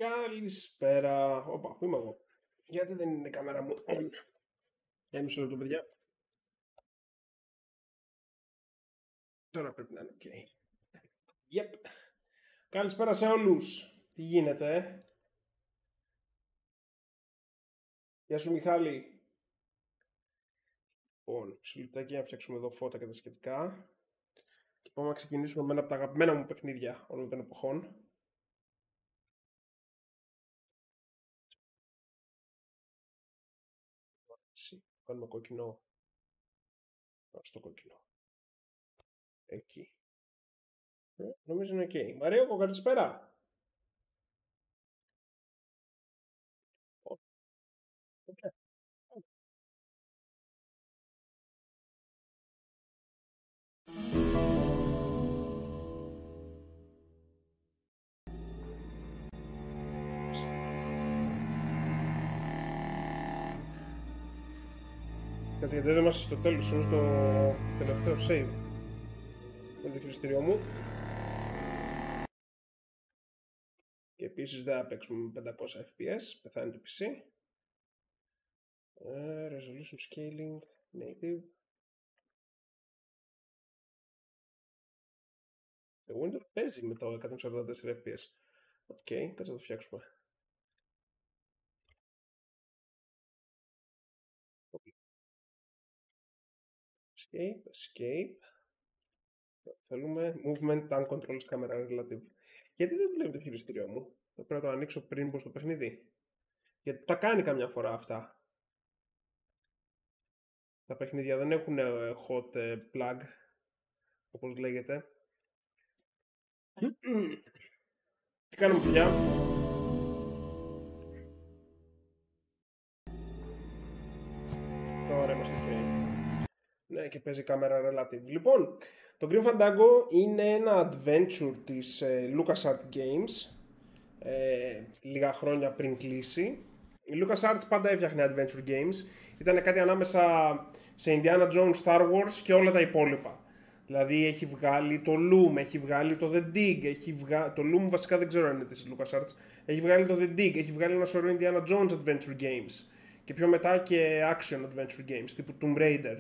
Καλησπέρα. Όπα, πού είμαι εγώ? Γιατί δεν είναι η κάμερα μου on? Για μισό λεπτό, παιδιά. Τώρα πρέπει να είναι ok. Yep. Καλησπέρα σε όλους. Τι γίνεται? Γεια σου, Μιχάλη. Λοιπόν, μισό λεπτάκι να φτιάξουμε εδώ φώτα και τα σχετικά. Και πάμε να ξεκινήσουμε με ένα από τα αγαπημένα μου παιχνίδια όλων των εποχών. Κάνουμε κόκκινο. Στο κόκκινο. Εκεί. Νομίζω είναι ok. Μαρίο, καλησπέρα. Κάτσε, γιατί δεν είμαστε στο τέλος, είναι στο τελευταίο save. Με το χειριστήριό μου. Και επίσης δεν θα παίξουμε με 500 fps, πεθάνει το PC. Resolution scaling, native. Το Windows παίζει με το 144 fps. Οκ, κάτσε να το φτιάξουμε. Escape. Θέλουμε movement and controls camera relative. Γιατί δεν δουλεύει το χειριστήριό μου? Θα πρέπει να το ανοίξω πριν μπω στο παιχνίδι. Γιατί τα κάνει καμιά φορά αυτά. Τα παιχνίδια δεν έχουν hot plug, όπως λέγεται. Τι κάνουμε, παιδιά? Τώρα είμαστε ok. Ναι, και παίζει κάμερα relative. Λοιπόν, το Grim Fandango είναι ένα adventure της LucasArts Games. Λίγα χρόνια πριν κλείσει. Η LucasArts πάντα έφτιαχνε adventure games. Ήταν κάτι ανάμεσα σε Indiana Jones, Star Wars και όλα τα υπόλοιπα. Δηλαδή έχει βγάλει το Loom, έχει βγάλει το The Dig, το Loom βασικά δεν ξέρω αν είναι της LucasArts. Έχει βγάλει το The Dig, έχει βγάλει ένα σωρό Indiana Jones adventure games. Και πιο μετά και action adventure games, τύπου Tomb Raider.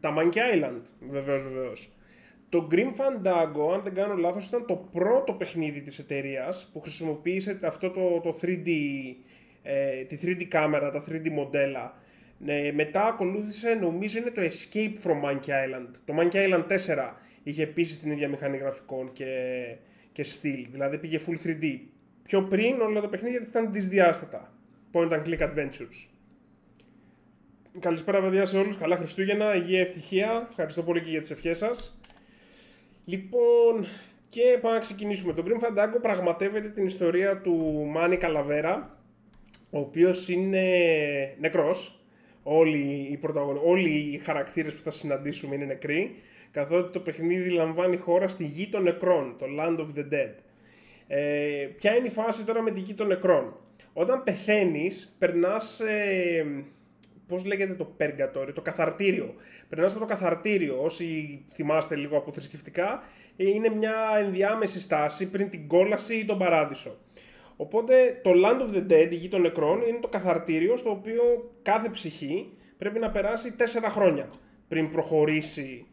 Τα Monkey Island, βεβαίως. Το Grim Fandango, αν δεν κάνω λάθος, ήταν το πρώτο παιχνίδι της εταιρείας που χρησιμοποίησε αυτό το 3D, τη 3D κάμερα, τα 3D μοντέλα. Μετά ακολούθησε, νομίζω είναι το Escape from Monkey Island. Το Monkey Island 4 είχε επίσης την ίδια μηχανή γραφικών και στυλ, δηλαδή πήγε full 3D. Πιο πριν όλα τα παιχνίδια ήταν δυσδιάστατα. Point and click adventures. Καλησπέρα, παιδιά, σε όλους. Καλά Χριστούγεννα, υγεία, ευτυχία. Ευχαριστώ πολύ και για τις ευχές σας. Λοιπόν, και πάμε να ξεκινήσουμε. Το Grim Fandango πραγματεύεται την ιστορία του Μάνι Καλαβέρα, ο οποίος είναι νεκρός. Όλοι οι χαρακτήρες που θα συναντήσουμε είναι νεκροί, καθότι το παιχνίδι λαμβάνει χώρα στη γη των νεκρών, το Land of the Dead. Ποια είναι η φάση τώρα με τη γη των νεκρών? Όταν πεθαίνεις, περνάς... πώς λέγεται το Purgatory, το καθαρτήριο. Περνάς από το καθαρτήριο, όσοι θυμάστε λίγο από θρησκευτικά, είναι μια ενδιάμεση στάση πριν την κόλαση ή τον παράδεισο. Οπότε το Land of the Dead, η γη των νεκρών, είναι το καθαρτήριο στο οποίο κάθε ψυχή πρέπει να περάσει 4 χρόνια πριν προχωρήσει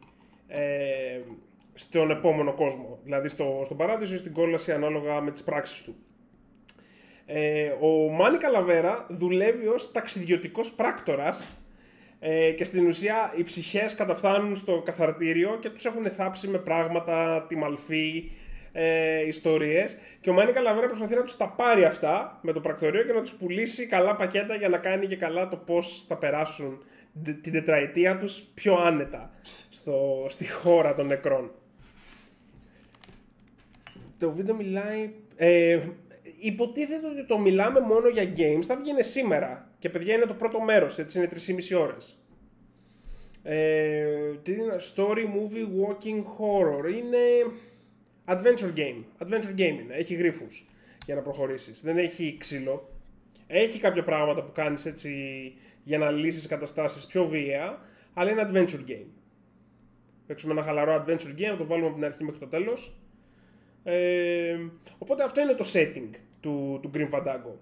στον επόμενο κόσμο. Δηλαδή στον παράδεισο ή στην κόλαση ανάλογα με τις πράξεις του. Ο Μάνι Καλαβέρα δουλεύει ως ταξιδιωτικός πράκτορας και στην ουσία οι ψυχές καταφθάνουν στο καθαρτήριο και τους έχουν θάψει με πράγματα, τη μαλφή, ιστορίες, και ο Μάνι Καλαβέρα προσπαθεί να τους τα πάρει αυτά με το πρακτορείο και να τους πουλήσει καλά πακέτα για να κάνει και καλά το πώς θα περάσουν την τετραετία τους πιο άνετα στη χώρα των νεκρών. Το βίντεο μιλάει... υποτίθεται ότι το μιλάμε μόνο για games, θα βγαίνει σήμερα. Και παιδιά, είναι το πρώτο μέρος, έτσι, είναι 3,5 ώρες. Τι είναι? Story, movie, walking, horror. Είναι adventure game. Adventure game είναι, έχει γρίφους για να προχωρήσεις. Δεν έχει ξύλο. Έχει κάποια πράγματα που κάνεις έτσι για να λύσεις καταστάσεις πιο βίαια, αλλά είναι adventure game. Παίξουμε ένα χαλαρό adventure game, να το βάλουμε από την αρχή μέχρι το τέλος. Οπότε αυτό είναι το setting του Grim Fandango.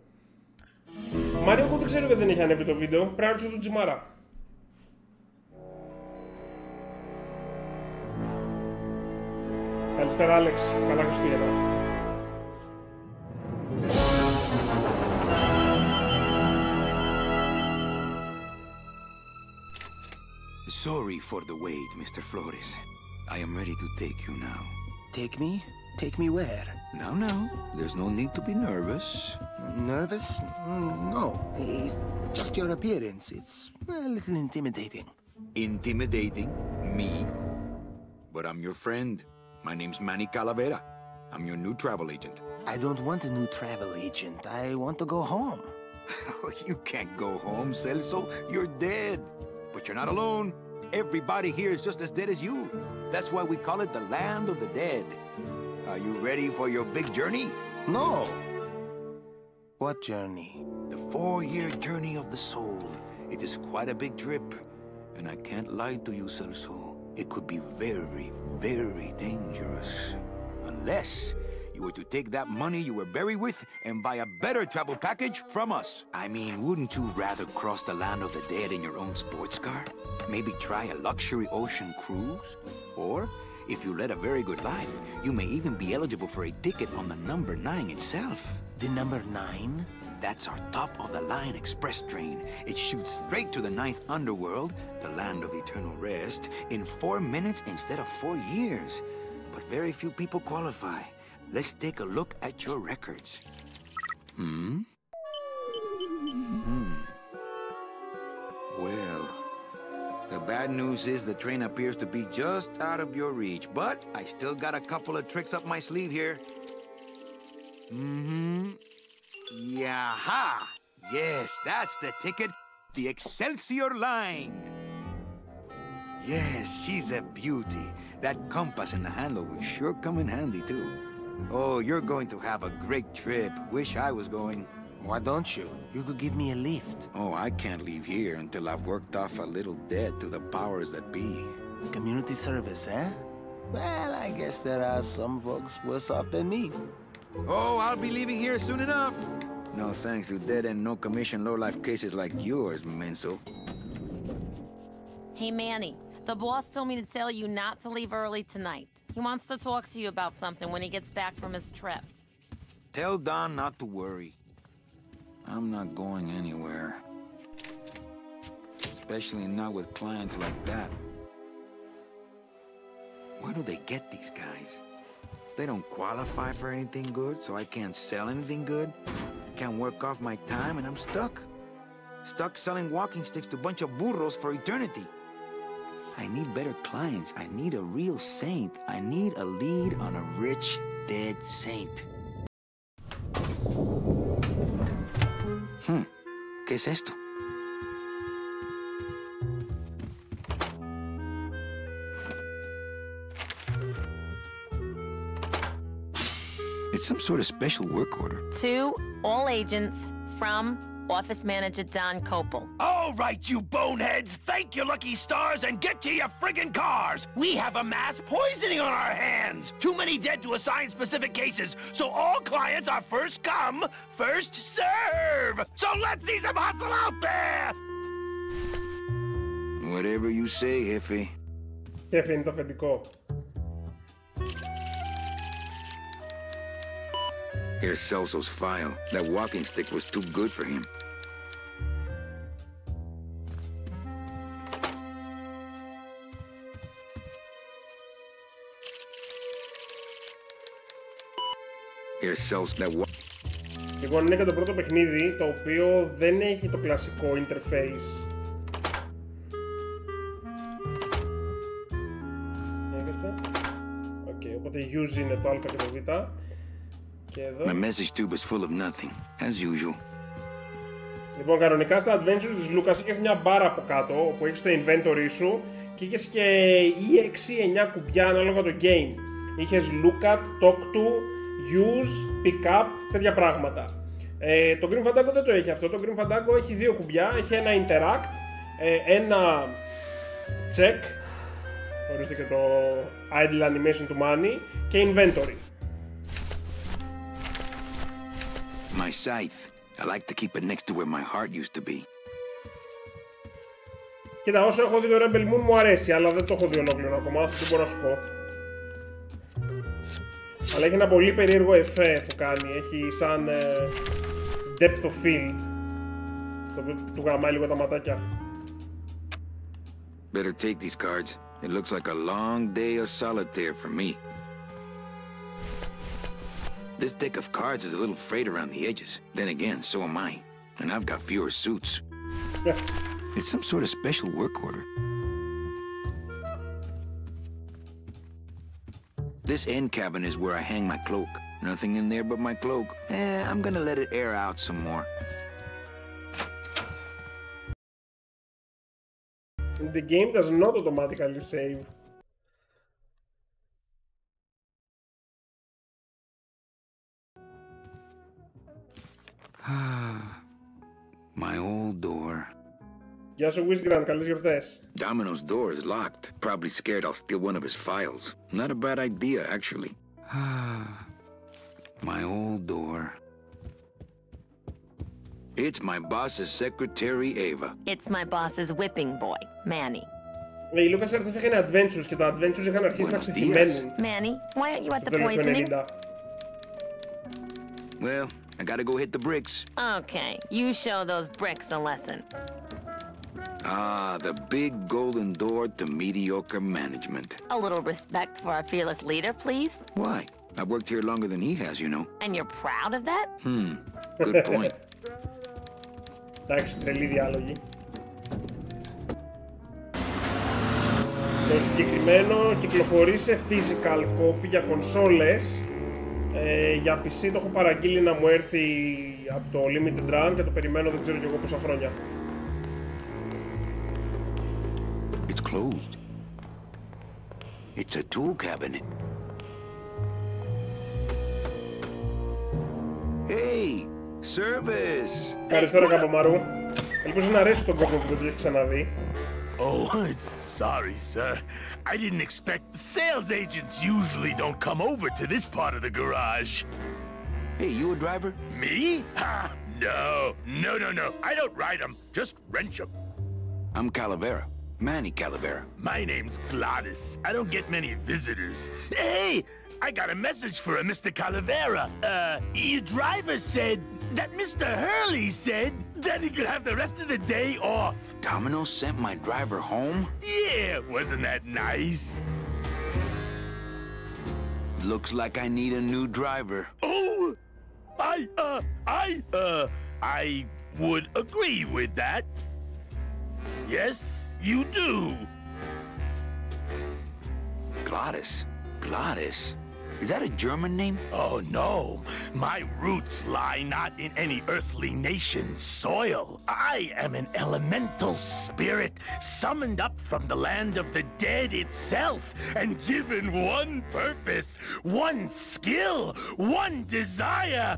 Μάριο, εγώ δεν ξέρω γιατί δεν έχει ανέβει το βίντεο. Πρέπει να ρωτήσω τον Τζιμάρα. Καλησπέρα, Άλεξ. Καλά Χριστούγεννα. Sorry for the wait, Mr. Flores. I am ready to take you now. Take me? Take me where? Now, there's no need to be nervous. Nervous? No. Just your appearance. It's a little intimidating. Intimidating? Me? But I'm your friend. My name's Manny Calavera. I'm your new travel agent. I don't want a new travel agent. I want to go home. You can't go home, Celso. You're dead. But you're not alone. Everybody here is just as dead as you. That's why we call it the land of the dead. Are you ready for your big journey? No. What journey? The 4-year journey of the soul. It is quite a big trip. And I can't lie to you, Celso. It could be very, very dangerous. Unless you were to take that money you were buried with and buy a better travel package from us. I mean, wouldn't you rather cross the land of the dead in your own sports car? Maybe try a luxury ocean cruise? Or, if you led a very good life, you may even be eligible for a ticket on the number 9 itself. The number 9? That's our top-of-the-line express train. It shoots straight to the 9th underworld, the land of eternal rest, in 4 minutes instead of 4 years. But very few people qualify. Let's take a look at your records. Well, the bad news is the train appears to be just out of your reach, but I still got a couple of tricks up my sleeve here. Yaha! Yes, that's the ticket. The Excelsior line. Yes, she's a beauty. That compass in the handle will sure come in handy, too. Oh, you're going to have a great trip. Wish I was going. Why don't you? You could give me a lift. Oh, I can't leave here until I've worked off a little debt to the powers that be. Community service, eh? Well, I guess there are some folks worse off than me. Oh, I'll be leaving here soon enough. No thanks to dead-end, no-commission, low-life cases like yours, Menso. Hey, Manny. The boss told me to tell you not to leave early tonight. He wants to talk to you about something when he gets back from his trip. Tell Don not to worry. I'm not going anywhere. Especially not with clients like that. Where do they get these guys? They don't qualify for anything good, so I can't sell anything good. Can't work off my time, and I'm stuck. Stuck selling walking sticks to a bunch of burros for eternity. I need better clients. I need a real saint. I need a lead on a rich, dead saint. ¿Qué es esto? It's some sort of special work order. To all agents from Office Manager Don Copel. All right, you boneheads, thank your lucky stars and get to your friggin' cars. We have a mass poisoning on our hands. Too many dead to assign specific cases, so all clients are first come, first serve. So let's see some hustle out there. Whatever you say, Jefe. Jefe είναι το αφεντικό. Here's Celso's file. That walking stick was too good for him. Here's Celso that Λοιπόν, είναι και το πρώτο παιχνίδι το οποίο δεν έχει το κλασικό interface. Έκατσα. Οκ, οπότε use είναι το α και το β. Και εδώ. My message tube is full of nothing, as usual. Λοιπόν, κανονικά στα adventures της Λούκας είχες μια μπάρα από κάτω όπου έχεις το inventory σου και είχες και ή 6-9 κουμπιά ανάλογα το game. Είχες look at, talk to, use, pick up, τέτοια πράγματα. Το Grim Fandango δεν το έχει αυτό. Το Grim Fandango έχει δύο κουμπιά. Έχει ένα interact, ένα check, ορίστε και το idle animation του money, και inventory. my scythe. I like to keep it next to where my heart used to be. Κοίτα, όσο έχω δει το Rebel Moon μου αρέσει, αλλά δεν το έχω δει ολόκληρο ακόμα, δεν μπορώ να σου πω. Αλλά έχει ένα πολύ περίεργο εφέ που κάνει, έχει σαν depth of field. Το οποίο του γαμάει λίγο τα ματάκια. Better take these cards. It looks like a long day of solitaire for me. This deck of cards is a little frayed around the edges. Then again, so am I. And I've got fewer suits. It's some sort of special work order. This end cabin is where I hang my cloak. Nothing in there but my cloak. I'm gonna let it air out some more. The game does not automatically save. My old door. Γεια σου, Wizgran, καλές γιορτές. Domino's door is locked. Probably scared I'll steal one of his files. Not a bad idea, actually. My old door. It's my boss's secretary, Ava. It's my boss's whipping boy, Manny. Η LucasArts έφερε adventures και τα adventures είχαν αρχίσει να ξεθυμένουν. Manny, why aren't you at Στο the τέλος του poisoning? 90. Well, I gotta go hit the bricks. Okay, you show those bricks a lesson. Ah, the big golden door to mediocre management. A little respect for our fearless leader, please. Why? I've worked here longer than he has, you know. And you're proud of that? Good point. Εντάξει, τρελή διάλογη. Το συγκεκριμένο κυκλοφορεί σε physical copy για κονσόλες. Για PC το έχω παραγγείλει να μου έρθει από το Limited Run και το περιμένω δεν ξέρω κι εγώ πόσα χρόνια. It's closed. It's a tool cabinet. Hey, service! Ευχαριστώ ρε Καπομαρού. Ελπίζω να αρέσει τον κόσμο που δεν το έχει ξαναδεί. Oh, sorry, sir. I didn't expect... Sales agents usually don't come over to this part of the garage. Hey, you a driver? Me? Ha! No. I don't ride them, just rent them. I'm Calavera. Manny Calavera. My name's Gladys. I don't get many visitors. Hey! I got a message for a Mr. Calavera. Your driver said that Mr. Hurley said that he could have the rest of the day off. Domino sent my driver home? Yeah, wasn't that nice? Looks like I need a new driver. Oh, I would agree with that. Yes, you do. Gladys? Is that a German name? Oh, no. My roots lie not in any earthly nation's soil. I am an elemental spirit summoned up from the land of the dead itself and given one purpose, one skill, one desire.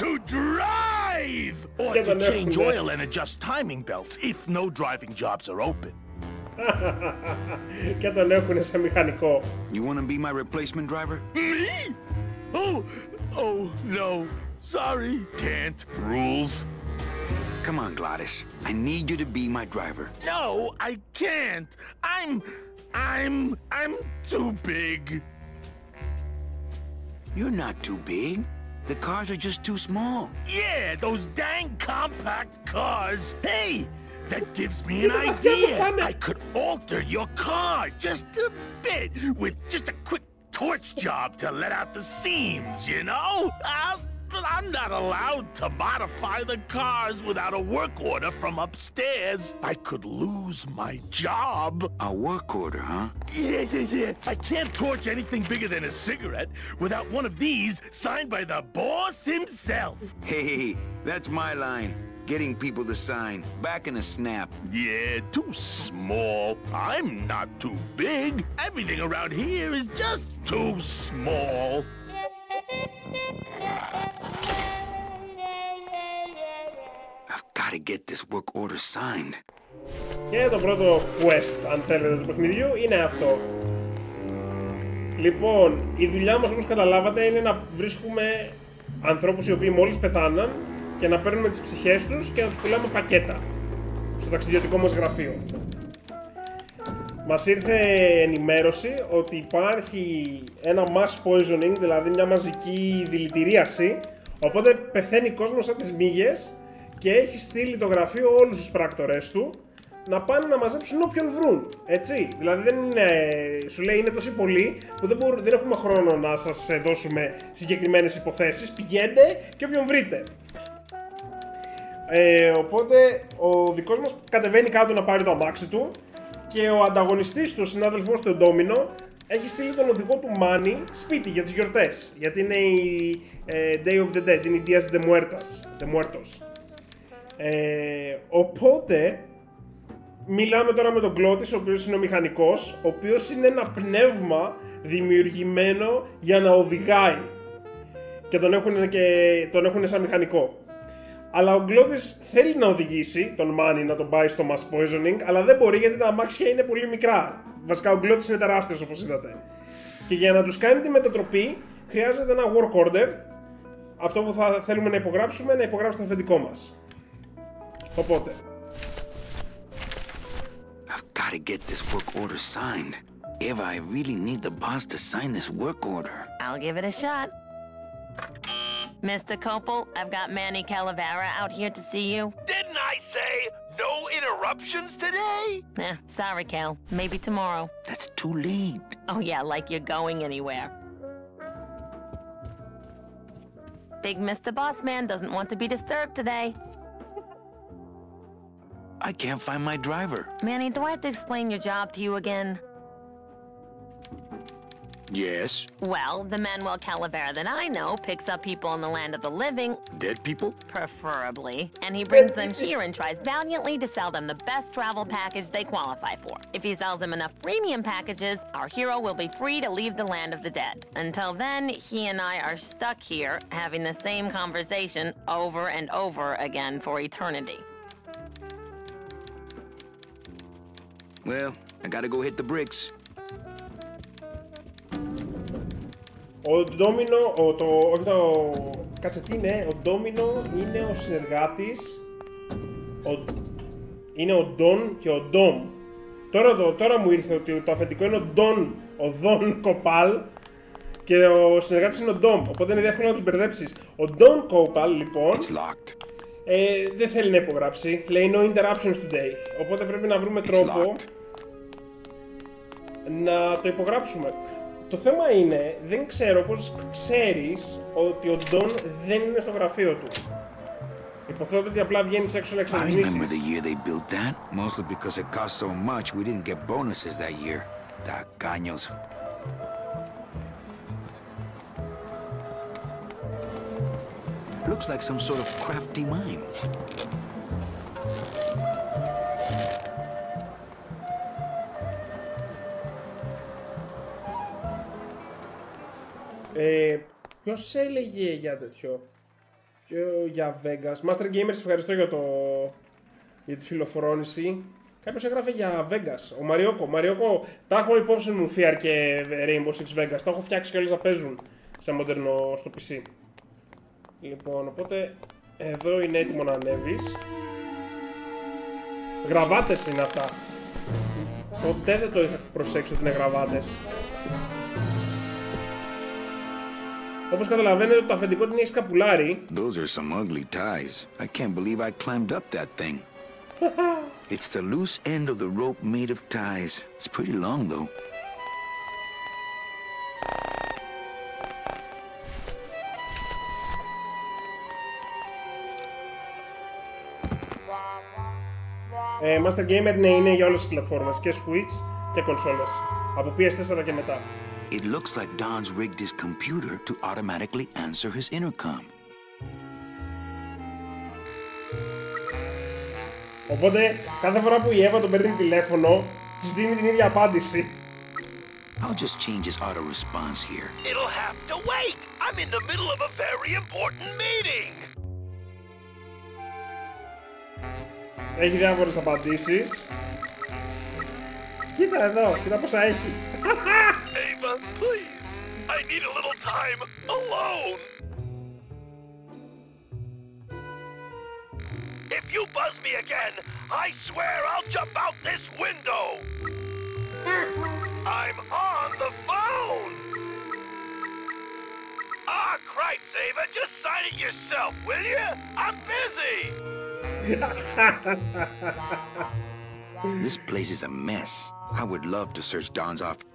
To drive! Or to change oil and adjust timing belts if no driving jobs are open. Και τον έχουνε σε μηχανικό. You wanna be my replacement driver? Me? Oh, no. Sorry, can't. Rules. Come on, Gladys. I need you to be my driver. No, I can't. I'm too big. You're not too big. The cars are just too small. Yeah, those dang compact cars. Hey! That gives me an idea. I could alter your car just a bit with just a quick torch job to let out the seams, you know? But I'm not allowed to modify the cars without a work order from upstairs. I could lose my job. A work order, huh? Yeah. I can't torch anything bigger than a cigarette without one of these signed by the boss himself. Hey, that's my line. Getting people to sign. Back in a snap. Yeah, too small. I'm not too big. Everything around here is just too small. I've got to get this work order signed. Και το πρώτο quest, αν θέλετε, του παιχνιδιού είναι αυτό. Λοιπόν, η δουλειά μας όπως καταλάβατε είναι να βρίσκουμε ανθρώπους οι οποίοι μόλις πεθάναν και να παίρνουμε τις ψυχές τους και να τους πουλάμε πακέτα στο ταξιδιωτικό μας γραφείο. Μας ήρθε ενημέρωση ότι υπάρχει ένα mass poisoning, δηλαδή μια μαζική δηλητηρίαση, οπότε πεθαίνει κόσμος σαν τις μύγες και έχει στείλει το γραφείο όλους τους πράκτορες του να πάνε να μαζέψουν όποιον βρουν, έτσι. Δηλαδή δεν είναι, σου λέει είναι τόσοι πολλοί που δεν έχουμε χρόνο να σας δώσουμε συγκεκριμένες υποθέσεις, πηγαίνετε και όποιον βρείτε. Οπότε ο δικός μας κατεβαίνει κάτω να πάρει το αμάξι του και ο ανταγωνιστής του, ο συνάδελφός του, ο Ντόμινο, έχει στείλει τον οδηγό του Μάνι σπίτι για τις γιορτές, γιατί είναι η Day of the Dead, είναι η Dias de Muertos. Οπότε μιλάμε τώρα με τον Κλώτης, ο οποίος είναι ο μηχανικός, ο οποίος είναι ένα πνεύμα δημιουργημένο για να οδηγάει και τον έχουν σαν μηχανικό. Αλλά ο Κλώτης θέλει να οδηγήσει τον Μάνι να τον πάει στο mass poisoning, αλλά δεν μπορεί γιατί τα αμάξια είναι πολύ μικρά. Βασικά ο Κλώτης είναι τεράστιος, όπως είδατε. Και για να τους κάνει τη μετατροπή χρειάζεται ένα work order, αυτό που θα θέλουμε να υπογράψουμε, να υπογράψει το αφεντικό μας. Οπότε I've got to get this work order signed. Eva, I really need the boss to sign this work order. I'll give it a shot. Mr. Copel, I've got Manny Calavera out here to see you. Didn't I say no interruptions today? Sorry, Cal. Maybe tomorrow. That's too late. Oh yeah, like you're going anywhere. Big Mr. Bossman doesn't want to be disturbed today. I can't find my driver. Manny, do I have to explain your job to you again? Yes. Well, the Manuel Calavera that I know picks up people in the land of the living. Dead people? Preferably. And he brings them here and tries valiantly to sell them the best travel package they qualify for. If he sells them enough premium packages, our hero will be free to leave the land of the dead. Until then, he and I are stuck here having the same conversation over and over again for eternity. Well, I gotta go hit the bricks. Ο Ντόμινο, κάτσε τι είναι, ο Ντόμινο είναι ο συνεργάτης, είναι ο Ντόν και ο Ντόμ. Τώρα μου ήρθε ότι το αφεντικό είναι ο Δον Κοπάλ και ο συνεργάτης είναι ο Ντόμ, οπότε είναι εύκολο να τους μπερδέψεις. Ο Ντόν Κοπάλ λοιπόν δεν θέλει να υπογράψει, λέει no interruptions today, οπότε πρέπει να βρούμε τρόπο να το υπογράψουμε. Το θέμα είναι, δεν ξέρω πώς ξέρεις ότι ο Ντόν δεν είναι στο γραφείο του. Υποθέτω ότι απλά βγαίνεις έξω να εξαντλήσεις. I remember the year they built that, mostly because it cost so much we didn't get bonuses that year. Tacaños. Looks like some sort of crafty mine. Ποιος έλεγε για τέτοιο, για Vegas. Master Gamers, ευχαριστώ για τη φιλοφρόνηση. Κάποιος έγραφε για Vegas. Ο Μαριόκο, τα έχω υπόψη μου Fear και Rainbow Six Vegas. Τα έχω φτιάξει και όλες να παίζουν σε μοντέρνο στο PC. Λοιπόν, οπότε εδώ είναι έτοιμο να ανέβεις. Γραβάτες είναι αυτά. Ποτέ δεν το είχα προσέξει ότι είναι γραβάτες. Όπως καταλαβαίνετε, το αφεντικό την έχει σκαπουλάρει. Those are some ugly ties. I can't believe I climbed up that thing. It's the loose end of the rope made of ties. It's pretty long, though. Master Gamer είναι για όλες τις πλατφόρμες, και Switch και κονσόλες. Από PS4 και μετά. It looks like Don's rigged his computer to automatically answer his intercom. Οπότε, κάθε φορά που η Εύα τον παίρνει τηλέφωνο, της δίνει την ίδια απάντηση. I'll just change his auto response here. It'll have to wait. I'm in the middle of a very important meeting. Έχει διάφορες απαντήσεις. Κοίτα εδώ, κοίτα πόσα έχει. Ava, please. I need a little time alone. you buzz me again, I swear I'll jump out this window! I'm on the phone! Ah, cripes, Ava, just sign it yourself, will you? I'm busy! This place is a mess. I would love to search Don's office.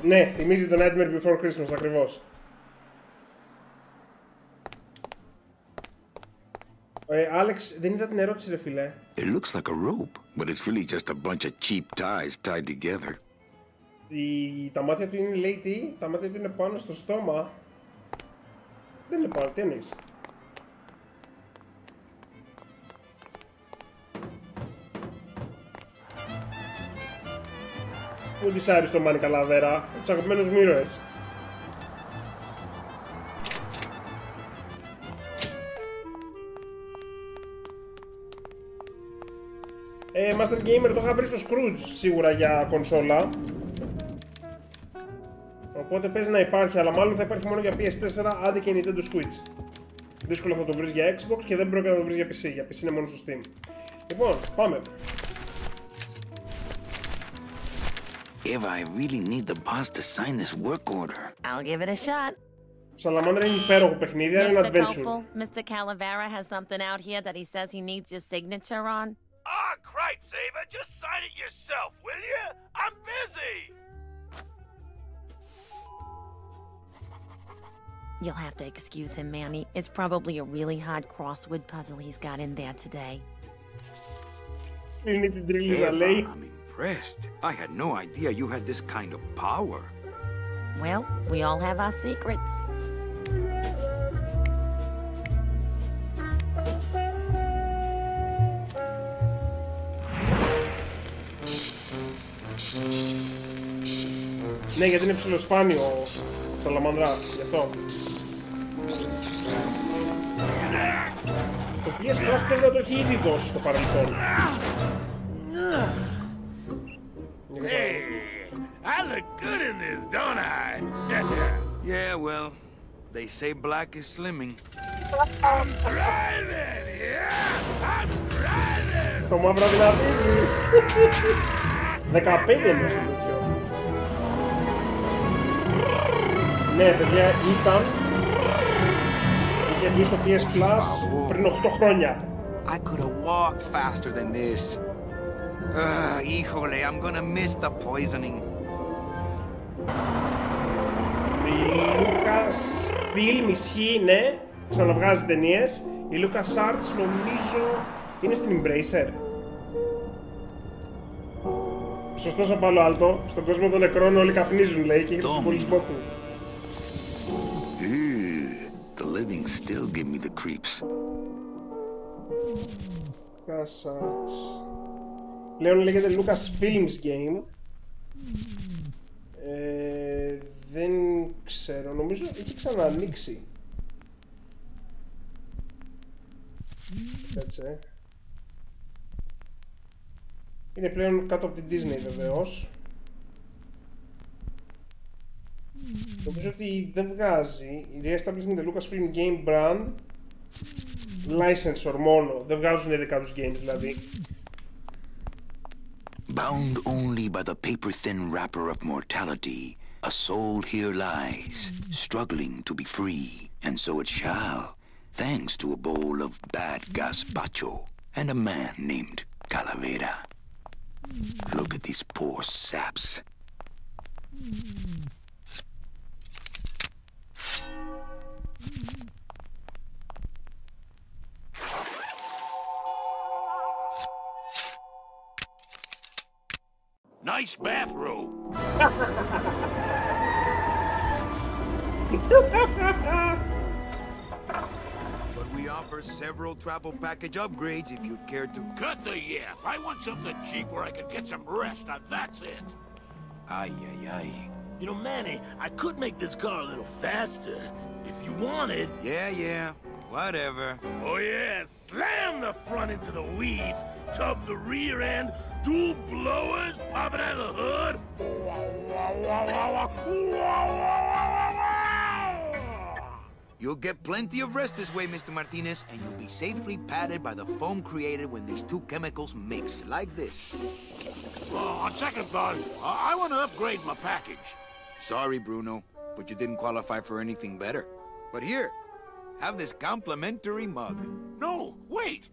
Ναι, θυμίζει το Nightmare Before Christmas ακριβώς. Άλεξ, δεν είδα την ερώτηση, ρε φίλε. It looks like a rope, but it's really just a bunch of cheap ties tied together. Τα μάτια του είναι, λέει τι, τα μάτια του είναι πάνω στο στόμα. Δεν είναι πάνω, τι εννοείς? Μου της άρεσε το Μάνι Καλαβέρα, τους αγαπημένους μου ήρωες. Master Gamer το είχα βρει στο Scrooge σίγουρα για κονσόλα. Οπότε παίζει να υπάρχει, αλλά μάλλον θα υπάρχει μόνο για PS4, άντε και Nintendo Switch. Δύσκολο θα το βρεις για Xbox και δεν πρόκειται να το βρεις για PC. Για PC είναι μόνο στο Steam. Λοιπόν, πάμε. Eva, I really need the boss to sign this work order. I'll give it a shot. Salamander είναι υπέροχο παιχνίδι, είναι ένα adventure. Mr. Calavera has something out here that he says he needs your signature on. Ah, cripes, Ava, just sign it yourself, will you? I'm busy! You'll have to excuse him, Manny. It's probably a really hard crossword puzzle he's got in there today. Είναι την τριλίζα, λέει. I'm impressed. I had no idea you had this kind of power. Well, we all have our secrets. Ναι, γιατί είναι ψιλοσπάνιο Σαλαμάνδρα, γι' αυτό. Το PS Plus παίζει να το έχει ήδη δώσει στο παρελθόν. Hey, I look good in this, don't I? Yeah, well, they say black is slimming. I'm driving, yeah! I'm driving! Το μαύρο δυνατίζει. 15 εννοώ στο τέτοιο. Ναι, παιδιά, ήταν. Είχε βγει στο PS Plus πριν 8 χρόνια. I could have walked faster than this. Híjole, I'm gonna miss the poisoning. Η Lucasfilm ισχύει, ναι, ξαναβγάζει ταινίες. Η LucasArts νομίζω είναι στην Embracer. Σωστός ο Palo Alto, στον κόσμο των νεκρών όλοι καπνίζουν, λέει, και έχει τον συμβολισμό του. The living still give me the creeps. LucasArts. Πλέον λέγεται Lucasfilms Game. Δεν ξέρω, νομίζω έχει ξαναανοίξει. Κάτσε. Είναι πλέον κάτω από την Disney βεβαίως. Νομίζω ότι δεν βγάζει. Η re-establishing the Lucasfilm Game Brand licensor μόνο. Δεν βγάζουν ειδικά τους games δηλαδή. Bound only by the paper-thin wrapper of mortality, a soul here lies, struggling to be free, and so it shall, thanks to a bowl of bad gazpacho and a man named Calavera. Look at these poor saps. Nice bathrobe. But we offer several travel package upgrades if you care to. Cut the yap. I want something cheap where I can get some rest, and that's it. Ay, ay, ay. You know, Manny, I could make this car a little faster if you wanted. Yeah, whatever. Oh yeah, slam the front into the weeds, tub the rear end, dual blowers popping out of the hood. You'll get plenty of rest this way, Mr. Martinez, and you'll be safely padded by the foam created when these two chemicals mix, like this. On second thought, I want to upgrade my package. Sorry, Bruno, but you didn't qualify for anything better. But here, have this complimentary mug. No, wait!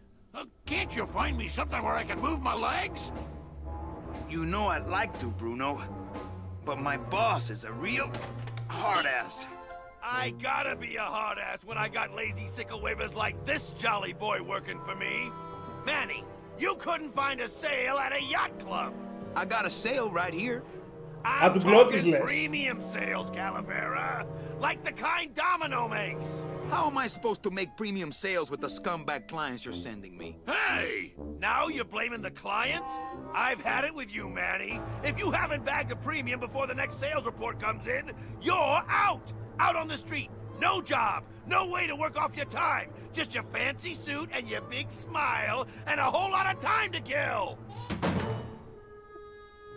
Can't you find me something where I can move my legs? You know I'd like to, Bruno, but my boss is a real hard-ass. I gotta be a hard-ass when I got lazy sickle wavers like this jolly boy working for me. Manny, you couldn't find a sale at a yacht club. I got a sale right here. I'm talking premium sales, Calavera. Like the kind Domino makes. How am I supposed to make premium sales with the scumbag clients you're sending me? Hey! Now you're blaming the clients? I've had it with you, Manny. If you haven't bagged a premium before the next sales report comes in, you're out! Out on the street. No job. No way to work off your time. Just your fancy suit and your big smile and a whole lot of time to kill.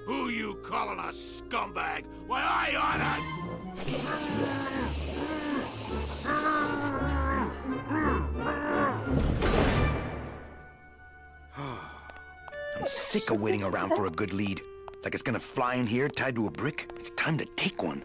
Who you calling a scumbag? Why, I oughta... I'm sick of waiting around for a good lead. Like it's gonna fly in here tied to a brick. It's time to take one.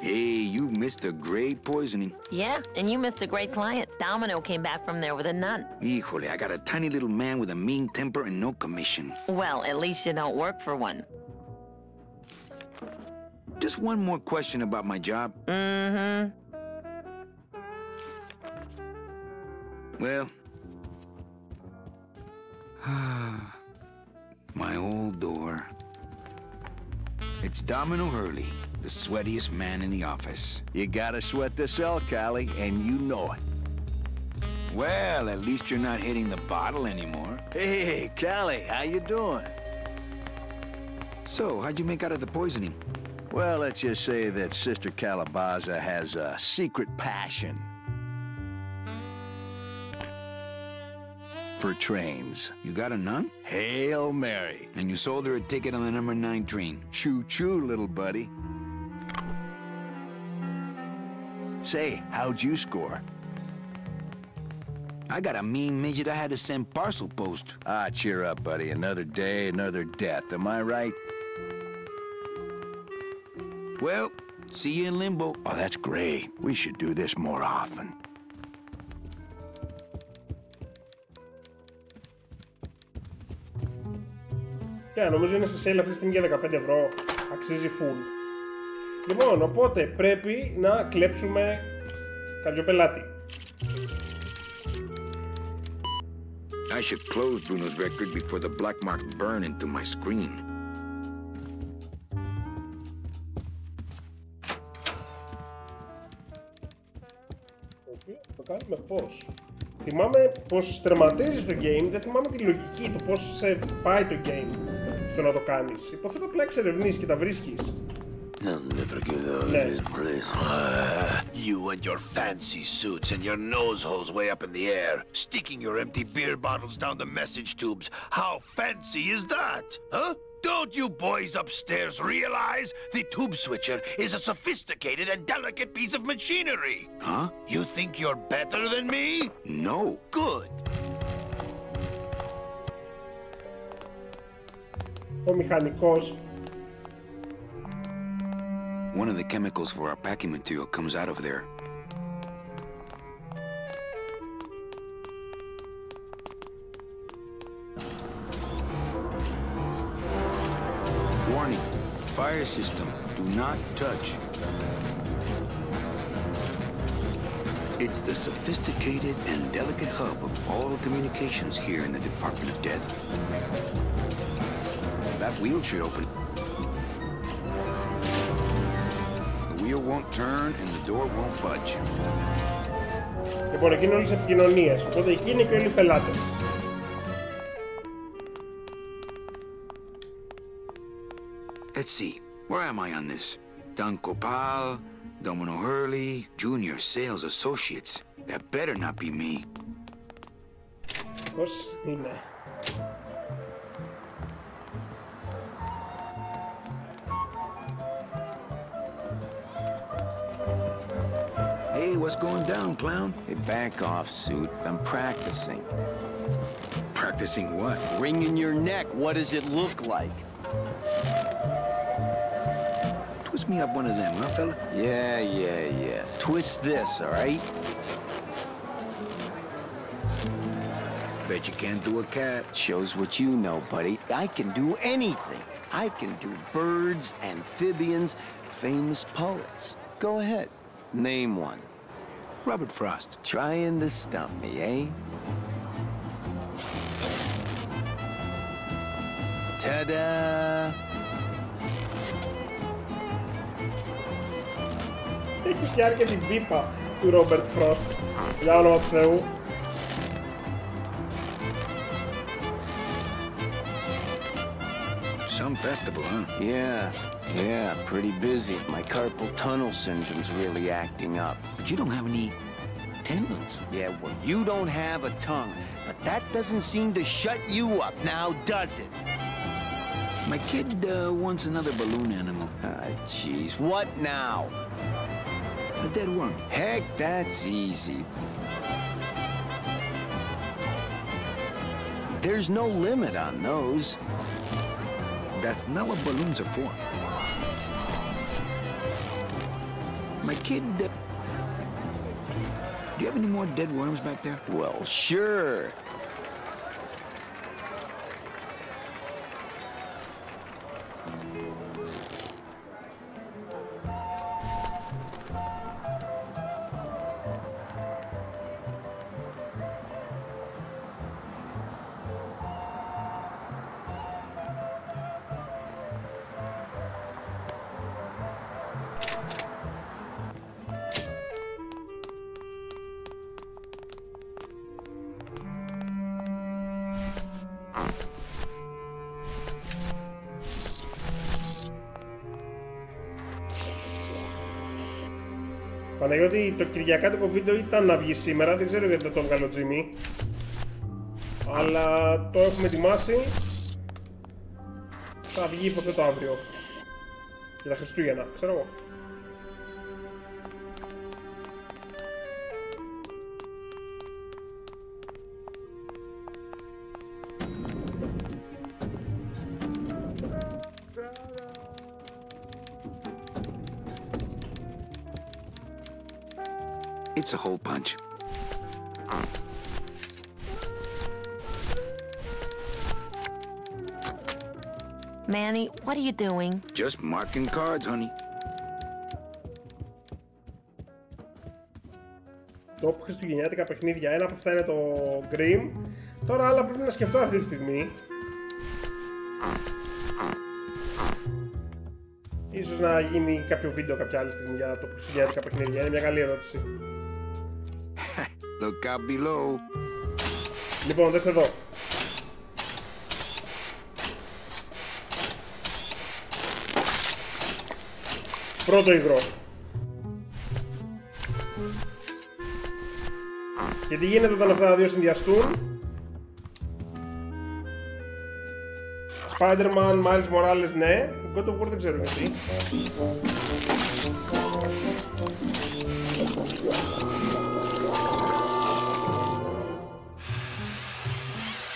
Hey, you missed a great poisoning. Yeah, and you missed a great client. Domino came back from there with a nun. Híjole, I got a tiny little man with a mean temper and no commission. Well, at least you don't work for one. Just one more question about my job. Mm-hmm. Well... my old door. It's Domino Hurley, the sweatiest man in the office. You gotta sweat the cell, Callie, and you know it. Well, at least you're not hitting the bottle anymore. Hey, Callie, how you doing? So, how'd you make out of the poisoning? Well, let's just say that Sister Calabaza has a secret passion for trains. You got a nun? Hail Mary. And you sold her a ticket on the number 9 train. Choo-choo, little buddy. Say, how'd you score? I got a mean midget I had to send parcel post. Ah, cheer up, buddy. Another day, another death. Am I right? Well, see you in limbo. Oh, that's great. We should do this more often. Νομίζω είναι σε sale αυτή τη στιγμή για 15 ευρώ. Αξίζει full. Λοιπόν, οπότε πρέπει να κλέψουμε κάποιο πελάτη. I should close Bruno's record before the black marks burn into my screen. Το κάνουμε πώς? Θυμάμαι πως τερματίζεις το game, δεν θυμάμαι τη λογική, το πώς σε πάει το game στο να το κάνεις. Υποθέτω απλά εξερευνείς και τα βρίσκεις. You and your fancy suits and your nose holes way up in the air, sticking your empty beer bottles down the message tubes. How fancy is that? Huh? Don't you boys upstairs realize the tube switcher is a sophisticated and delicate piece of machinery? Huh? You think you're better than me? No. Good. Ο μηχανικός. One of the chemicals for our packing material comes out of there. Warning, fire system, do not touch. It's the sophisticated and delicate hub of all communications here in the Department of Death. That wheel should open. The wheel won't turn and the door won't budge. Λοιπόν, εκεί είναι όλες τις επικοινωνίες, οπότε εκεί είναι και όλοι οι πελάτες. Let's see, where am I on this? Don Copal, Domino Hurley, Junior Sales Associates. That better not be me. Πώς είναι? what's going down, clown? Hey, back off, suit. I'm practicing. Practicing what? Wringing your neck. What does it look like? Twist me up one of them, huh, fella? Yeah. Twist this, all right? Bet you can't do a cat. Shows what you know, buddy. I can do anything. I can do birds, amphibians, famous poets. Go ahead. Name one. Robert Frost. Trying to stump me, eh? Ta-da! Έχει φτιάξει και την πίπα του Ρόμπερτ Φρόστ. Για όνομα του Θεού. Some festival, huh? Yeah, pretty busy. My carpal tunnel syndrome's really acting up. But you don't have any tendons. Yeah, well, you don't have a tongue, but that doesn't seem to shut you up now, does it? My kid wants another balloon animal. Ah, jeez, what now? A dead worm. Heck, that's easy. There's no limit on those. That's not what balloons are for. My kid, do you have any more dead worms back there? Well, sure. Παναγιώτη, το κυριακάτικο βίντεο ήταν να βγει σήμερα, δεν ξέρω γιατί δεν το έβγαλε ο Τζίμι. Αλλά το έχουμε ετοιμάσει. Θα βγει υποθέτω αύριο. Για τα Χριστούγεννα, ξέρω εγώ. It's a hole punch. Manny, what are you doing? Just marking cards, honey. Top χριστουγεννιάτικα παιχνίδια. Ένα από αυτά είναι το Grimm. Τώρα άλλα πρέπει να σκεφτώ αυτή τη στιγμή. Ίσως να γίνει κάποιο βίντεο κάποια άλλη στιγμή για το χριστουγεννιάτικα παιχνίδια. Είναι μια καλή ερώτηση. Look out below. Λοιπόν, δες εδώ. Πρώτο υγρό. Και τι γίνεται όταν αυτά τα δύο συνδυαστούν? Spider-Man, Miles Morales, ναι. God of War δεν ξέρω γιατί.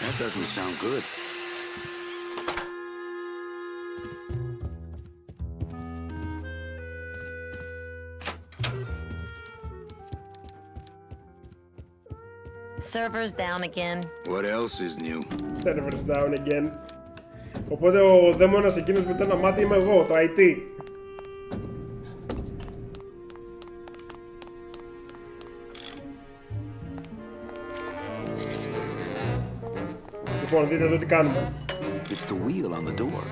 That doesn't sound good. Servers down again. What else is new? Servers down again. Οπότε ο δαίμονας εκείνος με το ένα μάτι είμαι εγώ, το IT. Λοιπόν, δείτε εδώ τι κάνουμε. It's the wheel on the door.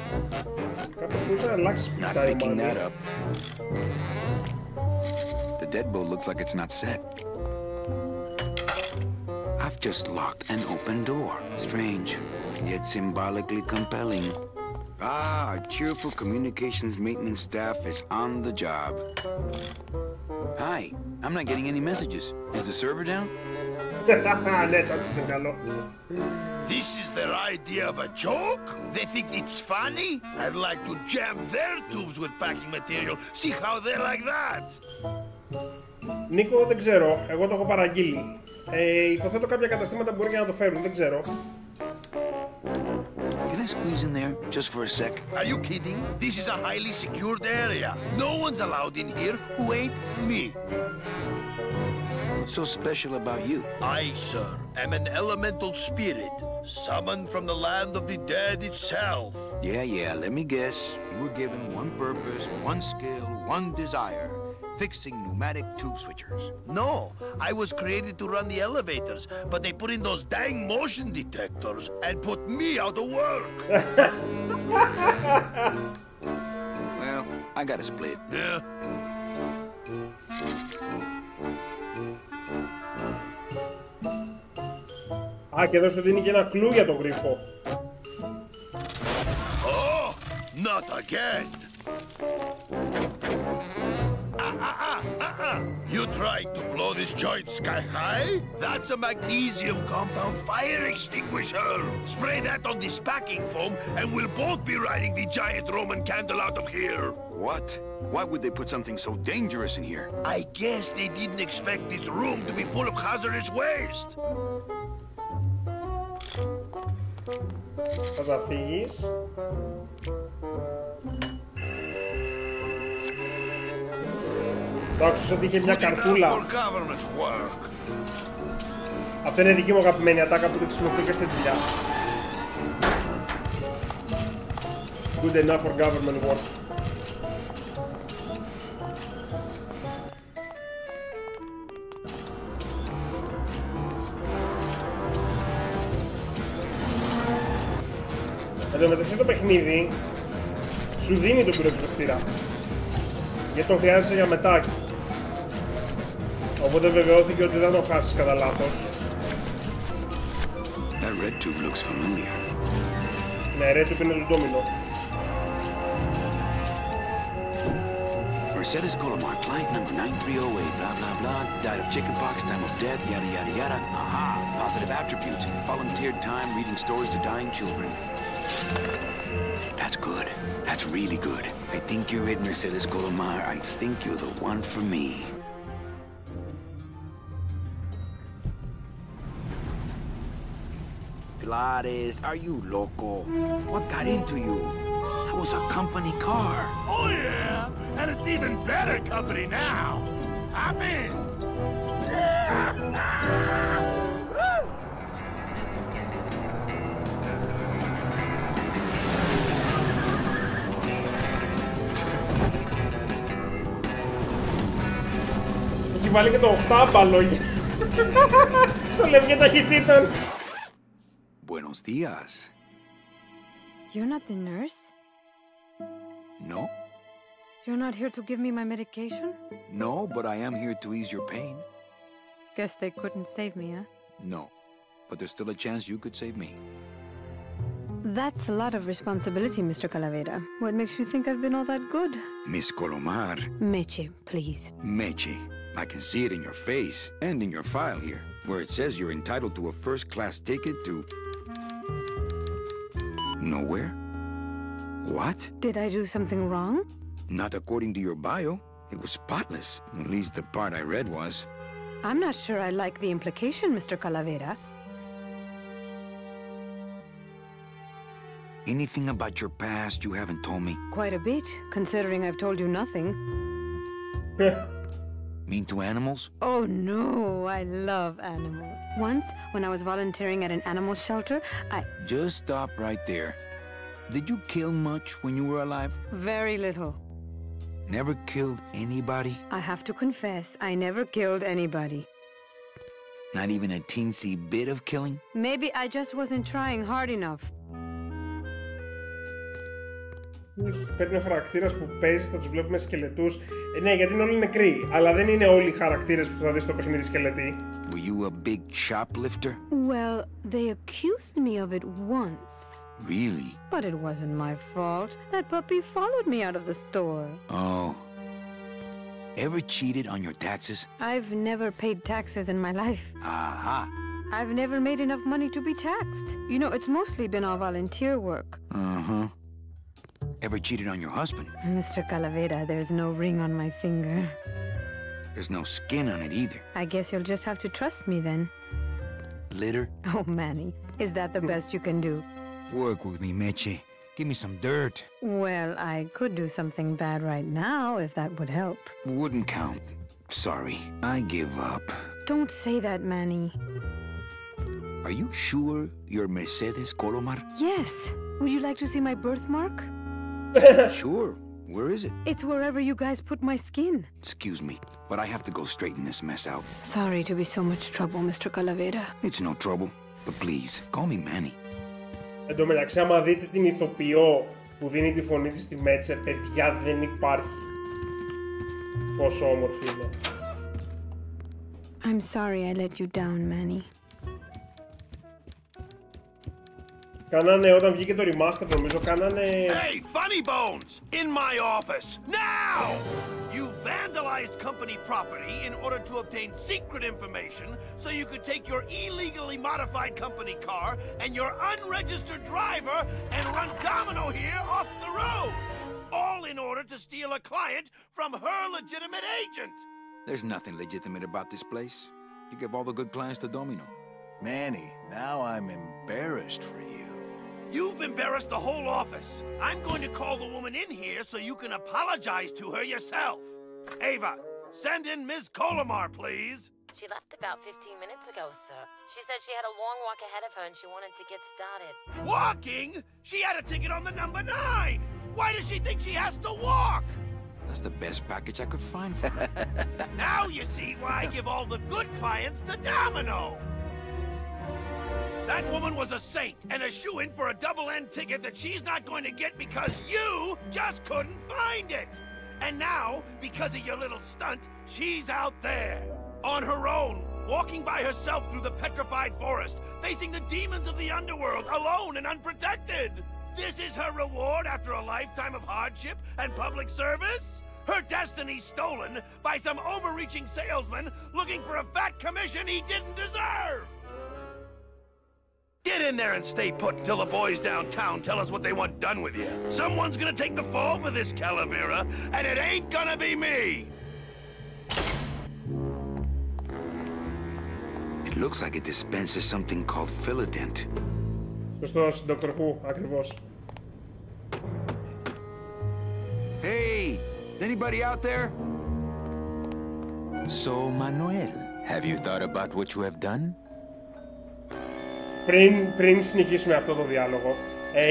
Κάπως μπορούσε να αλλάξει Not τα picking μάτια. that up. The deadbolt looks like it's not set. I've just locked an open door. Strange, yet symbolically compelling. Ah, our cheerful communications maintenance staff is on the job. Hi, I'm not getting any messages. Is the server down? Ναι, τσάτσι ήταν καλό. This is their idea of a joke? They think it's funny? I'd like to jam their tubes with packing material. See how they like that? Νίκο, δεν ξέρω. Εγώ το έχω παραγγείλει. Υποθέτω κάποια καταστήματα μπορεί και να το φέρουν. Δεν ξέρω. Can I squeeze in there just for a sec? Are you kidding? This is a highly secured area. No one's allowed in here who ain't me. What's so special about you? I, sir, am an elemental spirit, summoned from the land of the dead itself. Yeah, let me guess. You were given one purpose, one skill, one desire. Fixing pneumatic tube switchers. No, I was created to run the elevators, but they put in those dang motion detectors and put me out of work. Well, I got a split. Yeah. Α, και εδώ σου δίνει και ένα κλου για τον γρίφο. Oh, not again. You trying to blow this joint sky high? That's a magnesium compound fire extinguisher. Spray that on this packing foam and we'll both be riding the giant Roman candle out of here. What? Why would they put something so dangerous in here? I guess they didn't expect this room to be full of hazardous waste. Θα φύγεις. Το άκουσες ότι είχε μια καρτούλα. Αυτό είναι δική μου αγαπημένη ατάκα που το χρησιμοποιώ και στη δουλειά. Good enough for government work. Εν τω μεταξύ το παιχνίδι σου δίνει τον πυροσβεστήρα, γιατί τον χρειάζεσαι για μετά. Οπότε βεβαιώθηκε ότι δεν τον χάσεις κατά λάθος. That red tube looks familiar. Ναι, red tube είναι λουντόμινο. Mercedes Colomar, client number 9308, blah, blah, blah, died of chickenpox, time of death, yada, yada, yada. Aha, positive attributes, volunteered time reading stories to dying children. That's good. That's really good. I think you're it, Mercedes Colomar. I think you're the one for me. Gladys, are you loco? What got into you? That was a company car. Oh yeah, and it's even better company now. I'm in. Έχει βάλει και το οχτάμπαλο στο λευκή ταχυτήτων. Buenos días. You're not the nurse? No? You're not here to give me my medication? No, but I am here to ease your pain. Guess they couldn't save me, huh? No, but there's still a chance you could save me. That's a lot of responsibility, Mr. Calavera. What makes you think I've been all that good? Miss Colomar. Meche, please. Meche. I can see it in your face and in your file here, where it says you're entitled to a first-class ticket to... nowhere? What? Did I do something wrong? Not according to your bio. It was spotless. At least the part I read was. I'm not sure I like the implication, Mr. Calavera. Anything about your past you haven't told me? Quite a bit, considering I've told you nothing. Mean to animals? Oh no, I love animals. Once, when I was volunteering at an animal shelter, Just stop right there. Did you kill much when you were alive? Very little. Never killed anybody? I have to confess, I never killed anybody. Not even a teensy bit of killing? Maybe I just wasn't trying hard enough. Παίρνει ο χαρακτήρας που παίζει, θα τους βλέπουμε σκελετούς. Ναι, γιατί είναι όλοι νεκροί, αλλά δεν είναι όλοι οι χαρακτήρες που θα δεις στο παιχνίδι σκελετοί. Were you a big shoplifter? Well, they accused me of it once. Really? But it wasn't my fault. That puppy followed me out of the store. Oh. Ever cheated on your taxes? I've never paid taxes in my life. Aha. I've never made enough money to be taxed. You know, it's mostly been all volunteer work. Uh-huh. Ever cheated on your husband? Mr. Calavera, there's no ring on my finger. There's no skin on it either. I guess you'll just have to trust me then. Litter? Oh, Manny, is that the best you can do? Work with me, Meche. Give me some dirt. Well, I could do something bad right now if that would help. Wouldn't count. Sorry, I give up. Don't say that, Manny. Are you sure you're Mercedes Colomar? Yes. Would you like to see my birthmark? Sure. Where is it? It's wherever you guys put my skin. Excuse me, but I have to go straighten this mess out. Sorry to be so much trouble, Mr. Calavera. It's no trouble, but please, call me Manny. Εν τω μεταξύ, άμα δείτε την ηθοποιό που δίνει τη φωνή της στη Μέτσε, παιδιά, δεν υπάρχει. Πόσο όμορφη είναι. I'm sorry I let you down, Manny. Κάνανε, όταν βγήκε το remaster, νομίζω, κάνανε... Hey, funny bones! In my office, now! You vandalized company property in order to obtain secret information so you could take your illegally modified company car and your unregistered driver and run domino here off the road! All in order to steal a client from her legitimate agent! There's nothing legitimate about this place. You give all the good clients to Domino. Manny, now I'm embarrassed for you. You've embarrassed the whole office. I'm going to call the woman in here so you can apologize to her yourself. Ava, send in Ms. Colomar, please. She left about 15 minutes ago, sir. She said she had a long walk ahead of her and she wanted to get started. Walking? She had a ticket on the number 9. Why does she think she has to walk? That's the best package I could find for her. Now you see why I give all the good clients to Domino. That woman was a saint and a shoo-in for a double-end ticket that she's not going to get because you just couldn't find it. And now, because of your little stunt, she's out there, on her own, walking by herself through the petrified forest, facing the demons of the underworld, alone and unprotected. This is her reward after a lifetime of hardship and public service? Her destiny stolen by some overreaching salesman looking for a fat commission he didn't deserve! Get in there and stay put until the boys downtown tell us what they want done with you. Someone's gonna take the fall for this, Calavera, and it ain't gonna be me! It looks like it dispenses something called Philodent. Σωστός, Dr. Who, ακριβώς. Hey! Is anybody out there? So, Manuel, have you thought about what you have done? Πριν συνεχίσουμε αυτό το διάλογο,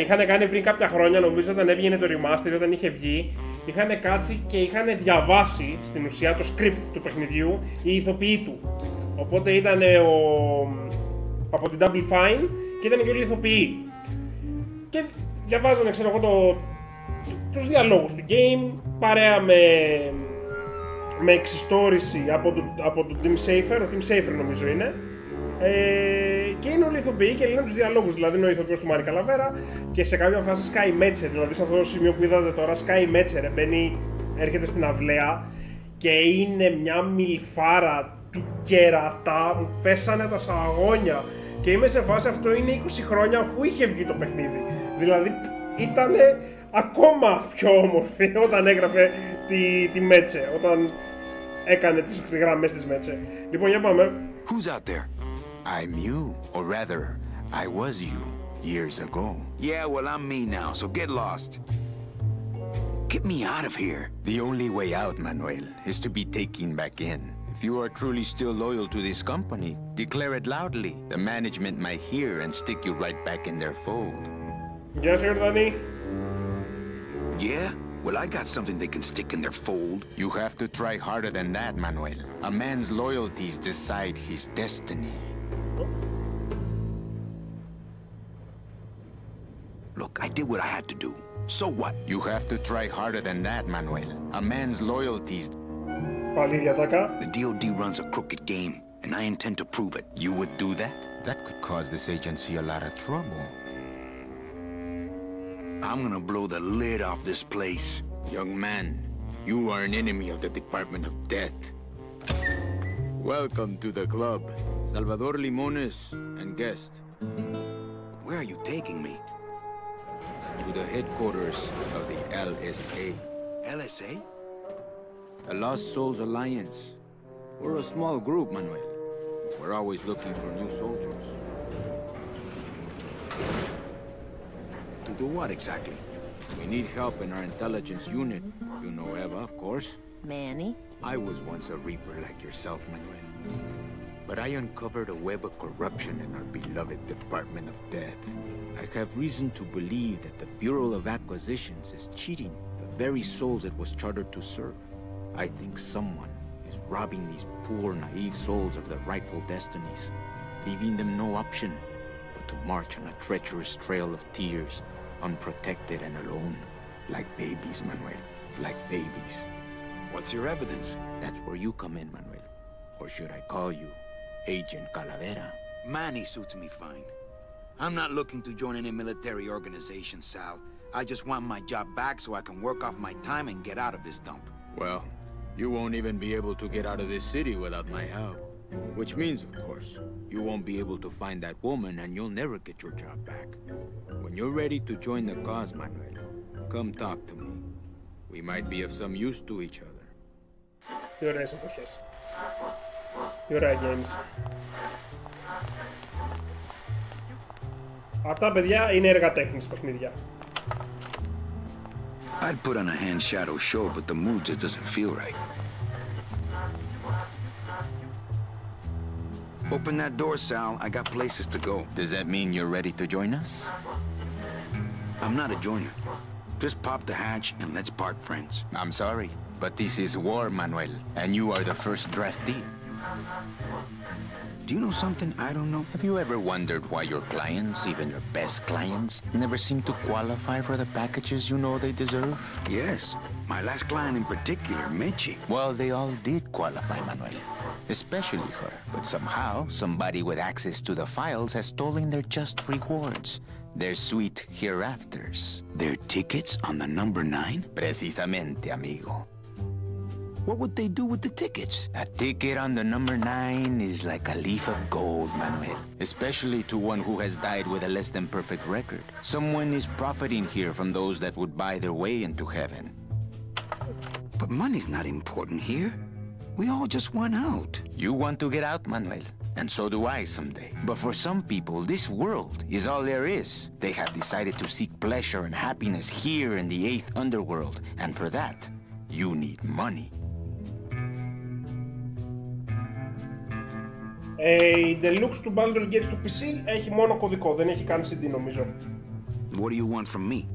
είχαν κάνει πριν κάποια χρόνια, νομίζω όταν έβγαινε το remaster, όταν είχε βγει, είχαν κάτσει και είχαν διαβάσει στην ουσία το script του παιχνιδιού οι ηθοποιοί του. Οπότε ήταν από την Double Fine και ήταν και όλοι οι ηθοποιοί. Και διαβάζανε, ξέρω εγώ, τους διαλόγους του game, παρέα με εξιστόρηση από τον Tim Schafer, ο Tim Schafer νομίζω είναι. Και είναι όλοι ηθοποιοί και λένε τους διαλόγους, δηλαδή είναι ο ηθοποιός του Μάνι Καλαβέρα και σε κάποια φάση σκάει Μέτσε, δηλαδή σε αυτό το σημείο που είδατε τώρα σκάει Μέτσε, μπαίνει, έρχεται στην αυλαία και είναι μια μιλφάρα του κερατά, μου πέσανε τα σαγόνια και είμαι σε φάση αυτό είναι 20 χρόνια αφού είχε βγει το παιχνίδι, δηλαδή ήτανε ακόμα πιο όμορφη όταν έγραφε τη Μέτσε, όταν έκανε τις γραμμές της Μέτσε. Λοιπόν, για πάμε. Who's out there? I'm you, or rather, I was you, years ago. Yeah, well, I'm me now, so get lost. Get me out of here. The only way out, Manuel, is to be taken back in. If you are truly still loyal to this company, declare it loudly. The management might hear and stick you right back in their fold. Yes, Danny. Yeah? Well, I got something they can stick in their fold. You have to try harder than that, Manuel. A man's loyalties decide his destiny. Look, I did what I had to do. So what? You have to try harder than that, Manuel. A man's loyalties... The DOD runs a crooked game, and I intend to prove it. You would do that? That could cause this agency a lot of trouble. I'm gonna blow the lid off this place. Young man, you are an enemy of the Department of Death. Welcome to the club. Salvador Limones and guest. Where are you taking me? To the headquarters of the LSA. LSA? The Lost Souls Alliance. We're a small group, Manuel. We're always looking for new soldiers. To do what exactly? We need help in our intelligence unit. You know Eva, of course. Manny? I was once a Reaper like yourself, Manuel. But I uncovered a web of corruption in our beloved Department of Death. I have reason to believe that the Bureau of Acquisitions is cheating the very souls it was chartered to serve. I think someone is robbing these poor, naive souls of their rightful destinies, leaving them no option but to march on a treacherous trail of tears, unprotected and alone, like babies, Manuel, like babies. What's your evidence? That's where you come in, Manuel. Or should I call you Agent Calavera? Manny suits me fine. I'm not looking to join any military organization, Sal. I just want my job back so I can work off my time and get out of this dump. Well, you won't even be able to get out of this city without my help. Which means, of course, you won't be able to find that woman and you'll never get your job back. When you're ready to join the cause, Manuel, come talk to me. We might be of some use to each other. Τι ωραίες εποχές. Τι ωραία games. Αυτά, παιδιά, είναι έργα τέχνης παιχνίδια. I'd put on a hand shadow show, but the mood just doesn't feel right. Open that door, Sal. I got places to go. Does that mean you're ready to join us? I'm not a joiner. Just pop the hatch and let's part friends. I'm sorry, but this is war, Manuel, and you are the first draftee. Do you know something I don't know? Have you ever wondered why your clients, even your best clients, never seem to qualify for the packages you know they deserve? Yes. My last client in particular, Michi. Well, they all did qualify, Manuel. Especially her. But somehow, somebody with access to the files has stolen their just rewards. Their sweet hereafters. Their tickets on the number 9? Precisamente, amigo. What would they do with the tickets? A ticket on the number 9 is like a leaf of gold, Manuel. Especially to one who has died with a less than perfect record. Someone is profiting here from those that would buy their way into heaven. But money's not important here. We all just want out. You want to get out, Manuel. And so do I someday. But for some people, this world is all there is. They have decided to seek pleasure and happiness here in the 8th underworld. And for that, you need money. Η Deluxe του Baldur's Gate του PC έχει μόνο κωδικό, δεν έχει καν CD νομίζω. What do you want from me?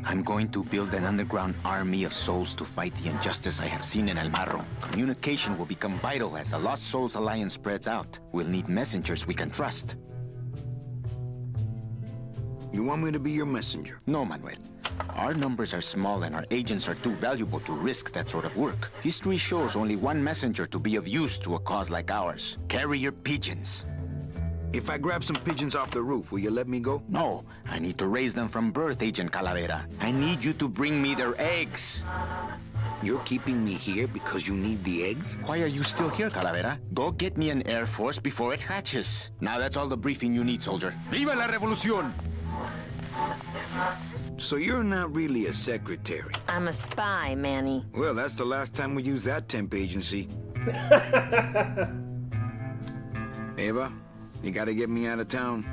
I'm going to build an underground army of souls to fight the injustice I have seen in El Marro. Communication will become vital as the Lost Souls Alliance spreads out. We'll need messengers we can trust. You want me to be your messenger? No, Manuel. Our numbers are small and our agents are too valuable to risk that sort of work. History shows only one messenger to be of use to a cause like ours. Carrier pigeons. If I grab some pigeons off the roof, will you let me go? No, I need to raise them from birth, Agent Calavera. I need you to bring me their eggs. You're keeping me here because you need the eggs? Why are you still here, Calavera? Go get me an Air Force before it hatches. Now that's all the briefing you need, soldier. Viva la revolución! So you're not really a secretary? I'm a spy, Manny. Well, that's the last time we used that temp agency. Eva, you gotta get me out of town.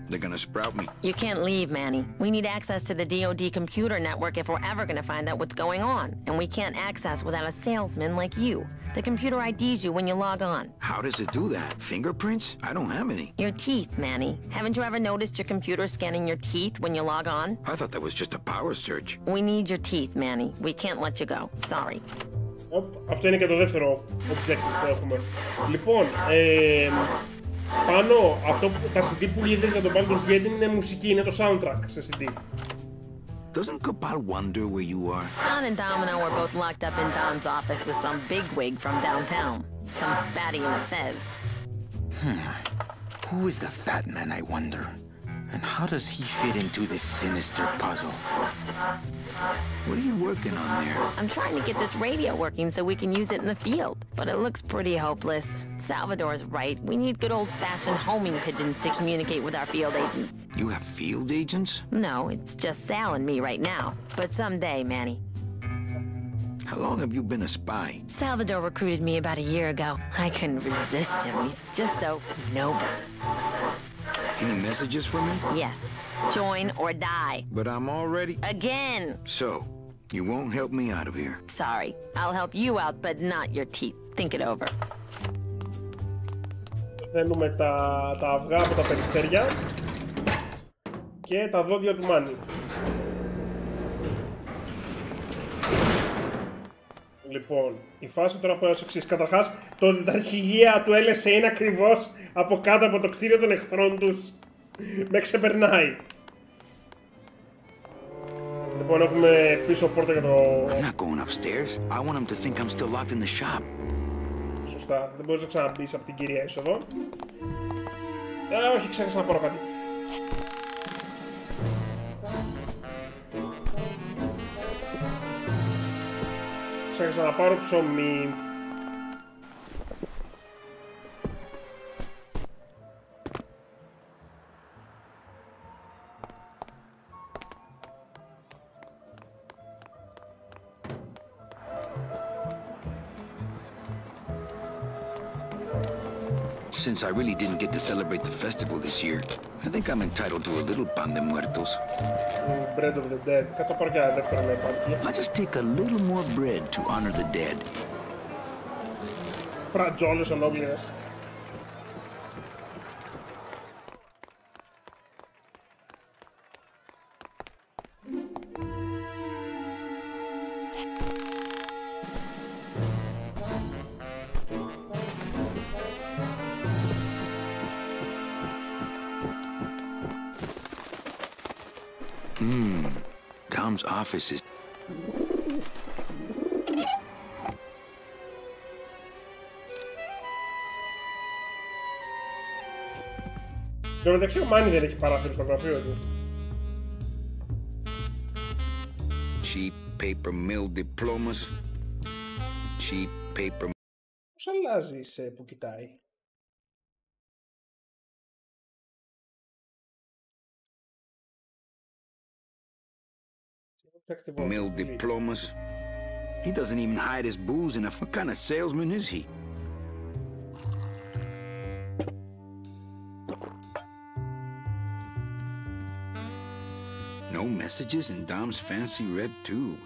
They're gonna sprout me. You can't leave, Manny. We need access to the DoD computer network if we're ever gonna find out what's going on. And we can't access without a salesman like you. The computer IDs you when you log on. How does it do that? Fingerprints? I don't have any. Your teeth, Manny. Haven't you ever noticed your computer scanning your teeth when you log on? I thought that was just a power search. We need your teeth, Manny. We can't let you go. Sorry. Αυτό είναι και το δεύτερο objective που έχουμε. Λοιπόν, πάνω, τα CD που είδες για τον Baldur's Gate είναι μουσική, είναι το soundtrack σε CD. Doesn't Cabal wonder where you are? Don and Domino were both locked up in Don's office with some bigwig from downtown. Some fatty in a fez. Who is the fat man, I wonder? And how does he fit into this sinister puzzle? What are you working on there? I'm trying to get this radio working so we can use it in the field, but it looks pretty hopeless. Salvador's right. We need good old-fashioned homing pigeons to communicate with our field agents. You have field agents? No, it's just Sal and me right now. But someday, Manny. How long have you been a spy? Salvador recruited me about a year ago. I couldn't resist him. He's just so noble. Any messages for me? Yes. Join or die. But I'm already... Again! So, you won't help me out of here? Sorry. I'll help you out, but not your teeth. Think it over. Θέλουμε τα αυγά από τα περιστέρια και τα δόντια του Μάνι. Λοιπόν, η φάση τώρα πάει ως εξής. Καταρχάς, το ότι τα αρχηγεία του LSA είναι ακριβώς από κάτω από το κτίριο των εχθρών τους με ξεπερνάει. Λοιπόν, έχουμε πίσω πόρτα για το... I'm not going upstairs. I want him to think I'm still locked in the shop. Σωστά, δεν μπορείς να ξαναμπείς από την κυρία είσοδο. Όχι, ξέχασα να πάρω κάτι. Ξέχασα να πάρω ψωμί. Since I really didn't get to celebrate the festival this year, I think I'm entitled to a little pan de muertos. Bread of the dead. Κάτσα πάρω και ένα δεύτερο να υπάρχει. I'll just take a little more bread to honor the dead. Φρατζόλες ολόκληρες. Dom's office is... Στο μεταξύ ο Μάνι δεν έχει παράθυρο στο γραφείο του. Cheap paper mill diplomas. Cheap paper... Πώς αλλάζεις που κοιτάει? Mill diplomas. He doesn't even hide his booze enough. What kind of salesman is he? No messages in Dom's fancy red tube.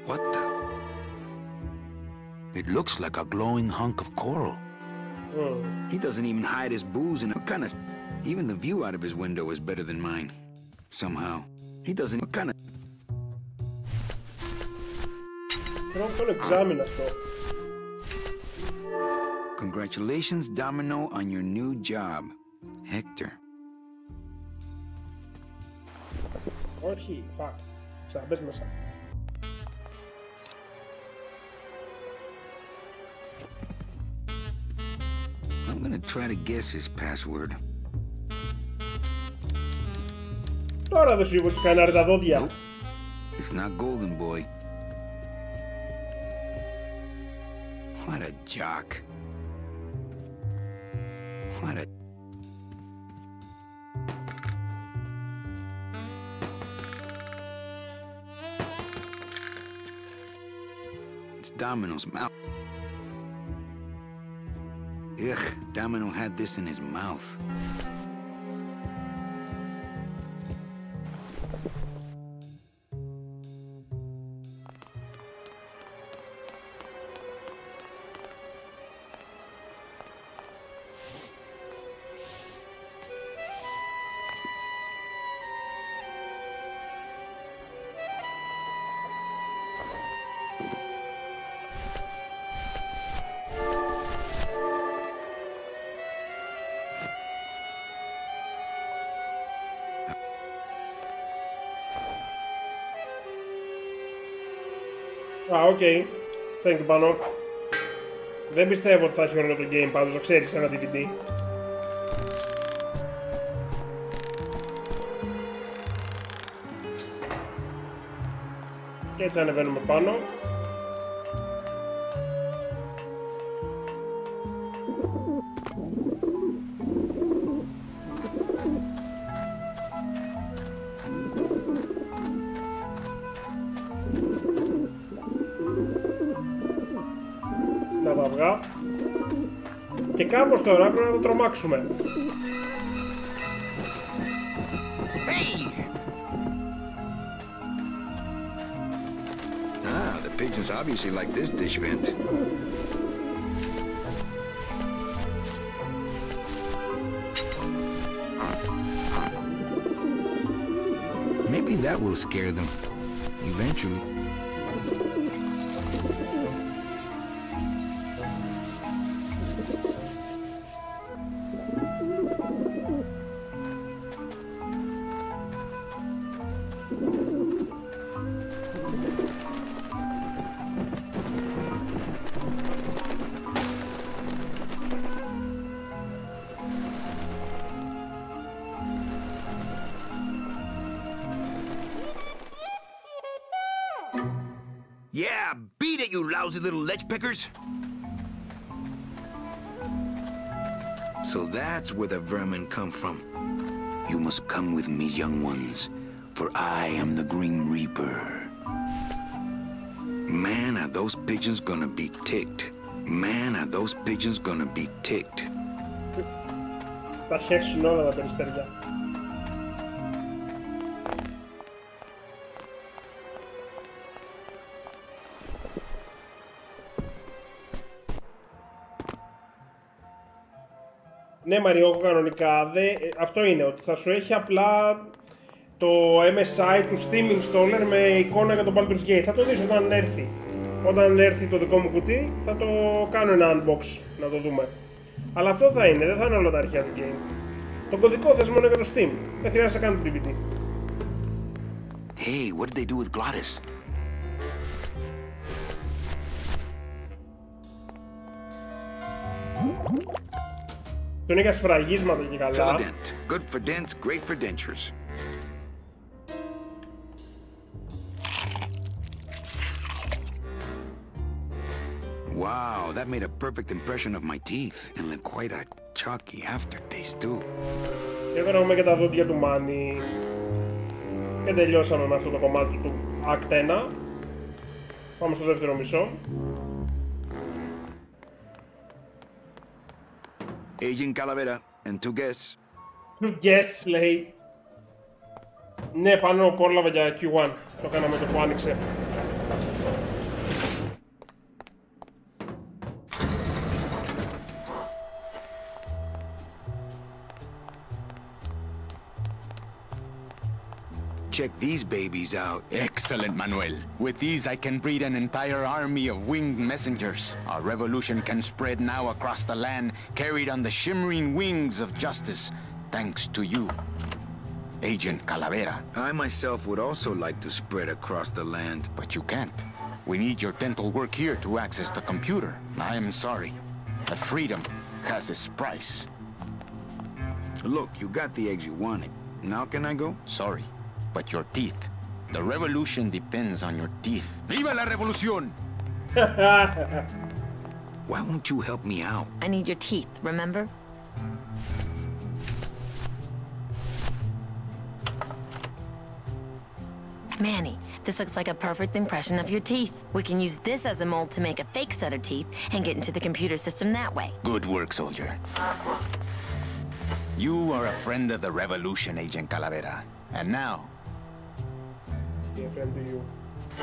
What the? It looks like a glowing hunk of coral. He doesn't even hide his booze in a kind of... Even the view out of his window is better than mine. Somehow. He doesn't... What kind of... Congratulations, Domino, on your new job. Hector. Όχι, fuck. Ξαναμπες μέσα. I'm gonna try to guess his password. Τώρα δεν σου είπα ότι κανάρι τα δόντια. It's not golden, boy. What a jock. What a... It's Domino's mouth. Ugh, Domino had this in his mouth. Οκ. Thank you, Πάνο. Δεν πιστεύω ότι θα έχει όλο το game πάντως, να ξέρεις, ένα DVD. Και έτσι ανεβαίνουμε πάνω. Να τα αυγά. Και κάπως τώρα πρέπει να το τρομάξουμε. The pigeons obviously like this dish vent. Maybe that will scare them eventually. Yeah, beat it, you lousy little ledge pickers! So that's where the vermin come from. You must come with me, young ones, for I am the Grim Reaper. Man, are those pigeons gonna be ticked. Man, are those pigeons gonna be ticked. Θα χέξουν όλα τα περιστέρια. Ναι, Μαριόκο, κανονικά αυτό είναι, ότι θα σου έχει απλά το MSI του Steam Installer με εικόνα για τον Baldur's Gate. Θα το δεις όταν έρθει. Όταν έρθει το δικό μου κουτί θα το κάνω ένα unbox να το δούμε. Αλλά αυτό θα είναι, δεν θα είναι όλα τα αρχαία του game. Τον κωδικό θες μόνο για το Steam. Δεν χρειάζεται να κάνω το DVD. Hey, what did they do with Glottis? Τον είχα σφραγίσματα και καλά. Philadent. Good for dents, great for dentures. Wow, that made a perfect impression of my teeth and left quite a chalky aftertaste too. Και τώρα έχουμε και τα δόντια του Μάνι. Και τελειώσαμε με αυτό το κομμάτι του Act 1. Πάμε στο δεύτερο μισό. Agent Calavera and two guests. Guests, λέει. Ναι, πάνω πρόλαβα για Q1. Το κάναμε το που άνοιξε. Check these babies out. Excellent, Manuel. With these, I can breed an entire army of winged messengers. Our revolution can spread now across the land, carried on the shimmering wings of justice, thanks to you, Agent Calavera. I myself would also like to spread across the land. But you can't. We need your dental work here to access the computer. I am sorry. The freedom has its price. Look, you got the eggs you wanted. Now can I go? Sorry. But your teeth. The revolution depends on your teeth. Viva la revolución! Why won't you help me out? I need your teeth, remember? Manny, this looks like a perfect impression of your teeth. We can use this as a mold to make a fake set of teeth and get into the computer system that way. Good work, soldier. You are a friend of the revolution, Agent Calavera. And now,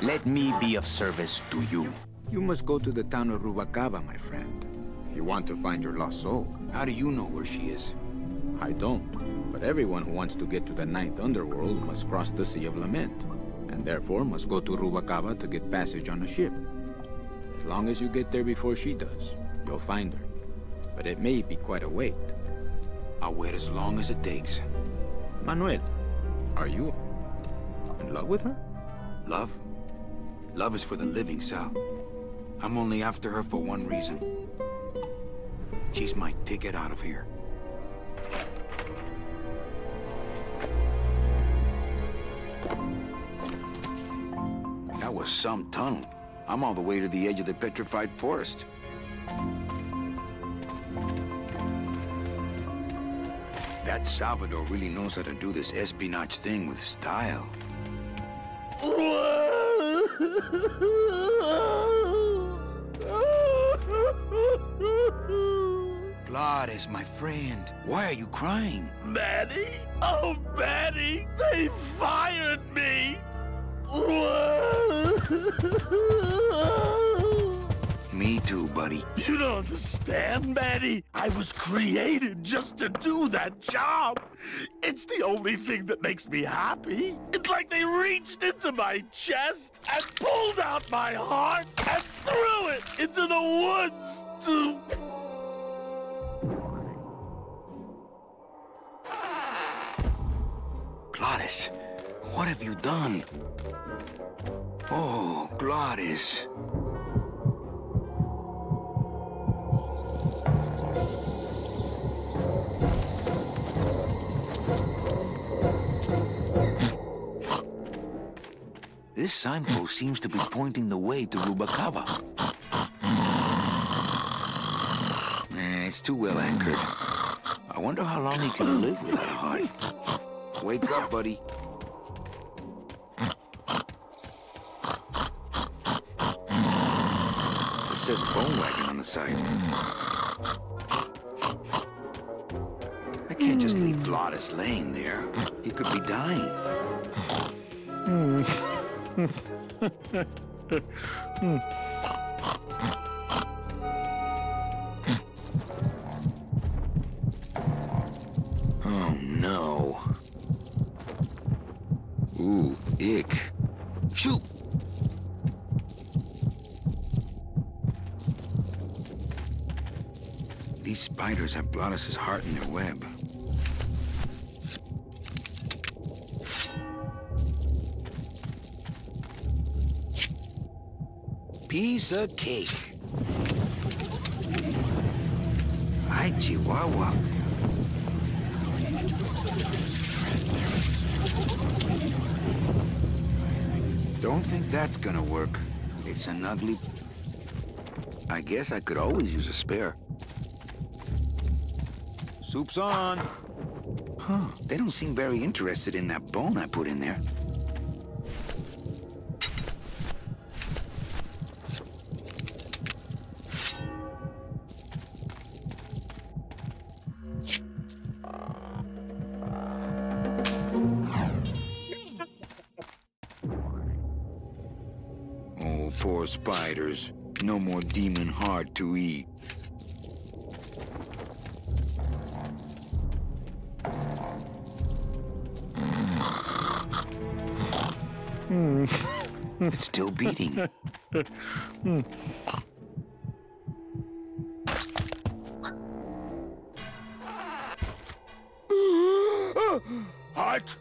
let me be of service to you. You must go to the town of Rubacaba, my friend. If you want to find your lost soul. How do you know where she is? I don't. But everyone who wants to get to the ninth underworld must cross the Sea of Lament. And therefore must go to Rubacaba to get passage on a ship. As long as you get there before she does, you'll find her. But it may be quite a wait. I'll wait as long as it takes. Manuel, are you in love with her? Love? Love is for the living, Sal. I'm only after her for one reason. She's my ticket out of here. That was some tunnel. I'm all the way to the edge of the petrified forest. That Salvador really knows how to do this espionage thing with style. Gladys, my friend. Why are you crying? Manny? Oh, Manny! They fired me! Me too, buddy. You don't understand, Manny. I was created just to do that job. It's the only thing that makes me happy. It's like they reached into my chest and pulled out my heart and threw it into the woods to... Gladys, what have you done? Oh, Gladys. This signpost seems to be pointing the way to Rubacava. It's too well anchored. I wonder how long he can live without a heart. Wake up, buddy. It says bone wagon on the side. I can't just leave Glottis laying there. He could be dying. Oh, no. Ooh, ick. Shoot! These spiders have Glottis' heart in their web. Piece of cake. Hi, Chihuahua. Don't think that's gonna work. It's an ugly... I guess I could always use a spare. Soup's on. Huh, they don't seem very interested in that bone I put in there. Oh, poor spiders. No more demon heart to eat. It's still beating. Heart?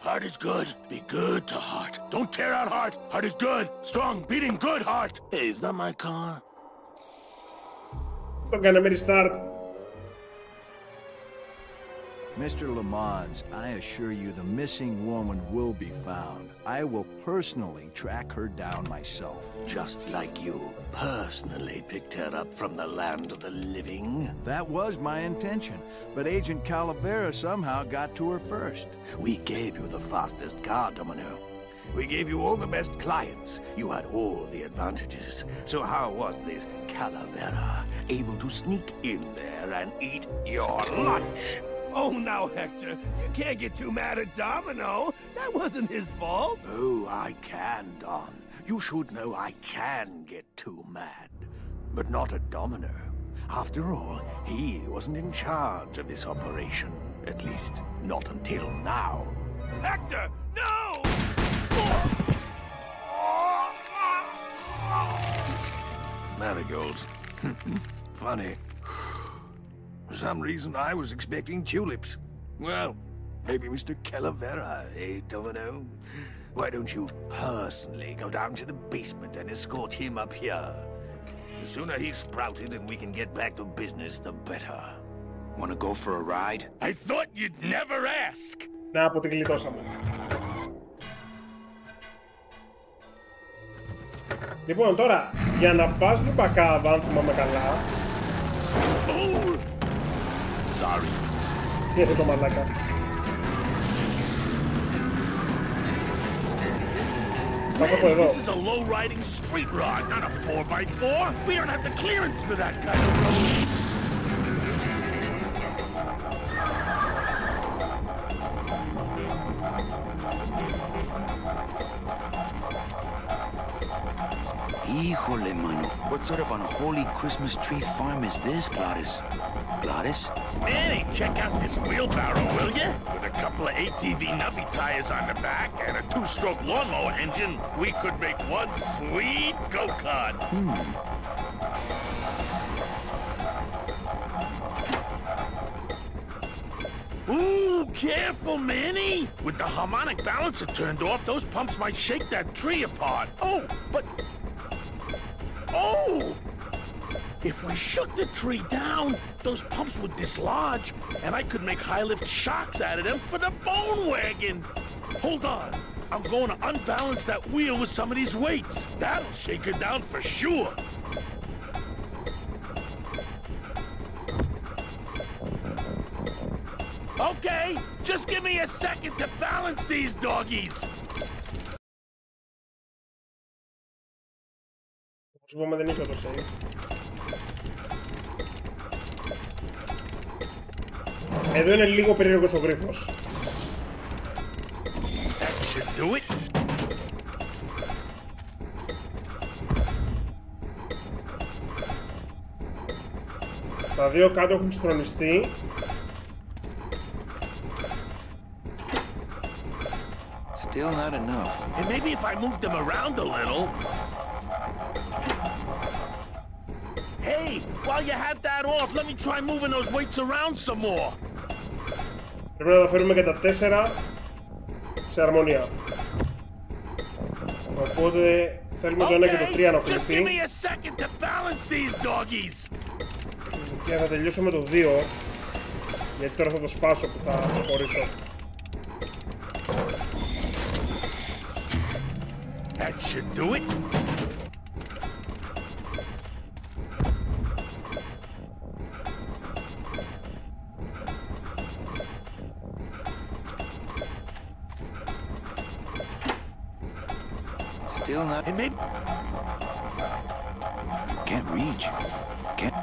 Heart is good. Be good to heart. Don't tear out heart. Heart is good. Strong, beating, good heart. Hey, is that my car? Το κάναμε restart. Mr. Lamont, I assure you the missing woman will be found. I will personally track her down myself. Just like you personally picked her up from the land of the living? That was my intention, but Agent Calavera somehow got to her first. We gave you the fastest car, Domino. We gave you all the best clients. You had all the advantages. So how was this Calavera able to sneak in there and eat your lunch? Oh, now, Hector, you can't get too mad at Domino. That wasn't his fault. Oh, I can, Don. You should know I can get too mad. But not at Domino. After all, he wasn't in charge of this operation. At least, not until now. Hector, no! Marigolds. Funny. For some reason, I was expecting tulips. Well, maybe Mr. Calavera, eh, Domino? Why don't you personally go down to the basement and escort him up here? The sooner he's sprouted and we can get back to business, the better. Wanna go for a ride? I thought you'd never ask! Να, από την γλιτώσαμε. Λοιπόν, τώρα, για να πας Ρουμπακάβα, αν θυμάμαι καλά... Oh! Sorry. Τι είναι το μαλάκα. Πας από εδώ. This is a low-riding street rod, not a 4x4. We don't have the clearance for that kind of road. Híjole, mano. What sort of unholy Christmas tree farm is this, Gladys? Gladys? Manny, check out this wheelbarrow, will ya? With a couple of ATV nubby tires on the back and a 2-stroke lawnmower engine, we could make one sweet go-kart. Ooh, careful, Manny! With the harmonic balancer turned off, those pumps might shake that tree apart. Oh, but... Oh! If we shook the tree down, those pumps would dislodge, and I could make high-lift shocks out of them for the bone wagon. Hold on. I'm going to unbalance that wheel with some of these weights. That'll shake her down for sure. Okay, just give me a second to balance these doggies. Όπως είπαμε δεν είχε το save. Εδώ είναι λίγο περίεργος ο γρίφος. That should do it. Τα δύο κάτω έχουν συγχρονιστεί. Still not enough. And maybe if I moved them around a little... Hey, while you have that off, let me try moving those weights around some more. Πρέπει να τα φέρουμε και τα 4 σε αρμονία. Οπότε θέλουμε το 1 και το 3 να ακολουθεί. Και θα τελειώσω με το 2. Γιατί τώρα θα το σπάσω που θα προχωρήσω. That should do it. Still not. And maybe... Can't reach. Can't.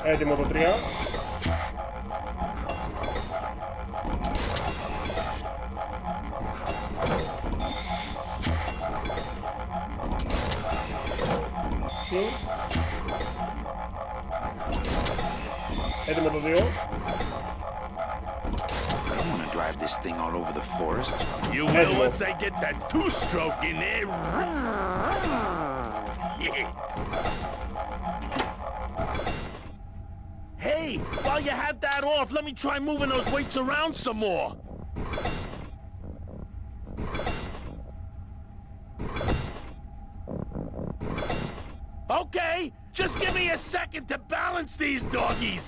Έτοιμο το 3. Έτοιμο το 2. I don't want to drive this thing all over the forest. You will once I get that 2-stroke in there. Yeah. Hey, while you have that off, let me try moving those weights around some more. Okay, just give me a second to balance these doggies.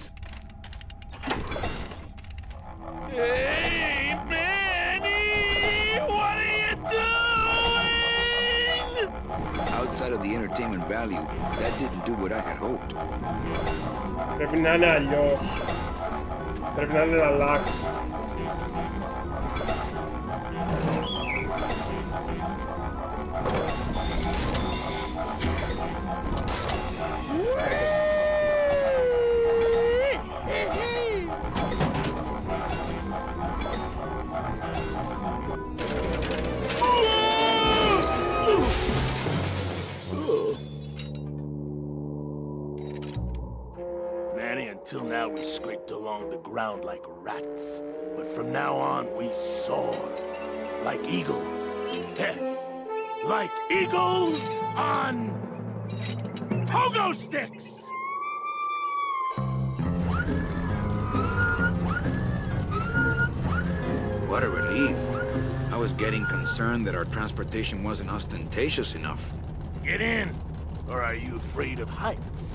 Hey, Manny! What are you doing? Outside of the entertainment value, that didn't do what I had hoped. Πρέπει να είναι αλλιώς. Πρέπει να είναι να αλλάξει. Until now, we scraped along the ground like rats. But from now on, we soar. Like eagles. Like eagles on... pogo sticks! What a relief. I was getting concerned that our transportation wasn't ostentatious enough. Get in, or are you afraid of heights?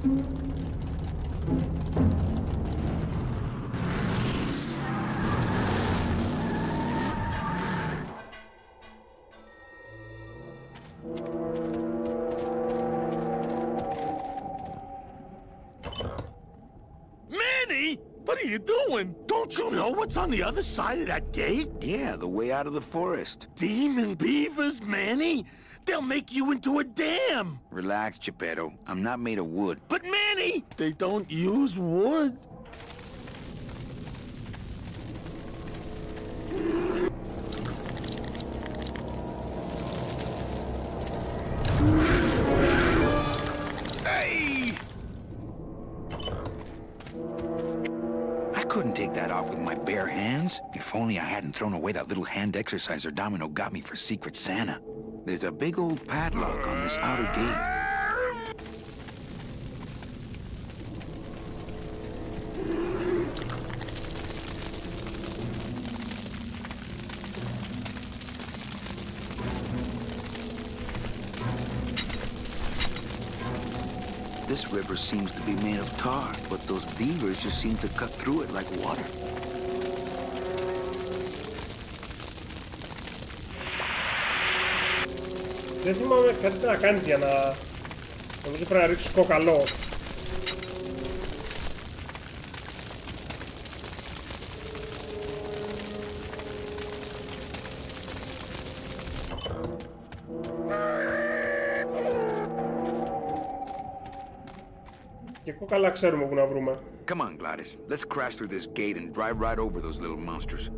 Manny, what are you doing? Don't you know what's on the other side of that gate? Yeah, the way out of the forest. Demon beavers, Manny? They'll make you into a dam. Relax, Geppetto. I'm not made of wood. But Manny, they don't use wood. Hey! I couldn't take that off with my bare hands. If only I hadn't thrown away that little hand exerciser Domino got me for Secret Santa. There's a big old padlock on this outer gate. This river seems to be made of tar, but those beavers just seem to cut through it like water. Δεν θυμάμαι κάτι να κάνεις για να... Νομίζω πρέπει να ρίξεις κοκαλό. Και κοκαλά ξέρουμε που να βρούμε. Come on, Gladys. Let's crash through this gate and drive right over those little monsters.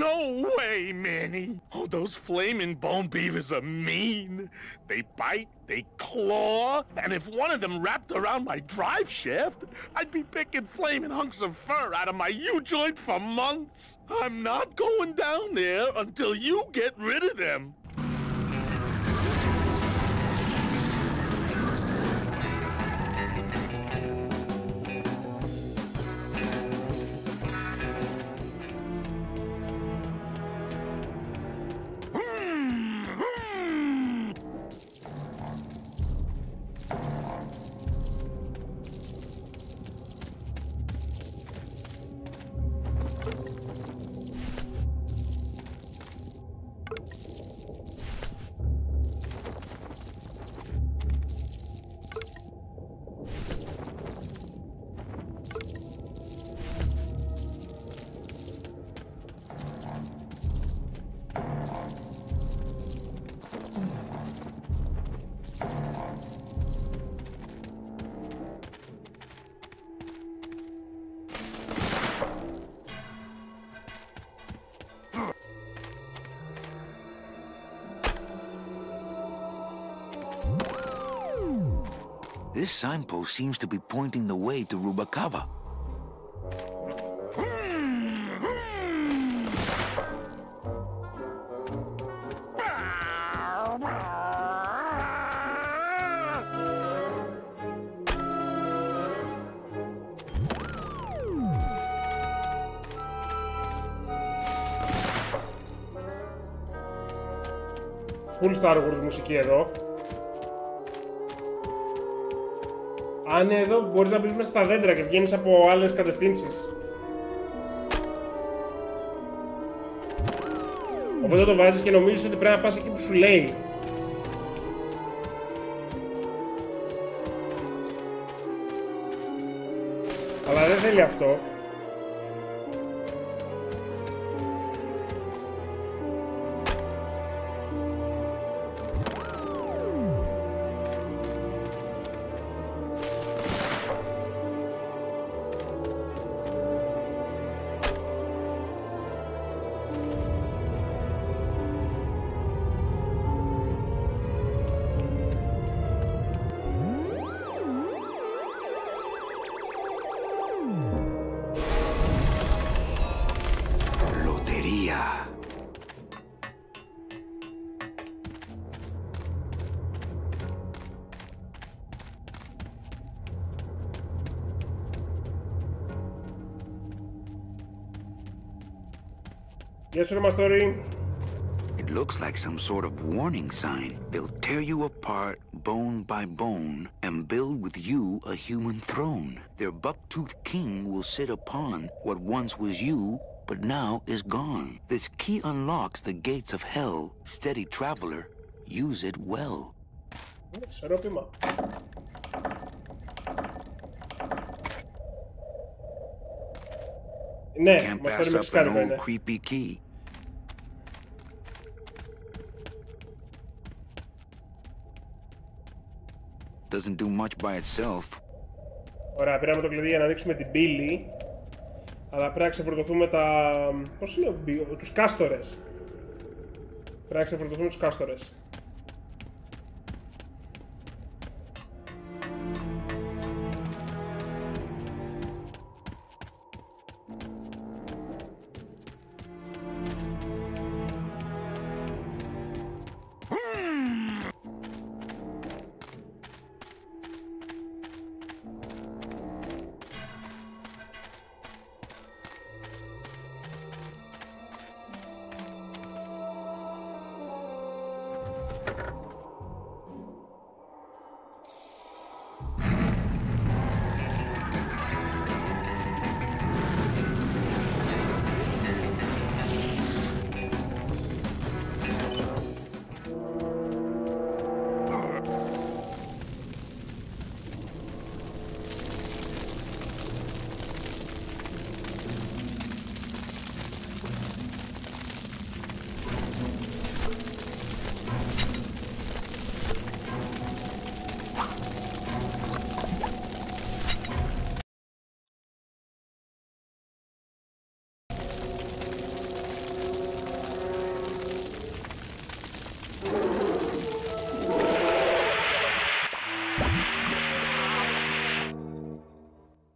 No way, Manny. Oh, those flaming bone beavers are mean. They bite, they claw, and if one of them wrapped around my drive shaft, I'd be picking flaming hunks of fur out of my U-joint for months. I'm not going down there until you get rid of them. This signpost seems to be pointing the way to Rubacava. Full Star Wars μουσική εδώ. Αν εδώ μπορείς να μπεις μέσα στα δέντρα και βγαίνεις από άλλες κατευθύνσεις. Οπότε το βάζεις και νομίζεις ότι πρέπει να πας εκεί που σου λέει. Αλλά δεν θέλει αυτό. Yes, sir, my story. It looks like some sort of warning sign. They'll tear you apart bone by bone and build with you a human throne. Their buck-toothed king will sit upon what once was you, but now is gone. This key unlocks the gates of hell. Steady traveler, use it well. Σωρόπημα. Ναι, Can't μας pass φέρει με up an σκάρβα, old ναι. creepy key. doesn't do much by itself. Ωραία, πήραμε το κλειδί για να ανοίξουμε την πύλη. Αλλά πρέπει να ξεφορτωθούμε τα... Πώς είναι τους κάστορες. Πρέπει να ξεφορτωθούμε τους κάστορες.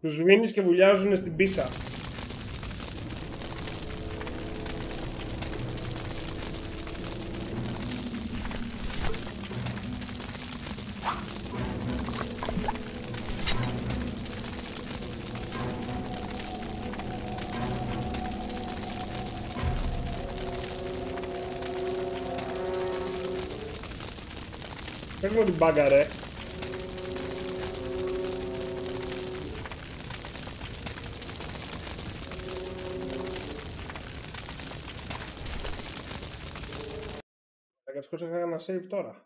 Τους σβήνεις και βουλιάζουν στην πίσα. Πες μου την μπάγκα ρε. Θα έκανα ένα save τώρα.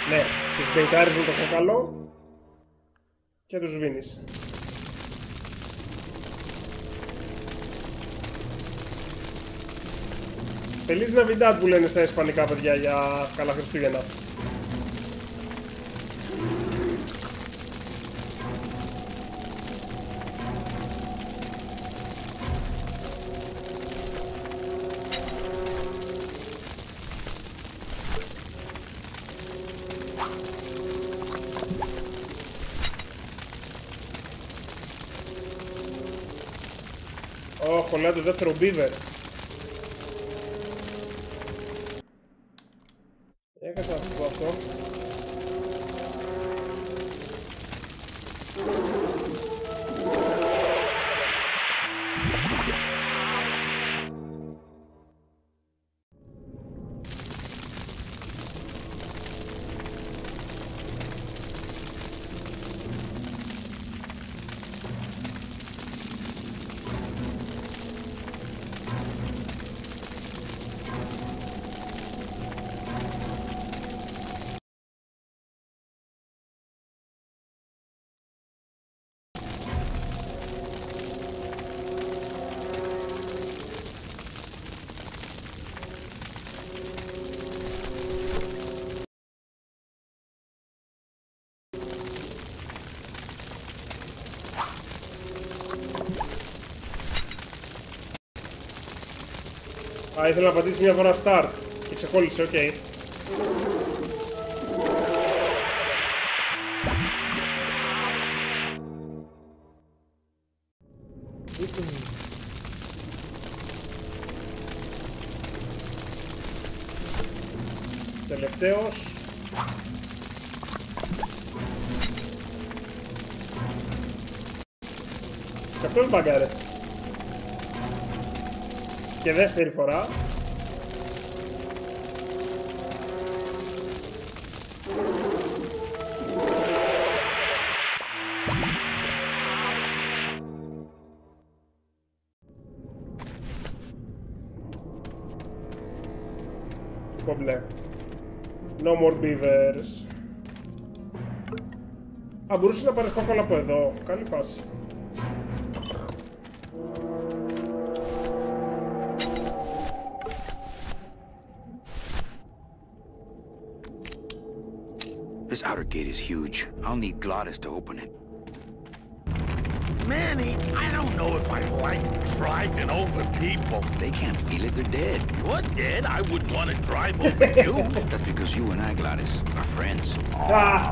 Ναι, τους μπεϊτάρεις με το κόκαλο και τους σβήνεις. Feliz Navidad που λένε στα ισπανικά, παιδιά, για καλά Χριστούγεννα. Κολλάει το δεύτερο beaver. Έκανα να πω αυτό. Α, ήθελα να πατήσει μια φορά start και ξεκόλλησε, οκ. Okay. Τελευταίος. Και αυτός μπαγκάρε. Και δεύτερη φορά. Κομπλέ. No more beavers. Α, μπορούσε να πάρεις κόκκαλα από εδώ. Καλή φάση. This outer gate is huge. I'll need Gladys to open it. Manny, I don't know if I like driving over people. They can't feel it, they're dead. You're dead? I wouldn't want to drive over you. That's because you and I, Gladys, are friends. Oh,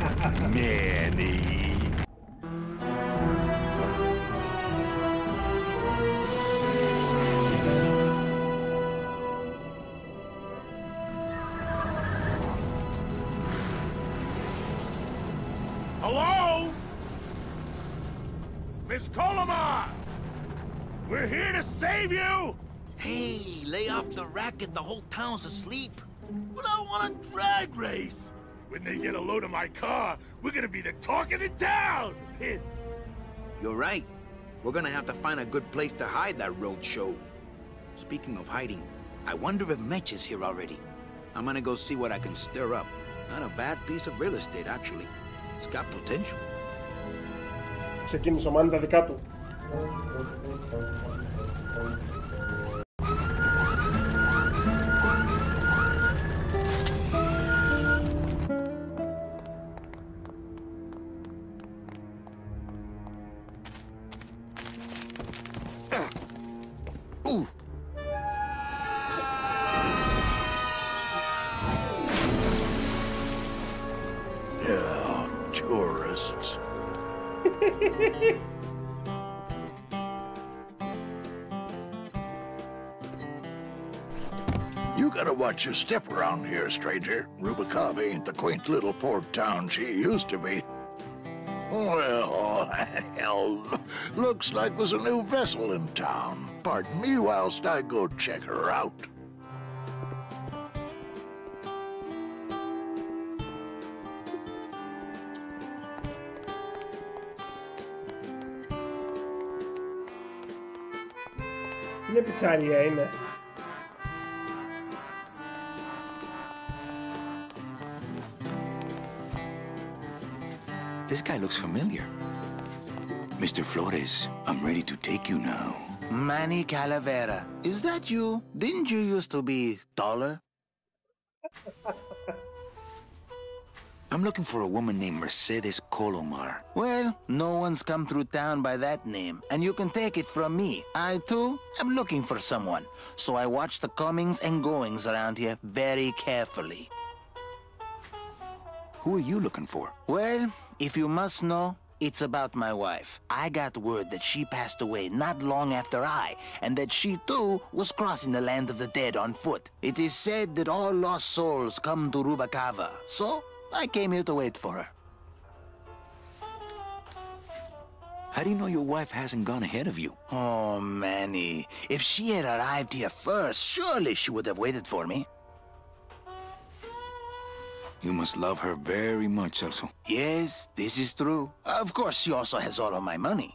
Manny. Hello? Miss Colomar! We're here to save you! Hey, lay off the racket. The whole town's asleep. But I want a drag race! When they get a load of my car, we're gonna be the talk of the town! You're right. We're gonna have to find a good place to hide that road show. Speaking of hiding, I wonder if Mitch is here already. I'm gonna go see what I can stir up. Not a bad piece of real estate, actually. It's got potential. Ξεκίνησε ο Μάνι τα δικά του. Yeah, tourists. You gotta watch your step around here, stranger. Rubicava ain't the quaint little port town she used to be. Well, hell, looks like there's a new vessel in town. Pardon me whilst I go check her out. Είναι πιτσαρία, είναι. This guy looks familiar. Mr. Flores, I'm ready to take you now. Manny Calavera, is that you? Didn't you used to be taller? I'm looking for a woman named Mercedes Colomar. Well, no one's come through town by that name, and you can take it from me. I, too, am looking for someone, so I watch the comings and goings around here very carefully. Who are you looking for? Well, if you must know, it's about my wife. I got word that she passed away not long after and that she, too, was crossing the land of the dead on foot. It is said that all lost souls come to Rubicava, so I came here to wait for her. How do you know your wife hasn't gone ahead of you? Oh, Manny, if she had arrived here first, surely she would have waited for me. You must love her very much, Celso. Yes, this is true. Of course, she also has all of my money.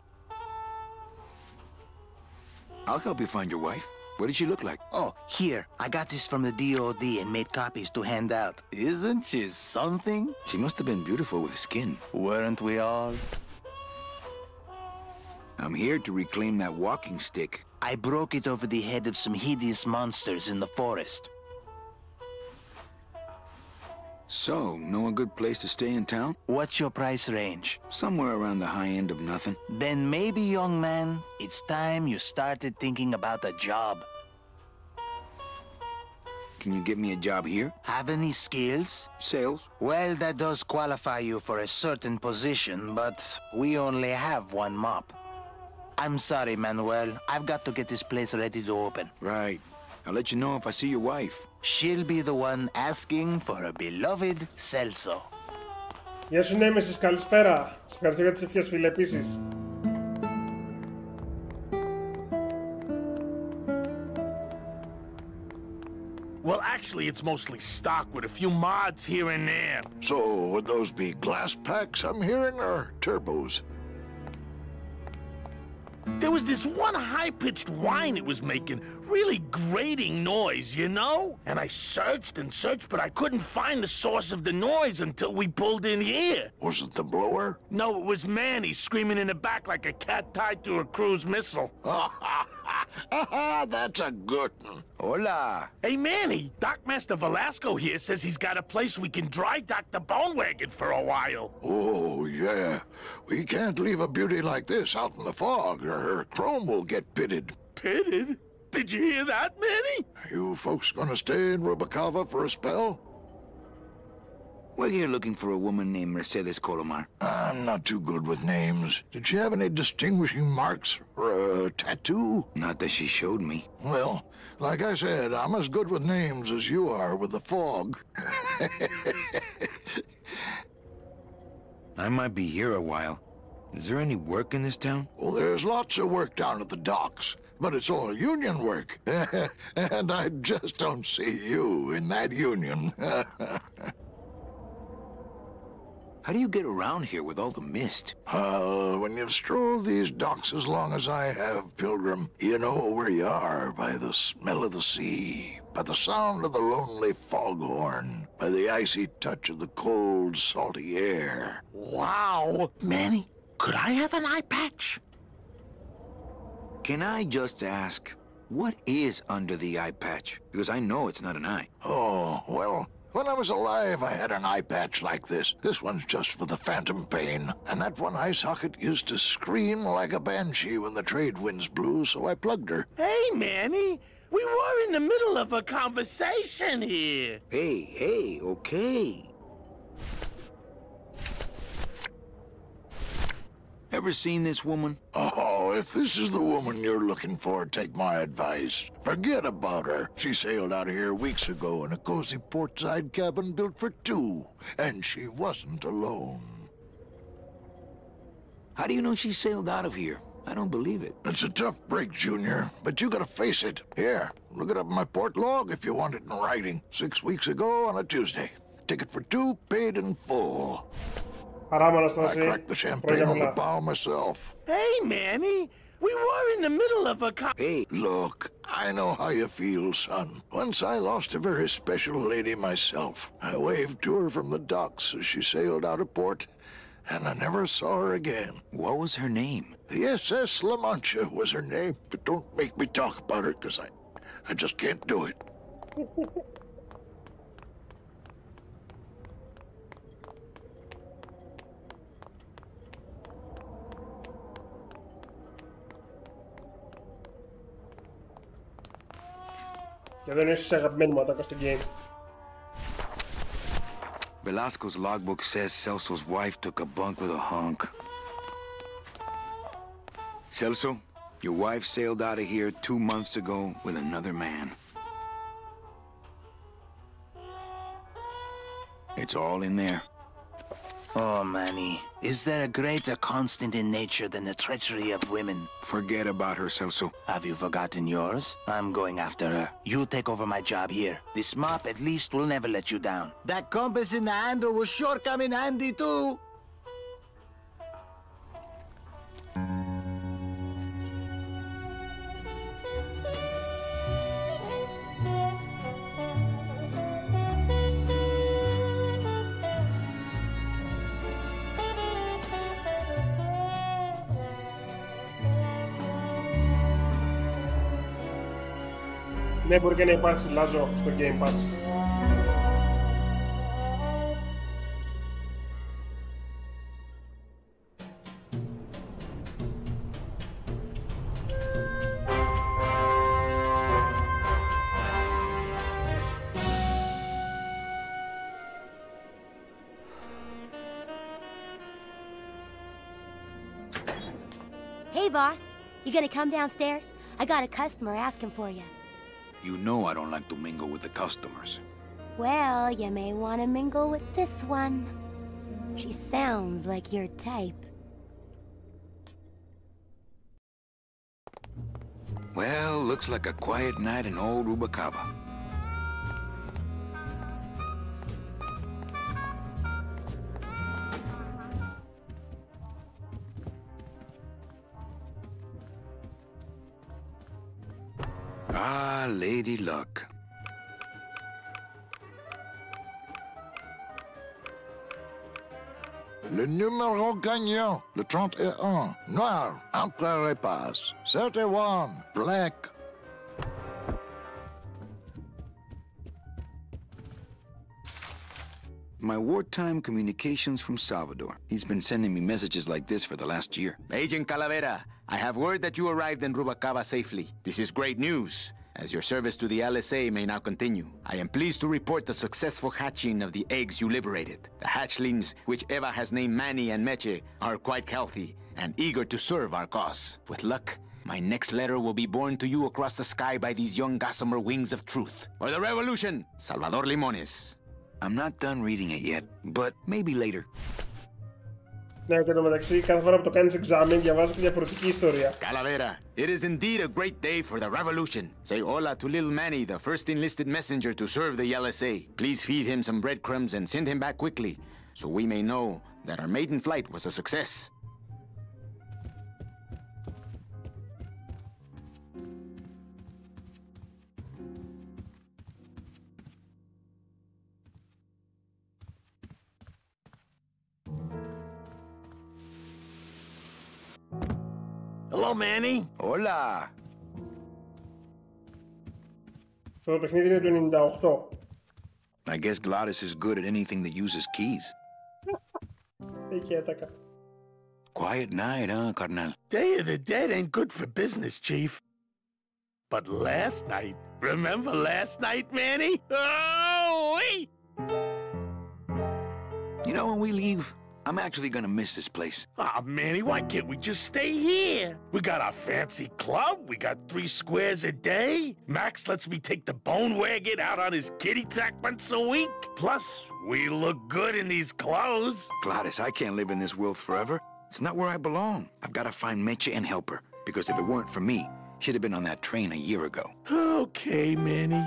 I'll help you find your wife. What did she look like? Oh, here. I got this from the DOD and made copies to hand out. Isn't she something? She must have been beautiful with skin. Weren't we all? I'm here to reclaim that walking stick. I broke it over the head of some hideous monsters in the forest. So, know a good place to stay in town? What's your price range? Somewhere around the high end of nothing. Then maybe, young man, it's time you started thinking about a job. Can you get me a job here? Have any skills? Sales? Well, that does qualify you for a certain position, but we only have one mop. I'm sorry, Manuel. I've got to get this place ready to open. Right. I'll let you know if I see your wife. She'll be the one asking for her beloved Celso. Γεια σου Νέμεσης, καλησπέρα. Σε ευχαριστώ για τις ευχές, φίλε, επίσης. Well, actually, it's mostly stock with a few mods here and there. So, would those be glass packs I'm hearing, or turbos? There was this one high-pitched whine it was making, really grating noise, you know? And I searched and searched, but I couldn't find the source of the noise until we pulled in here. Was it the blower? No, it was Manny screaming in the back like a cat tied to a cruise missile. That's a good one. Hola. Hey, Manny, Dockmaster Velasco here says he's got a place we can dry dock the bone wagon for a while. Oh, yeah. We can't leave a beauty like this out in the fog, or her chrome will get pitted. Pitted? Did you hear that, Manny? You folks gonna stay in Rubacava for a spell? We're here looking for a woman named Mercedes Colomar. I'm not too good with names. Did she have any distinguishing marks or a tattoo? Not that she showed me. Well, like I said, I'm as good with names as you are with the fog. I might be here a while. Is there any work in this town? Well, there's lots of work down at the docks, but it's all union work. And I just don't see you in that union. How do you get around here with all the mist? When you've strolled these docks as long as I have, Pilgrim, you know where you are by the smell of the sea, by the sound of the lonely foghorn, by the icy touch of the cold, salty air. Wow. Manny, could I have an eye patch? Can I just ask, what is under the eye patch? Because I know it's not an eye. Oh, well, when I was alive, I had an eye patch like this. This one's just for the phantom pain. And that one eye socket used to scream like a banshee when the trade winds blew, so I plugged her. Hey, Manny, we were in the middle of a conversation here. Hey, okay. Ever seen this woman? Oh, if this is the woman you're looking for, take my advice. Forget about her. She sailed out of here weeks ago in a cozy portside cabin built for two, and she wasn't alone. How do you know she sailed out of here? I don't believe it. It's a tough break, Junior, but you gotta face it. Here, look it up in my port log if you want it in writing. 6 weeks ago on a Tuesday. Ticket for two, paid in full. I cracked the champagne on the bow myself. Hey, Manny, we were in the middle of a Hey. Look, I know how you feel, son. Once I lost a very special lady myself. I waved to her from the docks as she sailed out of port, and I never saw her again. What was her name? The SS La Mancha was her name, but don't make me talk about her, because I just can't do it. Και δεν είσαι αγαπημένο μου ατάκα στο game. Velasco's logbook says Celso's wife took a bunk with a hunk. Celso, your wife sailed out of here 2 months ago with another man. It's all in there. Oh, Manny, is there a greater constant in nature than the treachery of women? Forget about her, Celso. Have you forgotten yours? I'm going after her. You take over my job here. This mop at least will never let you down. That compass in the handle will sure come in handy too. Ναι, μπορεί και να υπάρχει λάζο στο Game Pass. Hey, boss. You gonna come downstairs? I got a customer asking for you. You know I don't like to mingle with the customers. Well, you may want to mingle with this one. She sounds like your type. Well, looks like a quiet night in old Rubacava. Ah, Lady Luck. Le numéro gagnant, le 31. Noir, après repas. 31, black. My wartime communications from Salvador. He's been sending me messages like this for the last year. Agent Calavera, I have word that you arrived in Rubalcaba safely. This is great news, as your service to the LSA may now continue. I am pleased to report the successful hatching of the eggs you liberated. The hatchlings, which Eva has named Manny and Meche, are quite healthy and eager to serve our cause. With luck, my next letter will be borne to you across the sky by these young gossamer wings of truth. For the revolution, Salvador Limones. I'm not done reading it yet, but maybe later. Ναι, και το μεταξύ, κάθε φορά που το κάνεις εξάμην, διαβάζεις και διαφορετική ιστορία. Calavera, it is indeed a great day for the revolution. Say hola to little Manny, the first enlisted messenger to serve the LSA. Please feed him some breadcrumbs and send him back quickly, so we may know that our maiden flight was a success. Hello, Manny. Hola. Το παιχνίδι είναι του 98. I guess Gladys is good at anything that uses keys. Εκεί έτακα. Quiet night, huh, carnal? Day of the Dead ain't good for business, Chief. But last night, remember last night, Manny? Oh, wait! You know, when we leave, I'm actually gonna miss this place. Aw, Manny, why can't we just stay here? We got our fancy club, we got 3 squares a day. Max lets me take the bone wagon out on his kitty track once a week. Plus, we look good in these clothes. Gladys, I can't live in this world forever. It's not where I belong. I've gotta find Meche and help her, because if it weren't for me, she'd have been on that train a year ago. Okay, Manny.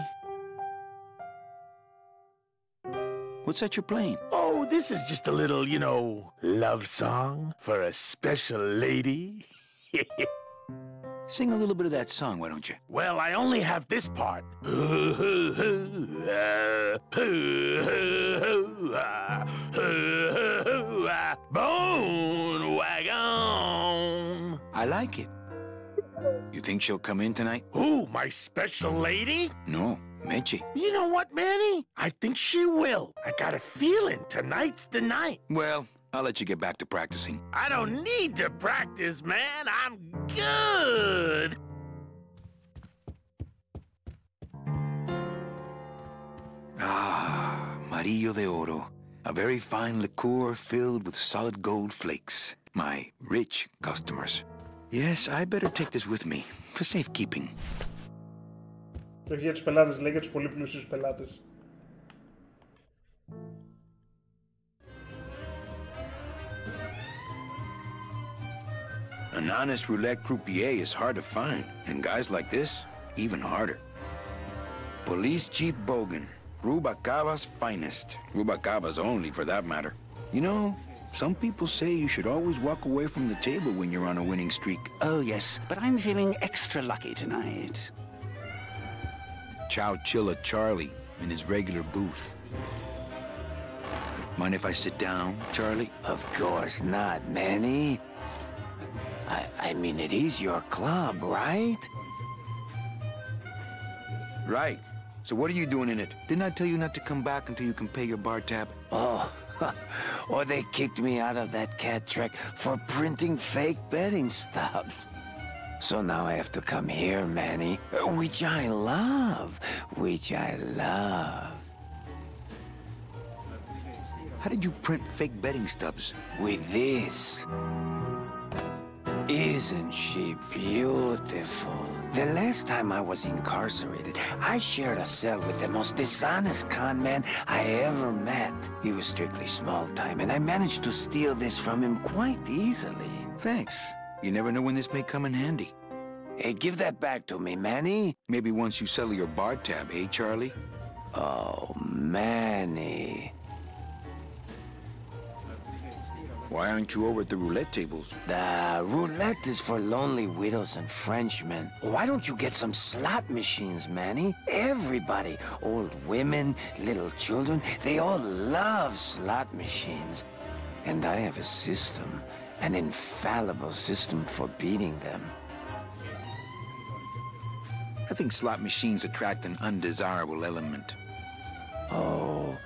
What's that you're playing? Oh, this is just a little, you know, love song for a special lady. Sing a little bit of that song, why don't you? Well, I only have this part. Bone wagon. I like it. You think she'll come in tonight? Who, my special lady? No, Meche. You know what, Manny? I think she will. I got a feeling tonight's the night. Well, I'll let you get back to practicing. I don't need to practice, man. I'm good. Ah, Marillo de Oro. A very fine liqueur filled with solid gold flakes. My rich customers. Yes, I better take this with me for safekeeping. Το έχει για τους πελάτες, λέει, για τους πολύ πλούσιους πελάτες. An honest roulette croupier is hard to find, and guys like this, even harder. Police Chief Bogan, Rubalcaba's finest. Rubalcaba's only, for that matter. You know, some people say you should always walk away from the table when you're on a winning streak. Oh, yes, but I'm feeling extra lucky tonight. Chow Chilla Charlie in his regular booth. Mind if I sit down, Charlie? Of course not, Manny. I mean, it is your club, right? Right. So what are you doing in it? Didn't I tell you not to come back until you can pay your bar tab? Oh, or they kicked me out of that cat track for printing fake betting stubs. So now I have to come here, Manny, which I love, which I love. How did you print fake betting stubs? With this. Isn't she beautiful? The last time I was incarcerated, I shared a cell with the most dishonest con man I ever met. He was strictly small time, and I managed to steal this from him quite easily. Thanks. You never know when this may come in handy. Hey, give that back to me, Manny. Maybe once you settle your bar tab, eh, Charlie? Oh, Manny. Why aren't you over at the roulette tables? The roulette is for lonely widows and Frenchmen. Why don't you get some slot machines, Manny? Everybody, old women, little children, they all love slot machines. And I have a system, an infallible system for beating them. I think slot machines attract an undesirable element. Oh,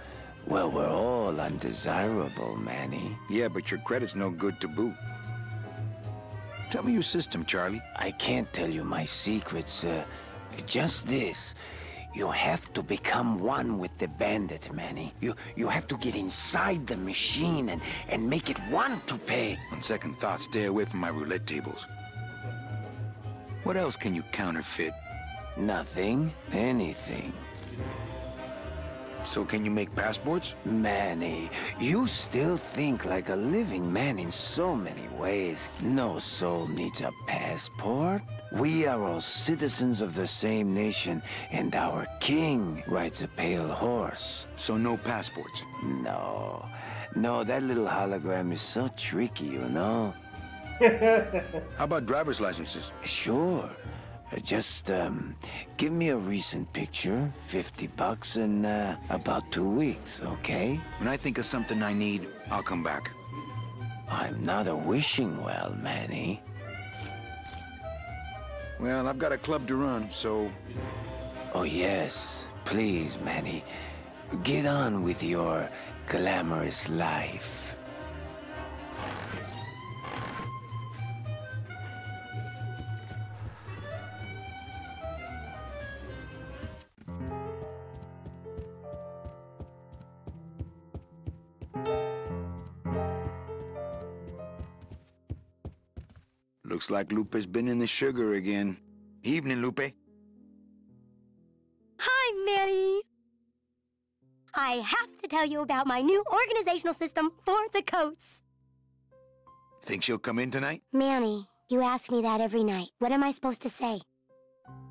well, we're all undesirable, Manny. Yeah, but your credit's no good to boot. Tell me your system, Charlie. I can't tell you my secrets, just this. You have to become one with the bandit, Manny. You have to get inside the machine and make it want to pay. On second thought, stay away from my roulette tables. What else can you counterfeit? Nothing. Anything. So can you make passports? Manny, you still think like a living man in so many ways. No soul needs a passport. We are all citizens of the same nation, and our king rides a pale horse. So no passports? No. No, that little hologram is so tricky, you know? How about driver's licenses? Sure. Just, give me a recent picture, $50 in, about 2 weeks, okay? When I think of something I need, I'll come back. I'm not a wishing well, Manny. Well, I've got a club to run, so... Oh, yes. Please, Manny. Get on with your glamorous life. Looks like Lupe's been in the sugar again. Evening, Lupe. Hi, Manny. I have to tell you about my new organizational system for the coats. Think she'll come in tonight? Manny, you ask me that every night. What am I supposed to say?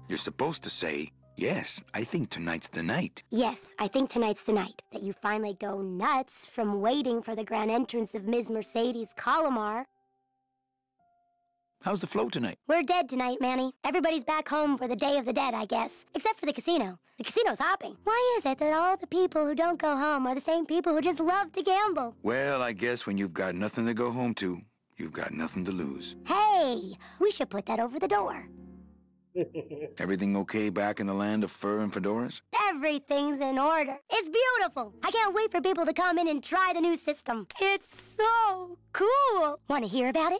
You're supposed to say, yes, I think tonight's the night. Yes, I think tonight's the night. That you finally go nuts from waiting for the grand entrance of Ms. Mercedes Colomar. How's the flow tonight? We're dead tonight, Manny. Everybody's back home for the Day of the Dead, I guess. Except for the casino. The casino's hopping. Why is it that all the people who don't go home are the same people who just love to gamble? Well, I guess when you've got nothing to go home to, you've got nothing to lose. Hey, we should put that over the door. Everything okay back in the land of fur and fedoras? Everything's in order. It's beautiful. I can't wait for people to come in and try the new system. It's so cool. Want to hear about it?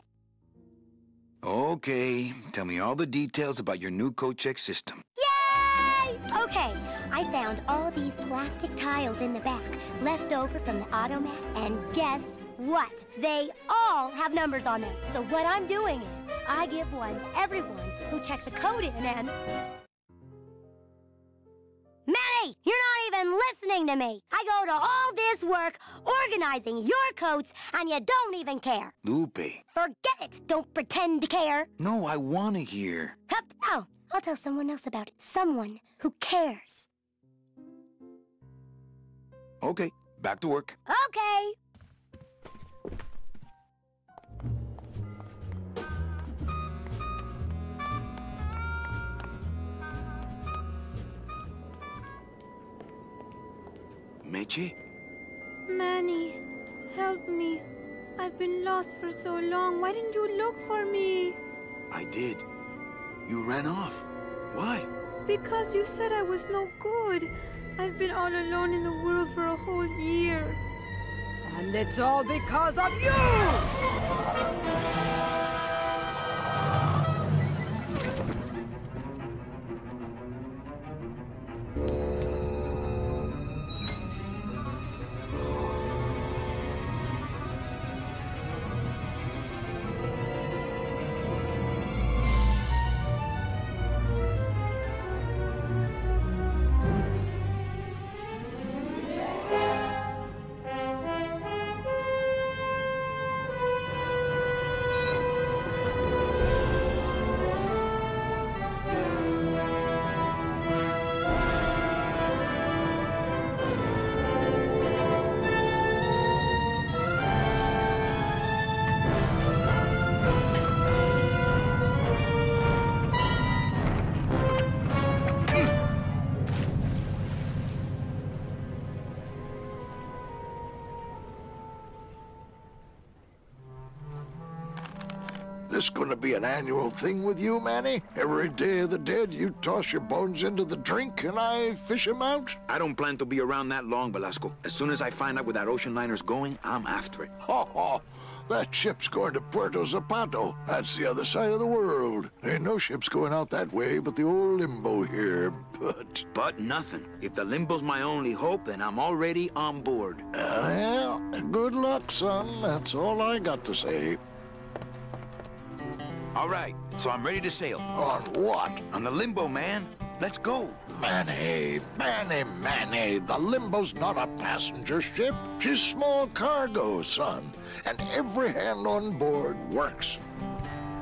Okay, tell me all the details about your new coat check system. Yay! Okay, I found all these plastic tiles in the back, left over from the automat, and guess what? They all have numbers on them. So what I'm doing is, I give one to everyone who checks a code in and... Manny, you're not even listening to me. I go to all this work organizing your coats, and you don't even care. Lupe. Forget it. Don't pretend to care. No, I want to hear. Hup, oh, I'll tell someone else about it. Someone who cares. Okay, back to work. Okay. Meche? Manny, help me. I've been lost for so long. Why didn't you look for me? I did. You ran off. Why? Because you said I was no good. I've been all alone in the world for a whole year. And it's all because of you! this gonna be an annual thing with you, Manny? Every Day of the Dead, you toss your bones into the drink and I fish them out? I don't plan to be around that long, Velasco. As soon as I find out where that ocean liner's going, I'm after it. Ho ho! That ship's going to Puerto Zapato. That's the other side of the world. Ain't no ships going out that way but the old limbo here, But nothing. If the limbo's my only hope, then I'm already on board. Well, good luck, son. That's all I got to say. All right, so I'm ready to sail. On what? On the limbo, man. Let's go. Manny, the limbo's not a passenger ship. She's small cargo, son. And every hand on board works.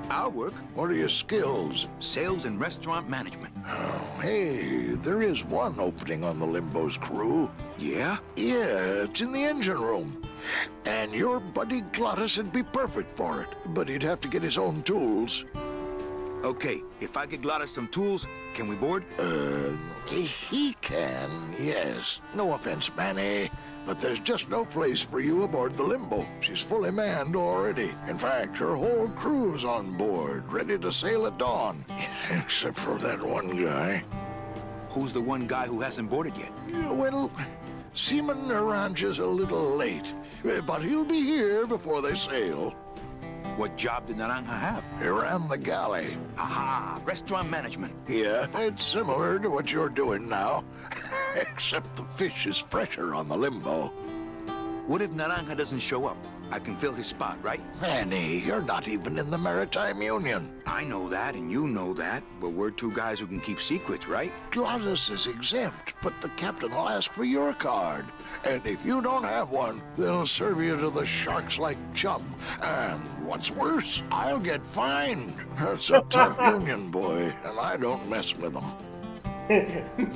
I'll work. What are your skills? Sales and restaurant management. Oh, hey, there is one opening on the limbo's crew. Yeah? Yeah, it's in the engine room. And your buddy Glottis would be perfect for it, but he'd have to get his own tools. Okay, if I get Glottis some tools, can we board? He can, yes. No offense, Manny, but there's just no place for you aboard the limbo. She's fully manned already. In fact, her whole crew's on board, ready to sail at dawn. Except for that one guy. Who's the one guy who hasn't boarded yet? Yeah, well, Seaman Naranja's a little late, but he'll be here before they sail. What job did Naranja have? He ran the galley. Aha! Restaurant management. Yeah, it's similar to what you're doing now. Except the fish is fresher on the limbo. What if Naranja doesn't show up? I can fill his spot, right? Manny, you're not even in the Maritime Union. I know that, and you know that, but we're two guys who can keep secrets, right? Glottis is exempt, but the captain will ask for your card. And if you don't have one, they'll serve you to the sharks like chum. And what's worse, I'll get fined. That's a tough union, boy, and I don't mess with them.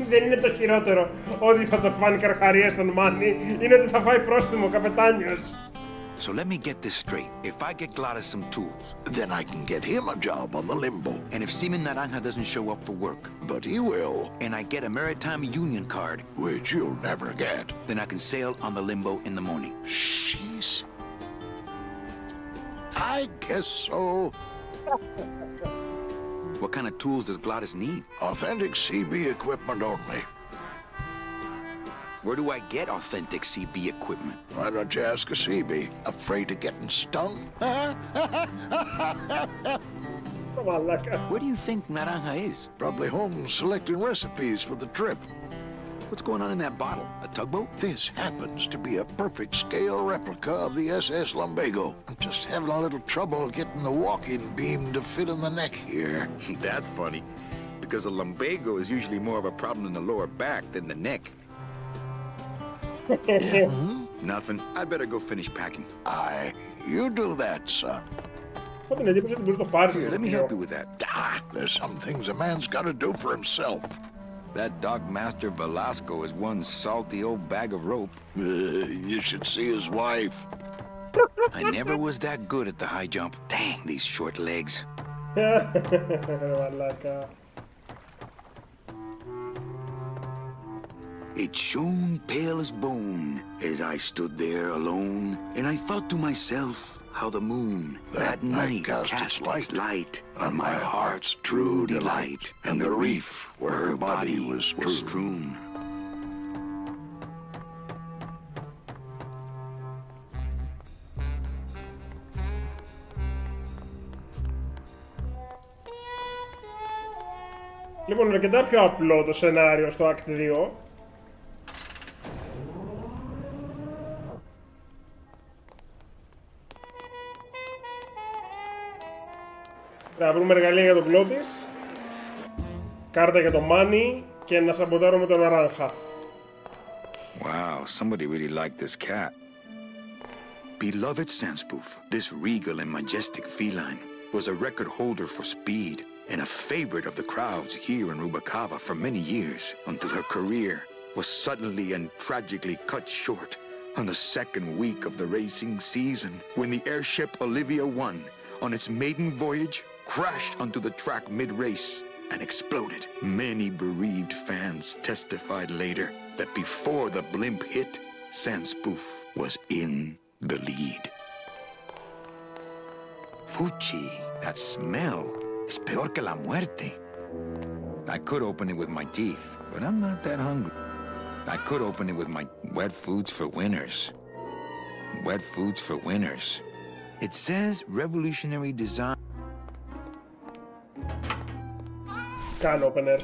Δεν είναι το χειρότερο ότι θα το φάνε καρχαρίες στον Μάνι, είναι ότι θα φάει πρόστιμο καπετάνιος. So let me get this straight. If I get Glottis some tools, then I can get him a job on the limbo. And if Seaman Naranja doesn't show up for work, but he will, and I get a Maritime Union card, which you'll never get, then I can sail on the limbo in the morning. Jeez. I guess so. What kind of tools does Glottis need? Authentic CB equipment only. Where do I get authentic CB equipment? Why don't you ask a CB? Afraid of getting stung? Where do you think Naranja is? Probably home selecting recipes for the trip. What's going on in that bottle? A tugboat? This happens to be a perfect scale replica of the SS Lumbago. I'm just having a little trouble getting the walking beam to fit in the neck here. That's funny, because a lumbago is usually more of a problem in the lower back than the neck. Nothing. I'd better go finish packing. Aye, you do that, son. Here, let me help you with that. There's some things a man's got to do for himself. That dock master Velasco is one salty old bag of rope. You should see his wife. I never was that good at the high jump. Dang, these short legs. It shone pale as bone as I stood there alone, and I thought to myself how the moon that night cast its light on my heart's true delight, and the reef where her body was strewn. Λοιπόν, είναι αρκετά πιο απλό το σενάριο στο Act 2. Να βρούμε εργαλεία για τον Glottis, κάρτα για το Manny και να σαμποτάρουμε τον Naranja. Wow, somebody really liked this cat. Beloved Sandspoof, this regal and majestic feline was a record holder for speed and a favorite of the crowds here in Rubalcaba for many years, until her career was suddenly and tragically cut short on the second week of the racing season, when the airship Olivia 1, on its maiden voyage, crashed onto the track mid-race and exploded. Many bereaved fans testified later that before the blimp hit, Sandspoof was in the lead. Fucci, That smell is peor que la muerte. I could open it with my teeth, but I'm not that hungry. I could open it with my wet foods for winners. Wet foods for winners. It says revolutionary design. Can opener.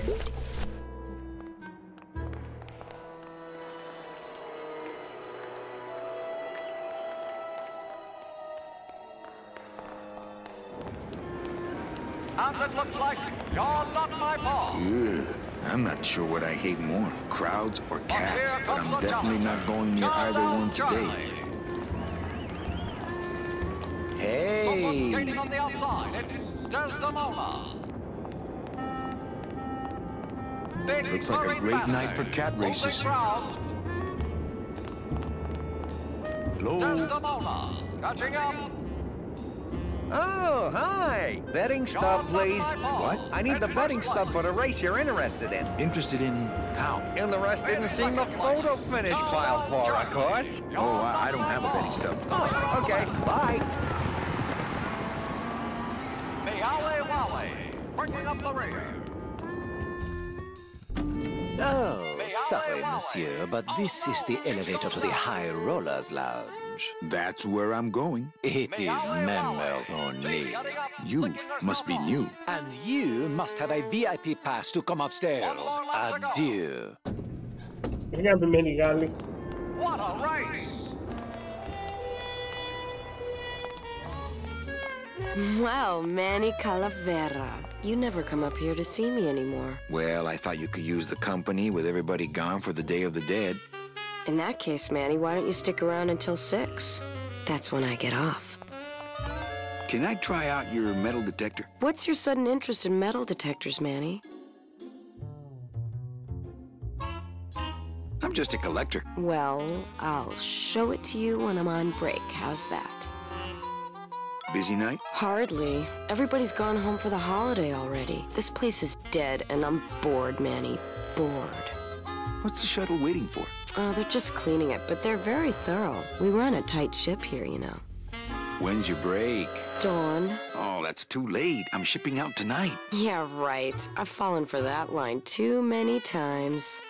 And it looks like you're not my boss. Ugh, I'm not sure what I hate more, crowds or cats, but I'm definitely not going near either one today. Hey! Someone's skating on the outside. It's Desdemona. Looks like a great night for cat races. Hello? Desdemona, catching up. Oh, hi! Betting stub, please. What? I need the betting stub for the race you're interested in. Interested in how? Interested in seeing the photo finish file for, of course. Oh, I don't have a betting stub. Oh, okay. Bye. Meowly Wowie, bringing up the rear. Oh, sorry, monsieur, but this is the elevator to the High Rollers Lounge. That's where I'm going. It is members only. You must be new. And you must have a VIP pass to come upstairs. Adieu. What a race! Well, Manny Calavera, you never come up here to see me anymore. Well, I thought you could use the company with everybody gone for the Day of the Dead. In that case, Manny, why don't you stick around until 6? That's when I get off. Can I try out your metal detector? What's your sudden interest in metal detectors, Manny? I'm just a collector. Well, I'll show it to you when I'm on break. How's that? Busy night? Hardly. Everybody's gone home for the holiday already. This place is dead, and I'm bored, Manny. Bored. What's the shuttle waiting for? Oh, they're just cleaning it, but they're very thorough. We run a tight ship here, you know. When's your break? Dawn. Oh, that's too late. I'm shipping out tonight. Yeah, right. I've fallen for that line too many times.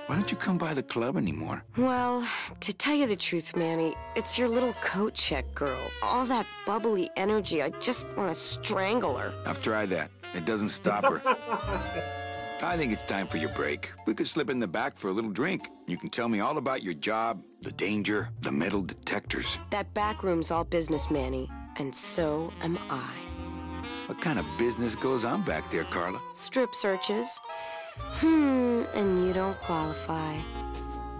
Why don't you come by the club anymore? Well, to tell you the truth, Manny, it's your little coat check girl. All that bubbly energy, I just want to strangle her. I've tried that. It doesn't stop her. I think it's time for your break. We could slip in the back for a little drink. You can tell me all about your job, the danger, the metal detectors. That back room's all business, Manny, and so am I. What kind of business goes on back there, Carla? Strip searches. And you don't qualify.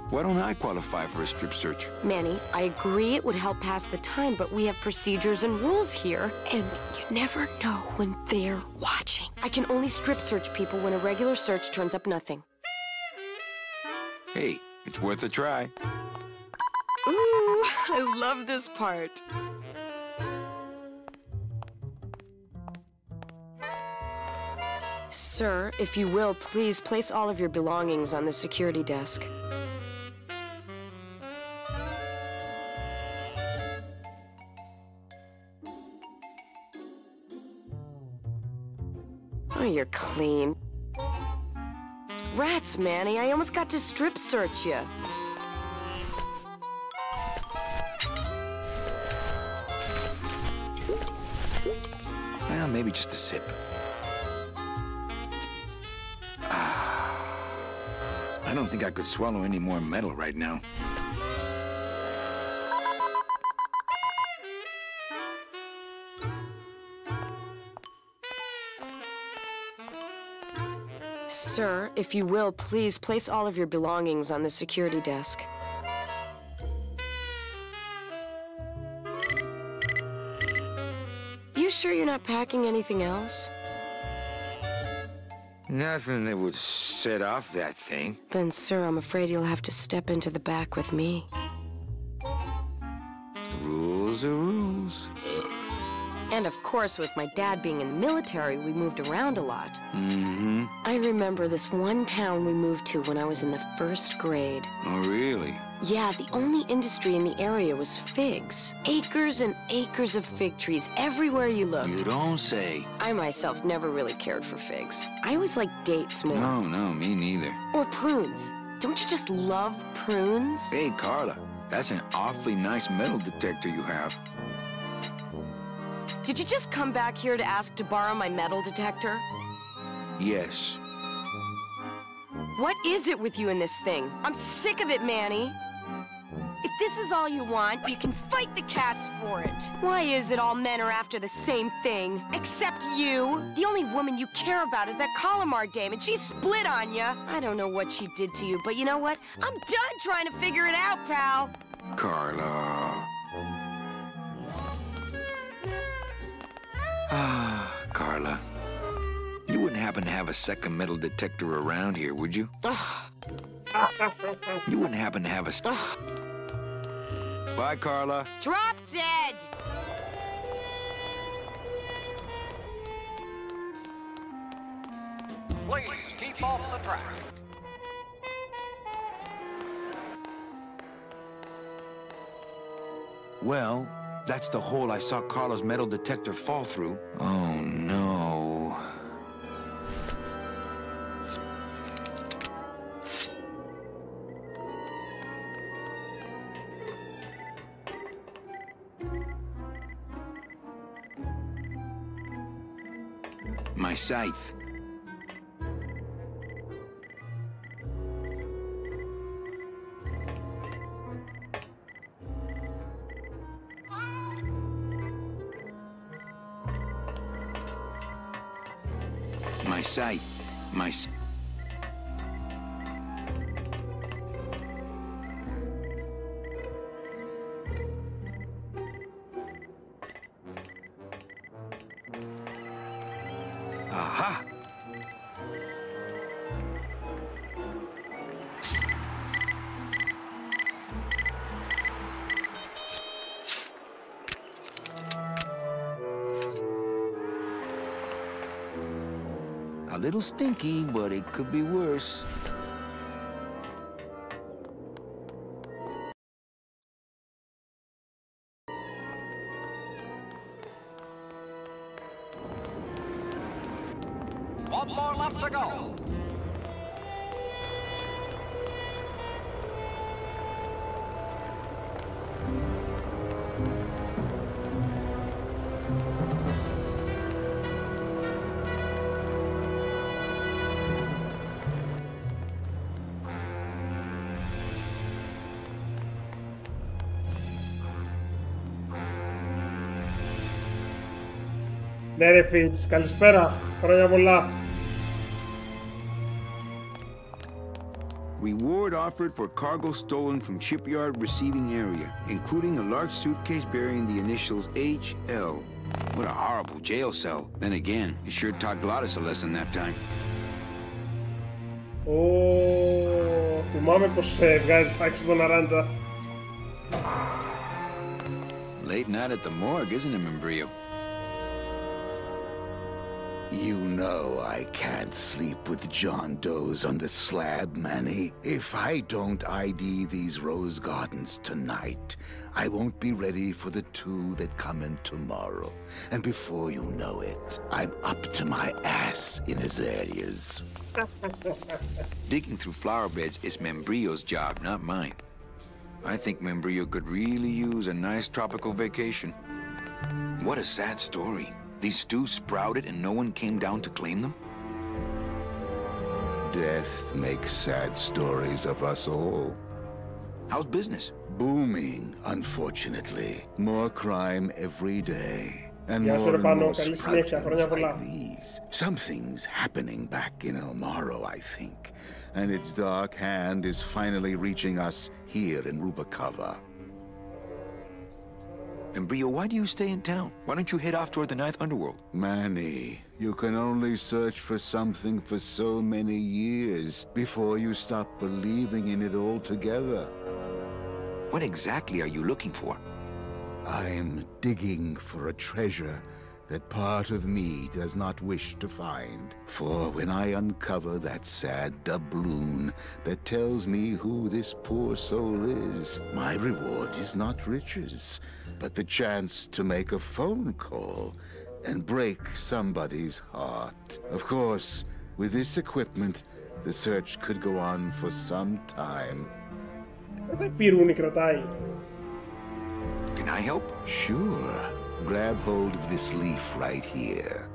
Why don't I qualify for a strip search? Manny, I agree it would help pass the time, but we have procedures and rules here, and you never know when they're watching. I can only strip search people when a regular search turns up nothing. Hey, it's worth a try. Ooh, I love this part. Sir, if you will, please place all of your belongings on the security desk. Oh, you're clean. Rats, Manny, I almost got to strip search you. Well, maybe just a sip. I don't think I could swallow any more metal right now. Sir, if you will, please place all of your belongings on the security desk. You sure you're not packing anything else? Nothing that would set off that thing. Then, sir, I'm afraid you'll have to step into the back with me. Rules are rules. And of course, with my dad being in the military, we moved around a lot. I remember this one town we moved to when I was in the 1st grade. Oh, really? Yeah, the only industry in the area was figs. Acres and acres of fig trees everywhere you looked. You don't say. I myself never really cared for figs. I always liked dates more. No, me neither. Or prunes. Don't you just love prunes? Hey, Carla, that's an awfully nice metal detector you have. Did you just come back here to ask to borrow my metal detector? Yes. What is it with you in this thing? I'm sick of it, Manny. If this is all you want, you can fight the cats for it. Why is it all men are after the same thing? Except you. The only woman you care about is that Calamar dame, and she split on you. I don't know what she did to you, but you know what? I'm done trying to figure it out, pal. Carla. Carla. You wouldn't happen to have a second metal detector around here, would you? You wouldn't happen to have a... Bye, Carla. Drop dead! Please keep off the track. Well, that's the hole I saw Carla's metal detector fall through. Oh, no. My scythe. My scythe. My scythe. Aha! A little stinky, but it could be worse. One more left to go. Ναι ρε Φιτς, καλησπέρα, χρόνια πολλά. Reward offered for cargo stolen from shipyard receiving area, including a large suitcase bearing the initials HL. What a horrible jail cell. Then again, it sure taught Gladys a lesson that time. Θυμάμαι πως βγάζεις άξι τον Αράντζα. Late night at the morgue, isn't it, Membrillo? You know I can't sleep with John Doe's on the slab, Manny. If I don't ID these rose gardens tonight, I won't be ready for the two that come in tomorrow. And before you know it, I'm up to my ass in azaleas. Digging through flower beds is Membrillo's job, not mine. I think Membrillo could really use a nice tropical vacation. What a sad story. These stews sprouted and no one came down to claim them? Death makes sad stories of us all. How's business? Booming, unfortunately. More crime every day. And Γεια σου ρε Πάνο, καλή συνέχεια, χρόνια πολλά. Something's happening back in El Morro, I think. And its dark hand is finally reaching us here in Rubacava. Membrillo, why do you stay in town? Why don't you head off toward the Ninth Underworld? Manny, you can only search for something for so many years before you stop believing in it altogether. What exactly are you looking for? I'm digging for a treasure that part of me does not wish to find. For when I uncover that sad doubloon that tells me who this poor soul is, my reward is not riches, but the chance to make a phone call and break somebody's heart. Of course, with this equipment, the search could go on for some time. Can I help? Sure. Grab hold of this leaf right here.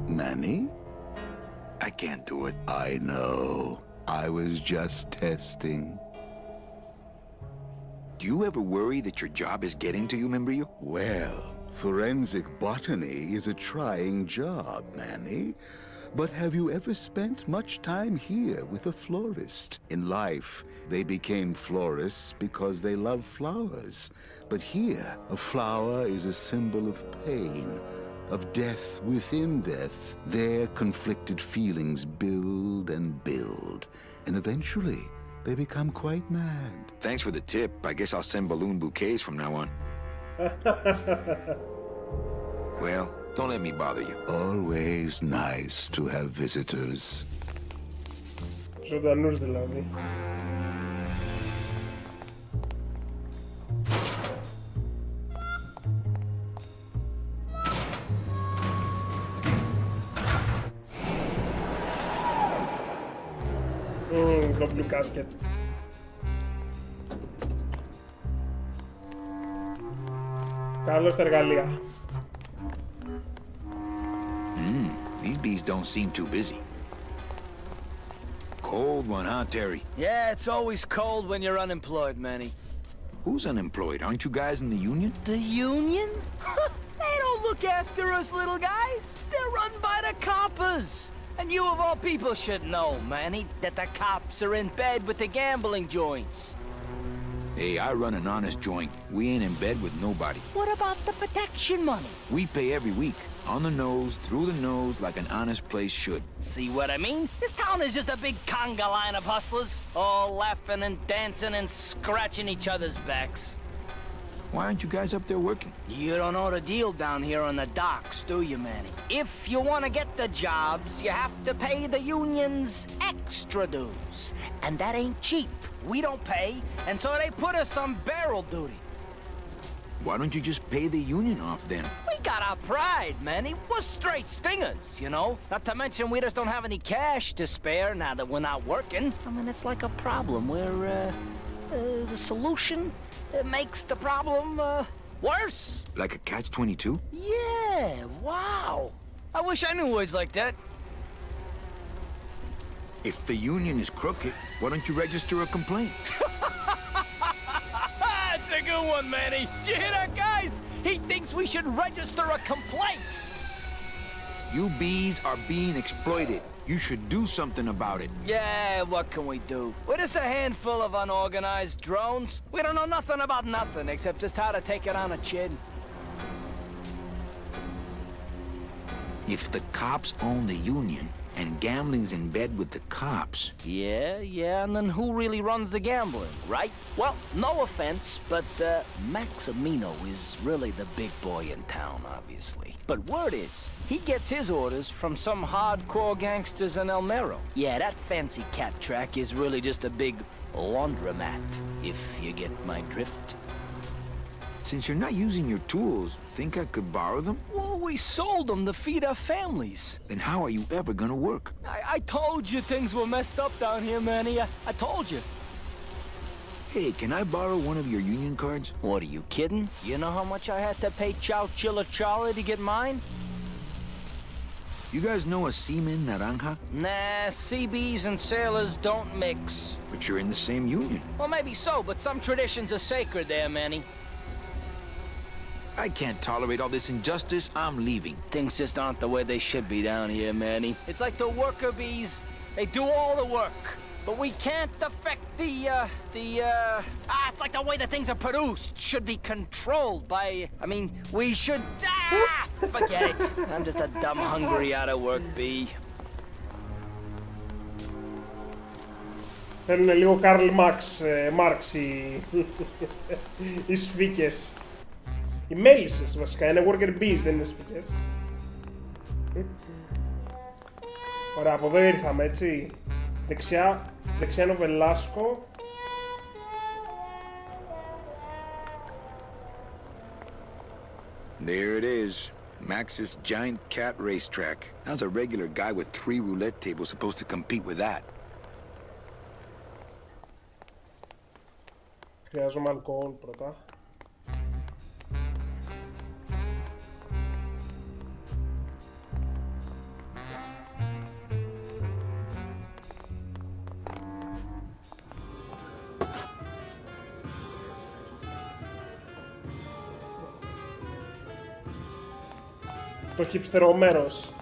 Manny? I can't do it. I know. I was just testing. Do you ever worry that your job is getting to you, Membrio? Well, forensic botany is a trying job, Manny. But have you ever spent much time here with a florist? In life, they became florists because they love flowers. But here, a flower is a symbol of pain, of death within death. Their conflicted feelings build and build, and eventually, they become quite mad. Thanks for the tip. I guess I'll send balloon bouquets from now on. Well, don't let me bother you. Always nice to have visitors. Ζωντανούς δηλαδή. Το blue casket. Καλώς τα εργαλεία. These bees don't seem too busy. Cold one, huh, Terry? Yeah, it's always cold when you're unemployed, Manny. Who's unemployed? Aren't you guys in the union? The union? They don't look after us little guys. They're run by the coppers. And you of all people should know, Manny, that the cops are in bed with the gambling joints. Hey, I run an honest joint. We ain't in bed with nobody. What about the protection money? We pay every week. On the nose, through the nose, like an honest place should. See what I mean? This town is just a big conga line of hustlers, all laughing and dancing and scratching each other's backs. Why aren't you guys up there working? You don't know the deal down here on the docks, do you, Manny? If you want to get the jobs, you have to pay the unions extra dues. And that ain't cheap. We don't pay, and so they put us on barrel duty. Why don't you just pay the union off then? We got our pride, Manny. We're straight stingers, you know? Not to mention we just don't have any cash to spare now that we're not working. I mean, it's like a problem where, the solution makes the problem, worse. Like a catch-22? Yeah, wow. I wish I knew words like that. If the union is crooked, why don't you register a complaint? That's a good one, Manny. Did you hear that, guys? He thinks we should register a complaint. You bees are being exploited. You should do something about it. Yeah, what can we do? We're just a handful of unorganized drones. We don't know nothing about nothing except just how to take it on a chin. If the cops own the union, and gambling's in bed with the cops. Yeah, and then who really runs the gambling, right? Well, no offense, but Maximino is really the big boy in town, obviously. But word is, he gets his orders from some hardcore gangsters in El Mero. Yeah, that fancy cat track is really just a big laundromat, if you get my drift. Since you're not using your tools, think I could borrow them? Well, we sold them to feed our families. Then how are you ever gonna work? I told you things were messed up down here, Manny. I told you. Hey, can I borrow one of your union cards? What, are you kidding? You know how much I had to pay Chow Chilla Charlie to get mine? You guys know a seaman naranja? Nah, CBs and sailors don't mix. But you're in the same union. Well, maybe so, but some traditions are sacred there, Manny. I can't tolerate all this injustice. I'm leaving. Things just aren't the way they should be down here, Manny. It's like the worker bees. They do all the work. But we can't affect it's like the way that things are produced should be controlled by, we should, forget it. I'm just a dumb, hungry, out-of-work bee. Θέλουνε λίγο Καρλ Μάρξ οι σφίκες. Οι μέλισσες βασικά, είναι worker bees, δεν είναι σφυγές. Ωραία, από εδώ ήρθαμε, έτσι. Δεξιά είναι ο Βελάσκο. There it is. Max's giant cat racetrack. How's a regular guy with 3 roulette tables supposed to compete with that? Χρειάζομαι αλκοόλ πρώτα. Το χιπστερό μέρος.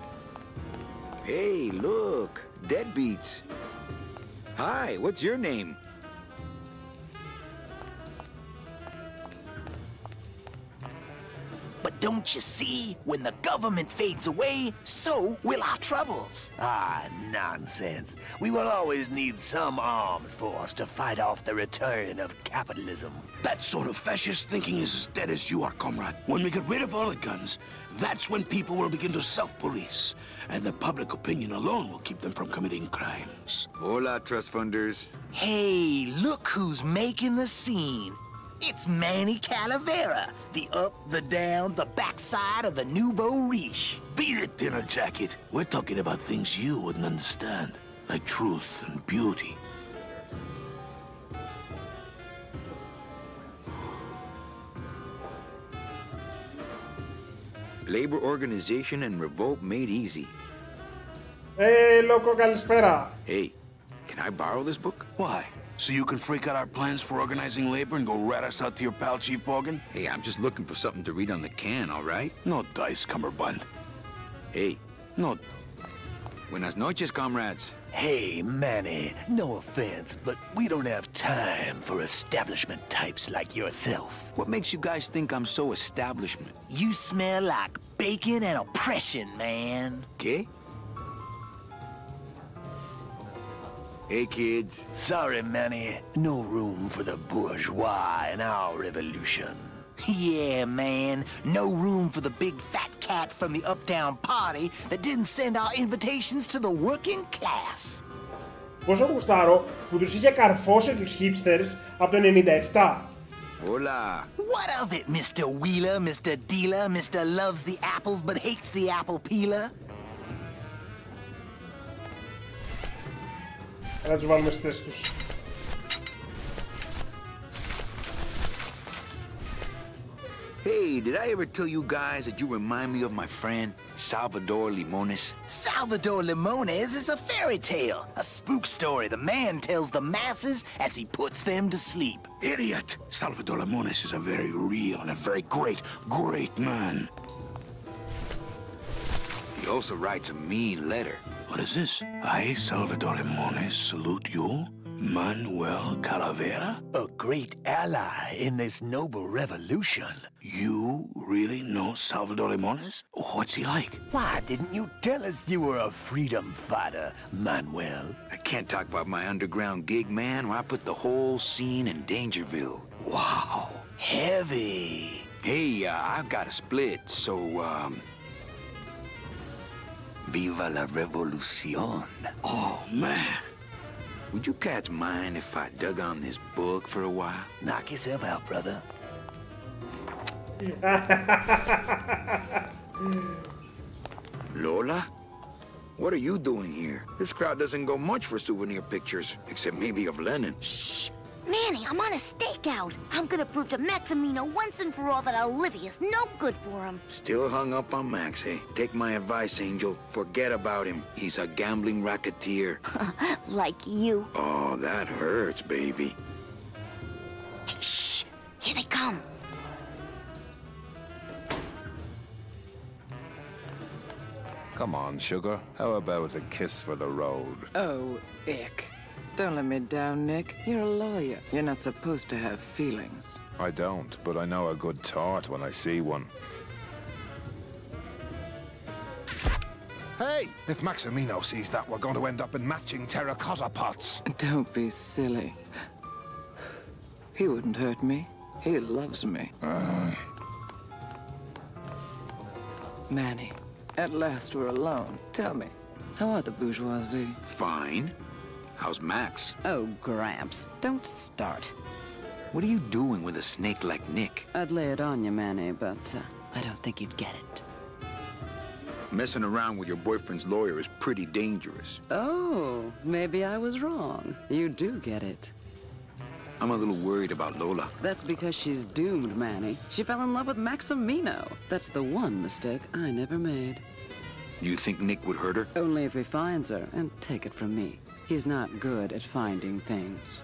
Hey, look! Deadbeats! Hi, what's your name? But don't you see, when the government fades away, so will our troubles. Ah, nonsense. We will always need some armed force to fight off the return of capitalism. That sort of fascist thinking is as dead as you are, comrade. When we get rid of all the guns, that's when people will begin to self-police. And the public opinion alone will keep them from committing crimes. Hola, trust funders. Hey, look who's making the scene. It's Manny Calavera, the up, the down, the backside of the nouveau riche. Beat it, dinner jacket. We're talking about things you wouldn't understand, like truth and beauty. Labor organization and revolt made easy. Hey, loco, καλησπέρα. Hey, can I borrow this book? Why? So you can freak out our plans for organizing labor and go rat us out to your pal, Chief Morgan? Hey, I'm just looking for something to read on the can, all right? No dice, Cummerbund. Hey. No. Buenas noches, comrades. Hey, Manny, no offense, but we don't have time for establishment types like yourself. What makes you guys think I'm so establishment? You smell like bacon and oppression, man. Okay? Hey, kids. Sorry, Manny. No room for the bourgeois in our revolution. Yeah, man. No room for the big fat cat from the uptown party that didn't send our invitations to the working class. Πόσο γουστάρω που τους είχε καρφώσει τους hipsters από το 97. Hola. What of it, Mr. Wheeler, Mr. Dealer, Mr. Loves the apples but hates the apple peeler? Να τους βάλουμε στις θέσεις τους. Hey, did I ever tell you guys that you remind me of my friend, Salvador Limones? Salvador Limones is a fairy tale, a spook story the man tells the masses as he puts them to sleep. Idiot! Salvador Limones is a very real and a very great, great man. He also writes a mean letter. What is this? I, Salvador Limones, salute you, Manuel Calavera? A great ally in this noble revolution. You really know Salvador Limones? What's he like? Why didn't you tell us you were a freedom fighter, Manuel? I can't talk about my underground gig, man, where I put the whole scene in Dangerville. Wow. Heavy. Hey, I've got a split, so, Viva la revolución. Oh, man. Would you cats mind if I dug on this book for a while? Knock yourself out, brother. Lola? What are you doing here? This crowd doesn't go much for souvenir pictures, except maybe of Lenin. Shh! Manny, I'm on a stakeout. I'm gonna prove to Maximino once and for all that Olivia's no good for him. Still hung up on Max, eh? Take my advice, Angel. Forget about him. He's a gambling racketeer. Like you. Oh, that hurts, baby. Hey, shh! Here they come. Come on, sugar. How about a kiss for the road? Oh, ick. Don't let me down, Nick. You're a lawyer. You're not supposed to have feelings. I don't, but I know a good tart when I see one. Hey! If Maximino sees that, we're going to end up in matching terracotta pots. Don't be silly. He wouldn't hurt me. He loves me. Manny, at last we're alone. Tell me, how are the bourgeoisie? Fine. How's Max? Oh, Gramps, don't start. What are you doing with a snake like Nick? I'd lay it on you, Manny, but I don't think you'd get it. Messing around with your boyfriend's lawyer is pretty dangerous. Oh, maybe I was wrong. You do get it. I'm a little worried about Lola. That's because she's doomed, Manny. She fell in love with Maximino. That's the one mistake I never made. You think Nick would hurt her? Only if he finds her, and take it from me. He's not good at finding things.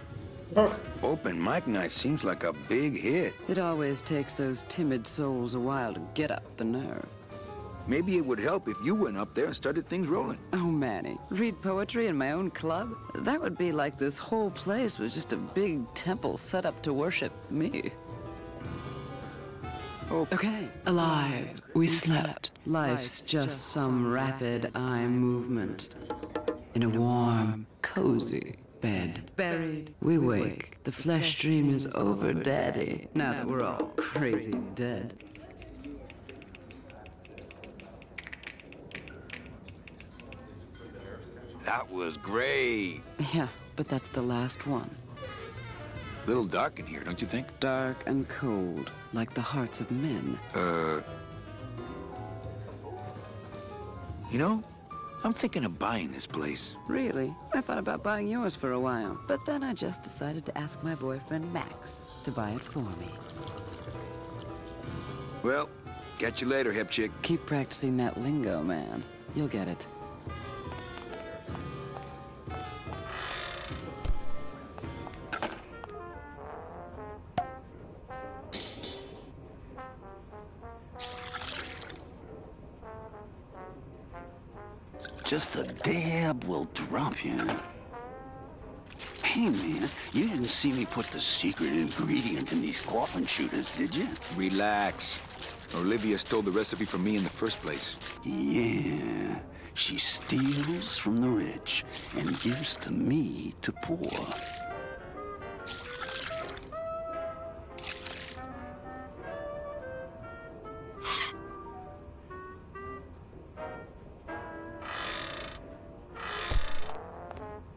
Open mic night seems like a big hit. It always takes those timid souls a while to get up the nerve. Maybe it would help if you went up there and started things rolling. Oh, Manny, read poetry in my own club? That would be like this whole place was just a big temple set up to worship me. Okay. Alive, we slept. Life's just some rapid eye movement. In a warm, cozy bed. Buried, we wake. The flesh dream is over, Daddy. Now that we're all crazy dead. That was great. Yeah, but that's the last one. Little dark in here, don't you think? Dark and cold, like the hearts of men. You know, I'm thinking of buying this place. Really? I thought about buying yours for a while, but then I just decided to ask my boyfriend Max to buy it for me. Well, catch you later, hip chick. Keep practicing that lingo, man. You'll get it. Just a dab will drop you. Hey, man, you didn't see me put the secret ingredient in these coffin shooters, did you? Relax. Olivia stole the recipe from me in the first place. Yeah, she steals from the rich and gives to me to poor.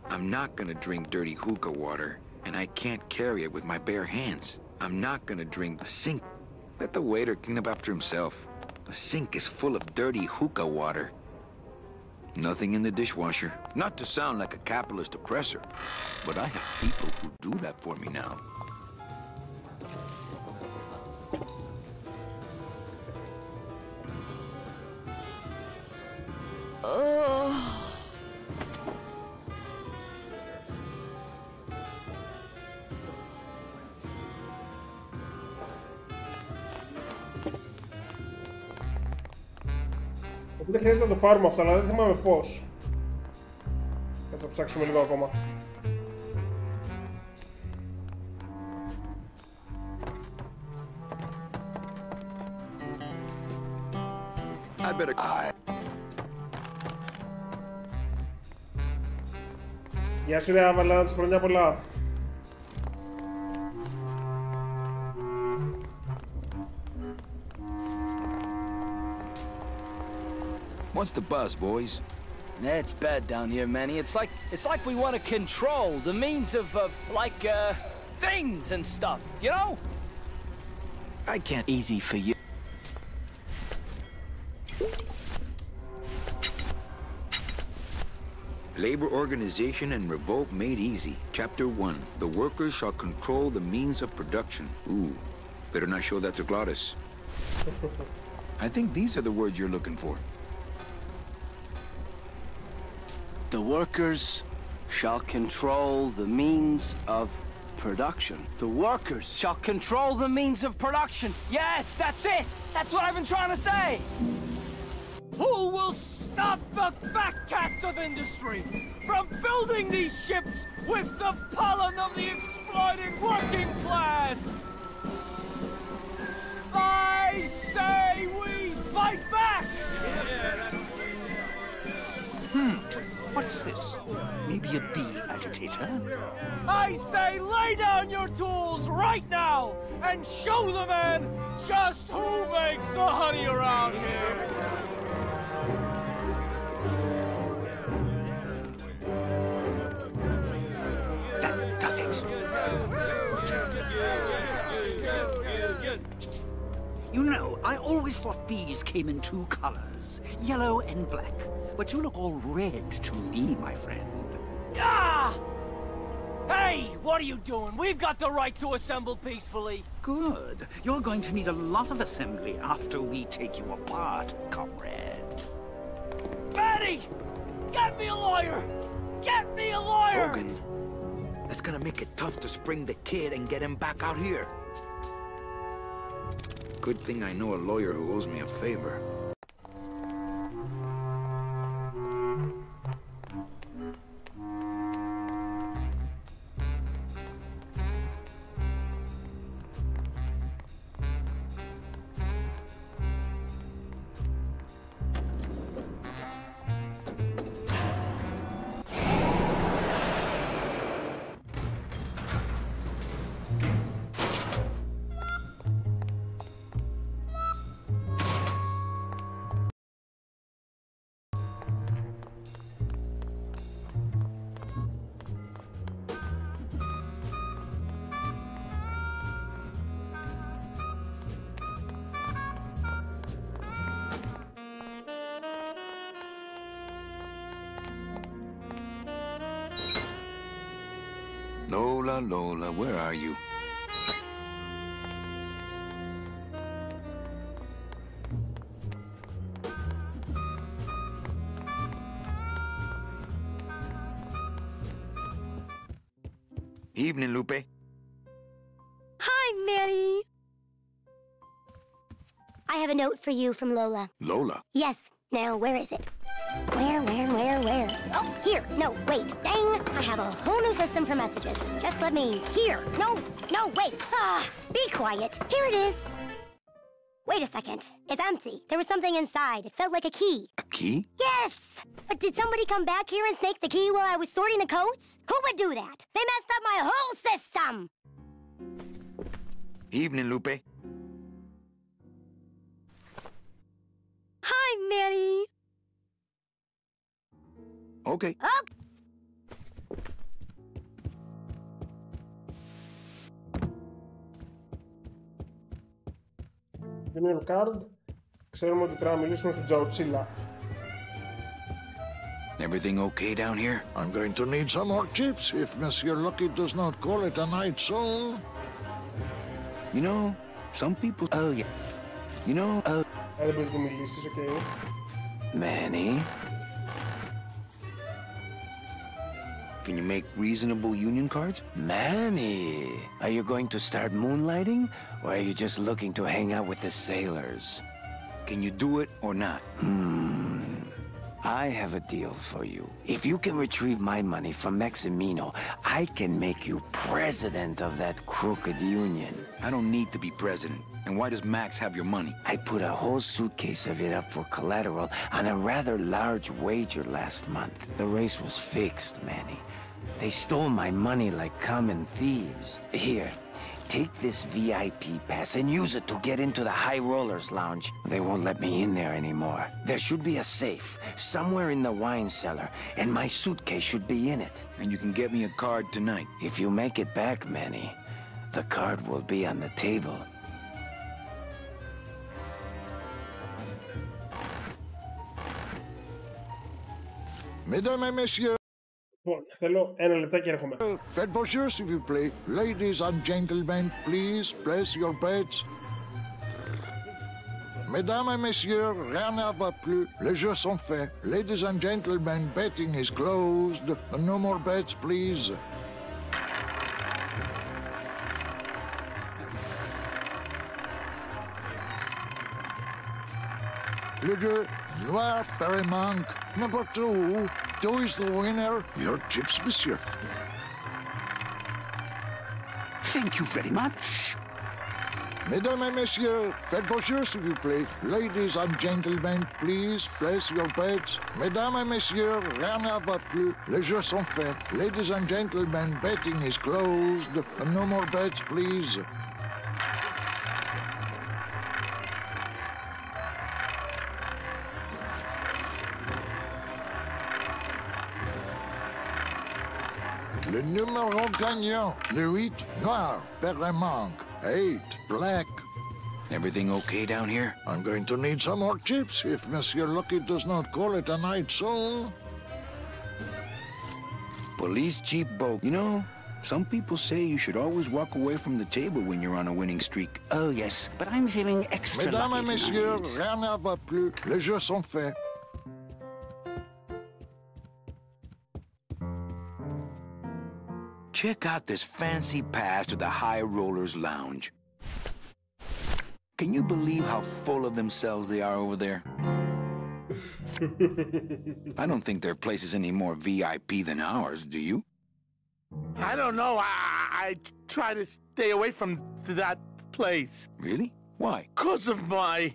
I'm not gonna drink dirty hookah water, and I can't carry it with my bare hands. I'm not gonna drink the sink. Let the waiter clean up after himself. The sink is full of dirty hookah water. Nothing in the dishwasher. Not to sound like a capitalist oppressor, but I have people who do that for me now. Οπότε χρειάζεται να το πάρουμε αυτό, αλλά δεν θυμάμαι πώς. Θα ψάξουμε λίγο ακόμα. I better... Γεια σου ρε Avalanche, χρόνια πολλά. What's the buzz, boys? It's bad down here, Manny. It's like we want to control the means of things and stuff, you know? I can't... Easy for you. Labor Organization and Revolt Made Easy. Chapter 1. The workers shall control the means of production. Ooh, better not show that to Glottis. I think these are the words you're looking for. The workers shall control the means of production. The workers shall control the means of production. Yes, that's it! That's what I've been trying to say! Who will stop the fat cats of industry from building these ships with the pollen of the exploiting working class? I say we fight back! What's this? Maybe a bee agitator? I say lay down your tools right now and show the man just who makes the honey around here. That does it. You know, I always thought bees came in two colors, yellow and black. But you look all red to me, my friend. Ah! Hey, what are you doing? We've got the right to assemble peacefully. Good. You're going to need a lot of assembly after we take you apart, comrade. Betty! Get me a lawyer! Get me a lawyer! Logan, that's gonna make it tough to spring the kid and get him back out here. Good thing I know a lawyer who owes me a favor. Lola, Lola, where are you? Evening, Lupe. Hi, Manny. I have a note for you from Lola. Lola? Yes. Now, where is it? Where? Oh, here. No, wait. Dang. I have a whole new system for messages. Just let me... Here. No, wait. Be quiet. Here it is. Wait a second. It's empty. There was something inside. It felt like a key. A key? Yes! But did somebody come back here and snake the key while I was sorting the coats? Who would do that? They messed up my whole system! Evening, Lupe. Hi, Manny. Okay. Oh. Δίνει card. Ξέρουμε ότι πρέπει να μιλήσουμε στον Τζαουτσίλα. Everything okay down here? I'm going to need some more chips if Monsieur Lucky does not call it a night soon. You know, some people... Oh, yeah. You know, Δεν μπορείς να μιλήσεις, okay. Manny? Can you make reasonable union cards? Manny, are you going to start moonlighting? Or are you just looking to hang out with the sailors? Can you do it or not? I have a deal for you. If you can retrieve my money from Maximino, I can make you president of that crooked union. I don't need to be president. And why does Max have your money? I put a whole suitcase of it up for collateral on a rather large wager last month. The race was fixed, Manny. They stole my money like common thieves. Here, take this VIP pass and use it to get into the High Rollers Lounge. They won't let me in there anymore. There should be a safe somewhere in the wine cellar, and my suitcase should be in it. And you can get me a card tonight. If you make it back, Manny, the card will be on the table. Mesdames et messieurs. Λοιπόν, θέλω ένα λεπτάκι και έρχομαι. Faites vos jeux, s'il vous plaît. Ladies and gentlemen, please place your bets. Mesdames et messieurs, rien ne va plus. Les jeux sont faits. Ladies and gentlemen, betting is closed. No more bets, please. Le jeu Noir Paramount. Number 2. 2 is the winner. Your chips, monsieur. Thank you very much. Mesdames et messieurs, faites vos jeux, s'il vous plaît. Ladies and gentlemen, please place your bets. Mesdames et messieurs, rien ne va plus. Les jeux sont faits. Ladies and gentlemen, betting is closed. No more bets, please. Le numéro gagnant. Le 8, noir, Paramount. 8, black. Everything okay down here? I'm going to need some more chips if Monsieur Lucky does not call it a night soon. Police Chief Bo. You know, some people say you should always walk away from the table when you're on a winning streak. Oh, yes, but I'm feeling extra Mesdames et lucky messieurs, tonight. rien ne va plus. Les jeux sont faits. Check out this fancy pass to the High Rollers Lounge. Can you believe how full of themselves they are over there? I don't think their place is any more VIP than ours, do you? I don't know. I try to stay away from that place. Really? Why? 'Cause of my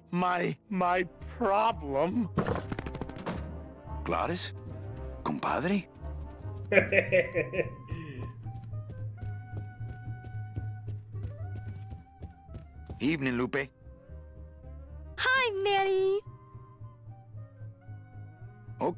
problem. Gladys? Compadre? Evening, Lupe. Hi, Manny. Oh.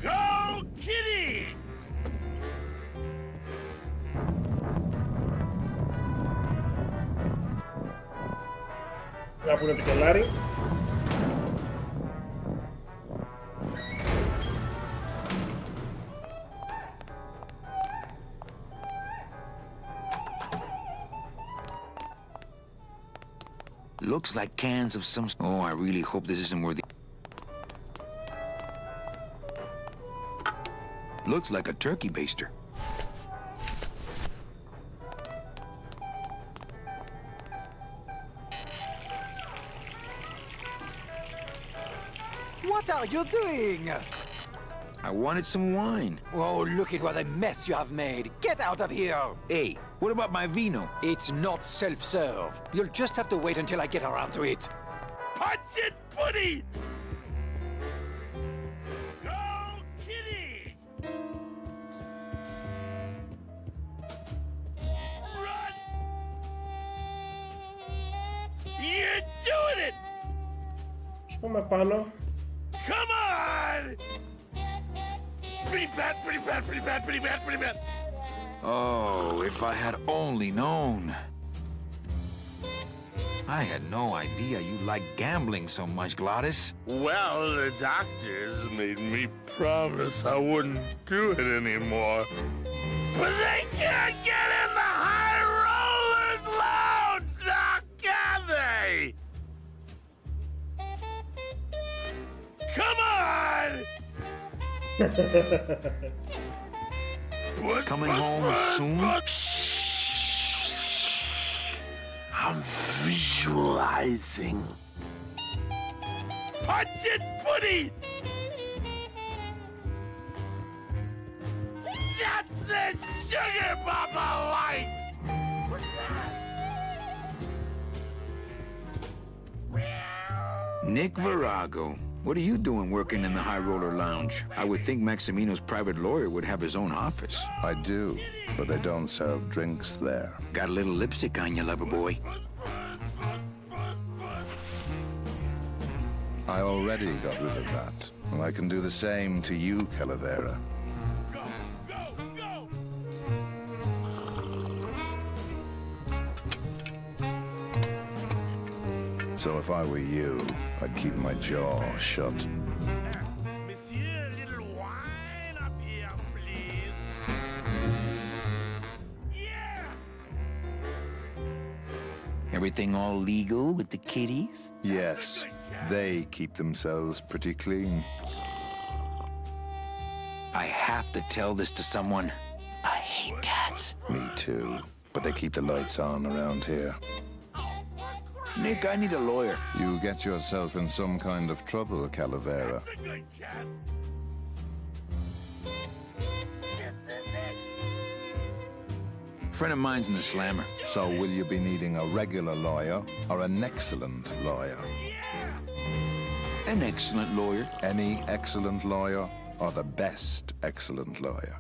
Go, Kitty! Να πούνε το κελάρι. Looks like cans of some... Oh, I really hope this isn't where the... Looks like a turkey baster. What are you doing? I wanted some wine. Oh, look at what a mess you have made. Get out of here! Hey, what about my vino? It's not self-serve. You'll just have to wait until I get around to it. Punch it, Putty! Go, Kitty! Run! You're doing it! Ας πούμε πάνω. Come on! Pretty bad, pretty bad, pretty bad, pretty bad, pretty bad. Oh, if I had only known. I had no idea you liked gambling so much, Gladys. Well, the doctors made me promise I wouldn't do it anymore. But they can't get in the High Rollers Lounge, now can they? Come on! Coming home soon? I'm visualizing. Punch it, Putty! That's the sugar Papa likes! Nick Virago. What are you doing working in the High Roller Lounge? I would think Maximino's private lawyer would have his own office. I do, but they don't serve drinks there. Got a little lipstick on you, lover boy. I already got rid of that, and I can do the same to you, Calavera. So if I were you, I'd keep my jaw shut. Monsieur, a little wine up here, please. Yeah! everything all legal with the kitties? Yes, they keep themselves pretty clean. I have to tell this to someone. I hate cats. Me too, but they keep the lights on around here. Nick, I need a lawyer. You get yourself in some kind of trouble, Calavera. Friend of mine's in the slammer. So will you be needing a regular lawyer or an excellent lawyer? An excellent lawyer. Any excellent lawyer or the best excellent lawyer?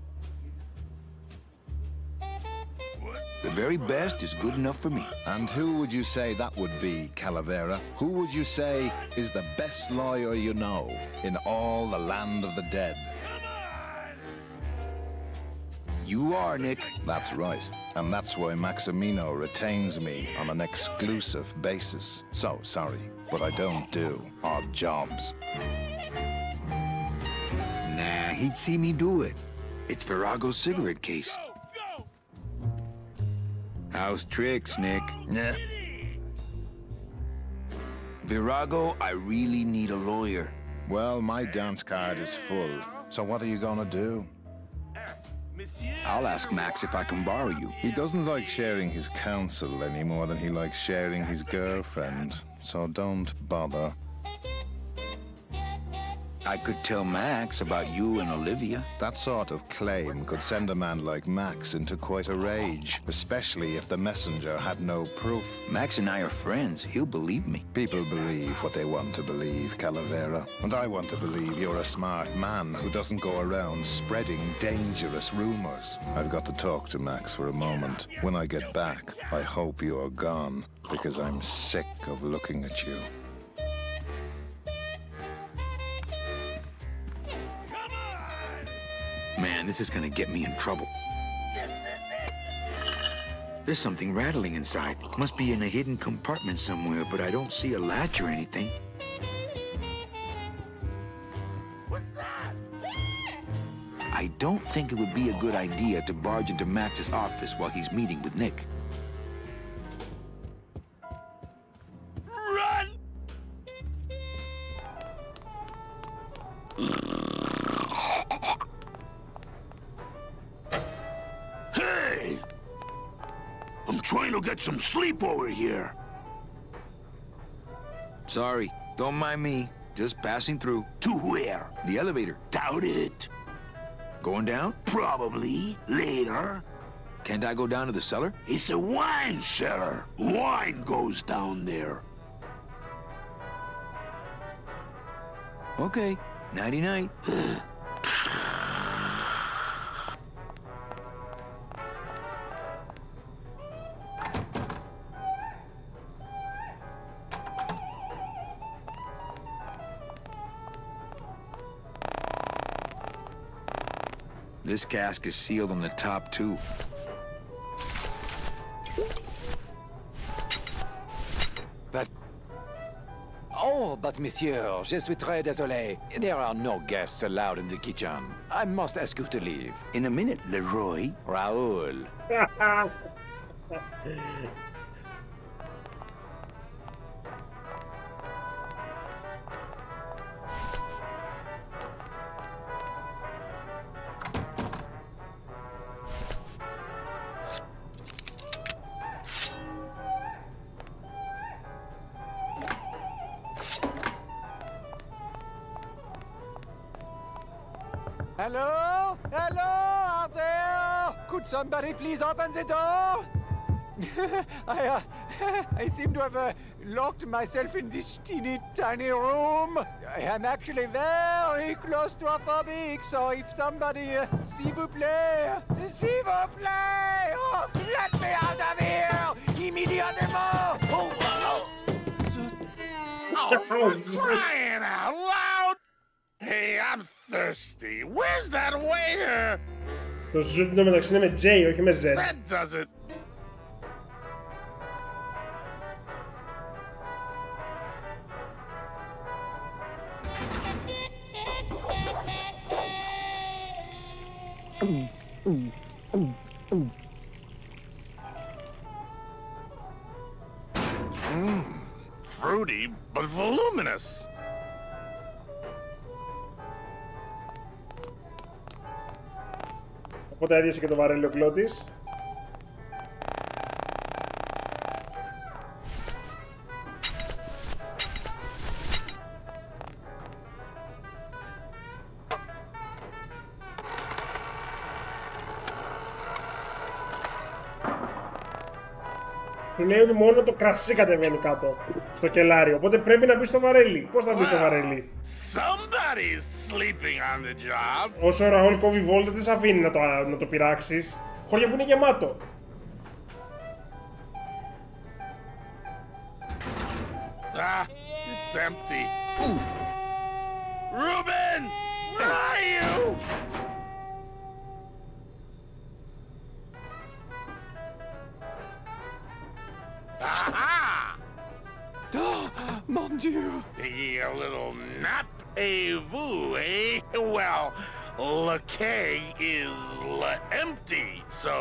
The very best is good enough for me. And who would you say that would be, Calavera? Who would you say is the best lawyer you know in all the land of the dead? You are, Nick. That's right. And that's why Maximino retains me on an exclusive basis. So sorry, but I don't do odd jobs. Nah, he'd see me do it. It's Virago's cigarette case. How's tricks, Nick? Nah. Virago, I really need a lawyer. Well, my dance card is full. So what are you gonna do? I'll ask Max if I can borrow you. He doesn't like sharing his counsel any more than he likes sharing his girlfriend. So don't bother. I could tell Max about you and Olivia. That sort of claim could send a man like Max into quite a rage, especially if the messenger had no proof. Max and I are friends. He'll believe me. People believe what they want to believe, Calavera. And I want to believe you're a smart man who doesn't go around spreading dangerous rumors. I've got to talk to Max for a moment. When I get back, I hope you are gone, because I'm sick of looking at you. Man, this is gonna get me in trouble. There's something rattling inside. Must be in a hidden compartment somewhere, but I don't see a latch or anything. What's that? I don't think it would be a good idea to barge into Max's office while he's meeting with Nick. Run! Hey! I'm trying to get some sleep over here. Sorry, don't mind me. Just passing through. To where? The elevator. Doubt it. Going down? Probably. Later. Can't I go down to the cellar? It's a wine cellar. Wine goes down there. Okay. Nighty-night. This cask is sealed on the top, too. But... Oh, but monsieur, je suis très désolé. There are no guests allowed in the kitchen. I must ask you to leave. In a minute, Leroy. Raoul. Hello? Hello out there? Could somebody please open the door? I seem to have locked myself in this teeny tiny room. I am actually very claustrophobic, so if somebody, s'il vous plaît, oh, let me out of here, immédiatement! Oh, crying out loud! Hey, I'm thirsty. Where's that waiter? Το ζούτινο μεταξύ είναι με J, όχι με Z. That does it. but voluminous. Οπότε έδιασε και το βαρέλι ο κλώτης. Του λέει ότι μόνο το κρασί κατεβαίνει κάτω στο κελάρι, οπότε πρέπει να μπει στο βαρέλι. Πώς θα μπει στο βαρέλι? Somebody's sleeping on the job. Όσο ο Ραούλ κόβει βόλτα δεν σε αφήνει να το πειράξεις. Χώρια που είναι γεμάτο. Ah, it's empty. Ooh. Ruben, where are you? Aha! Oh, mon Dieu! Taking a little nap, vous, eh? Well, le keg is empty, so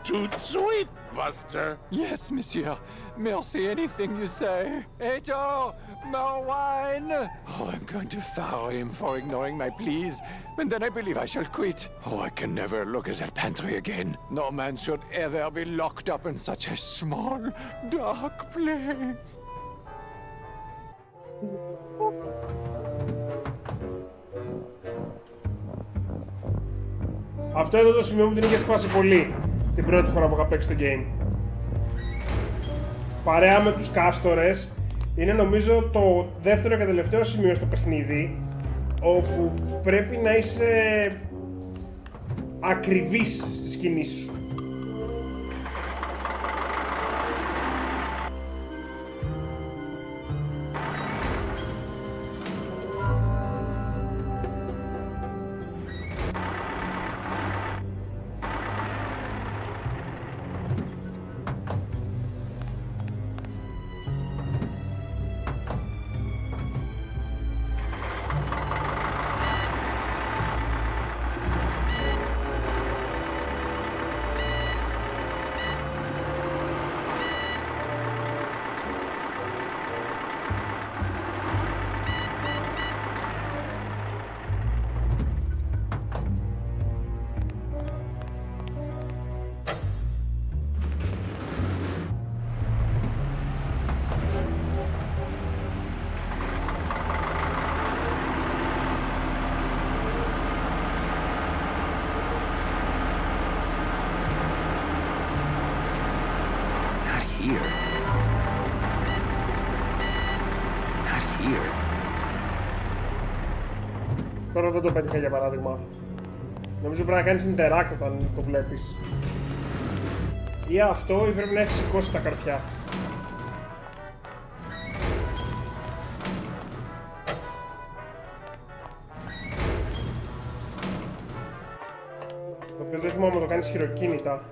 toot sweet, Buster. Yes, monsieur. Merci, anything you say. Hey, Joe! More wine! Oh, I'm going to fire him for ignoring my pleas, and then I believe I shall quit. Oh, I can never look at that pantry again. No man should ever be locked up in such a small, dark place. Αυτό εδώ το σημείο μου την είχε σπάσει πολύ την πρώτη φορά που είχα παίξει το game. Παρέα με τους κάστορες, είναι νομίζω το δεύτερο και τελευταίο σημείο στο παιχνίδι όπου πρέπει να είσαι ακριβής στις κινήσεις σου. Τώρα δεν το πέτυχα για παράδειγμα. Νομίζω πρέπει να κάνεις interact όταν το βλέπεις. Ή αυτό ή πρέπει να έχεις σηκώσει τα καρφιά. Το οποίο δεν θυμάμαι να το κάνεις χειροκίνητα.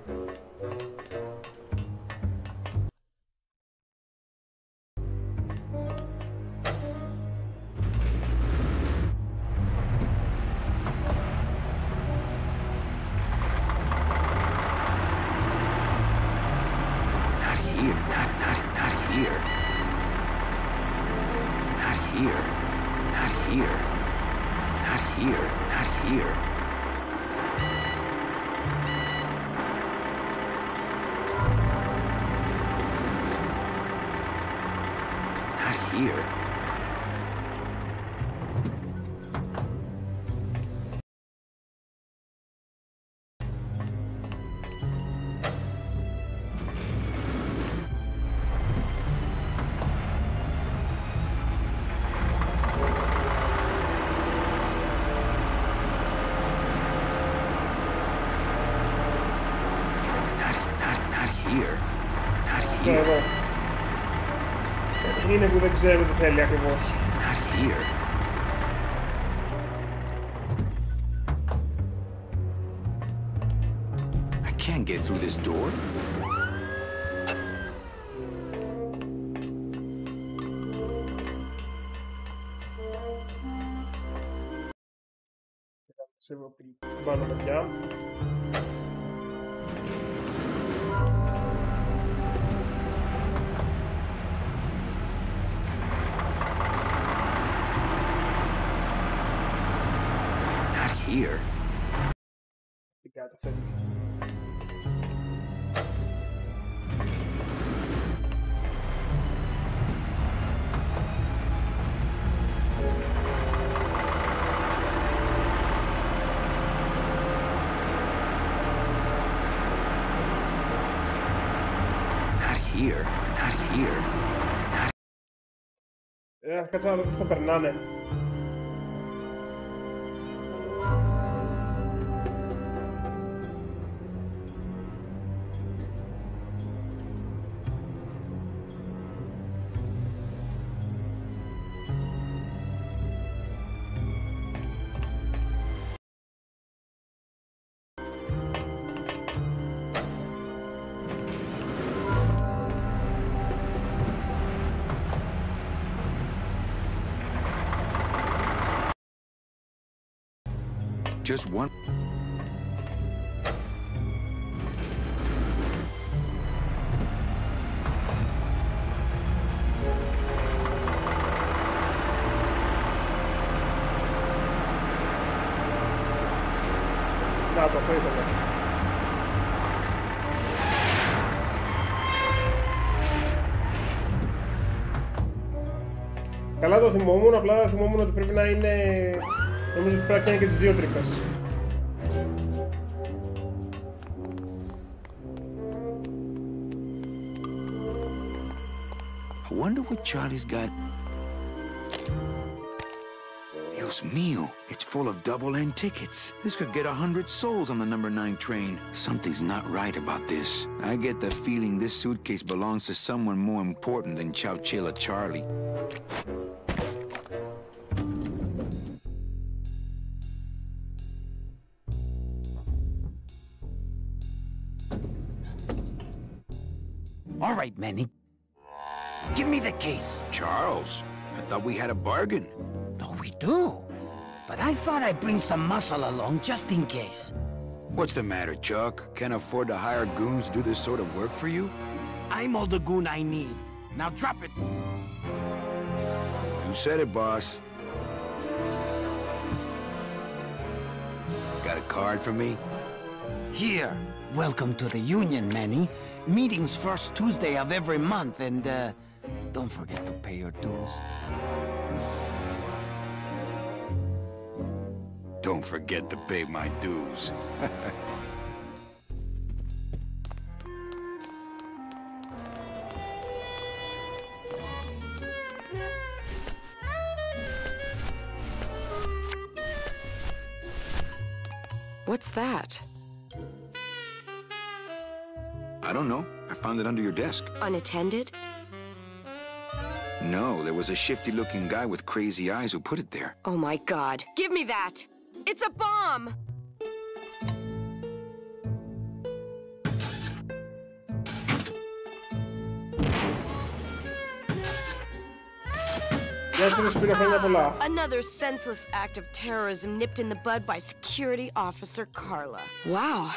Είναι που δεν ξέρω τι θέλει ακριβώς. I can't get through this door. Πάνω παιδιά. here. Here, not here, not... Κάτσα να δω πώς το περνάνε. Just one... Να, το αυτό ήθελα. Καλά το θυμόμουν, απλά θυμόμουν ότι πρέπει να είναι... Νομίζω ότι πρέπει να κάνει και τις δύο τρύπες. I wonder what Charlie's got. Dios mío, it's full of double-end tickets. This could get 100 souls on the number 9 train. Something's not right about this. I get the feeling this suitcase belongs to someone more important than Chowchilla Charlie. All right, Manny. Give me the case. Charles, I thought we had a bargain. Oh, we do. But I thought I'd bring some muscle along just in case. What's the matter, Chuck? Can't afford to hire goons to do this sort of work for you? I'm all the goon I need. Now drop it. You said it, boss. Got a card for me? Here. Welcome to the Union, Manny. Meetings first Tuesday of every month, and, don't forget to pay your dues. Don't forget to pay my dues. What's that? I don't know. I found it under your desk. Unattended? No, there was a shifty-looking guy with crazy eyes who put it there. Oh my God. Give me that! It's a bomb! Another senseless act of terrorism nipped in the bud by Security Officer Carla. Wow.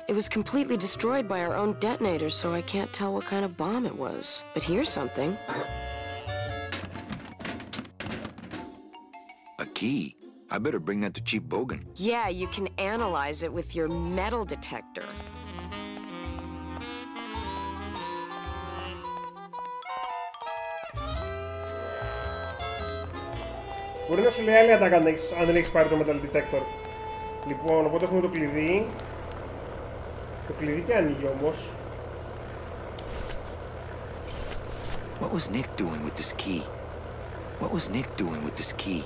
It was completely destroyed by our own detonator, so I can't tell what kind of bomb it was. But here's something. A key? I better bring that to Chief Bogan. Yeah, you can analyze it with your metal detector. Μπορεί να σου λέει άλλη ατάκα αν δεν έχεις πάρει το metal detector. Λοιπόν, οπότε έχουμε το κλειδί. Το κλειδί και ανοίγει όμως. What was Nick doing with this key? What was Nick doing with this key?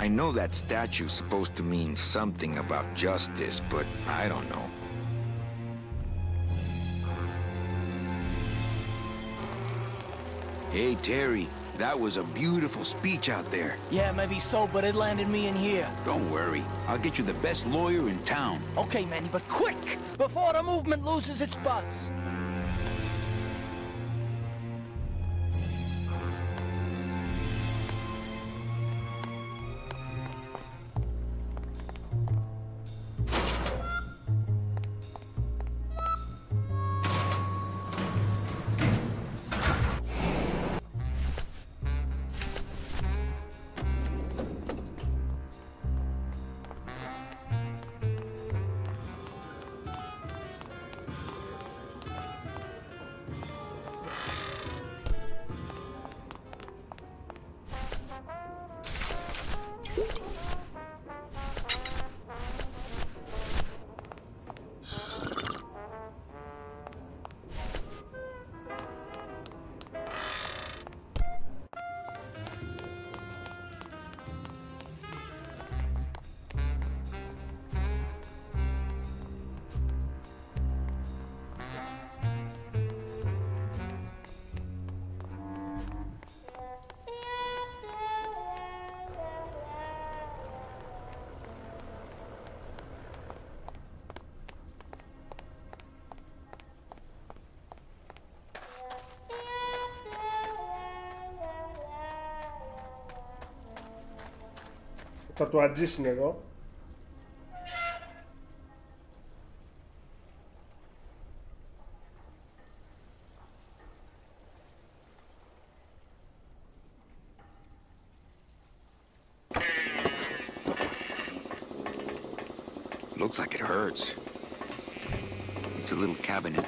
I know that statue's supposed to mean something about justice, but I don't know. Hey, Terry, that was a beautiful speech out there. Yeah, maybe so, but it landed me in here. Don't worry. I'll get you the best lawyer in town. Okay, Manny, but quick! Before the movement loses its buzz. Θα του ατζήσει εδώ. Looks like it hurts. It's a little cabinet.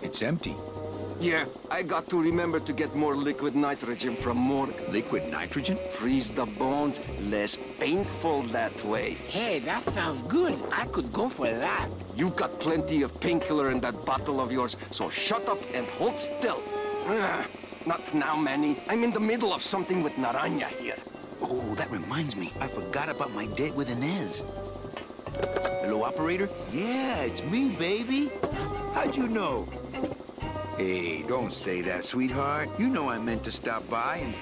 It's empty. Yeah, I got to remember to get more liquid nitrogen from morgue. Liquid nitrogen? Freeze the bones, less painful that way. Hey, that sounds good. I could go for that. You got plenty of painkiller in that bottle of yours, so shut up and hold still. Not now, Manny. I'm in the middle of something with Naranja here. Oh, that reminds me. I forgot about my date with Inez. Hello, operator? Yeah, it's me, baby. How'd you know? Hey, don't say that, sweetheart. You know I meant to stop by and...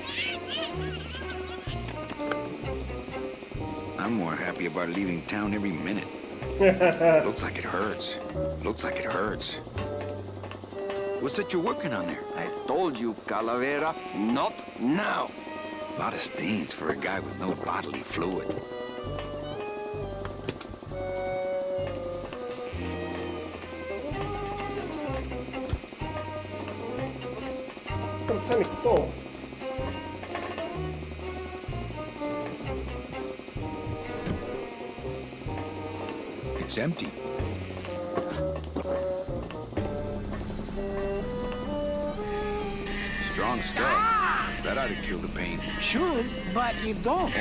I'm more happy about leaving town every minute. Looks like it hurts. Looks like it hurts. What's that you're working on there? I told you, Calavera, not now. A lot of stains for a guy with no bodily fluid. It's ανοιχτό. It's empty. Strong stuff. That ought to kill the pain. Sure, but you don't.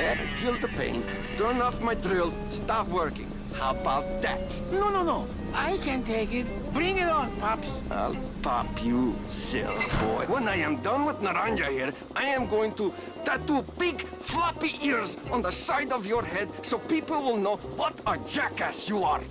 Kill the pain. Turn off my drill. Stop working. How about that? No. I can take it. Bring it on, Pops. I'll pop you, silly boy. When I am done with Naranja here, I am going to tattoo big floppy ears on the side of your head so people will know what a jackass you are.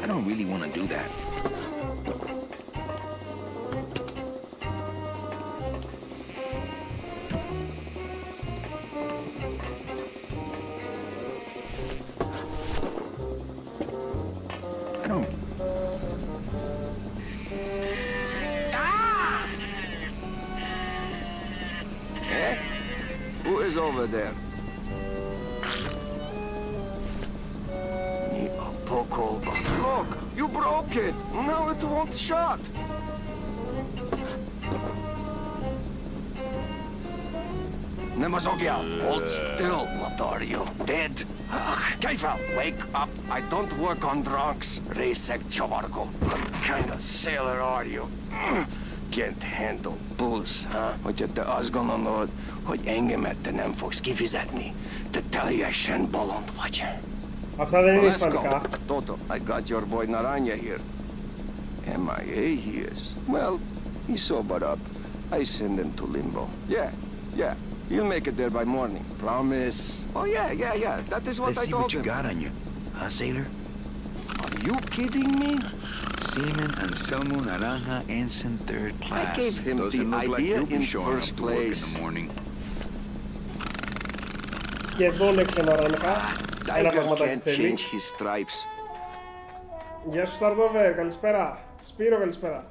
I don't really want to do that. I don't... Who is over there? Look, you broke it. Now it won't shut. Nemazogia, hold still. What are you, dead? Keifa, wake up. I don't work on drunks. Resek Chovargo. What kind of sailor are you? Can't handle booze, huh? Hogy te azt gondolod, hogy engemet nem fogsz kifizetni? Te teljesen bolond vagy. Αυτά δεν είναι ισπανικά. Toto, I got your boy Naranja here. MIA he is. Well, he's sobered up. I send him to limbo. Yeah. He'll make it there by morning. Promise. Oh, yeah. That is what I told him. Let's see what you got on you. Huh, sailor? Are you kidding me? Seaman Anselmo Naranja, ensign 3rd class. I gave him the idea in first place. In the morning. Σχεδόν έξω Ναρanja. Ένα πραγματάκι θέλει. Γεια σου Σταρδόβερ, καλησπέρα. Σπύρο, καλησπέρα.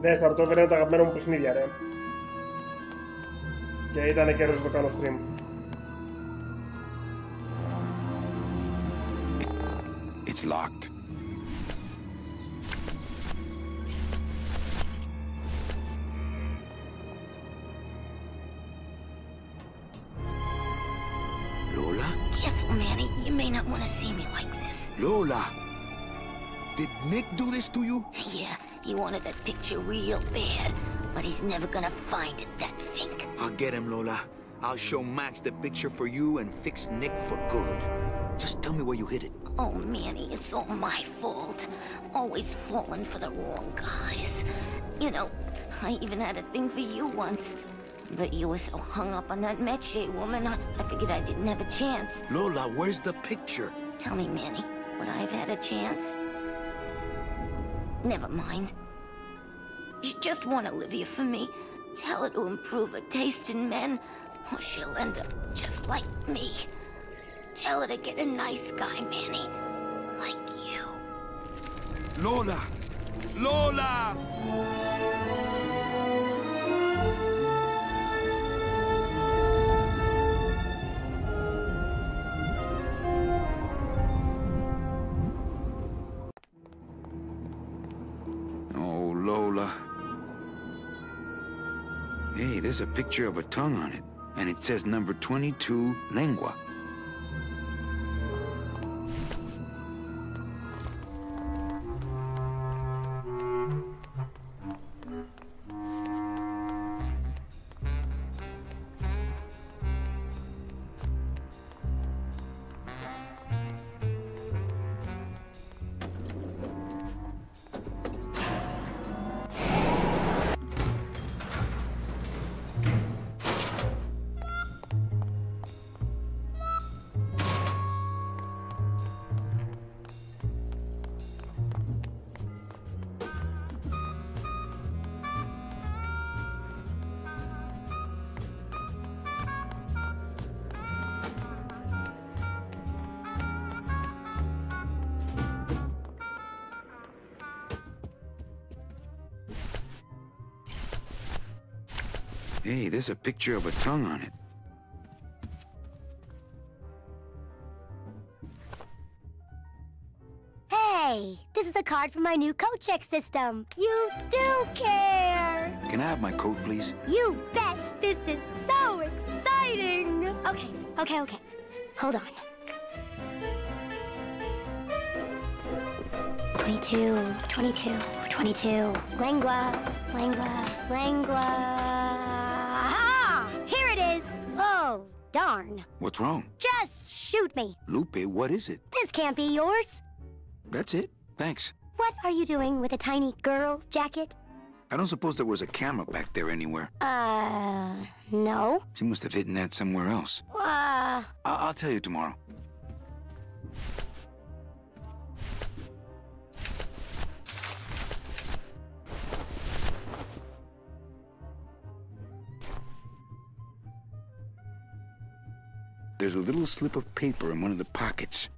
Ναι, στα Ρωτόβερ είναι τα αγαπημένα μου παιχνίδια, ρε. Και ήταν καιρός να το κάνω stream. It's locked. Lola? Careful, Manny. You may not want to see me like this. Lola! Did Nick do this to you? Yeah, he wanted that picture real bad. But he's never gonna find it, that Fink. I'll get him, Lola. I'll show Max the picture for you and fix Nick for good. Just tell me where you hid it. Oh, Manny, it's all my fault. Always falling for the wrong guys. You know, I even had a thing for you once. But you were so hung up on that Meche woman, I figured I didn't have a chance. Lola, where's the picture? Tell me, Manny, would I have had a chance? Never mind. You just want Olivia for me. Tell her to improve her taste in men, or she'll end up just like me. Tell her to get a nice guy, Manny. Like you. Lola! Lola! Oh, Lola. Hey, there's a picture of a tongue on it. And it says number 22, lengua. Hey, there's a picture of a tongue on it. Hey, this is a card from my new coat check system. You do care. Can I have my coat, please? You bet. This is so exciting. Okay. Hold on. 22. Lengua. Ah! Here it is. Oh, darn. What's wrong? Just shoot me. Lupe, what is it? This can't be yours. That's it. Thanks. What are you doing with a tiny girl jacket? I don't suppose there was a camera back there anywhere. No. She must have hidden that somewhere else. I'll tell you tomorrow. There's a little slip of paper in one of the pockets.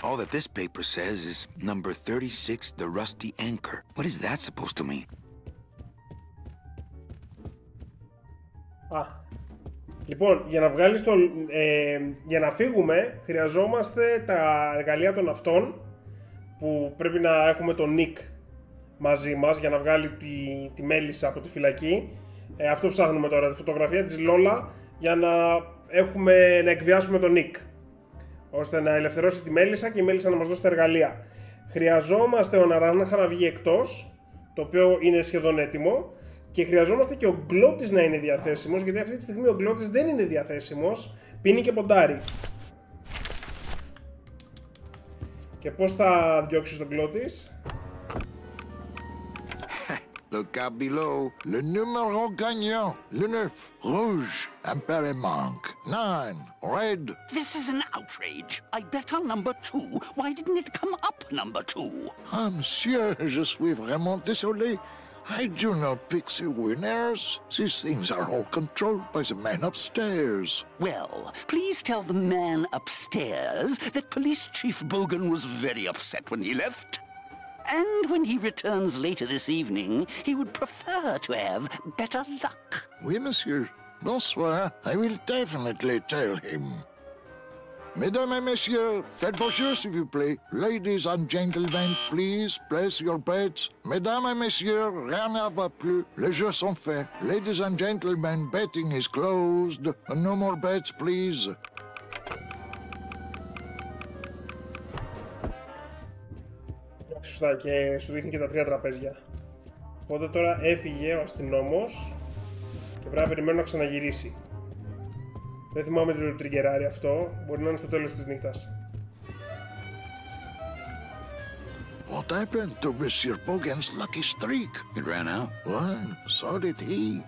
All that this paper says is number 36, the rusty anchor. What is that supposed to mean? Λοιπόν, για να φύγουμε χρειαζόμαστε τα εργαλεία των αυτών που πρέπει να έχουμε τον Nick μαζί μας για να βγάλει τη μέλισσα από τη φυλακή. Αυτό ψάχνουμε τώρα, τη φωτογραφία της Λόλα για να εκβιάσουμε τον Nick, ώστε να ελευθερώσει τη μέλισσα και η μέλισσα να μας δώσει τα εργαλεία. Χρειαζόμαστε ο Ναράνχα να βγει εκτός, το οποίο είναι σχεδόν έτοιμο, και χρειαζόμαστε και ο Γκλώτης να είναι διαθέσιμος, γιατί αυτή τη στιγμή ο Γκλώτης δεν είναι διαθέσιμος, πίνει και ποντάρει. Και πώς θα διώξεις τον Γκλώτης? Look out below. Le numéro gagnant. Le 9. Rouge. Impere manque. 9. Red. This is an outrage. I bet on number 2. Why didn't it come up number 2? Ah, monsieur, je suis vraiment désolé. I do not pick the winners. These things are all controlled by the man upstairs. Well, please tell the man upstairs that Police Chief Bogan was very upset when he left. And when he returns later this evening, he would prefer to have better luck. Oui, monsieur. Bonsoir. I will definitely tell him. Mesdames et messieurs, faites vos jeux, s'il vous plaît. Ladies and gentlemen, please place your bets. Mesdames et messieurs, rien ne va plus. Les jeux sont faits. Ladies and gentlemen, betting is closed. No more bets, please. Σωστά, και σου δείχνει και τα 3 τραπέζια. Οπότε τώρα έφυγε ο αστυνόμος και πρέπει να περιμένω να ξαναγυρίσει. Δεν θυμάμαι τι το τριγκεράρει αυτό, μπορεί να είναι στο τέλος της νύχτας. What happened to Monsieur Bogan's lucky streak? It ran out. Well, so did he.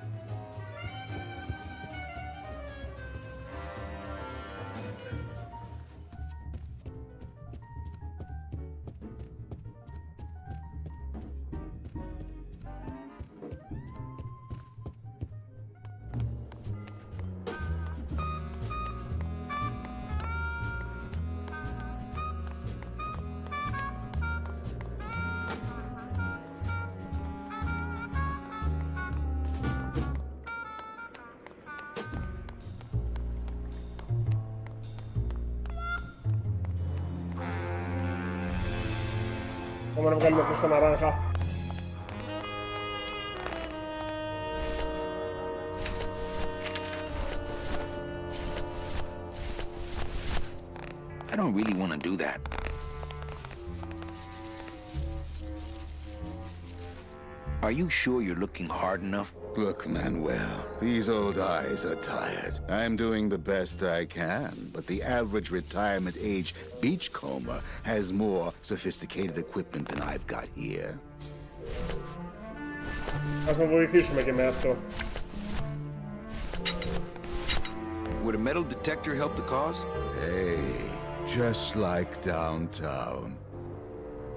Πάμε να βγάλουμε προς τον αράγχα. I don't really want to do that. Are you sure you're looking hard enough? Look, Manuel, these old eyes are tired. I'm doing the best I can, but the average retirement age beachcomber has more sophisticated equipment than I've got here. Ας με βοηθήσουμε και με αυτό. Would a metal detector help the cause? Hey, just like downtown.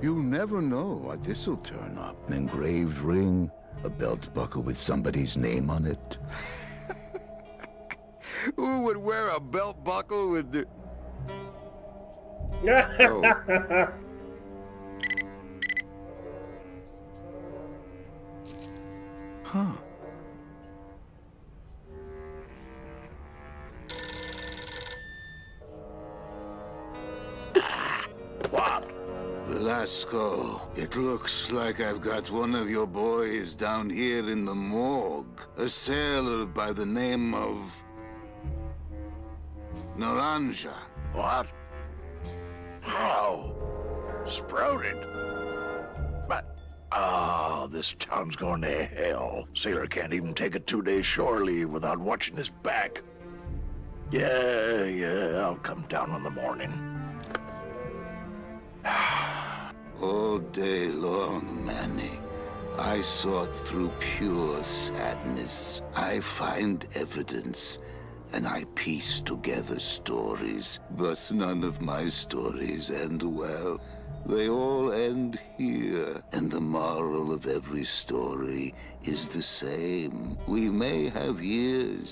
You never know what this'll turn up. An engraved ring, a belt buckle with somebody's name on it. Who would wear a belt buckle with the... Oh. Huh. What? Velasco, it looks like I've got one of your boys down here in the morgue. A sailor by the name of... Naranja. What? How? Sprouted? But, this town's going to hell. Sailor can't even take a 2-day shore leave without watching his back. Yeah, I'll come down in the morning. All day long, Manny, I sought through pure sadness. I find evidence, and I piece together stories. But none of my stories end well. They all end here, and the moral of every story is the same. We may have years,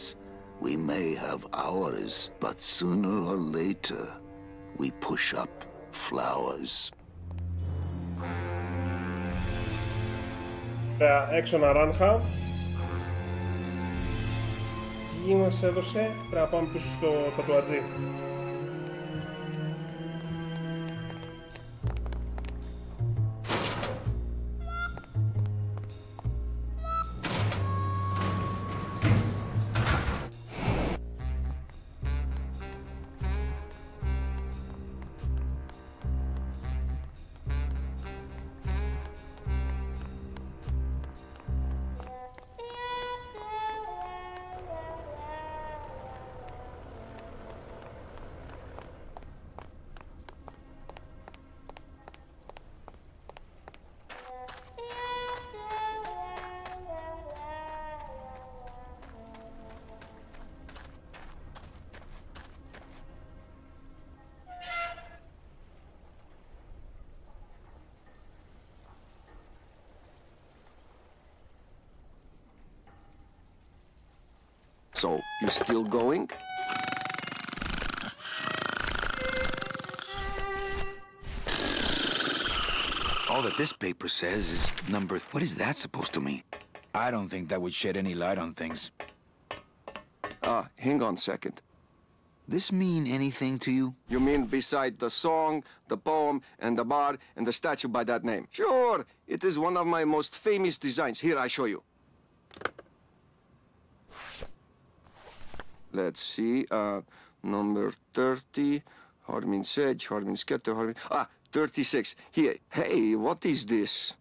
we may have hours, but sooner or later, we push up flowers. Έξω ναράνχα. Τι μας έδωσε? Πρέπει να πάμε πίσω στο τατουατζί. So, you still going? All that this paper says is number... What is that supposed to mean? I don't think that would shed any light on things. Hang on a second. This mean anything to you? You mean beside the song, the poem, and the bar, and the statue by that name? Sure, it is one of my most famous designs. Here, I show you. Let's see, number 30, Harmin Sedge, Harmin Sketter, Harmin... 36. Here, hey, what is this?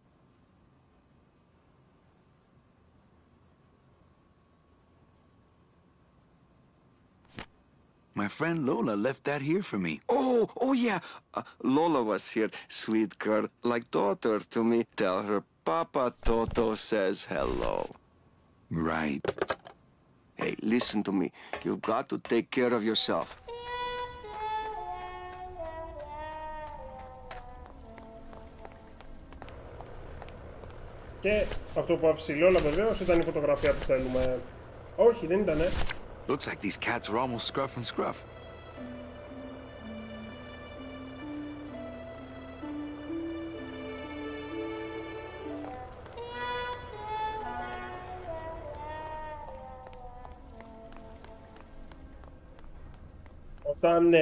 My friend Lola left that here for me. Oh yeah. Lola was here, sweet girl, like daughter to me. Tell her Papa Toto says hello. Right. Hey, listen to me. You've got to take care of yourself. Και αυτό που άφησε η Λόλα βεβαίως ήταν η φωτογραφία που θέλουμε. Όχι, δεν ήτανε. Looks like these cats are almost scruff and scruff. Όταν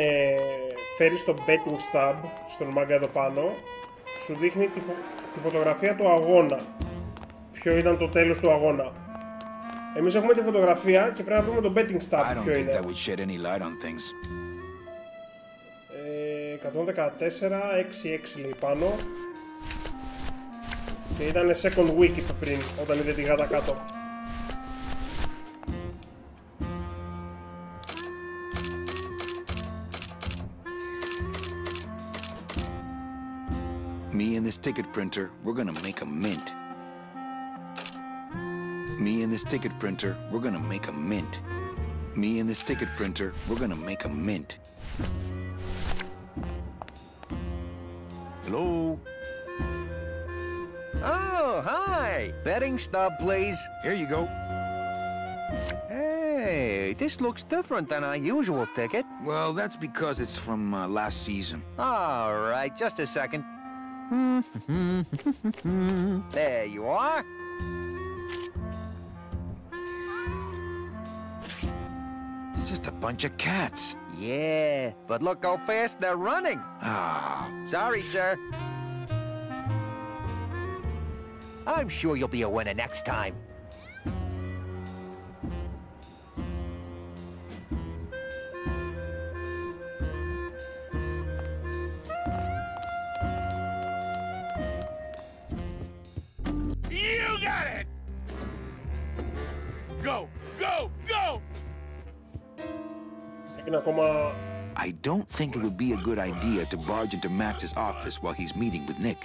φέρεις το betting stub στον μάγκα εδώ πάνω, σου δείχνει τη φωτογραφία του αγώνα. Ποιο ήταν το τέλος του αγώνα. Εμείς έχουμε τη φωτογραφία και πρέπει να βρούμε το betting stub. Ποιο είναι. 114-6-6 λέει πάνω. Και ήταν second week είπε πριν, όταν είδε τη γάτα κάτω. Me and this ticket printer, we're gonna make a mint. Me and this ticket printer, we're gonna make a mint. Me and this ticket printer, we're gonna make a mint. Hello? Oh, hi! Betting stub, please. Here you go. Hey, this looks different than our usual ticket. Well, that's because it's from last season. All right, just a second. There you are. It's just a bunch of cats. Yeah, but look how fast they're running. Ah. Sorry, sir. I'm sure you'll be a winner next time. You got it! Go, go, go! I don't think it would be a good idea to barge into Max's office while he's meeting with Nick.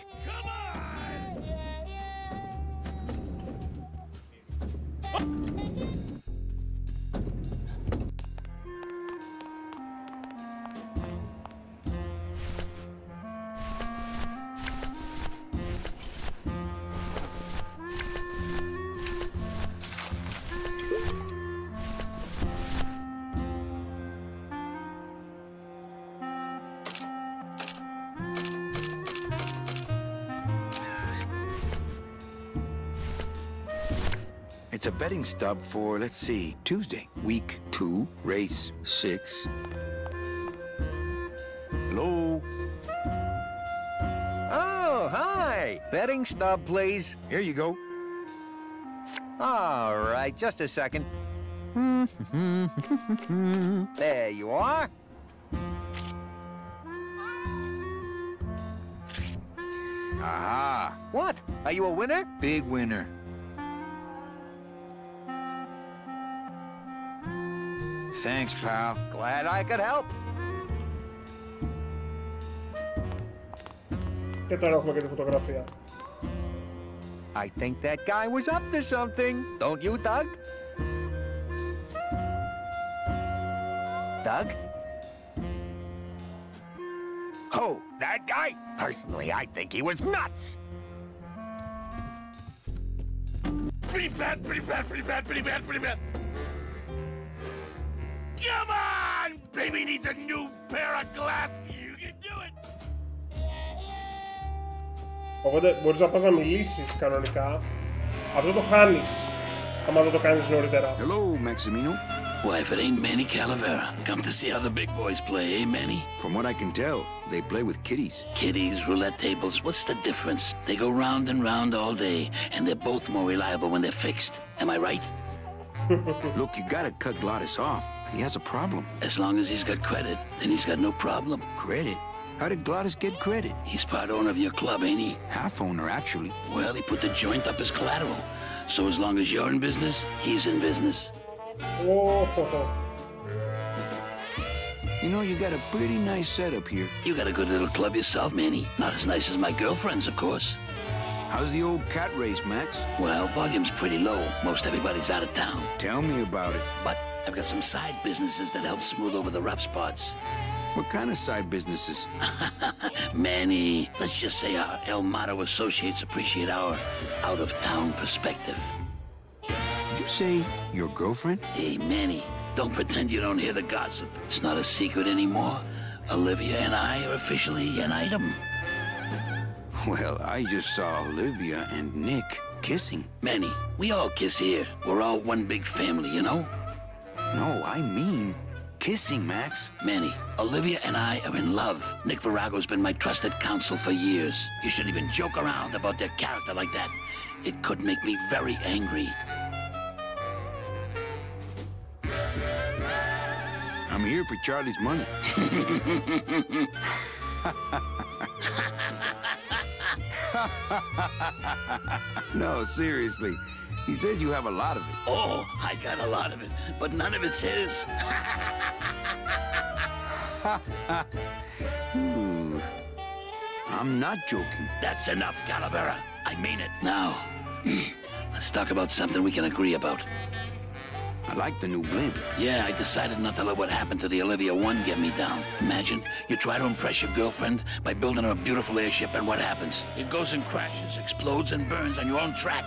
It's a betting stub for, let's see, Tuesday, week 2, race 6. Hello? Oh, hi! Betting stub, please. Here you go. All right, just a second. There you are. Aha! What? Are you a winner? Big winner. Thanks, pal. Glad I could help. Και τώρα έχουμε και τη φωτογραφία. I think that guy was up to something. Don't you, Doug? Doug? Oh, that guy? Personally, I think he was nuts. Pretty bad, pretty bad, pretty bad, pretty bad, pretty bad. Come on! Baby needs a new pair of glasses. You can do it! Οπότε μπορείς να πας να μιλήσεις κανονικά. Αυτό το χάνεις άμα δεν το κάνεις νωρίτερα. Hello, Maximino. Well, if it ain't Manny Calavera, come to see how the big boys play, eh, Manny? From what I can tell, they play with kiddies. Kiddies, roulette tables, what's the difference? They go round and round all day, and they're both more reliable when they're fixed. Am I right? Look, you gotta cut Glottis off. He has a problem. As long as he's got credit, then he's got no problem. Credit? How did Glottis get credit? He's part owner of your club, ain't he? Half owner, actually. Well, he put the joint up as collateral. So as long as you're in business, he's in business. You know, you got a pretty nice setup here. You got a good little club yourself, Manny. Not as nice as my girlfriend's, of course. How's the old cat race, Max? Well, volume's pretty low. Most everybody's out of town. Tell me about it. But I've got some side businesses that help smooth over the rough spots. What kind of side businesses? Manny, let's just say our El Mato associates appreciate our out-of-town perspective. Did you say your girlfriend? Hey, Manny, don't pretend you don't hear the gossip. It's not a secret anymore. Olivia and I are officially an item. Well, I just saw Olivia and Nick kissing. Manny, we all kiss here. We're all one big family, you know? No, I mean kissing, Max. Manny, Olivia and I are in love. Nick Virago's been my trusted counsel for years. You shouldn't even joke around about their character like that. It could make me very angry. I'm here for Charlie's money. No, seriously. He says you have a lot of it. Oh, I got a lot of it, but none of it's his. Ooh. I'm not joking. That's enough, Calavera. I mean it. Now, let's talk about something we can agree about. I like the new blimp. Yeah, I decided not to let what happened to the Olivia 1 get me down. Imagine, you try to impress your girlfriend by building her a beautiful airship, and what happens? It goes and crashes, explodes, and burns on your own track.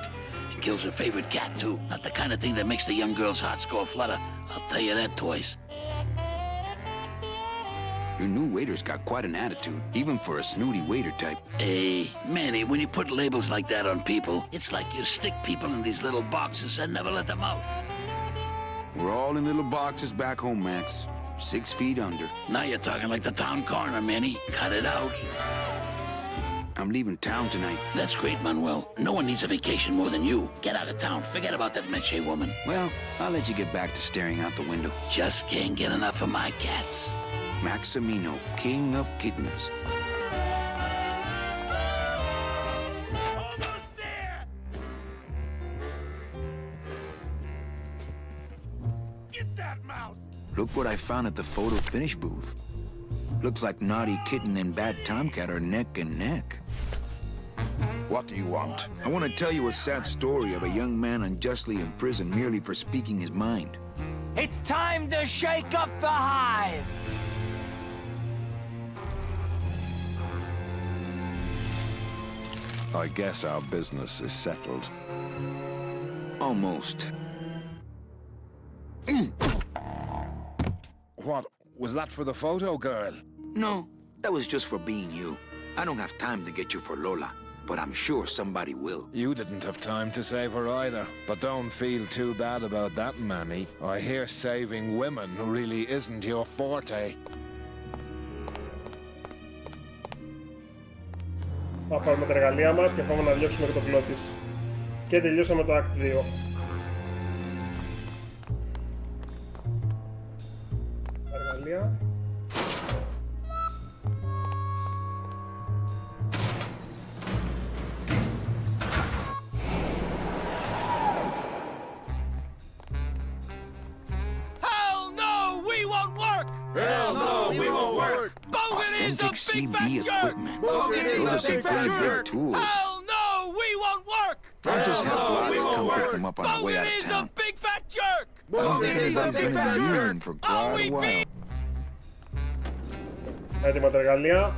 And kills her favorite cat, too. Not the kind of thing that makes the young girl's hearts go aflutter. I'll tell you that, toys. Your new waiter's got quite an attitude, even for a snooty waiter type. Hey, Manny, when you put labels like that on people, it's like you stick people in these little boxes and never let them out. We're all in little boxes back home, Max. 6 feet under. Now you're talking like the town coroner, Manny. Cut it out. I'm leaving town tonight. That's great, Manuel. No one needs a vacation more than you. Get out of town. Forget about that Meche woman. Well, I'll let you get back to staring out the window. Just can't get enough of my cats. Maximino, king of kittens. Look what I found at the photo finish booth. Looks like Naughty Kitten and Bad Tomcat are neck and neck. What do you want? I want to tell you a sad story of a young man unjustly imprisoned merely for speaking his mind. It's time to shake up the hive! I guess our business is settled. Almost. What? Was that for the photo girl? No, that was just for being you. I don't have time to get you for Lola, but I'm sure somebody will. You didn't have time to save her either. But don't feel too bad about that, Manny. I hear saving women really isn't your forte. Θα πάρουμε τα εργαλεία μας και πάμε να διώξουμε και το πλό της. Και τελειώσαμε το Act 2. Τα εργαλεία. Hell no, we won't work! Hell no, we won't work! Bogan is a big fat CB jerk! equipment. Bogan is Those a are big some fat pretty jerk! big tools. Hell no, we won't work! I'll just have Glottis come pick them up on the way out of Bogan is a town. big fat jerk! I don't think anybody's gonna be union for quite a while. Έτοιμα τα εργαλεία.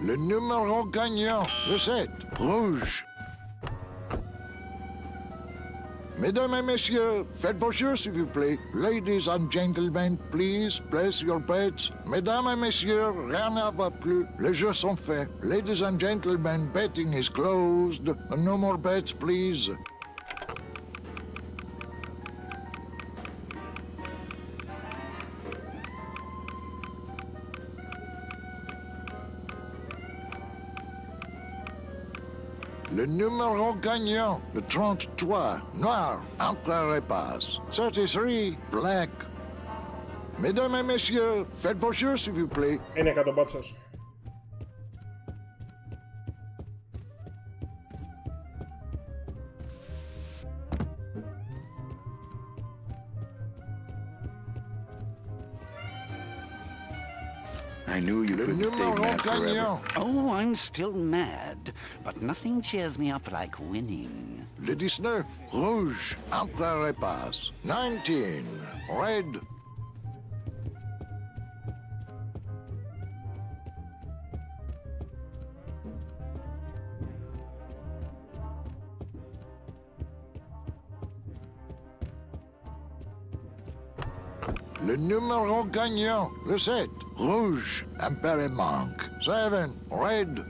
Le numéro gagnant, le 7, rouge. Mesdames et messieurs, faites vos jeux s'il vous plaît. Ladies and gentlemen, please place your bets. Mesdames et messieurs, rien ne va plus. Les jeux sont faits. Ladies and gentlemen, betting is closed. No more bets, please. Le numéro gagnant, le 33, noir, entre et passe. 33, black. Mesdames et messieurs, faites vos jeux s'il vous plaît. Είναι εκατομπάτσος. I knew you couldn't stay mad forever. Oh, I'm still mad, but nothing cheers me up like winning. Le 19, rouge, entre et passe. 19, red. Le numéro gagnant, le 7, rouge, impair et manque. 7, red.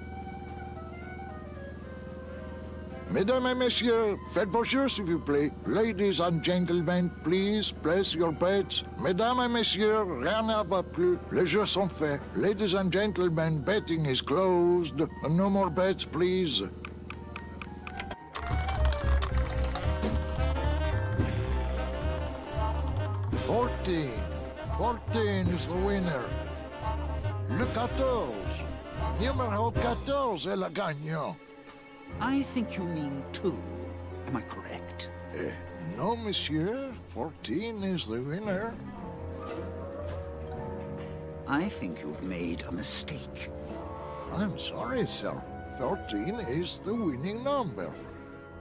Mesdames et messieurs, faites vos jeux s'il vous plaît. Ladies and gentlemen, please place your bets. Mesdames et messieurs, rien ne va plus. Les jeux sont faits. Ladies and gentlemen, betting is closed. No more bets, please. Fourteen is the winner. Le 14. Numéro 14 est le gagnant. I think you mean 2. Am I correct? No, monsieur. 14 is the winner. I think you've made a mistake. I'm sorry, sir. 14 is the winning number.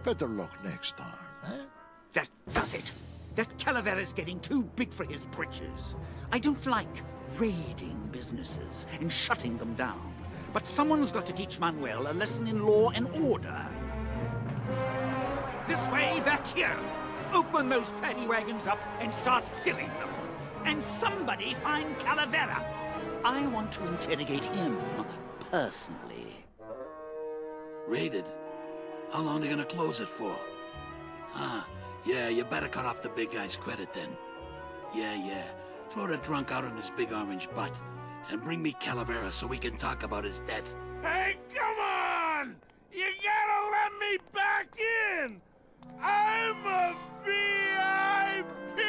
Better luck next time, eh? That does it. That Calavera's getting too big for his britches. I don't like raiding businesses and shutting them down. But someone's got to teach Manuel a lesson in law and order. This way, back here. Open those paddy wagons up and start filling them. And somebody find Calavera. I want to interrogate him personally. Raided? How long are they gonna close it for? Yeah, you better cut off the big guy's credit then. Yeah. Throw the drunk out on his big orange butt. And bring me Calavera so we can talk about his debt. Hey, come on! You gotta let me back in! I'm a VIP!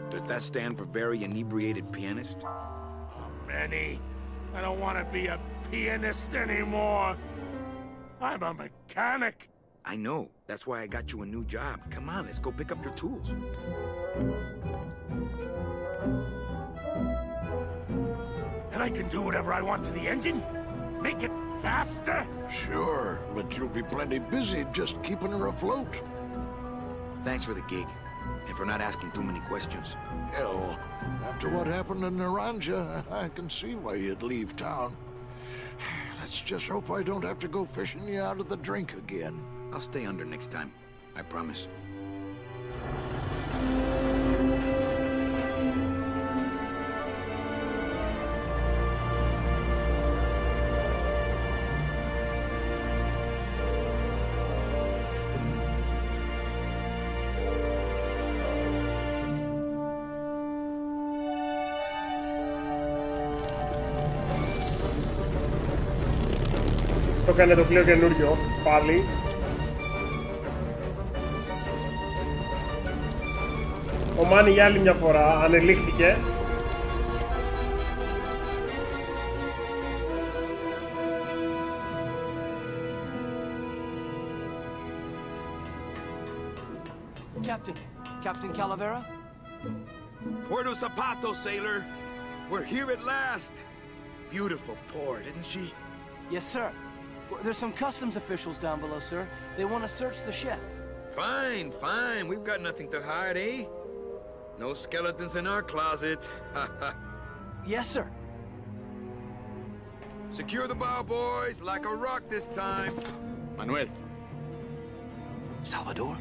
Does that stand for very inebriated pianist? Manny, I don't want to be a pianist anymore. I'm a mechanic. I know. That's why I got you a new job. Come on, let's go pick up your tools. And I can do whatever I want to the engine? Make it faster? Sure, but you'll be plenty busy just keeping her afloat. Thanks for the gig, and for not asking too many questions. Hell, after what happened in Naranja, I can see why you'd leave town. Let's just hope I don't have to go fishing you out of the drink again. I'll stay under next time. I promise. Το έκανε το πλοίο καινούριο, πάλι. Ο Μάνι για άλλη μια φορά ανελήχθηκε. Captain Calavera? Puerto Zapato, sailor. We're here at last. Beautiful port, isn't she? Yes, sir. There's some customs officials down below, sir. They want to search the ship. Fine. We've got nothing to hide, eh? No skeletons in our closet. Yes, sir. Secure the bow, boys, like a rock this time. Manuel. Salvador?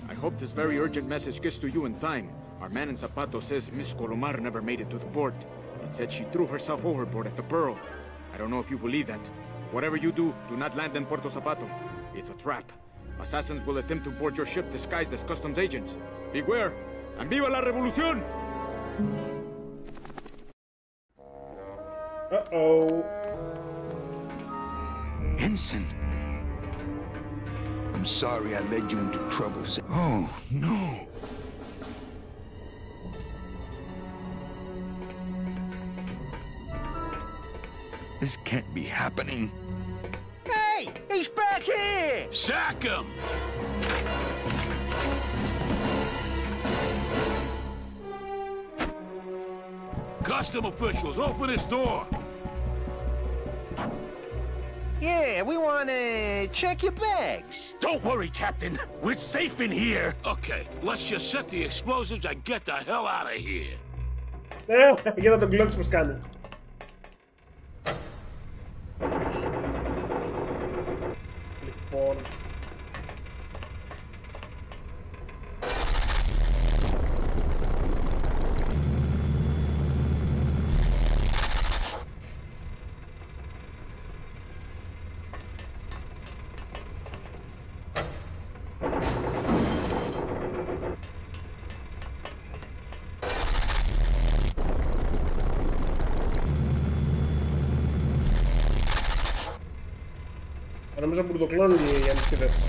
I hope this very urgent message gets to you in time. Our man in Zapato says Miss Colomar never made it to the port. It said she threw herself overboard at the Pearl. I don't know if you believe that. Whatever you do, do not land in Puerto Zapato. It's a trap. Assassins will attempt to board your ship disguised as customs agents. Beware, and viva la revolución! Uh-oh. Ensign. I'm sorry I led you into trouble. Oh, no. This can't be happening. Hey! He's back here! Sack him! Custom officials, open this door! Yeah, we want to check your bags. Don't worry, Captain. We're safe in here. Okay, let's just set the explosives and get the hell out of here. Για να τον κλώτσο πως κάνει. Λοιπόν... Νομίζω μπουρδοκλώνουν οι αλυσίδες.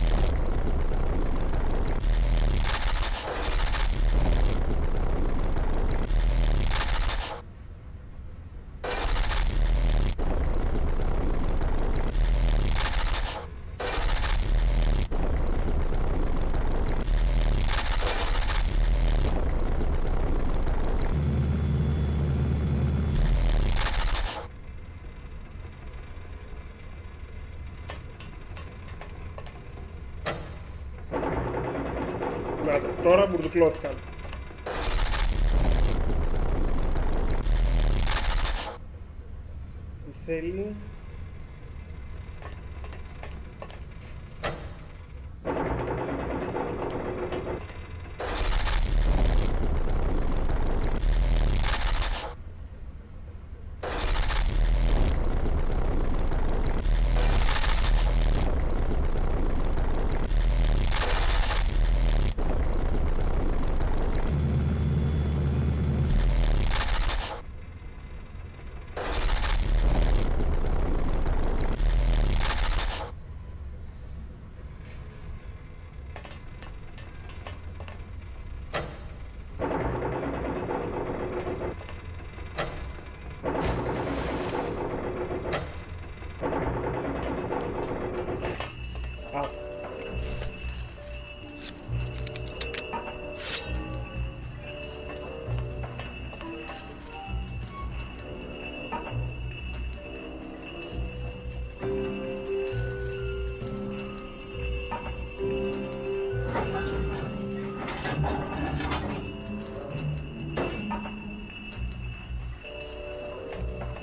Τώρα μπουρδουκλώθηκαν. Θέλει.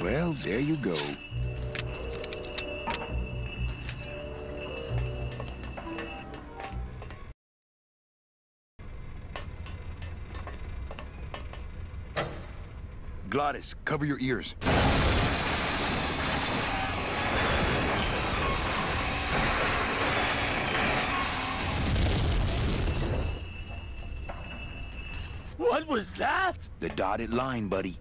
Well, there you go. Glottis, cover your ears. What was that? The dotted line, buddy.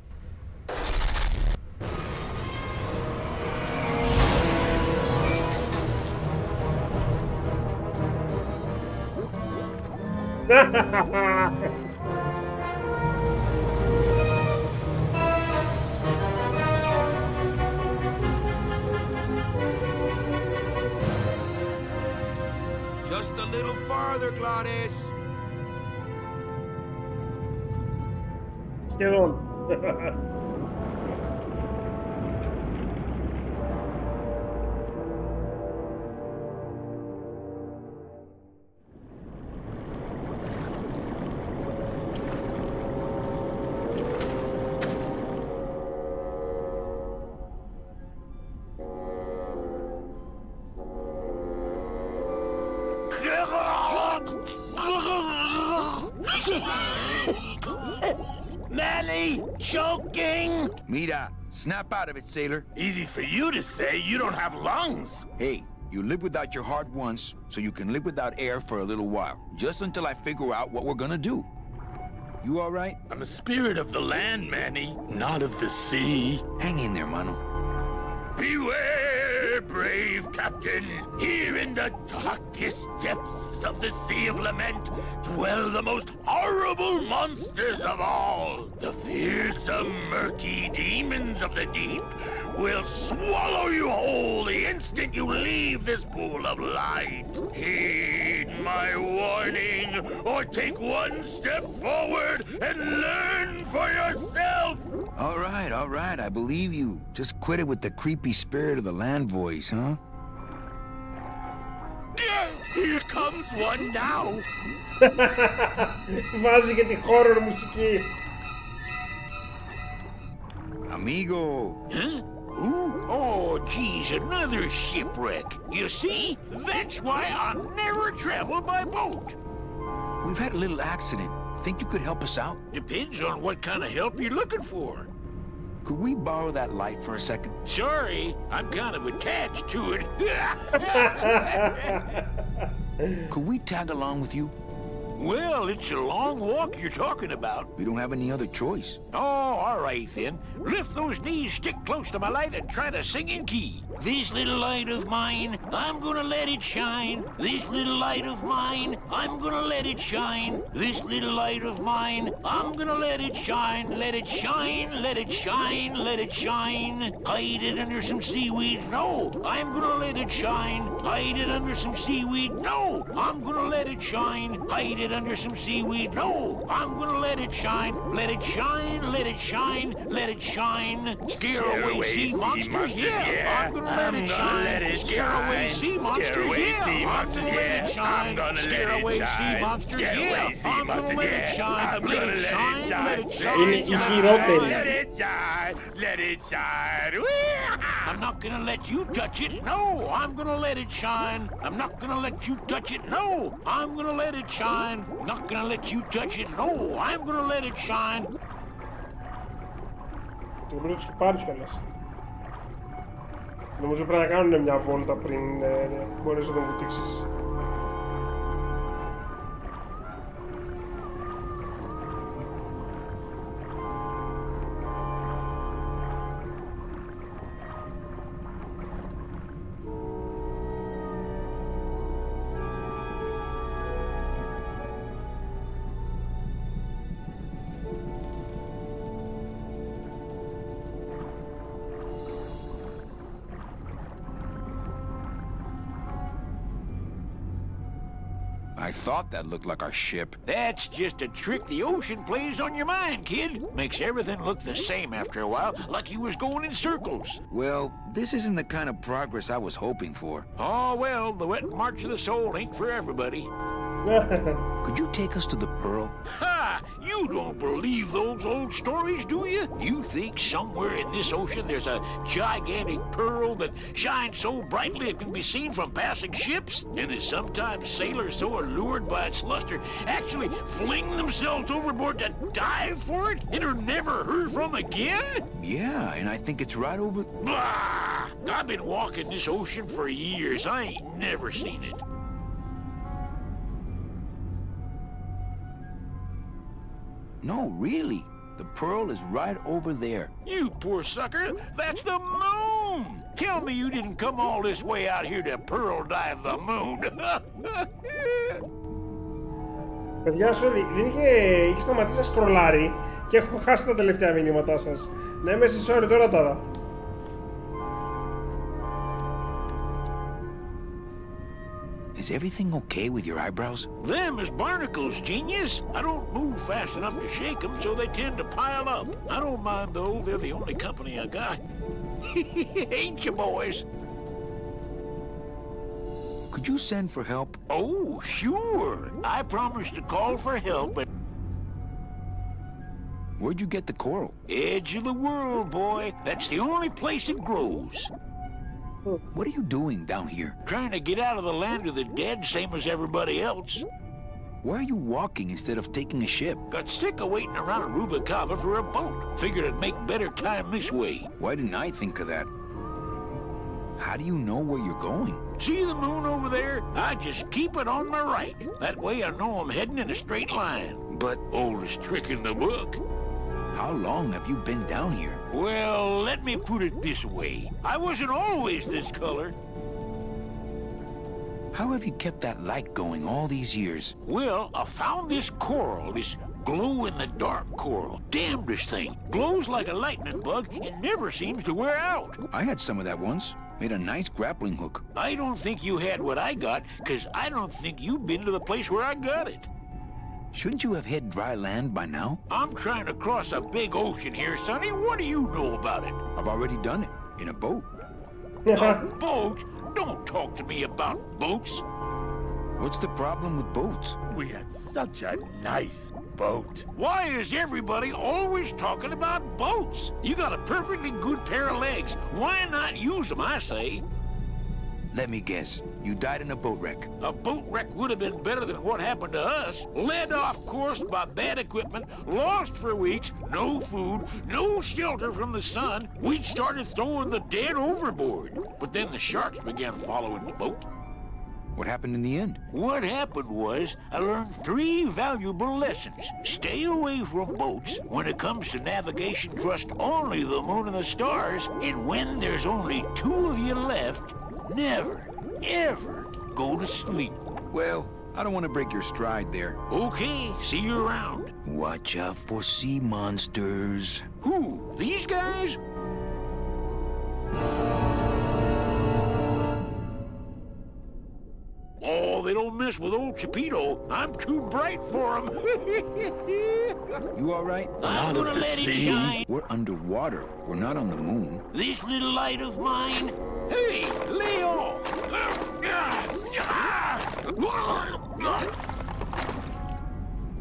Just a little farther, Glottis. Σχεδόν. Manny, choking! Mira, snap out of it, sailor. Easy for you to say, you don't have lungs. Hey, you live without your heart once, so you can live without air for a little while. Just until I figure out what we're gonna do. You all right? I'm a spirit of the land, Manny, not of the sea. Hang in there, Mano. Beware, brave captain. Here in the darkest depths of the Sea of Lament dwell the most horrible monsters of all. The fearsome, murky demons of the deep will swallow you whole the instant you leave this pool of light. Heed my warning, or take one step forward and learn for yourself. All right, I believe you. Just quit it with the creepy spirit of the land voice, huh? Here comes one now. Βάζει και τη horror μουσική. Amigo. Huh? Ooh. Oh, geez, another shipwreck. You see? That's why I'll never travel by boat. We've had a little accident. Think you could help us out? Depends on what kind of help you're looking for. Could we borrow that light for a second? Sorry, I'm kind of attached to it. Could we tag along with you? Well, it's a long walk you're talking about. We don't have any other choice. Oh, all right then. Lift those knees, stick close to my light, and try to sing in key. This little light of mine, I'm gonna let it shine. This little light of mine, I'm gonna let it shine. This little light of mine, I'm gonna let it shine. Let it shine, let it shine, let it shine. Hide it under some seaweed. No, I'm gonna let it shine. Hide it under some seaweed. No, I'm gonna let it shine. Hide it under some seaweed. No, I'm gonna let it shine. Let it shine, let it shine, let it shine. Scare away sea monsters. Yeah, I'm gonna let it shine. Scare away sea monsters. Yeah, I'm gonna let it shine. Scare away sea monsters. Yeah, I'm gonna let it shine. Let it shine, let it shine. Είναι η χειρότερη. Let it shine, let it shine. I'm not gonna let you touch it. No, I'm gonna let it shine. I'm not gonna let you touch it. No, I'm gonna let it shine. Not gonna let you touch it. No, I'm gonna let it shine. Το πρέπει να τους πάρεις κιόλας. Νομίζω πρέπει να κάνουν μια βόλτα πριν μπορείς να τον βουτήξεις. I thought that looked like our ship. That's just a trick the ocean plays on your mind, kid. Makes everything look the same after a while, like you was going in circles. Well, this isn't the kind of progress I was hoping for. Oh, well, the wet march of the soul ain't for everybody. Could you take us to the Pearl? Ha! You don't believe those old stories, do you? You think somewhere in this ocean there's a gigantic pearl that shines so brightly it can be seen from passing ships? And that sometimes sailors so allured by its luster actually fling themselves overboard to dive for it and are never heard from again? Yeah, and I think it's right over... Blah! I've been walking this ocean for years. I ain't never seen it. No, really. The Pearl is right over there. You poor sucker. That's the moon. Tell me you didn't come all this way out here to pearl dive the moon. Παιδιά, sorry, δεν είχε σταματήσει να σκρολάρει και έχω χάσει τα τελευταία μηνύματά σας. Να είμαι σε sorry τώρα τα. Is everything okay with your eyebrows? Them is barnacles, genius. I don't move fast enough to shake them, so they tend to pile up. I don't mind, though. They're the only company I got. Ain't you, boys? Could you send for help? Oh, sure. I promised to call for help, but... Where'd you get the coral? Edge of the world, boy. That's the only place it grows. What are you doing down here? Trying to get out of the land of the dead, same as everybody else. Why are you walking instead of taking a ship? Got sick of waiting around Rubicava for a boat. Figured I'd make better time this way. Why didn't I think of that? How do you know where you're going? See the moon over there? I just keep it on my right. That way I know I'm heading in a straight line. But... Oldest trick in the book. How long have you been down here? Well, let me put it this way. I wasn't always this color. How have you kept that light going all these years? Well, I found this coral, this glow-in-the-dark coral. Damnedest thing. Glows like a lightning bug and never seems to wear out. I had some of that once. Made a nice grappling hook. I don't think you had what I got, because I don't think you've been to the place where I got it. Shouldn't you have hit dry land by now? I'm trying to cross a big ocean here, Sonny. What do you know about it? I've already done it. In a boat. A boat? Don't talk to me about boats. What's the problem with boats? We had such a nice boat. Why is everybody always talking about boats? You got a perfectly good pair of legs. Why not use them, I say? Let me guess. You died in a boat wreck. A boat wreck would have been better than what happened to us. Led off course by bad equipment, lost for weeks, no food, no shelter from the sun. We'd started throwing the dead overboard. But then the sharks began following the boat. What happened in the end? What happened was, I learned 3 valuable lessons. Stay away from boats. When it comes to navigation, trust only the moon and the stars. And when there's only 2 of you left, never, ever go to sleep. Well, I don't want to break your stride there. Okay, see you around. Watch out for sea monsters. Who? These guys? Oh, they don't mess with old Chipito. I'm too bright for them. You all right? I'm gonna let it shine. We're underwater. We're not on the moon. This little light of mine. Hey, lay off.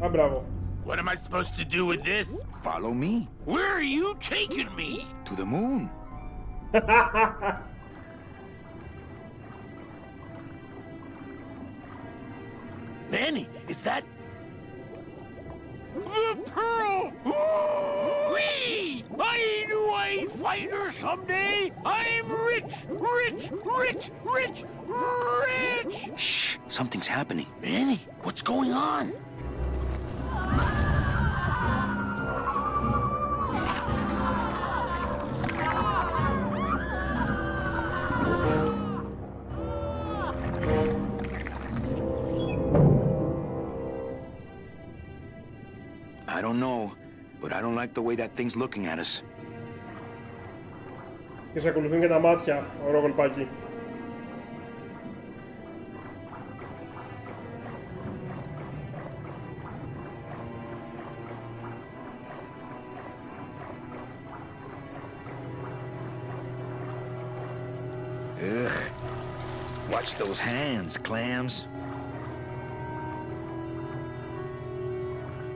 Ah, bravo. What am I supposed to do with this? Follow me. Where are you taking me? To the moon. Manny, is that... The pearl! Ooh-wee! I knew I'd find her someday! I'm rich, rich, rich, rich, rich! Shh, something's happening. Manny, what's going on? I don't know, but I don't like the way that thing's looking at us. Και σε ακολουθούν και τα μάτια, ωραίο κολπάκι. Ugh. Watch those hands, clams.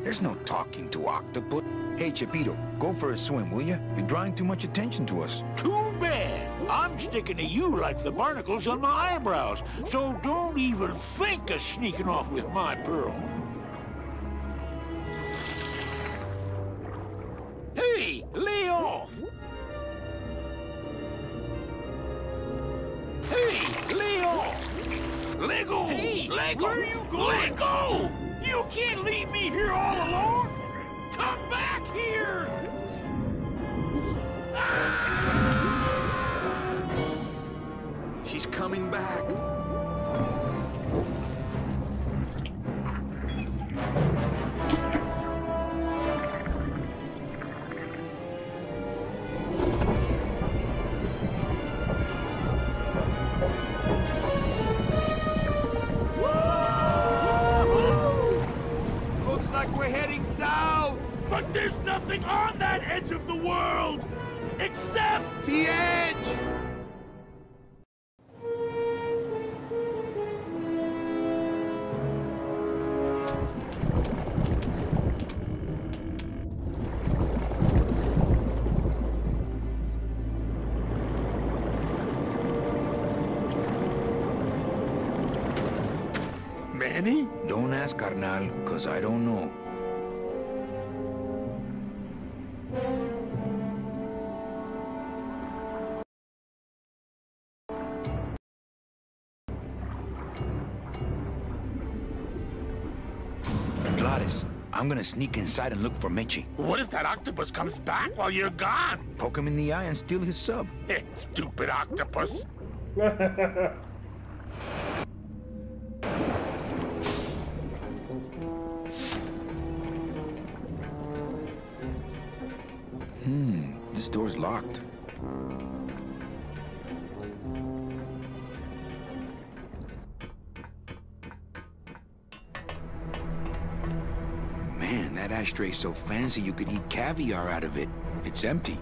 There's no talking to octopus. Hey, Chipito, go for a swim, will you? You're drawing too much attention to us. Too bad. I'm sticking to you like the barnacles on my eyebrows, so don't even think of sneaking off with my pearl. Hey, lay off. Hey, lay off. Let go. Hey, let go. Where are you going? Let go. You can't leave me here all alone! Come back here! She's coming back. We're heading south! But there's nothing on that edge of the world! Except... the edge! Manny? Don't ask, carnal, cause I don't know. Gladys, I'm gonna sneak inside and look for Meche. What if that octopus comes back while you're gone? Poke him in the eye and steal his sub. Stupid octopus. This door's locked. Man, that ashtray's so fancy you could eat caviar out of it. It's empty.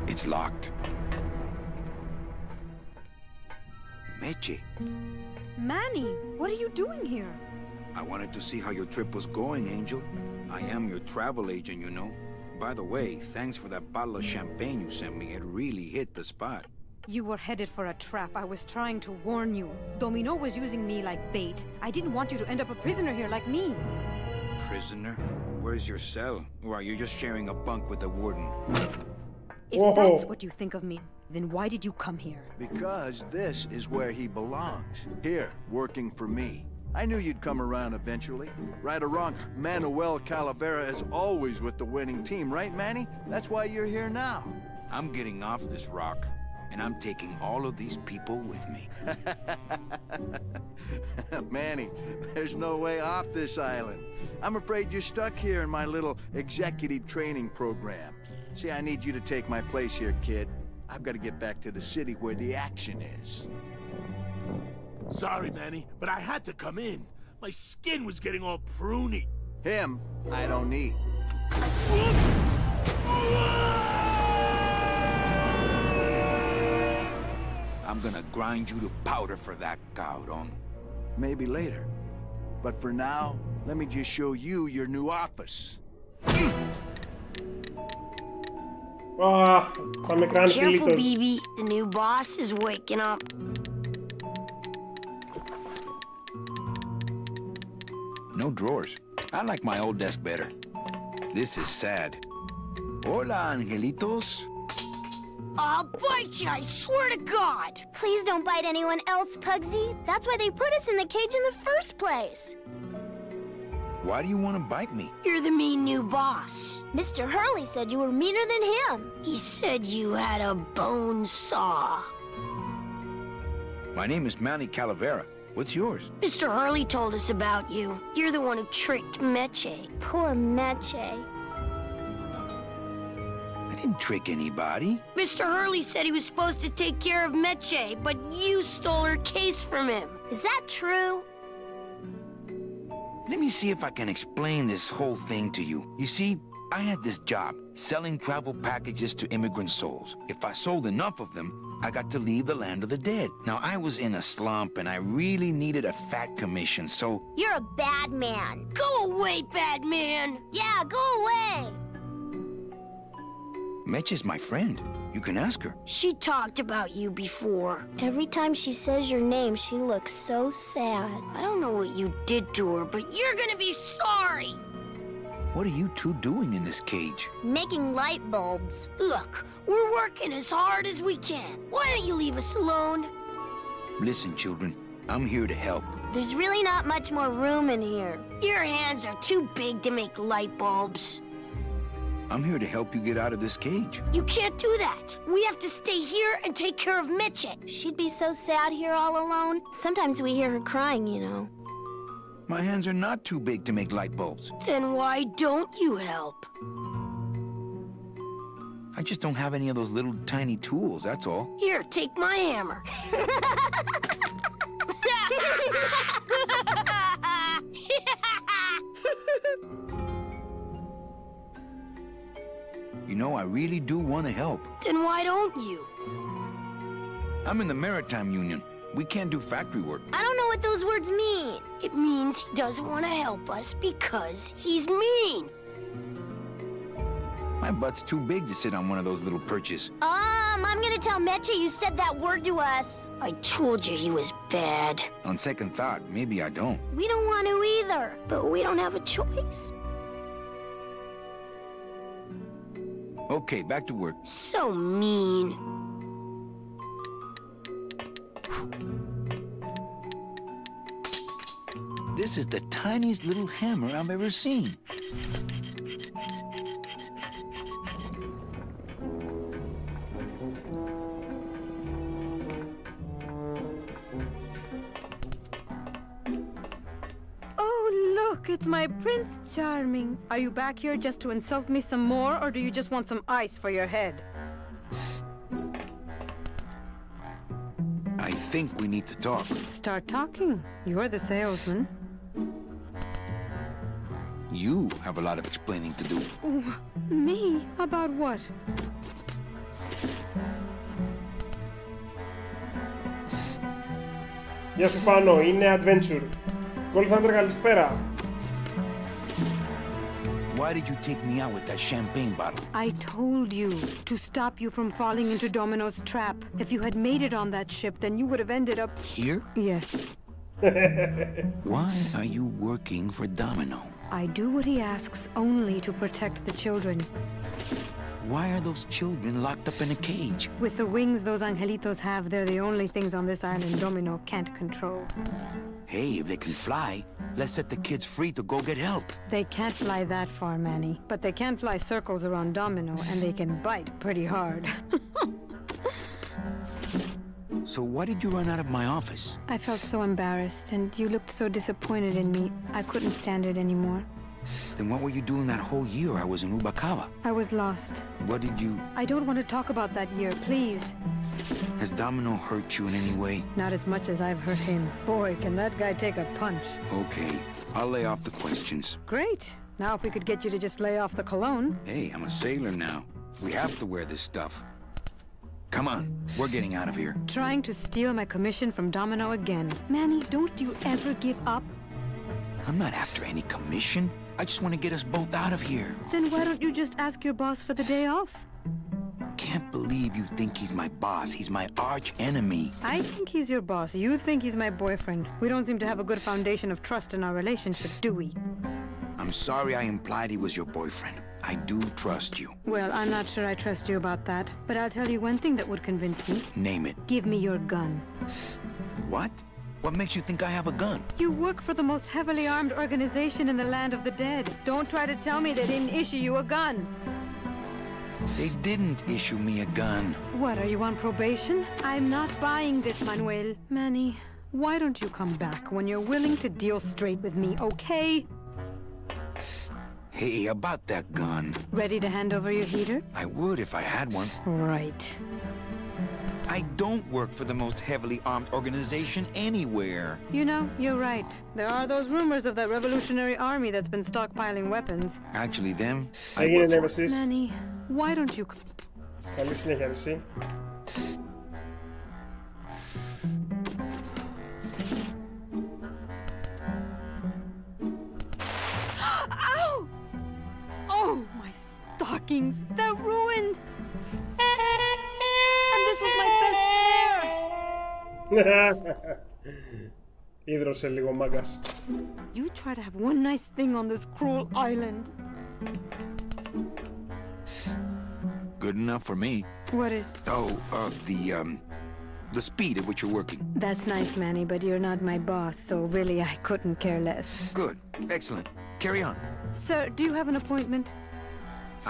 It's locked. Meche. Manny, what are you doing here? I wanted to see how your trip was going, Angel. I am your travel agent, you know. By the way, thanks for that bottle of champagne you sent me. It really hit the spot. You were headed for a trap. I was trying to warn you. Domino was using me like bait. I didn't want you to end up a prisoner here like me. Prisoner? Where's your cell? Or are you just sharing a bunk with the warden? If that's what you think of me, then why did you come here? Because this is where he belongs. Here, working for me. I knew you'd come around eventually. Right or wrong, Manuel Calavera is always with the winning team, right, Manny? That's why you're here now. I'm getting off this rock, and I'm taking all of these people with me. Manny, there's no way off this island. I'm afraid you're stuck here in my little executive training program. See, I need you to take my place here, kid. I've got to get back to the city where the action is. Sorry, Manny, but I had to come in. My skin was getting all pruny. Him, I don't need. I'm gonna grind you to powder for that, cabrón. Maybe later. But for now, let me just show you your new office. Careful, BB. The new boss is waking up. No drawers. I like my old desk better. This is sad. Hola, angelitos. I'll bite you, I swear to God! Please don't bite anyone else, Pugsy. That's why they put us in the cage in the first place. Why do you want to bite me? You're the mean new boss. Mr. Hurley said you were meaner than him. He said you had a bone saw. My name is Manny Calavera. What's yours? Mr. Hurley told us about you. You're the one who tricked Meche. Poor Meche. I didn't trick anybody. Mr. Hurley said he was supposed to take care of Meche, but you stole her case from him. Is that true? Let me see if I can explain this whole thing to you. You see, I had this job, selling travel packages to immigrant souls. If I sold enough of them, I got to leave the land of the dead. Now, I was in a slump, and I really needed a fat commission, so... You're a bad man. Go away, bad man! Yeah, go away! Meche's my friend. You can ask her. She talked about you before. Every time she says your name, she looks so sad. I don't know what you did to her, but you're gonna be sorry! What are you two doing in this cage? Making light bulbs. Look, we're working as hard as we can. Why don't you leave us alone? Listen, children, I'm here to help. There's really not much more room in here. Your hands are too big to make light bulbs. I'm here to help you get out of this cage. You can't do that. We have to stay here and take care of Meche. She'd be so sad here all alone. Sometimes we hear her crying, you know. My hands are not too big to make light bulbs. Then why don't you help? I just don't have any of those little tiny tools, that's all. Here, take my hammer. You know, I really do want to help. Then why don't you? I'm in the Maritime Union. We can't do factory work. I don't know know what those words mean. It means he doesn't want to help us because he's mean. My butt's too big to sit on one of those little perches. I'm gonna tell Meche you said that word to us. I told you he was bad. On second thought, maybe I don't. We don't want to either, but we don't have a choice. Okay, back to work. So mean. This is the tiniest little hammer I've ever seen. It's my Prince Charming. Are you back here just to insult me some more, or do you just want some ice for your head? I think we need to talk. Start talking. You're the salesman. You have a lot of explaining to do. Me? About what? Γεια σου Πάνο, είναι adventure. Golf Thunder, καλησπέρα. Why did you take me out with that champagne bottle? I told you to stop you from falling into Domino's trap. If you had made it on that ship, then you would have ended up... Here? Yes. Why are you working for Domino? I do what he asks only to protect the children. Why are those children locked up in a cage? With the wings those angelitos have, they're the only things on this island Domino can't control. Hey, if they can fly, let's set the kids free to go get help. They can't fly that far, Manny. But they can fly circles around Domino, and they can bite pretty hard. So why did you run out of my office? I felt so embarrassed, and you looked so disappointed in me. I couldn't stand it anymore. Then what were you doing that whole year I was in Ubacava? I was lost. What did you... I don't want to talk about that year, please. Has Domino hurt you in any way? Not as much as I've hurt him. Boy, can that guy take a punch. Okay, I'll lay off the questions. Great. Now if we could get you to just lay off the cologne. Hey, I'm a sailor now. We have to wear this stuff. Come on, we're getting out of here. Trying to steal my commission from Domino again. Manny, don't you ever give up? I'm not after any commission. I just want to get us both out of here. Then why don't you just ask your boss for the day off? Can't believe you think he's my boss. He's my arch enemy. I think he's your boss. You think he's my boyfriend. We don't seem to have a good foundation of trust in our relationship, do we? I'm sorry I implied he was your boyfriend. I do trust you. Well, I'm not sure I trust you about that. But I'll tell you one thing that would convince me. Name it. Give me your gun. What? What makes you think I have a gun? You work for the most heavily armed organization in the land of the dead. Don't try to tell me they didn't issue you a gun. They didn't issue me a gun. What, are you on probation? I'm not buying this, Manuel. Manny, why don't you come back when you're willing to deal straight with me, okay? Hey, about that gun. Ready to hand over your heater? I would if I had one. Right. I don't work for the most heavily armed organization anywhere. You know, you're right. There are those rumors of that revolutionary army that's been stockpiling weapons. Actually, them, I work for. Manny, why don't you... Καλή συνέχεια, εσύ. Ow! Oh, my stockings! They're ruined! And this was my best hair! Ίδρωσε λίγο μάγκας. You try to have one nice thing on this cruel island. Good enough for me. What is? Oh, the speed at which you're working. That's nice, Manny, but you're not my boss, so really I couldn't care less. Good. Excellent. Carry on. Sir, do you have an appointment?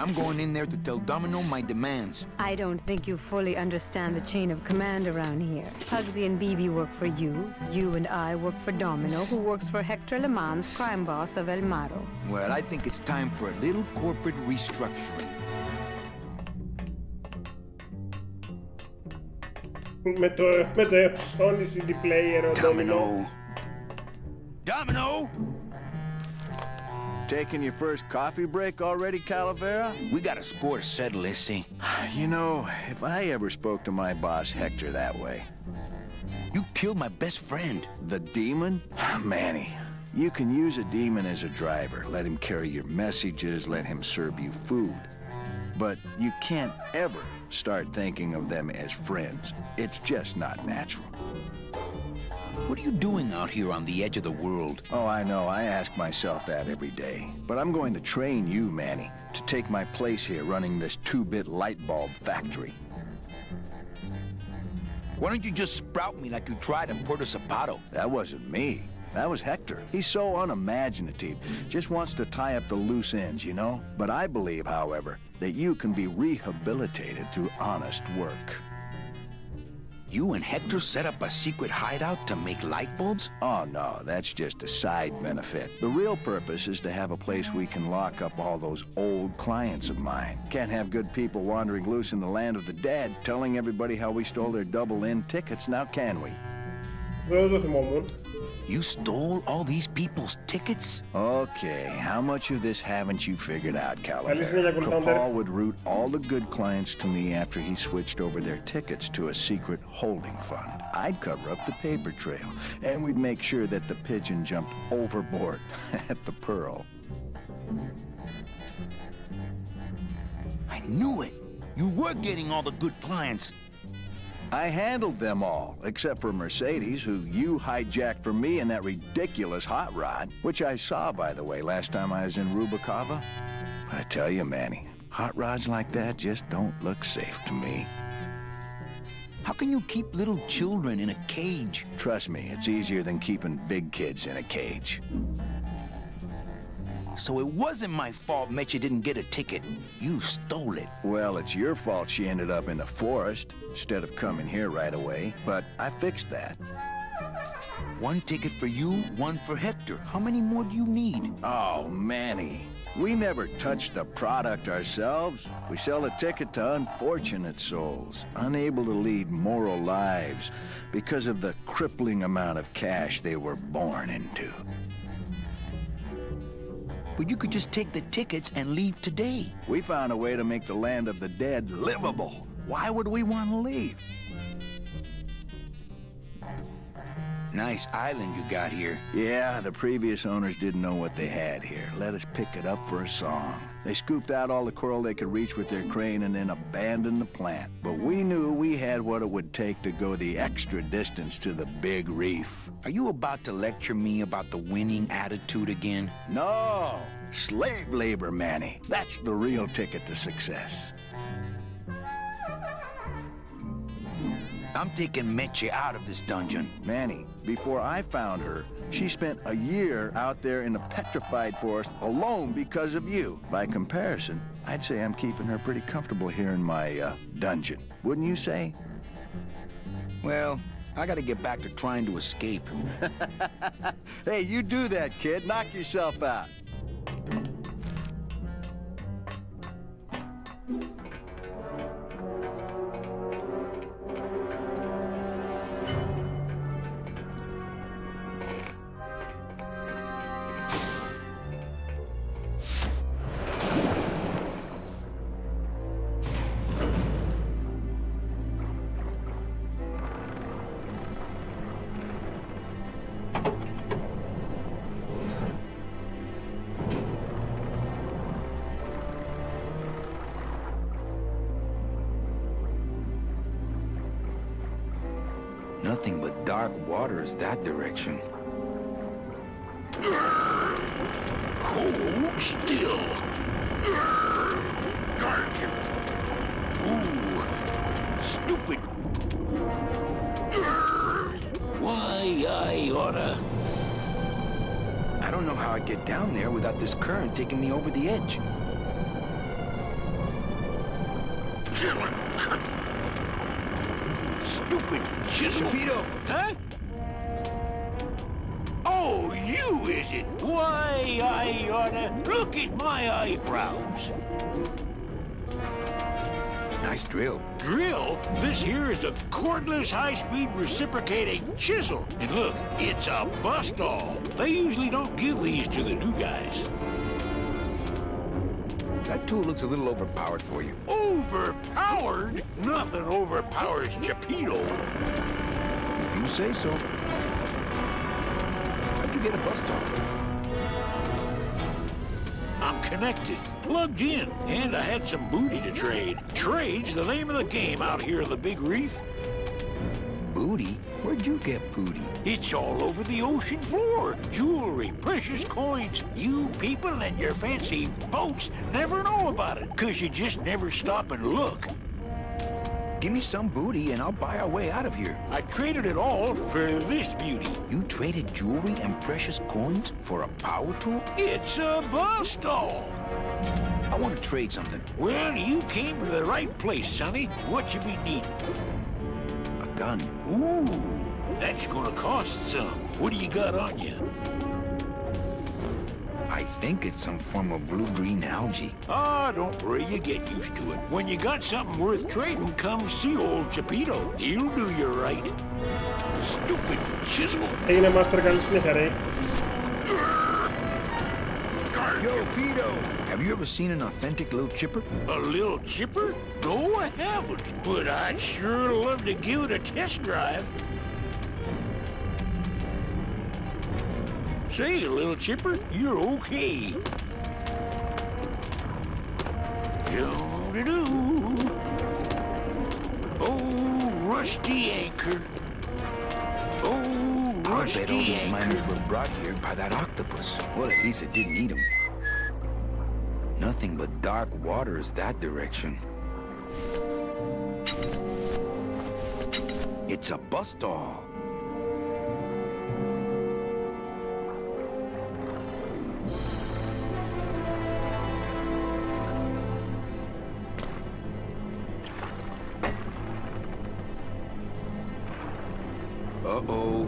I'm going in there to tell Domino my demands. I don't think you fully understand the chain of command around here. Pugsy and BB work for you. You and I work for Domino, who works for Hector Le Mans, crime boss of El Maro. Well, I think it's time for a little corporate restructuring. Με το Sony CD player, ο Domino. Domino! Taking your first coffee break already, Calavera? We got a score to settle, Issy. You know, if I ever spoke to my boss Hector that way... You killed my best friend. The demon? Manny, you can use a demon as a driver. Let him carry your messages, let him serve you food. But you can't ever start thinking of them as friends. It's just not natural. What are you doing out here on the edge of the world? Oh, I know. I ask myself that every day. But I'm going to train you, Manny, to take my place here running this 2-bit light bulb factory. Why don't you just sprout me like you tried in Puerto Zapato? That wasn't me. That was Hector. He's so unimaginative. Just wants to tie up the loose ends, you know? But I believe, however, that you can be rehabilitated through honest work. You and Hector set up a secret hideout to make light bulbs? Oh, no, that's just a side benefit. The real purpose is to have a place we can lock up all those old clients of mine. Can't have good people wandering loose in the land of the dead, telling everybody how we stole their double-in tickets, now can we? You stole all these people's tickets? Okay, how much of this haven't you figured out, Calavera? Capal would route all the good clients to me after he switched over their tickets to a secret holding fund. I'd cover up the paper trail, and we'd make sure that the pigeon jumped overboard at the Pearl. I knew it! You were getting all the good clients. I handled them all, except for Mercedes, who you hijacked from me in that ridiculous hot rod, which I saw, by the way, last time I was in Rubacava. I tell you, Manny, hot rods like that just don't look safe to me. How can you keep little children in a cage? Trust me, it's easier than keeping big kids in a cage. So it wasn't my fault Meche didn't get a ticket. You stole it. Well, it's your fault she ended up in the forest instead of coming here right away, but I fixed that. One ticket for you, one for Hector. How many more do you need? Oh, Manny. We never touch the product ourselves. We sell a ticket to unfortunate souls, unable to lead moral lives because of the crippling amount of cash they were born into. But you could just take the tickets and leave today. We found a way to make the land of the dead livable. Why would we want to leave? Nice island you got here. Yeah, the previous owners didn't know what they had here. Let us pick it up for a song. They scooped out all the coral they could reach with their crane and then abandoned the plant. But we knew we had what it would take to go the extra distance to the big reef. Are you about to lecture me about the winning attitude again? No! Slave labor, Manny. That's the real ticket to success. I'm taking Meche out of this dungeon. Manny, before I found her, she spent a year out there in the petrified forest alone because of you. By comparison, I'd say I'm keeping her pretty comfortable here in my, dungeon. Wouldn't you say? Well, I gotta get back to trying to escape. Hey, you do that, kid. Knock yourself out. Nothing but dark waters that direction. Hold still. Guard him. Ooh, stupid. Why, I oughta. I don't know how I'd get down there without this current taking me over the edge. Stupid chisel. Torpedo! Huh? Oh, you, is it? Why, I oughta. Look at my eyebrows. Nice drill. Drill? This here is a cordless, high-speed reciprocating chisel. And look, it's a bust-all. They usually don't give these to the new guys. That tool looks a little overpowered for you. Overpowered? Nothing overpowers Geppetto. If you say so. How'd you get a bus talk? I'm connected, plugged in, and I had some booty to trade. Trade's the name of the game out here in the Big Reef. Booty? Where'd you get booty? It's all over the ocean floor. Jewelry, precious coins. You people and your fancy boats never know about it, 'cause you just never stop and look. Give me some booty and I'll buy our way out of here. I traded it all for this beauty. You traded jewelry and precious coins for a power tool? It's a bus doll. I want to trade something. Well, you came to the right place, sonny. What you be needing? A gun. Ooh, that's gonna cost some. What do you got on you? I think it's some form of blue-green algae. Ah, don't worry, you get used to it. When you got something worth trading, come see old Geppetto. He'll do you right. Stupid chisel. Έγινε master, καλή συνέχεια, ρε. Yo, Pito, have you ever seen an authentic little chipper? A little chipper? No, I haven't, but I'd sure love to give it a test drive. Say, little chipper, you're okay. Do-do-do. Oh, rusty anchor. Oh, rusty I bet all these anchor. miners were brought here by that octopus. Well, at least it didn't eat them. Nothing but dark waters that direction. It's a bus doll. Uh-oh.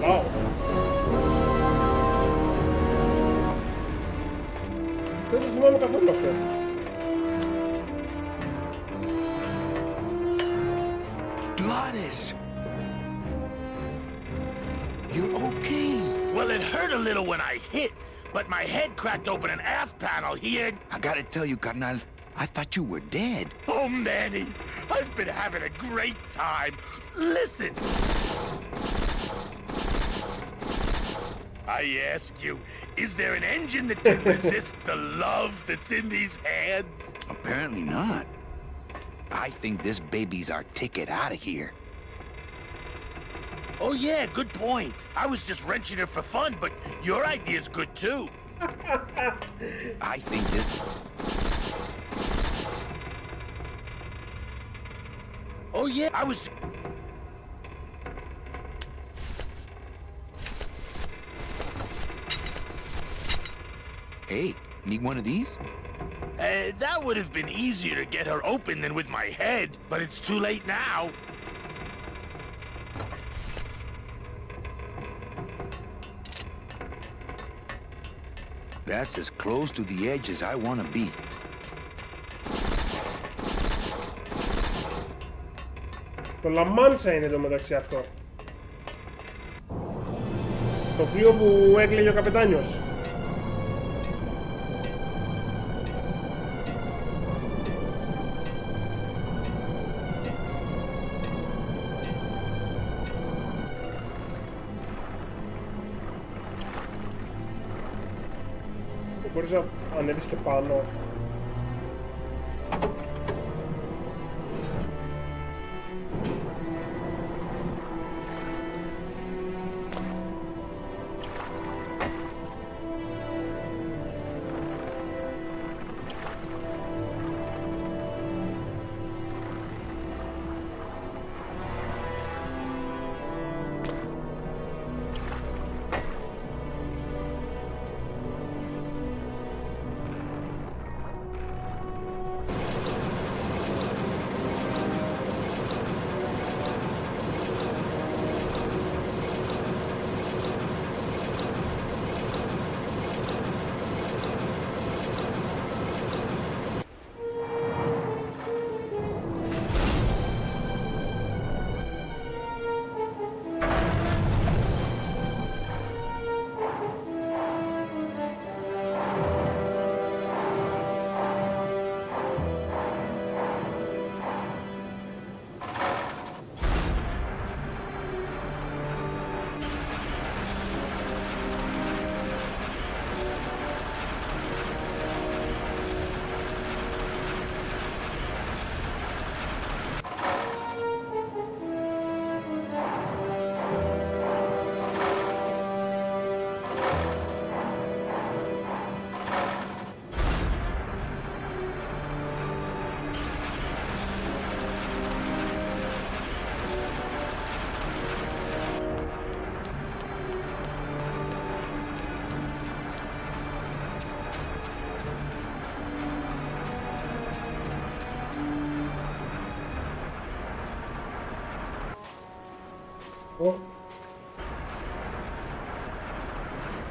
Wow. Δεν το θυμάμαι καθόλου αυτό. Gladys! You're okay. Well, it hurt a little when I hit, but my head cracked open an aft panel here. I gotta tell you, carnal, I thought you were dead. Oh, Manny, I've been having a great time. Listen. I ask you, is there an engine that can resist the love that's in these hands? Apparently not. I think this baby's our ticket out of here. Oh yeah, good point. I was just wrenching it for fun, but your idea's good too. I think this... Oh yeah, I was... Hey, need one of these? That would have been easier to get her open than with my head, but it's too late now. That's as close to the edge as I want to be. Το Λαμάντσα είναι το μεταξύ αυτό. Το πλοίο που έκλαιγε ο καπετάνιος. Μπορείς να ανέβεις και πάνω.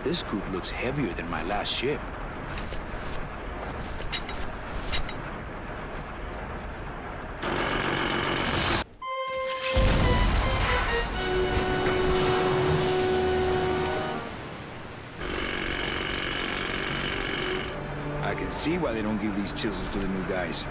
This scoop looks heavier than my last ship. I can see why they don't give these chisels to the new guys.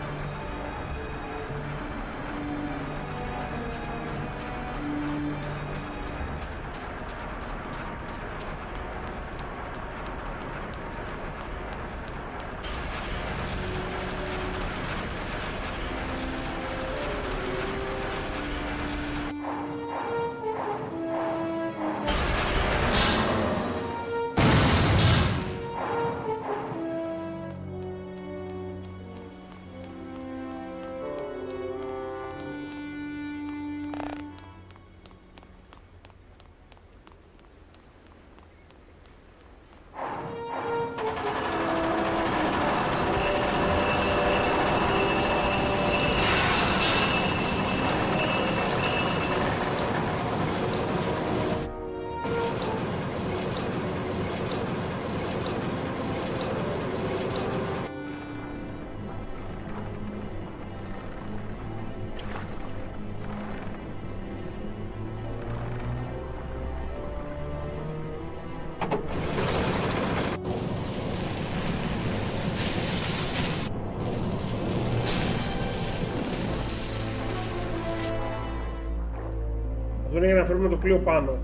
Αυτό είναι για να φέρουμε το πλοίο πάνω.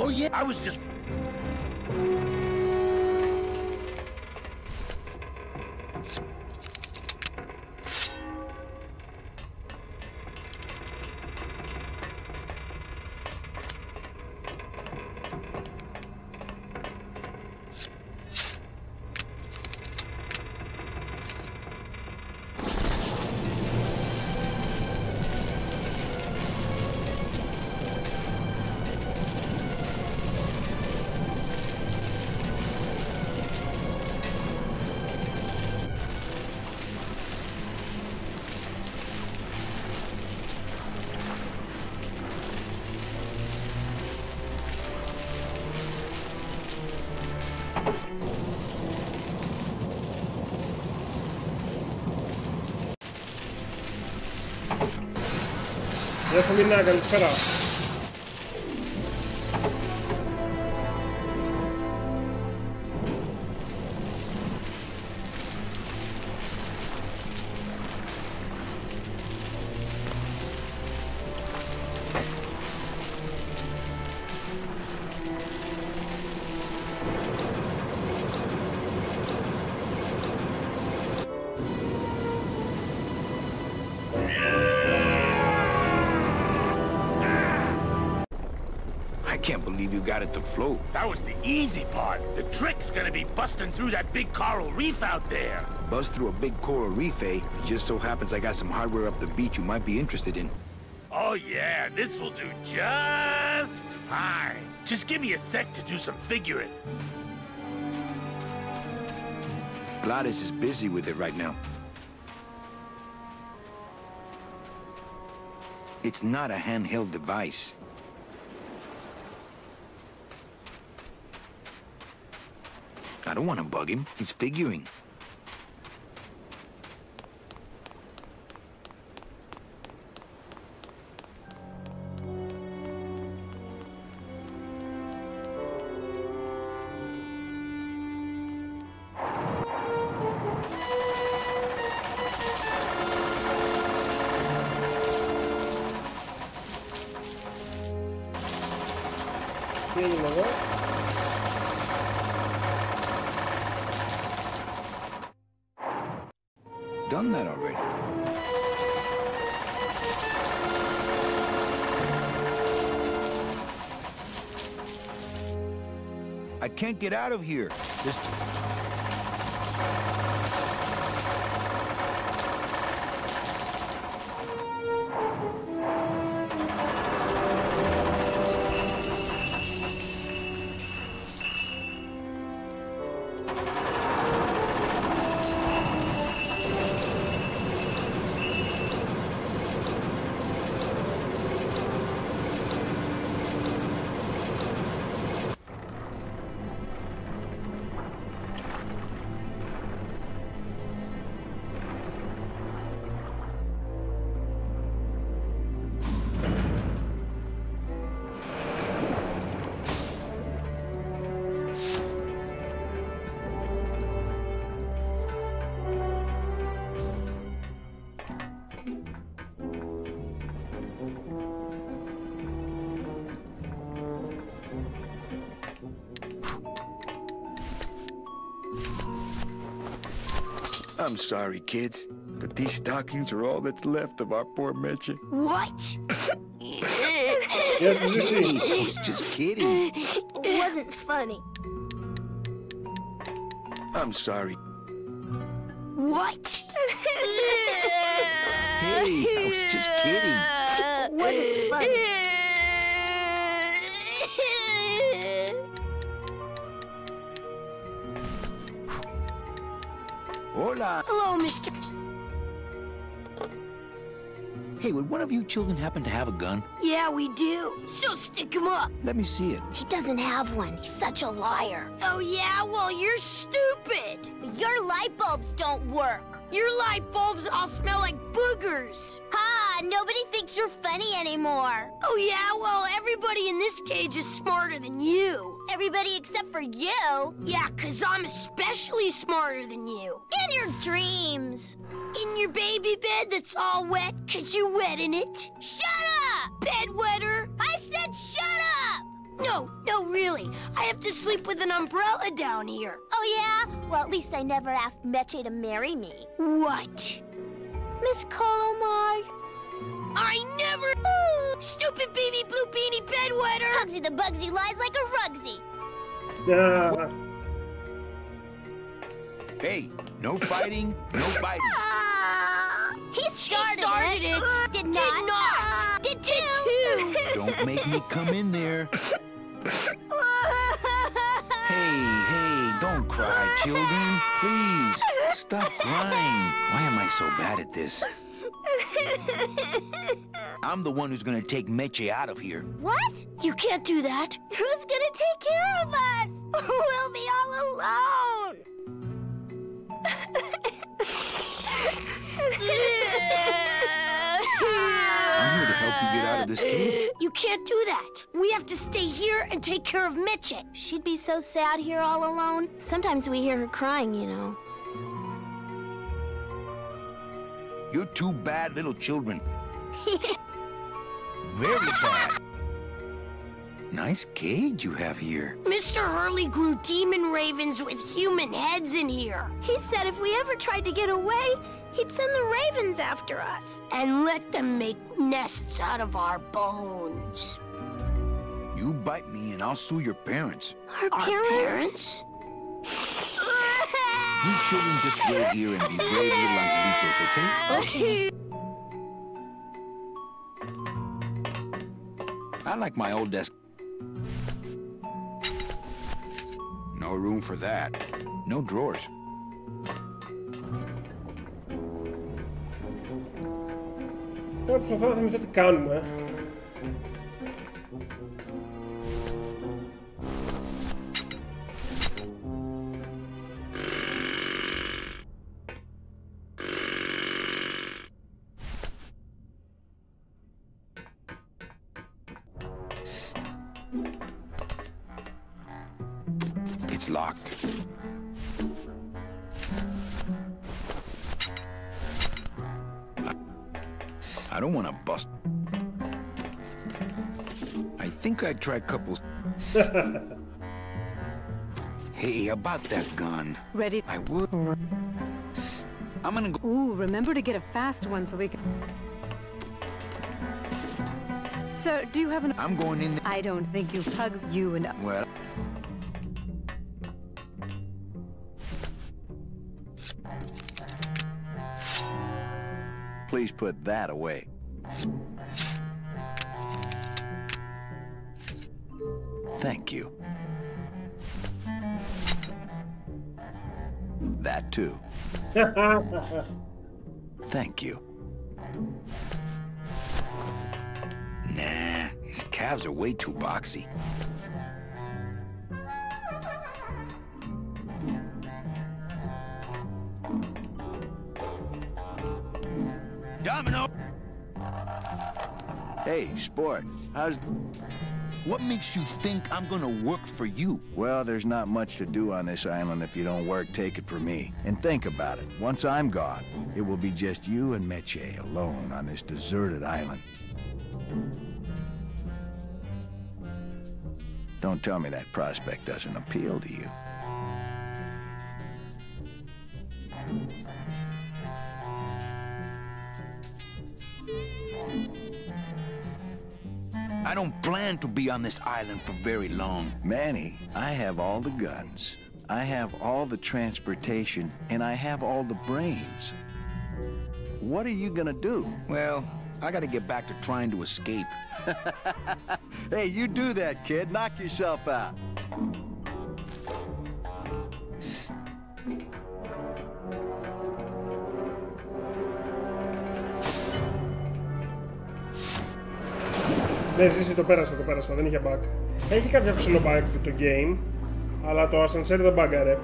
Oh yeah, I was just... Γεια σου Μινά, καλησπέρα. I can't believe you got it to float. That was the easy part. The trick's gonna be busting through that big coral reef out there. Bust through a big coral reef, eh? It just so happens I got some hardware up the beach you might be interested in. Oh yeah, this will do just fine. Just give me a sec to do some figuring. Gladys is busy with it right now. It's not a handheld device. I don't want to bug him. He's figuring. I can't get out of here. I'm sorry, kids, but these stockings are all that's left of our poor Meche. What? Yes, you see. I was just kidding. It wasn't funny. I'm sorry. What? Hey, I was just kidding. It wasn't funny. Hola. Hello, Mr. Hey, would one of you children happen to have a gun? Yeah, we do. So stick him up. Let me see it. He doesn't have one. He's such a liar. Oh, yeah? Well, you're stupid. Your light bulbs don't work. Your light bulbs all smell like boogers. Ha! Nobody thinks you're funny anymore. Oh, yeah? Well, everybody in this cage is smarter than you. Everybody except for you? Yeah, 'cause I'm especially smarter than you. In your dreams. In your baby bed that's all wet 'cause you wet in it. Shut up! Bedwetter! I said shut up! No, really. I have to sleep with an umbrella down here. Oh, yeah? Well, at least I never asked Meche to marry me. What? Miss Colomar? I never... Ooh, stupid baby blue beanie bedwetter! Hugsy the Bugsy lies like a rugsy. Hey, no fighting, no biting. He started it. Did not. Did too. Don't make me come in there. Hey, don't cry, children. Please, stop crying. Why am I so bad at this? I'm the one who's gonna take Meche out of here. What? You can't do that. Who's gonna take care of us? We'll be all alone. I'm here to help you get out of this cave. You can't do that. We have to stay here and take care of Meche. She'd be so sad here all alone. Sometimes we hear her crying, you know. You're two bad little children. Very bad. Nice cage you have here. Mr. Hurley grew demon ravens with human heads in here. He said if we ever tried to get away, he'd send the ravens after us. And let them make nests out of our bones. You bite me and I'll sue your parents. Our parents? You children just wait here and be brave little angelitos, okay? Okay. I like my old desk. No room for that. No drawers. Προσπαθώ να θυμηθώ τι κάνουμε. It's locked. I don't want to bust. I think I'd try couples. Hey, about that gun. Ready? I would. I'm gonna go. Ooh, remember to get a fast one so we can... Sir, do you have an... I'm going in there. I don't think you've hugged you and... Well... Please put that away. Thank you. That too. Thank you. Nah, his calves are way too boxy. Domino! Hey, sport, how's... What makes you think I'm gonna work for you? Well, there's not much to do on this island if you don't work, take it from me. And think about it, once I'm gone, it will be just you and Meche alone on this deserted island. Don't tell me that prospect doesn't appeal to you. I don't plan to be on this island for very long. Manny, I have all the guns, I have all the transportation, and I have all the brains. What are you gonna do? Well, I gotta get back to trying to escape. Hey, you do that, kid. Knock yourself out. Ναι, ζήσει, το πέρασα, δεν είχε bug. Έχει κάποια ψηλό bug το game, αλλά το ascensor δεν μπάγκαρε.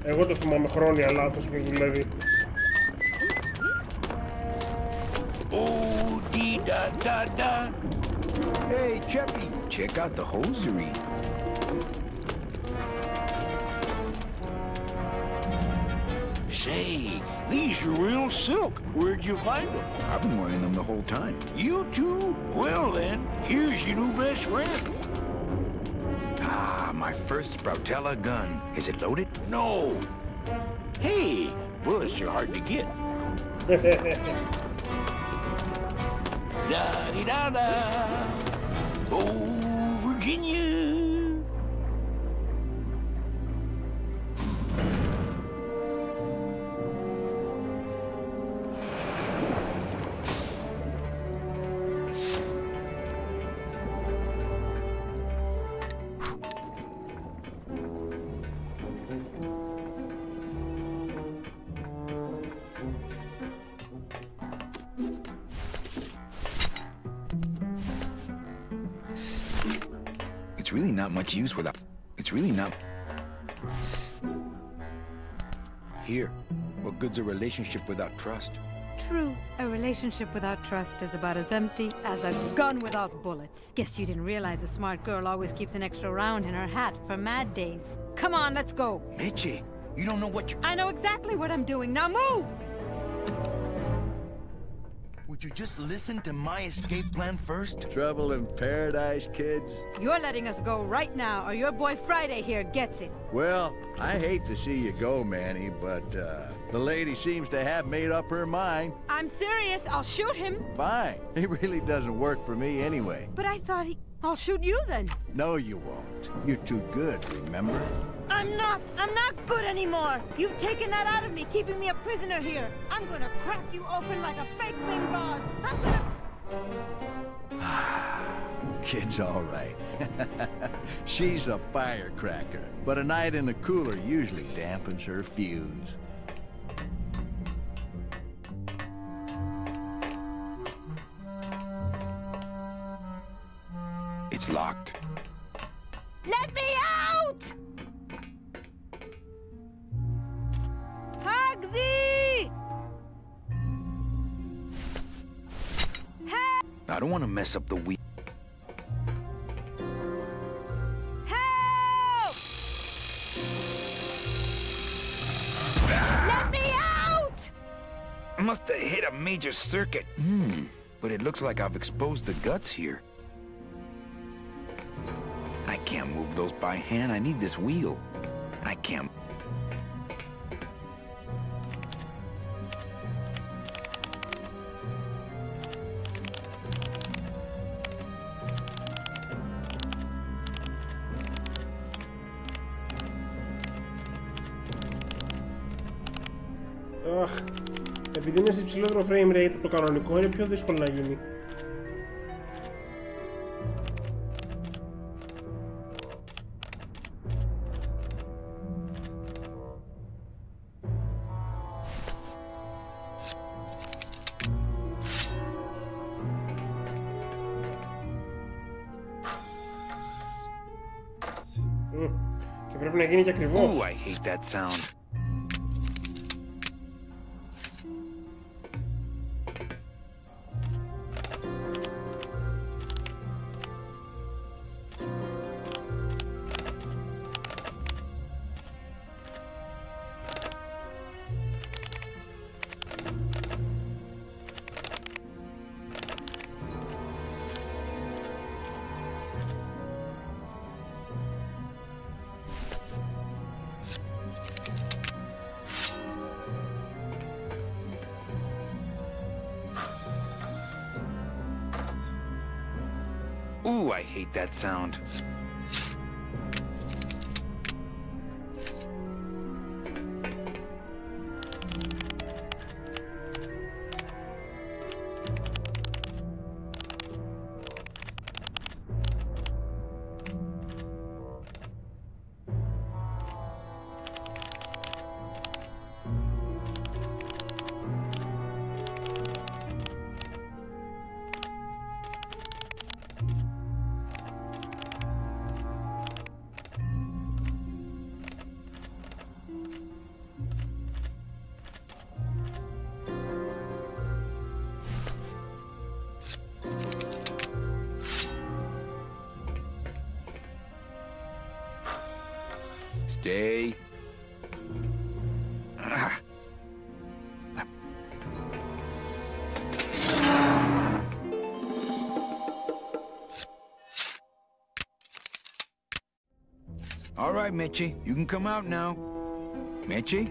Εγώ το θυμάμαι χρόνια λάθος πως δουλεύει. Oh, dee da da da. Hey, Cheppy, check out the hosiery. Say, these are real silk. Where'd you find them? I've been wearing them the whole time. You too? Well then, here's your new best friend. Ah, my first Sprautella gun. Is it loaded? No. Hey, bullets are hard to get. Da-dee-da-da. Oh, Virginia. It's really not much use without... It's really not... Here, what good's a relationship without trust? True, a relationship without trust is about as empty as a gun without bullets. Guess you didn't realize a smart girl always keeps an extra round in her hat for mad days. Come on, let's go. Meche, you don't know what you're... I know exactly what I'm doing. Now move! Would you just listen to my escape plan first? Trouble in paradise, kids? You're letting us go right now, or your boy Friday here gets it. Well, I hate to see you go, Manny, but the lady seems to have made up her mind. I'm serious. I'll shoot him. Fine. He really doesn't work for me anyway. But I thought I'll shoot you then. No, you won't. You're too good, remember? I'm not good anymore. You've taken that out of me, keeping me a prisoner here. I'm gonna crack you open like a fake wing vase. I'm gonna... Kid's all right. She's a firecracker, but a night in the cooler usually dampens her fuse. It's locked. Let me out! Hugsy! Help! I don't want to mess up the wheel. Help! Let me out! I must have hit a major circuit. But it looks like I've exposed the guts here. I can't move those by hand. I need this wheel. I can't. Ugh. Επειδή είναι σε υψηλότερο frame rate από το κανονικό, είναι πιο δύσκολο να γίνει. Και πρέπει να γίνει και ακριβώς. Ooh, I hate that sound. Ooh, I hate that sound. Stay. All right, Mitchie, you can come out now. Mitchie?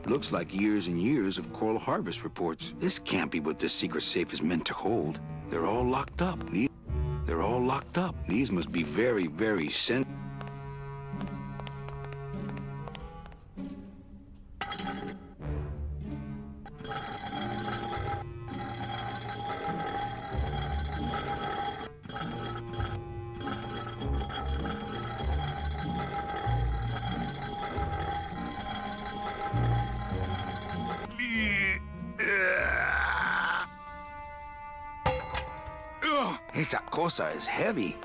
Looks like years and years of coral harvest reports. This can't be what this secret safe is meant to hold. They're all locked up. They're all locked up. These must be very, very sensitive. Esa cosa is heavy.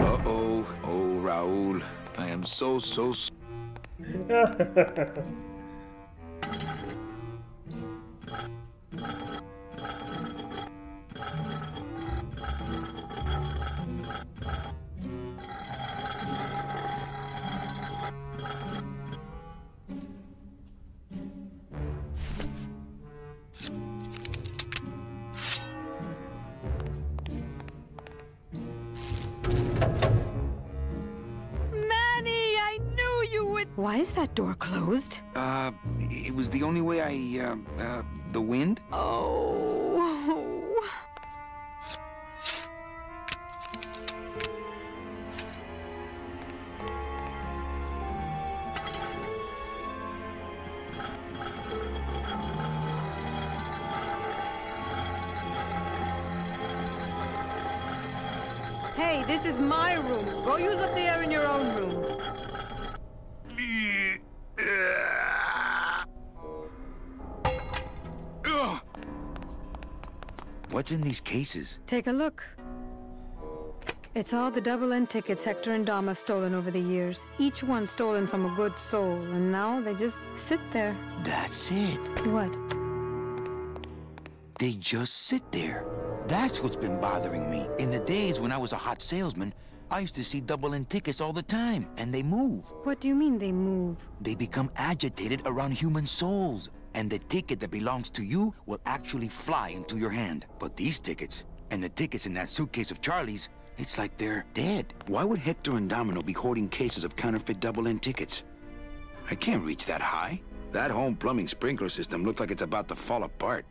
Uh-oh. Oh, Raul. I am so Why is that door closed? It was the only way the wind? Oh. Hey, this is my room. Go use up the air in your own room. What's in these cases? Take a look. It's all the double-end tickets Hector and Dom have stolen over the years. Each one stolen from a good soul, and now they just sit there. That's it. What? They just sit there. That's what's been bothering me. In the days when I was a hot salesman, I used to see double-end tickets all the time, and they move. What do you mean they move? They become agitated around human souls, and the ticket that belongs to you will actually fly into your hand. But these tickets, and the tickets in that suitcase of Charlie's, it's like they're dead. Why would Hector and Domino be hoarding cases of counterfeit double-end tickets? I can't reach that high. That home plumbing sprinkler system looks like it's about to fall apart.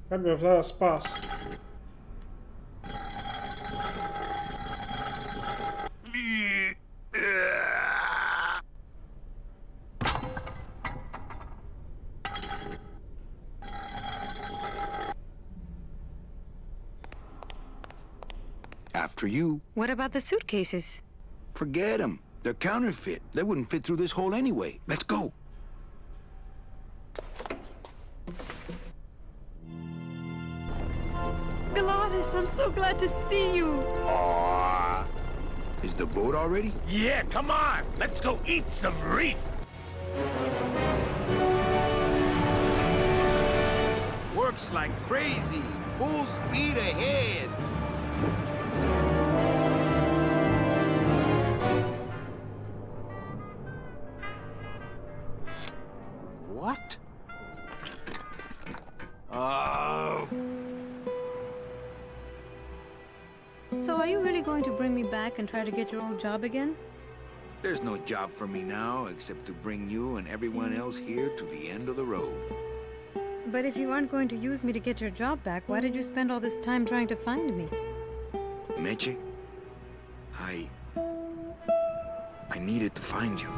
Πρέπει με αυτά να σπάς. After you. What about the suitcases? Forget them. They're counterfeit. They wouldn't fit through this hole anyway. Let's go. Gladys, I'm so glad to see you. Is the boat already? Yeah, come on. Let's go eat some reef. Works like crazy. Full speed ahead. What? Oh. So are you really going to bring me back and try to get your old job again? There's no job for me now except to bring you and everyone else here to the end of the road. But if you aren't going to use me to get your job back, why did you spend all this time trying to find me? Meche, I needed to find you.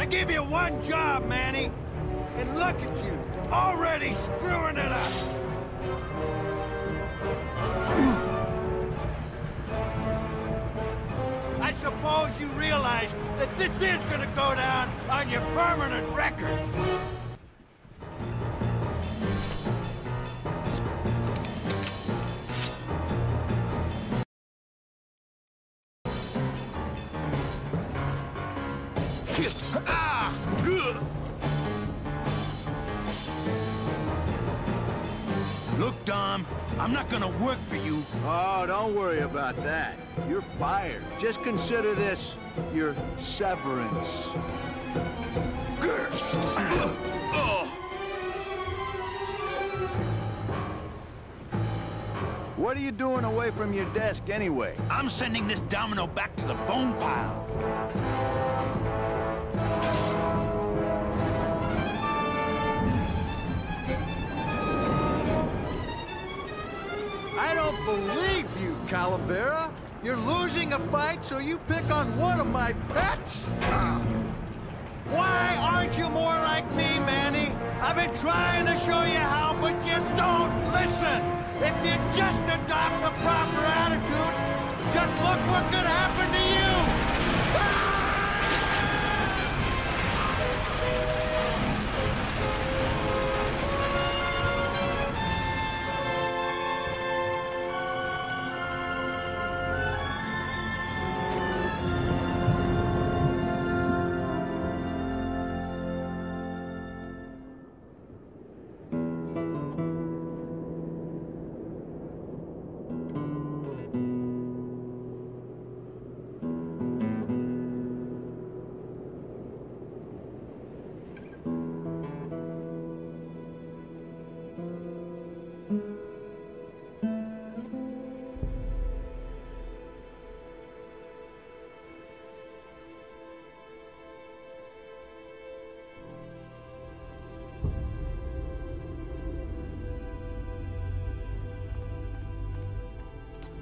I give you one job, Manny. And look at you, already screwing it up. I suppose you realize that this is gonna go down on your permanent record. Look, Dom, I'm not gonna work for you. Oh, don't worry about that. You're fired. Just consider this your severance. What are you doing away from your desk anyway? I'm sending this domino back to the bone pile. I don't believe you, Calavera. You're losing a fight, so you pick on one of my pets? Why aren't you more like me, Manny? I've been trying to show you how, but you don't listen. If you just adopt the proper attitude, just look what could happen to you.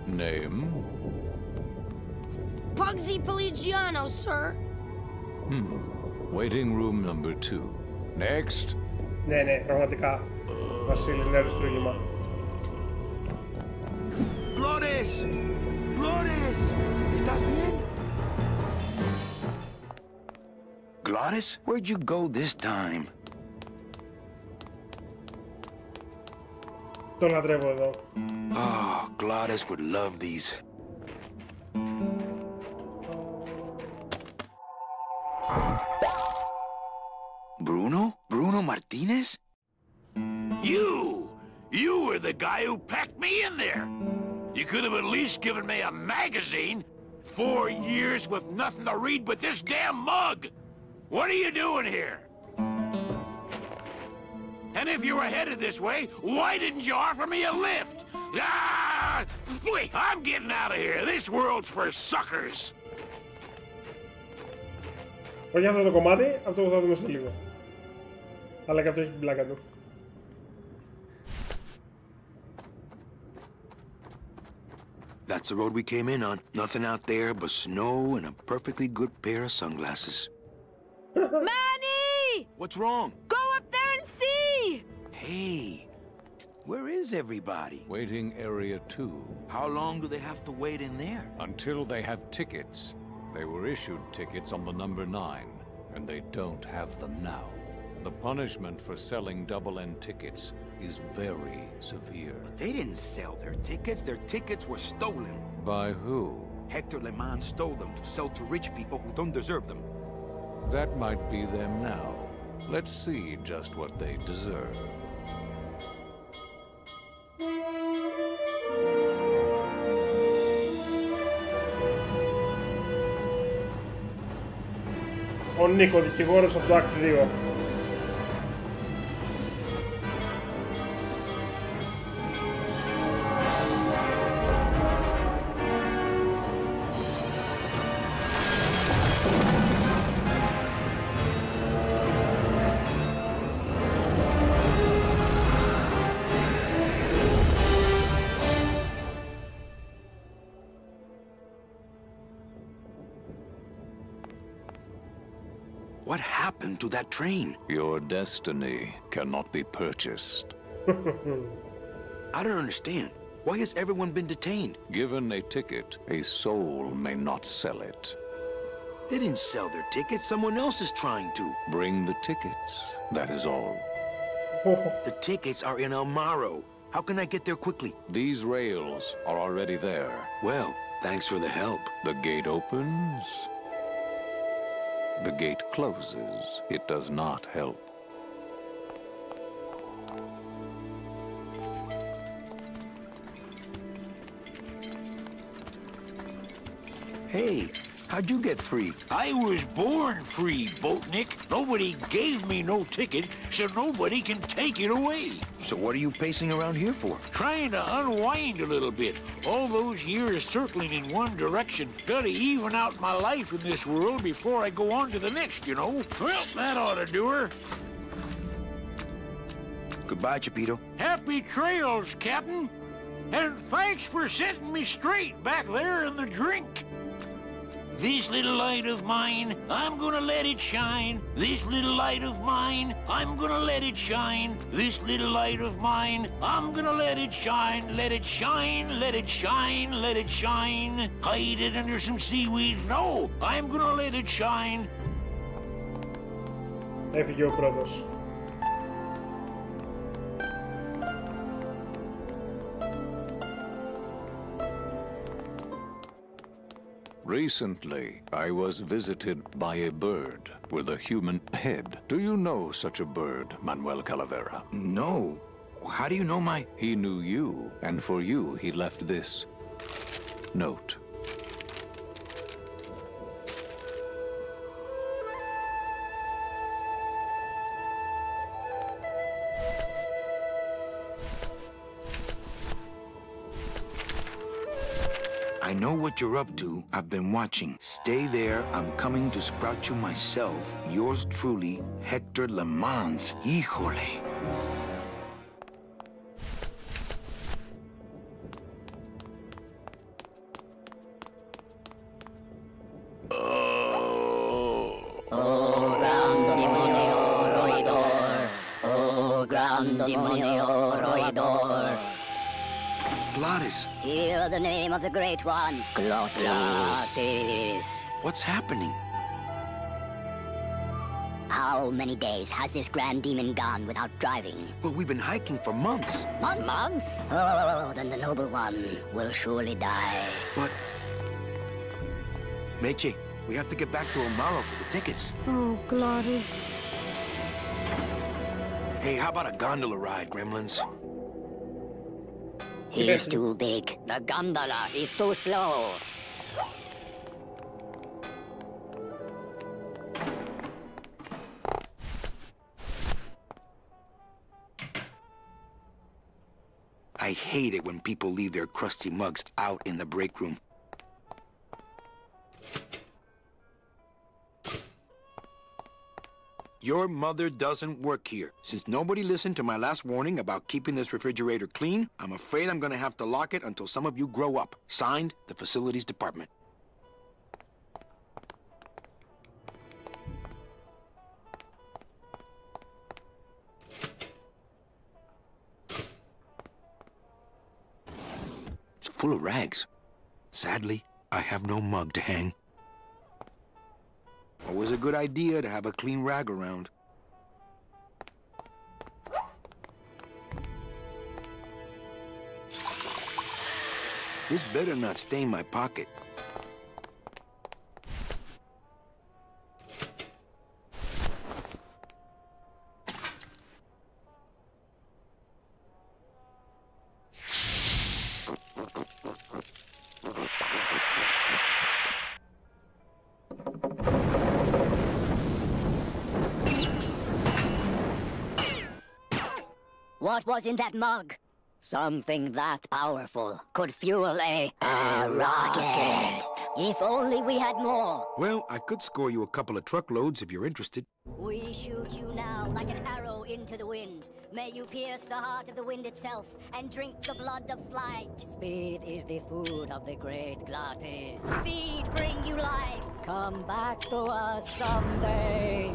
Name? Pugsy Poligiano, sir. Waiting room number 2. Next. Ναι, πραγματικά. Βασίλη, είναι αριστούργημα. Glores! Glores! ¿Estás bien? Glottis, where'd you go this time? Το λατρεύω εδώ. Oh, Glottis would love these. Bruno Martinez? You were the guy who packed me in there. You could have at least given me a magazine. 4 years with nothing to read but this damn mug. What are you doing here? And if you were headed this way, why didn't you offer me a lift? Ah! Wait, I'm getting out of here. This world's for suckers. Όχι αυτό το κομμάτι, αυτό που θα δούμε σε λίγο. Αλλά και αυτό έχει την πλάκα του. That's the road we came in on. Nothing out there but snow and a perfectly good pair of sunglasses. Manny! What's wrong? Go up there and see! Hey, where is everybody? Waiting area 2. How long do they have to wait in there? Until they have tickets. They were issued tickets on the number 9, and they don't have them now. The punishment for selling double-end tickets is very severe. But they didn't sell their tickets. Their tickets were stolen. By who? Hector Le Mans stole them to sell to rich people who don't deserve them. That might be them now. Let's see just what they deserve. Ο Νίκο, δικηγόρος από το Act 2. What happened to that train? Your destiny cannot be purchased. I don't understand. Why has everyone been detained? Given a ticket, a soul may not sell it. They didn't sell their tickets. Someone else is trying to. Bring the tickets. That is all. The tickets are in Amaro. How can I get there quickly? These rails are already there. Well, thanks for the help. The gate opens. The gate closes. It does not help. Hey, how'd you get free? I was born free, Boatnik. Nobody gave me no ticket, so nobody can take it away. So what are you pacing around here for? Trying to unwind a little bit. All those years circling in one direction. Gotta even out my life in this world before I go on to the next, you know. Well, that ought to do her. Goodbye, Chapito. Happy trails, Captain. And thanks for setting me straight back there in the drink. This little light of mine, I'm gonna let it shine. This little light of mine, I'm gonna let it shine. This little light of mine, I'm gonna let it shine. Let it shine, let it shine, let it shine. Hide it under some seaweed. No, I'm gonna let it shine. Έφυγε ο πρώτος. Recently, I was visited by a bird with a human head. Do you know such a bird, Manuel Calavera? No. How do you know my... He knew you, and for you he left this note. I know what you're up to. I've been watching. Stay there. I'm coming to sprout you myself. Yours truly, Hector Le Mans. Híjole. Gran Demonio Roidor. Glottis. Hear the name of the Great One. Glottis. What's happening? How many days has this Grand Demon gone without driving? Well, we've been hiking for months. Months? Months? Oh, then the Noble One will surely die. But... Meche, we have to get back to Omaro for the tickets. Oh, Glottis. Hey, how about a gondola ride, gremlins? He's too big. The gondola is too slow. I hate it when people leave their crusty mugs out in the break room. Your mother doesn't work here. Since nobody listened to my last warning about keeping this refrigerator clean, I'm afraid I'm gonna have to lock it until some of you grow up. Signed, the Facilities Department. It's full of rags. Sadly, I have no mug to hang. Always a good idea to have a clean rag around. This better not stain my pocket. What was in that mug? Something that powerful could fuel a rocket. If only we had more. Well, I could score you a couple of truckloads if you're interested. We shoot you now like an arrow into the wind. May you pierce the heart of the wind itself and drink the blood of flight. Speed is the food of the great Glottis. Speed bring you life. Come back to us someday.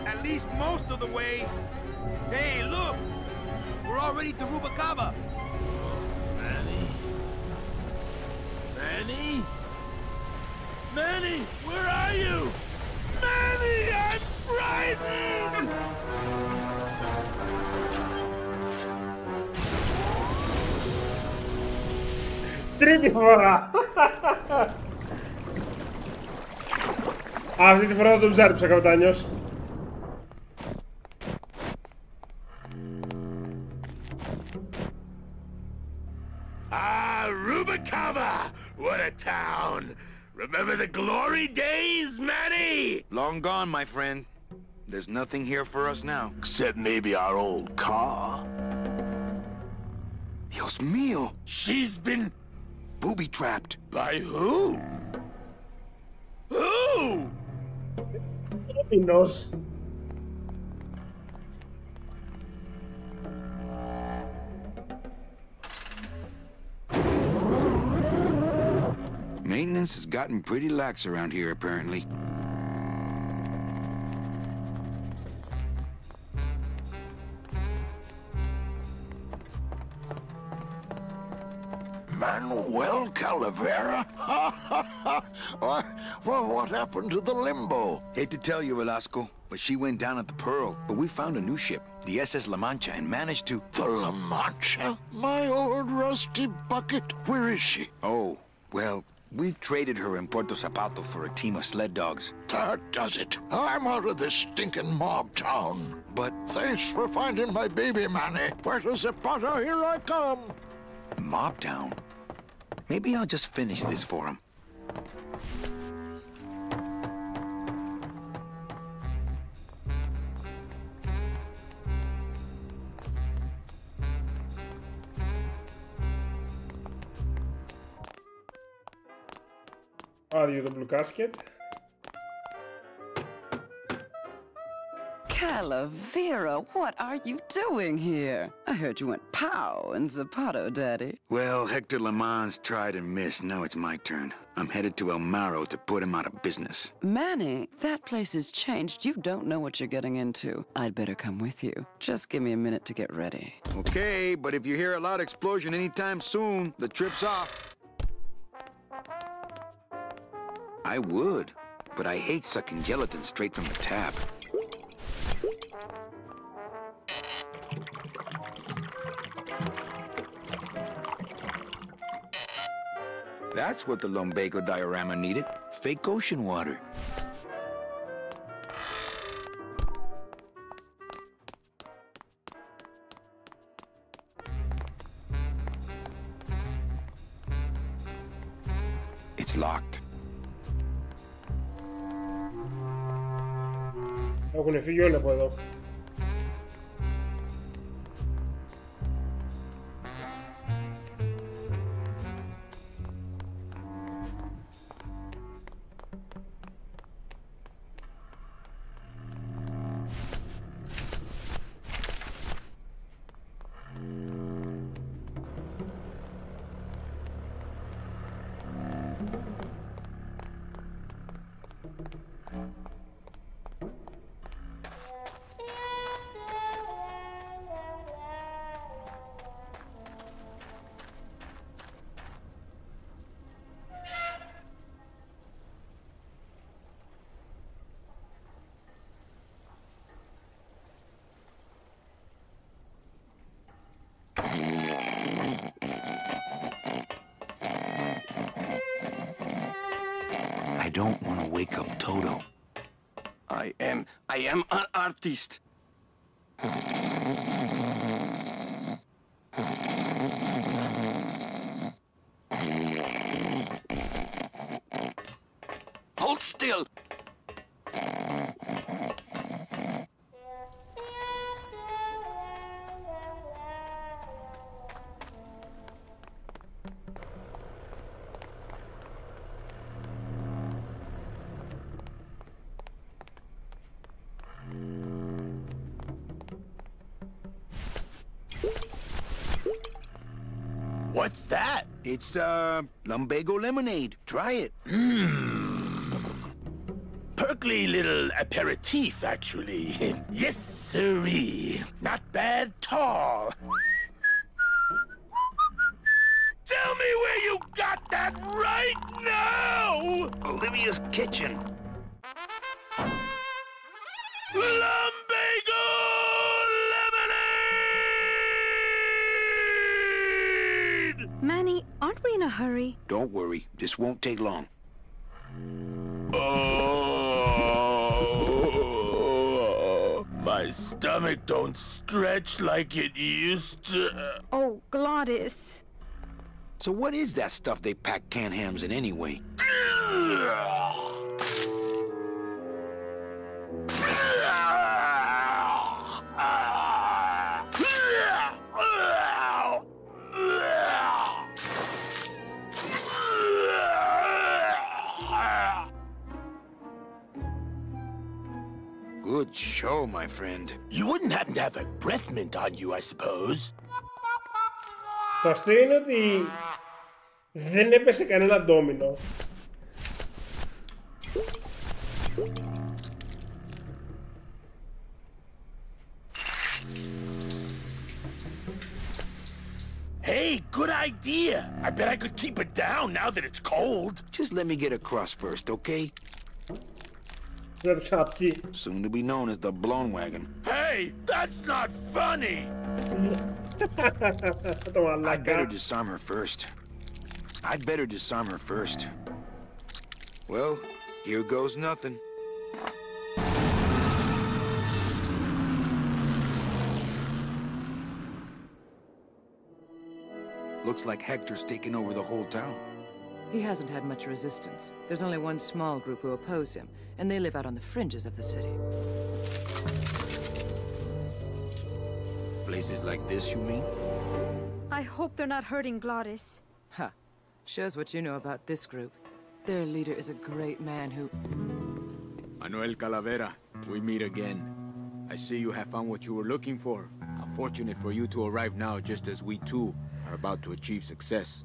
At least most of the way. Hey, look! We're already to Rubacava. Manny? Manny? Manny, where are you? Manny, I'm frightened! Τρίτη φορά! Αυτή τη φορά δεν τον ψάριψα, καπετάνιος. Ah, Rubacava! What a town! Remember the glory days, Manny? Long gone, my friend. There's nothing here for us now. Except maybe our old car. Dios mío! She's been... booby-trapped. By who? Who? He knows. Maintenance has gotten pretty lax around here, apparently. Manuel Calavera? Well, what happened to the Limbo? Hate to tell you, Velasco, but she went down at the Pearl. But we found a new ship, the SS La Mancha, and managed to... The La Mancha? My old rusty bucket. Where is she? Oh, well, we traded her in Puerto Zapato for a team of sled dogs. That does it. I'm out of this stinking mob town. But... Thanks for finding my baby, Manny. Puerto Zapato, here I come. Mob town? Maybe I'll just finish this for him. Άδειο το blue casket. Calavera, what are you doing here? I heard you went pow in Zapato, Daddy. Well, Hector Lamans tried and missed. Now it's my turn. I'm headed to El Maro to put him out of business. Manny, that place has changed. You don't know what you're getting into. I'd better come with you. Just give me a minute to get ready. Okay, but if you hear a loud explosion anytime soon, the trip's off. I would, but I hate sucking gelatin straight from the tap. That's what the lumbago diorama needed. Fake ocean water. It's locked. Έχουν φύγει όλοι από εδώ. I don't want to wake up Toto. I am an artist. Hold still. What's that? It's, lumbago lemonade. Try it. Perkly little aperitif, actually. Yes, sirree. Not bad at all. Tell me where you got that right now! Olivia's kitchen. Lumbago lemonade! Manny, aren't we in a hurry? Don't worry. This won't take long. Oh, my stomach don't stretch like it used to. Oh, Glottis. So what is that stuff they pack canned hams in anyway? Good show, my friend. You wouldn't happen to have a breath mint on you, I suppose. Το αστείο είναι ότι δεν έπεσε κανένα ντόμινο. Hey, good idea. I bet I could keep it down now that it's cold. Just let me get across first, okay? Soon to be known as the blown wagon. Hey, that's not funny. I'd better disarm her first. Well, here goes nothing. Looks like Hector's taken over the whole town. He hasn't had much resistance. There's only one small group who oppose him, and they live out on the fringes of the city. Places like this, you mean? I hope they're not hurting Glottis. Ha. Shows what you know about this group. Their leader is a great man who... Manuel Calavera, we meet again. I see you have found what you were looking for. How fortunate for you to arrive now, just as we too are about to achieve success.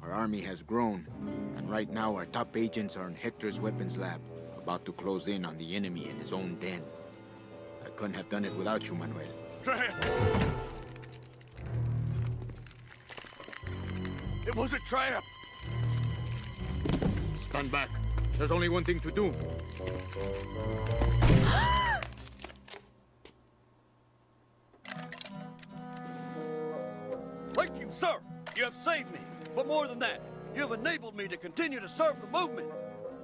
Our army has grown, and right now our top agents are in Hector's weapons lab, about to close in on the enemy in his own den. I couldn't have done it without you, Manuel. It was a trap! Stand back. There's only one thing to do. Thank you, sir! You have saved me! But more than that, you have enabled me to continue to serve the movement!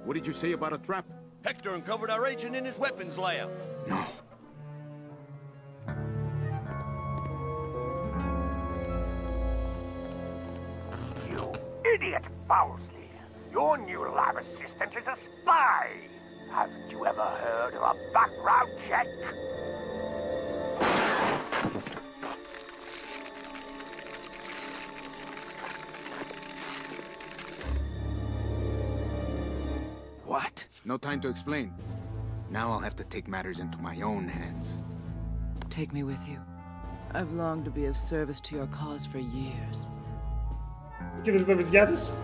What did you say about a trap? Hector uncovered our agent in his weapons lab. No. You idiot, Bowsley! Your new lab assistant is a spy! Haven't you ever heard of a background check? What? No time to explain. Now I'll have to take matters into my own hands. Take me with you. I've longed to be of service to your cause for years. Κοίτας τα βυζιά της.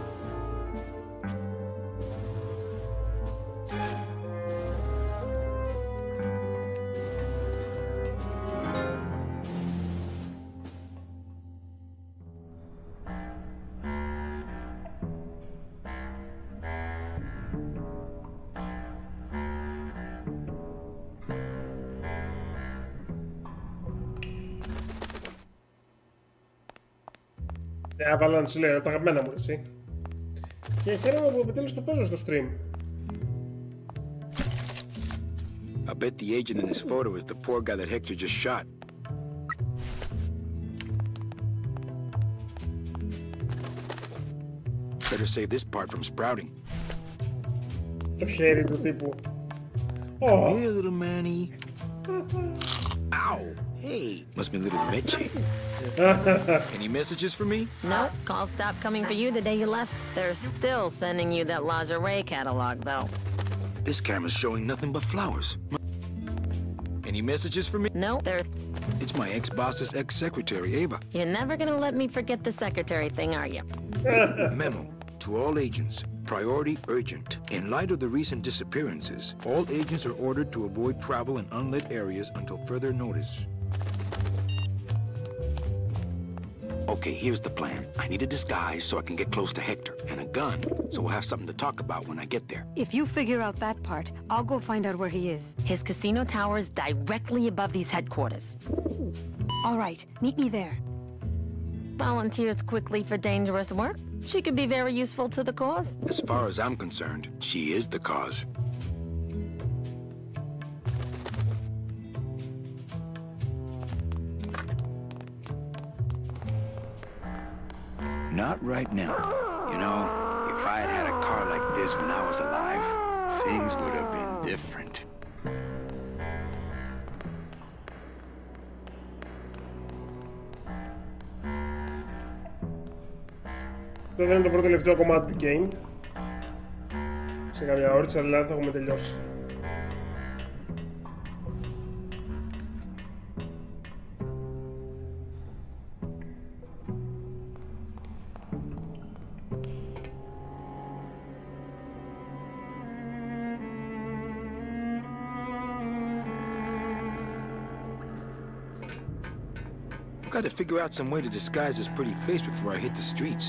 Αβαλάν, σου λέει, τα αγαπημένα μου, εσύ. Και χαίρομαι που επιτέλους το παίζω στο stream. I bet the agent in this photo is the poor guy that Hector just shot. Better save this part from sprouting. Το χέρι του τύπου. Come here, little Manny. Ow! Hey, must be a little Meche. Any messages for me? Nope. Calls stopped coming for you the day you left. They're still sending you that lingerie catalog, though. This camera's showing nothing but flowers. Any messages for me? Nope, they're... It's my ex-boss's ex-secretary, Ava. You're never gonna let me forget the secretary thing, are you? Memo to all agents. Priority urgent. In light of the recent disappearances, all agents are ordered to avoid travel in unlit areas until further notice. Okay, here's the plan. I need a disguise so I can get close to Hector, and a gun so we'll have something to talk about when I get there. If you figure out that part, I'll go find out where he is. His casino tower is directly above these headquarters. All right, meet me there. Volunteers quickly for dangerous work. She could be very useful to the cause. As far as I'm concerned, she is the cause. Not right now. You know, if I had had a car like this when I was alive, things would have been different. Αυτό είναι το πρώτο τελευταίο κομμάτι του game. Σε καμιά ώριτσα δηλαδή θα έχουμε τελειώσει. Got to figure out some way to disguise this pretty face before I hit the streets.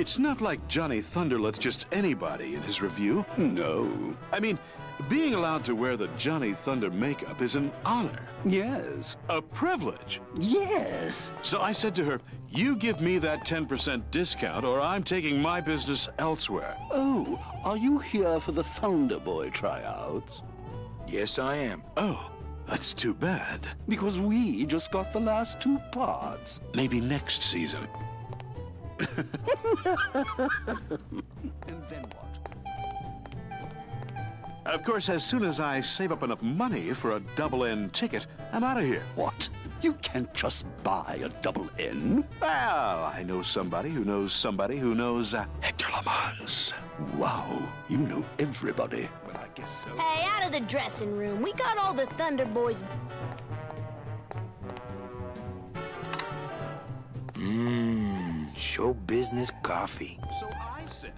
It's not like Johnny Thunder lets just anybody in his review. No. I mean, being allowed to wear the Johnny Thunder makeup is an honor. Yes. A privilege. Yes. So I said to her, you give me that 10% discount or I'm taking my business elsewhere. Oh, are you here for the Thunder Boy tryouts? Yes, I am. Oh, that's too bad. Because we just got the last 2 parts. Maybe next season. And then what? Of course, as soon as I save up enough money for a double-N ticket, I'm out of here. What? You can't just buy a double N? Well, I know somebody who knows somebody who knows, Hector Lamans. Wow, you know everybody. Well, I guess so. Hey, out of the dressing room. We got all the Thunder Boys. Show business coffee. So I says...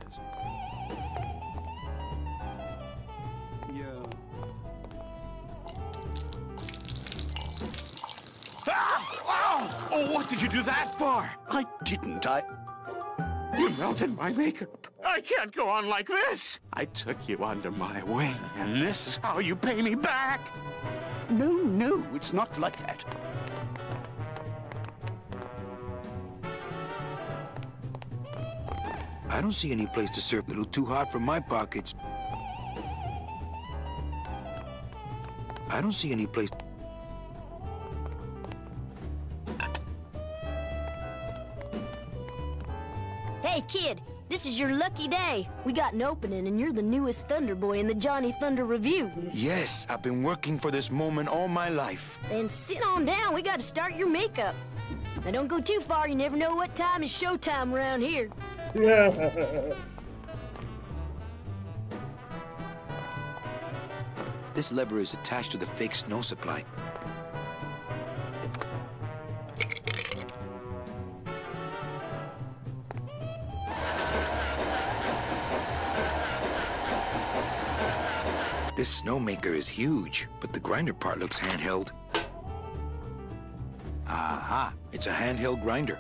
Oh, what did you do that for? I didn't, You melted my makeup. I can't go on like this. I took you under my wing, and this is how you pay me back. No, it's not like that. I don't see any place to serve a little too hot for my pockets. I don't see any place... Hey, kid, this is your lucky day. We got an opening, and you're the newest Thunder Boy in the Johnny Thunder Review. Yes, I've been working for this moment all my life. Then sit on down. We got to start your makeup. Now, don't go too far. You never know what time is showtime around here. This lever is attached to the fake snow supply. This snowmaker is huge, but the grinder part looks handheld. Aha, it's a handheld grinder.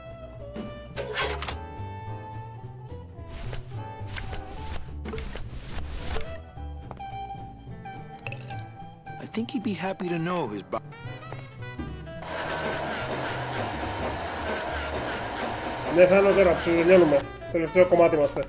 I think he'd be happy to know his Ναι, θέλω τώρα, ψιλογελιώνουμε. Τελευταίο κομμάτι είμαστε.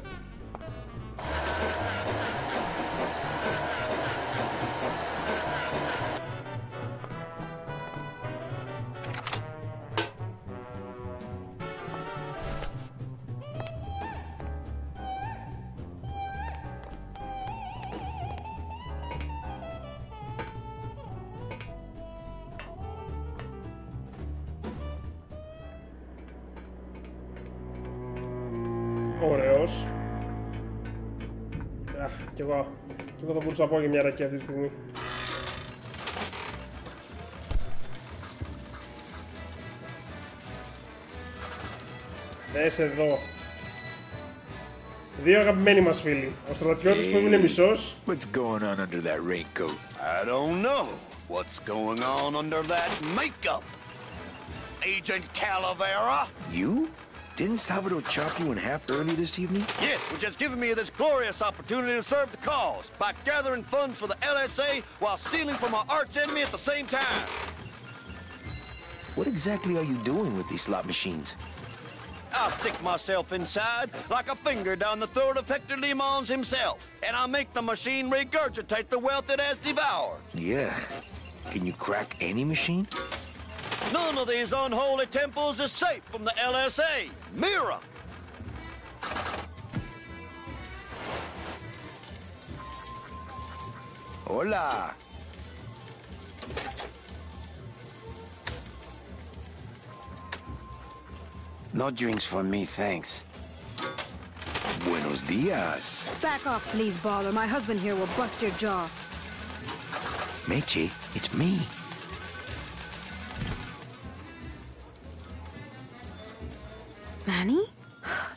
Ωραίος. Κι εγώ θα μπορούσα να πω για μια ρακή αυτή τη στιγμή. Δες εδώ. Δύο αγαπημένοι μας φίλοι. Ο στρατιώτης που έμεινε μισός. What's going on under that raincoat? I don't know what's going on under that makeup. Agent Calavera? You? Didn't Salvador chop you in half early this evening? Yes, which has given me this glorious opportunity to serve the cause by gathering funds for the LSA while stealing from our arch enemy at the same time. What exactly are you doing with these slot machines? I'll stick myself inside like a finger down the throat of Hector Limons himself, and I'll make the machine regurgitate the wealth it has devoured. Yeah. Can you crack any machine? None of these unholy temples is safe from the LSA. Mira! Hola! No drinks for me, thanks. Buenos dias. Back off, sleazeballer. My husband here will bust your jaw. Meche, it's me. Manny?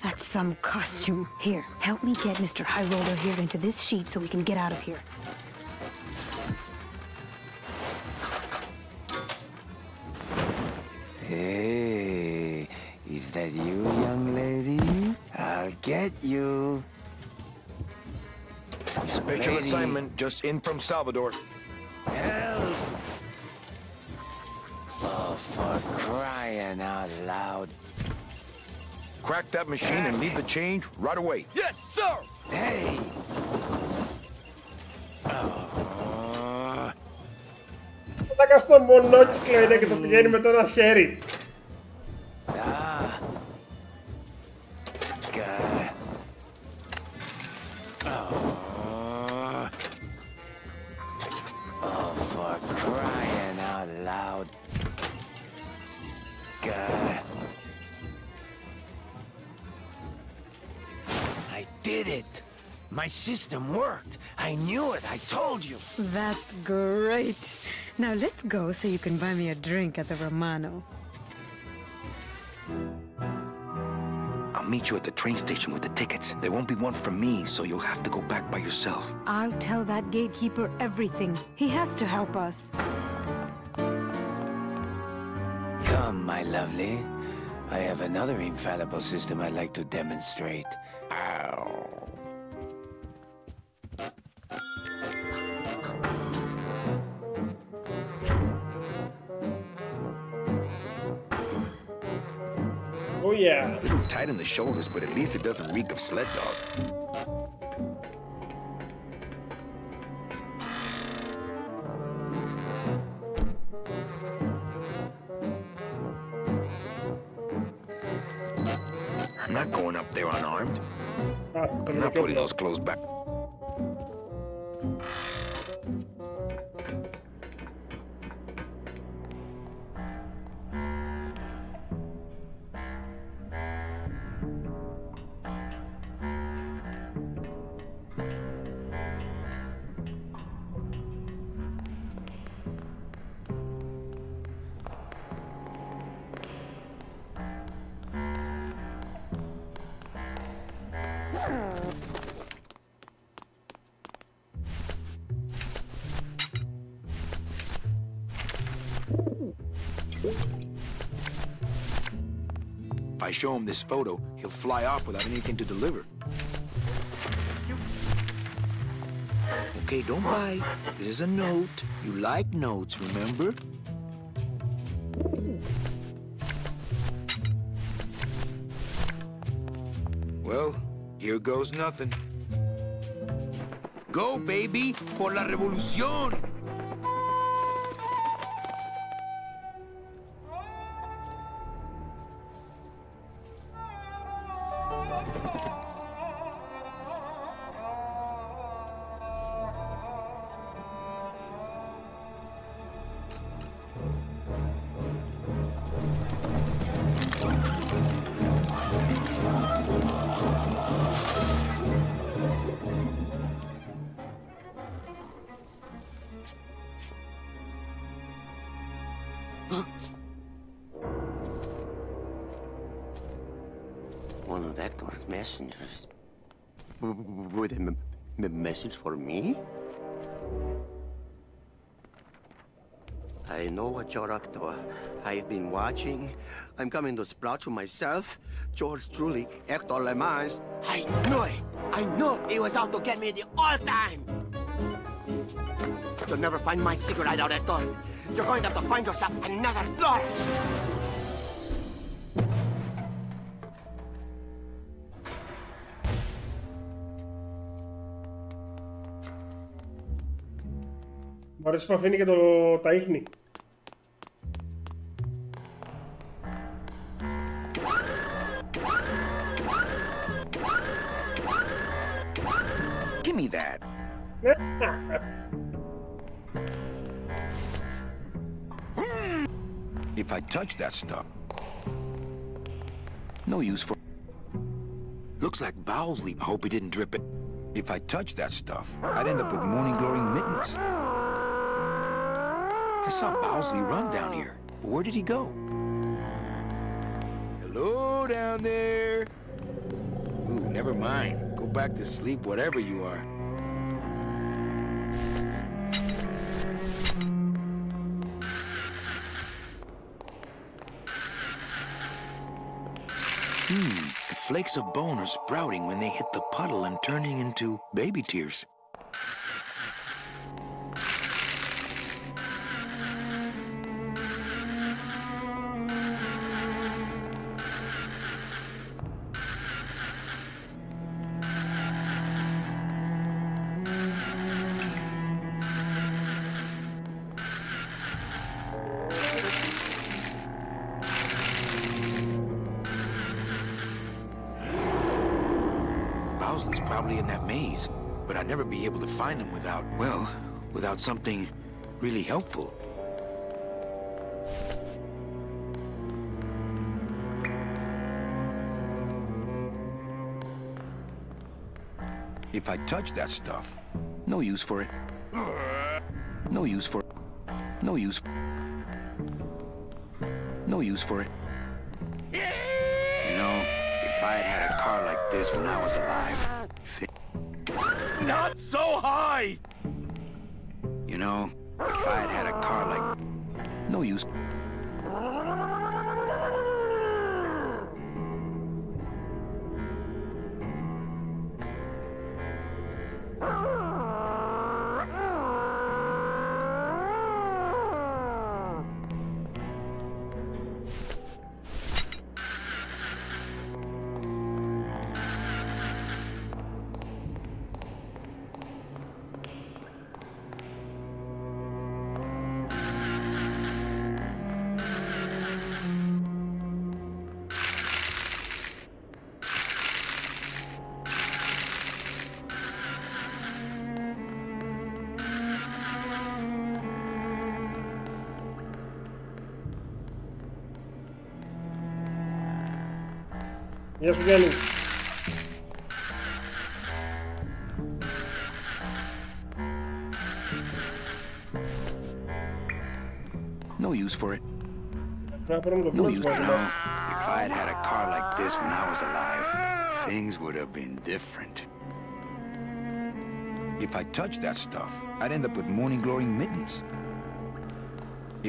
That's some costume. Here, help me get Mr. High Roller here into this sheet so we can get out of here. Hey, is that you, young lady? I'll get you. Special assignment just in from Salvador. Help! Oh, for crying out loud. Crack that machine and leave the change right away. Yes, sir! Hey! Θα κάνει στο μονόκυκλο είναι και το πηγαίνει με το ένα χέρι. I did it. My system worked. I knew it. I told you. That's great. Now let's go so you can buy me a drink at the Romano. I'll meet you at the train station with the tickets. There won't be one for me, so you'll have to go back by yourself. I'll tell that gatekeeper everything. He has to help us. Come, my lovely. I have another infallible system I'd like to demonstrate. Ow. Oh yeah. A little tight in the shoulders, but at least it doesn't reek of sled dog. I'm not going up there unarmed. I'm not putting those clothes back. If I show him this photo, he'll fly off without anything to deliver. Okay, don't bite. This is a note. You like notes, remember? Well, here goes nothing. Go, baby, por la revolución! One of Hector's messengers. With a message for me? I know what you're up to. I've been watching. I'm coming to sprout you myself. Yours truly, Hector Le Mans. I knew it! I knew he was out to get me the whole time! You'll never find my secret hideout, Hector. You're going to have to find yourself another Flores! Μ' αρέσει που αφήνει και τα ίχνη. Give me that. If I touch that stuff, no use for. Looks like bowels leak. I hope he didn't drip it. If I touch that stuff, I'd end up with morning glory mittens. I saw Bowsley run down here. Where did he go? Hello down there. Ooh, never mind. Go back to sleep, whatever you are. The flakes of bone are sprouting when they hit the puddle and turning into baby tears. Bowsley's probably in that maze, but I'd never be able to find him without, well, without something really helpful. If I touch that stuff, no use for it. No use for it. No use. No use for it. You know, if I had had a car like this when I was alive... Not so high! You know, if I had had a car like... No use. Γεια σου Γιάννη. No use for it. No use for it. If I had had a car like this when I was alive, things would have been different. If I touched that stuff, I'd end up with morning glory mittens.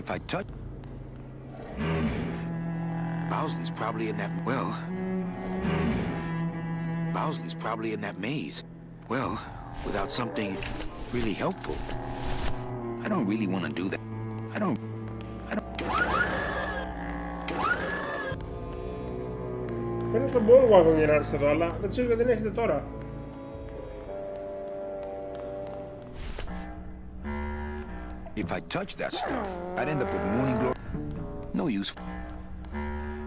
If I touch... Bowsley's probably in that... Well... Bowsley's probably in that maze. Well, without something really helpful. I don't really want to do that. I don't... Παίρνω στον Bone για να έρθετε εδώ, αλλά δεν ξέρω γιατί δεν έχετε τώρα. If I touch that stuff, I'd end up with morning glory. No use.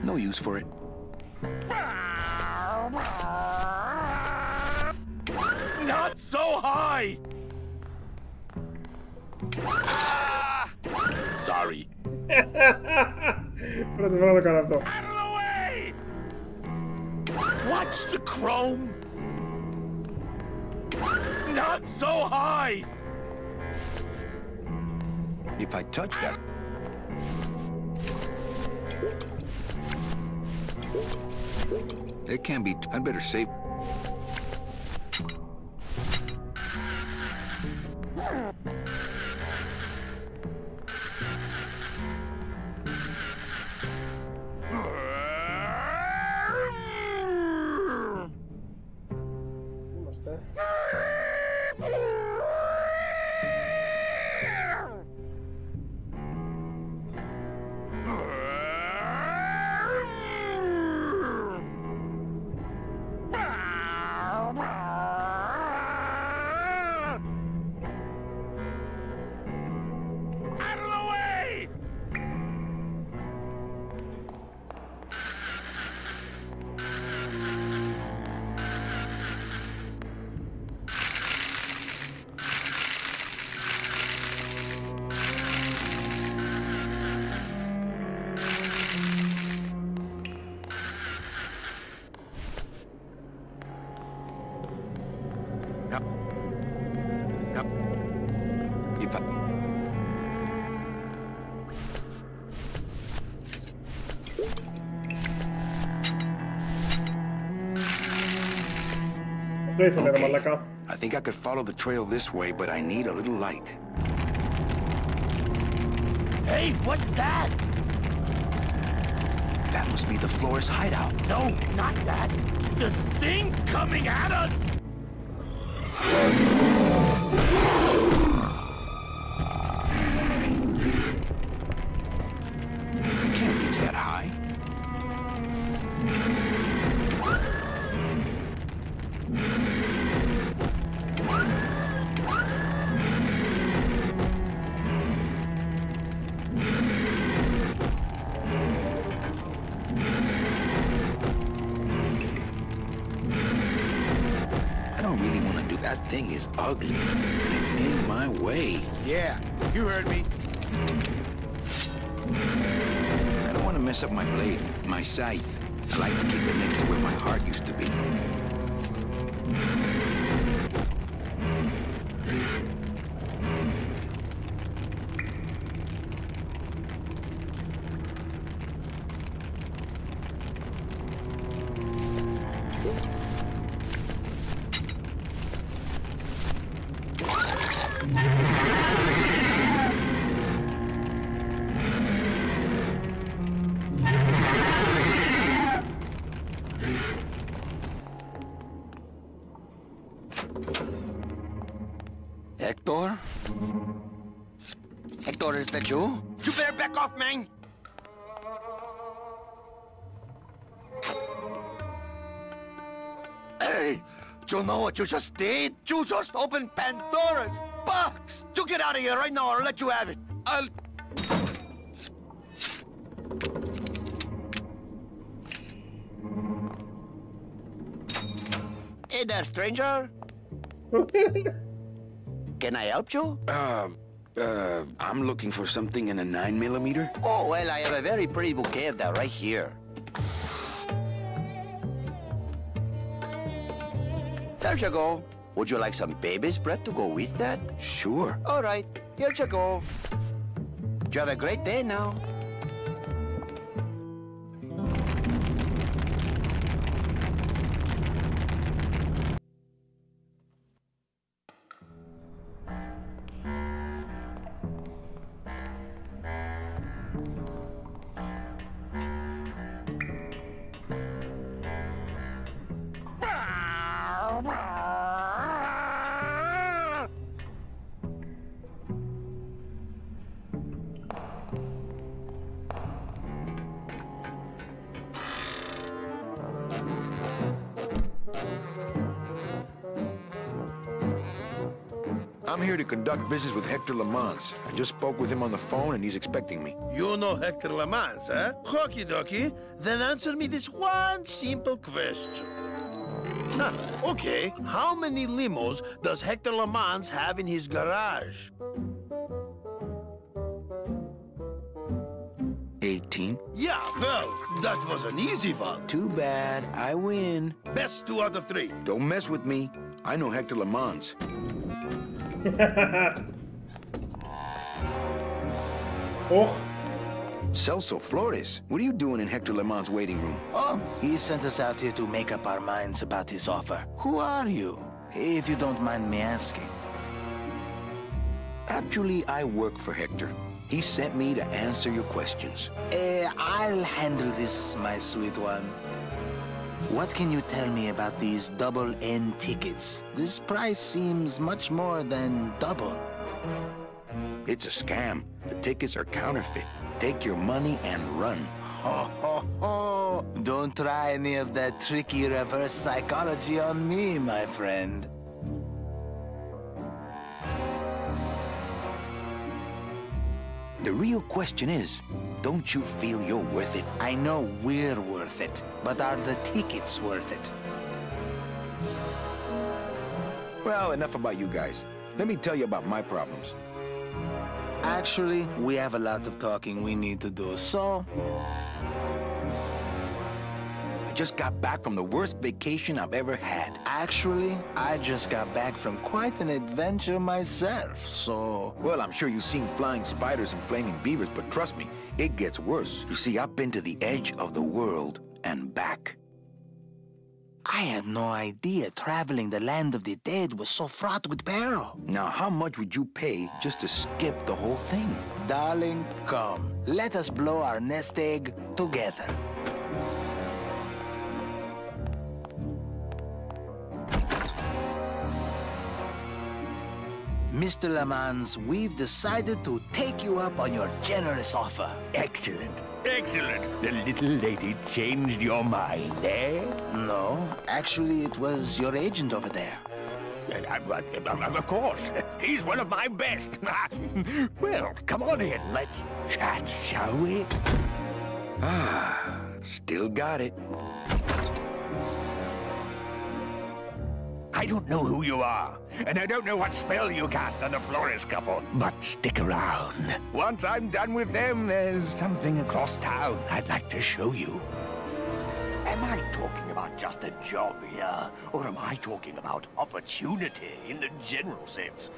No use for it. Not so high! Sorry. Πρώτη φορά το κάνω αυτό. Watch the chrome! Not so high! If I touch that... It can't be... I'd better save... Okay. I think I could follow the trail this way, but I need a little light. Hey, what's that? That must be the florist's hideout. No, not that. The thing coming at us! I can't reach that high. That thing is ugly, and it's in my way. Yeah, you heard me. I don't want to mess up my blade, my scythe. I like to keep it next to where my heart used to be. Hector? Hector, is that you? You better back off, man! Hey! Do you know what you just did? You just opened Pandora's box! You get out of here right now or I'll let you have it! I'll... Hey there, stranger! Can I help you? I'm looking for something in a 9mm. Oh, well, I have a very pretty bouquet of that right here. There you go. Would you like some baby's breath to go with that? Sure. All right, here you go. You have a great day now. I'm here to conduct business with Hector Lamans. I just spoke with him on the phone and he's expecting me. You know Hector Lamans, eh? Okie dokie. Then answer me this one simple question. Okay, how many limos does Hector Lamans have in his garage? 18. Yeah, well, that was an easy one. Too bad. I win. Best 2 out of 3. Don't mess with me. I know Hector Lamans. Oh. Celso Flores, what are you doing in Hector Lamans' waiting room? Oh, he sent us out here to make up our minds about his offer. Who are you, if you don't mind me asking? Actually, I work for Hector. He sent me to answer your questions. I'll handle this, my sweet one. What can you tell me about these double N tickets? This price seems much more than double. It's a scam. The tickets are counterfeit. Take your money and run. Ho, ho, ho! Don't try any of that tricky reverse psychology on me, my friend. The real question is, don't you feel you're worth it? I know we're worth it, but are the tickets worth it? Well, enough about you guys. Let me tell you about my problems. Actually, we have a lot of talking we need to do, so... I just got back from the worst vacation I've ever had. Actually, I just got back from quite an adventure myself, so... Well, I'm sure you've seen flying spiders and flaming beavers, but trust me, it gets worse. You see, I've been to the edge of the world and back. I had no idea traveling the land of the dead was so fraught with peril. Now, how much would you pay just to skip the whole thing? Darling, come. Let us blow our nest egg together. Mr. Lamans, we've decided to take you up on your generous offer. Excellent. Excellent. The little lady changed your mind, eh? No, actually, it was your agent over there. Of course. He's one of my best. Well, come on in. Let's chat, shall we? Ah, still got it. I don't know who you are, and I don't know what spell you cast on the Flores couple, but stick around. Once I'm done with them, there's something across town I'd like to show you. Am I talking about just a job here, or am I talking about opportunity in the general sense?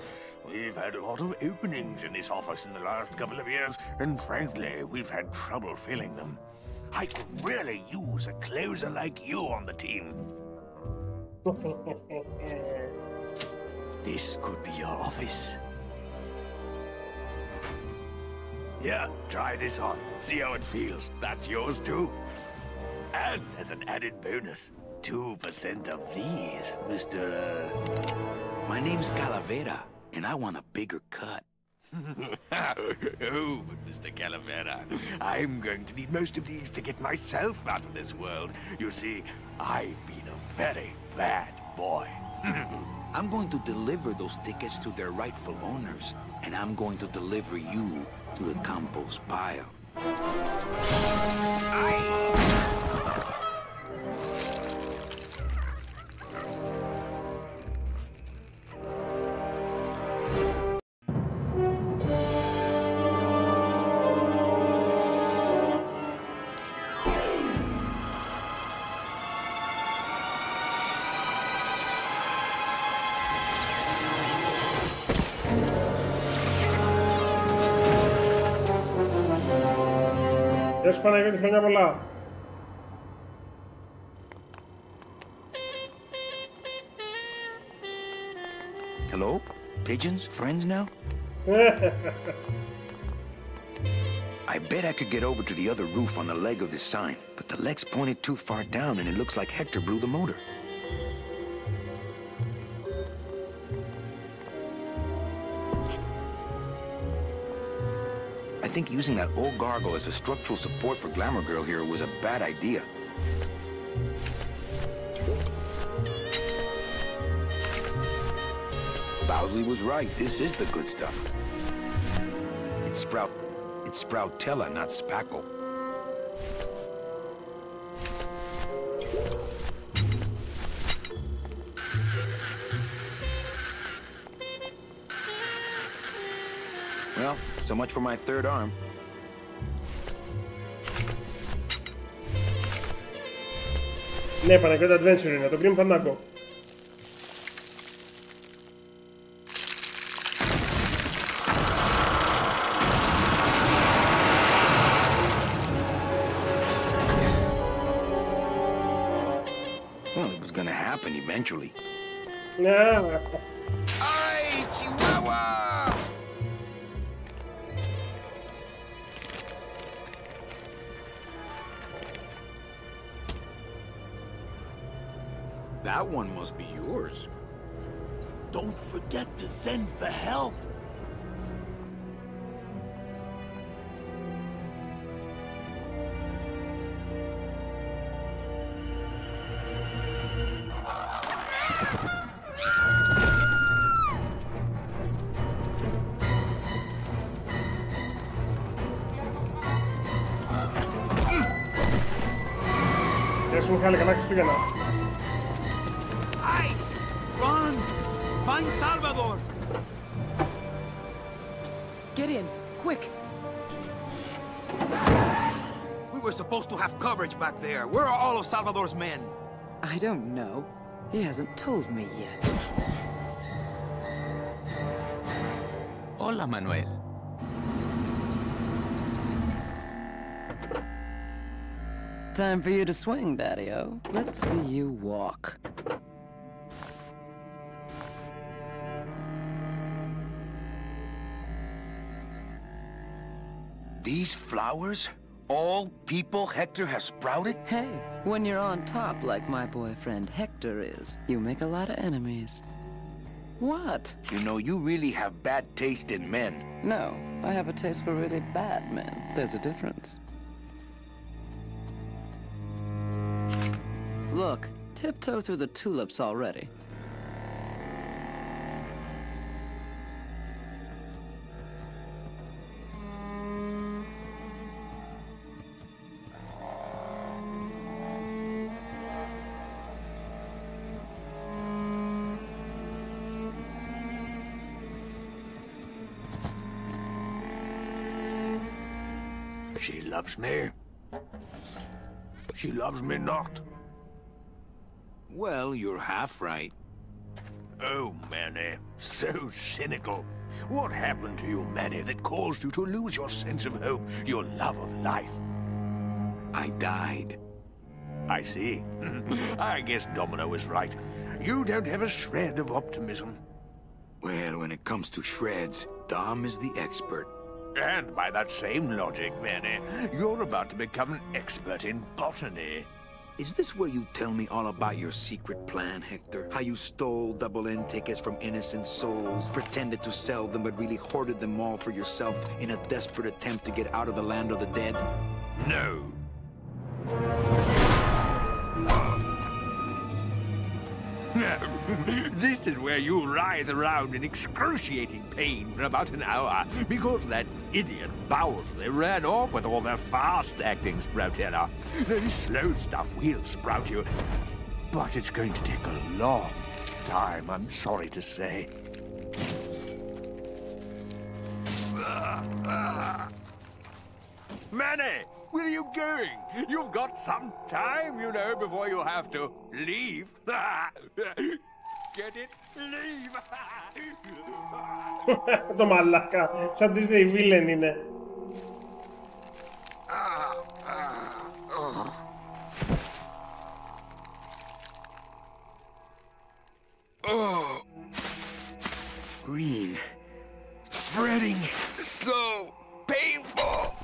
We've had a lot of openings in this office in the last couple of years, and frankly, we've had trouble filling them. I could really use a closer like you on the team. This could be your office. Yeah, try this on. See how it feels. That's yours too. And as an added bonus, 2% of these, Mr. My name's Calavera. and I want a bigger cut. Oh, but Mr. Calavera, I'm going to need most of these to get myself out of this world. You see, I've been a very bad boy. I'm going to deliver those tickets to their rightful owners, and I'm going to deliver you to the compost pile. Γεια σου Παναγιώτη, χρόνια πολλά. Hello? Pigeons? Friends now? I bet I could get over to the other roof on the leg of this sign, but the leg's pointed too far down and it looks like Hector blew the motor. I think using that old gargoyle as a structural support for Glamour Girl here was a bad idea. Bowsley was right. This is the good stuff. It's Sproutella, not Spackle. Well, so much for my third arm. Ναι, Παναγιώτη Adventure είναι, το Grim Fandango. Well, it was gonna happen eventually. Ναι. Ay, Chihuahua! That one must be yours. Don't forget to send for help. Γεια σου Μιχάλη, καλά Χριστούγεννα. Run! Find Salvador! Get in, quick! We were supposed to have coverage back there. Where are all of Salvador's men? I don't know. He hasn't told me yet. Hola, Manuel. Time for you to swing, Daddy-o. Let's see you walk. These flowers? All people Hector has sprouted? Hey, when you're on top like my boyfriend Hector is, you make a lot of enemies. What? You know, you really have bad taste in men. No, I have a taste for really bad men. There's a difference. Look, tiptoe through the tulips already. She loves me. She loves me not. Well, you're half right. Oh, Manny, so cynical. What happened to you, Manny, that caused you to lose your sense of hope, your love of life? I died. I see. I guess Domino is right. You don't have a shred of optimism. Well, when it comes to shreds, Dom is the expert. And by that same logic, Manny, you're about to become an expert in botany. Is this where you tell me all about your secret plan, Hector? How you stole double-end tickets from innocent souls, pretended to sell them but really hoarded them all for yourself in a desperate attempt to get out of the land of the dead? No. This is where you writhe around in excruciating pain for about an hour because that idiot Bowsley ran off with all their fast-acting Sproutella. This slow stuff will sprout you, but it's going to take a long time, I'm sorry to say. Manny! Where are you going? You've got some time, you know, before you have to leave. Get it? Leave! Το μαλάκα, σαν Disney villain είναι. Oh, green, spreading, so painful.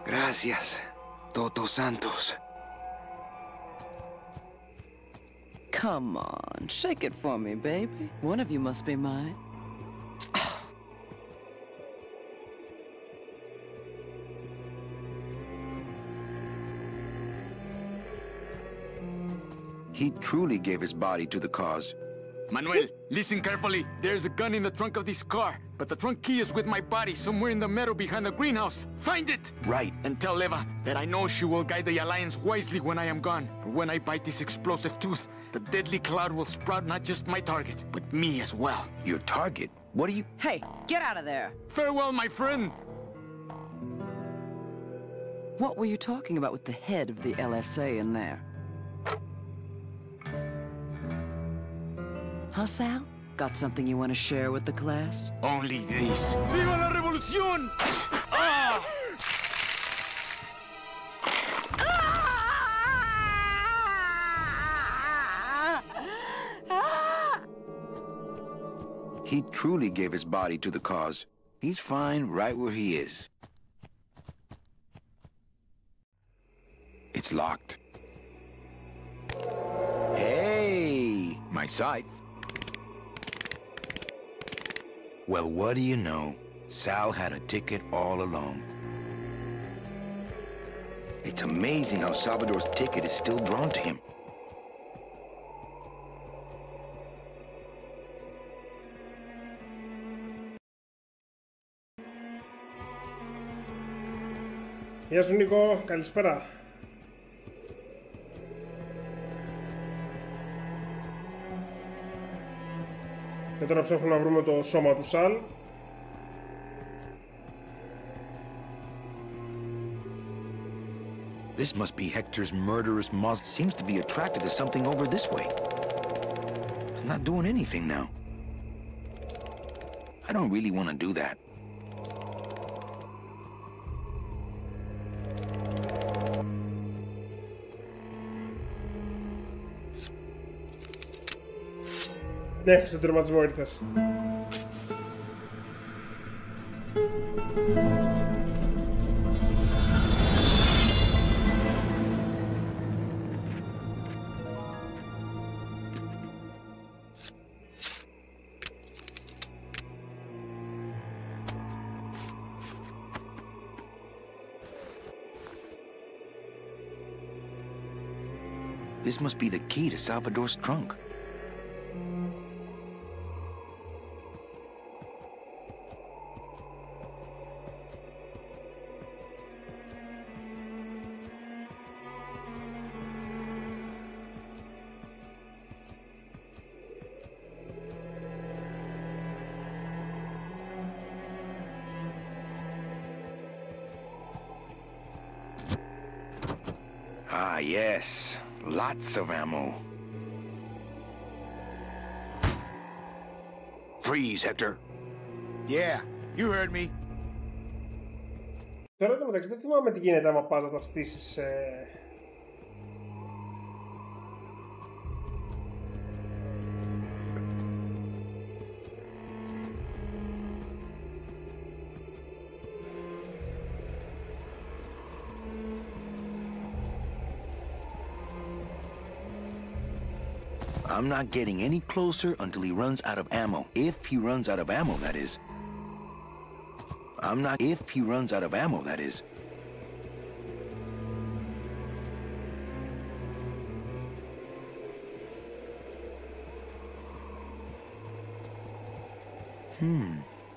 Gracias, Todos Santos. Come on, shake it for me, baby. One of you must be mine. He truly gave his body to the cause. Manuel, listen carefully. There's a gun in the trunk of this car, but the trunk key is with my body somewhere in the meadow behind the greenhouse. Find it! Right. And tell Eva that I know she will guide the Alliance wisely when I am gone. For when I bite this explosive tooth, the deadly cloud will sprout not just my target, but me as well. Your target? What are you... Hey, get out of there! Farewell, my friend! What were you talking about with the head of the LSA in there? Huh, Sal? Got something you want to share with the class? Only this. Viva la revolución! Ah! He truly gave his body to the cause. He's fine right where he is. It's locked. Hey, my scythe. Well, what do you know? Sal had a ticket all along. It's amazing how Salvador's ticket is still drawn to him. Γεια σου Νίκο, καλησπέρα. Και τώρα ψάχνουμε να βρούμε το σώμα του Σαλ. This must be Hector's murderous moth. Seems to be attracted to something over this way. It's not doing anything now. I don't really want to do that. Ναι, στον τερματισμό ήρθες. This must be the key to Salvador's trunk. Ah, yes. Lots of ammo. Freeze, Hector. Yeah, you heard me. Τώρα το μεταξύ δεν θυμάμαι τι γίνεται άμα πας να τα στήσεις. I'm not getting any closer until he runs out of ammo. If he runs out of ammo, that is. If he runs out of ammo, that is.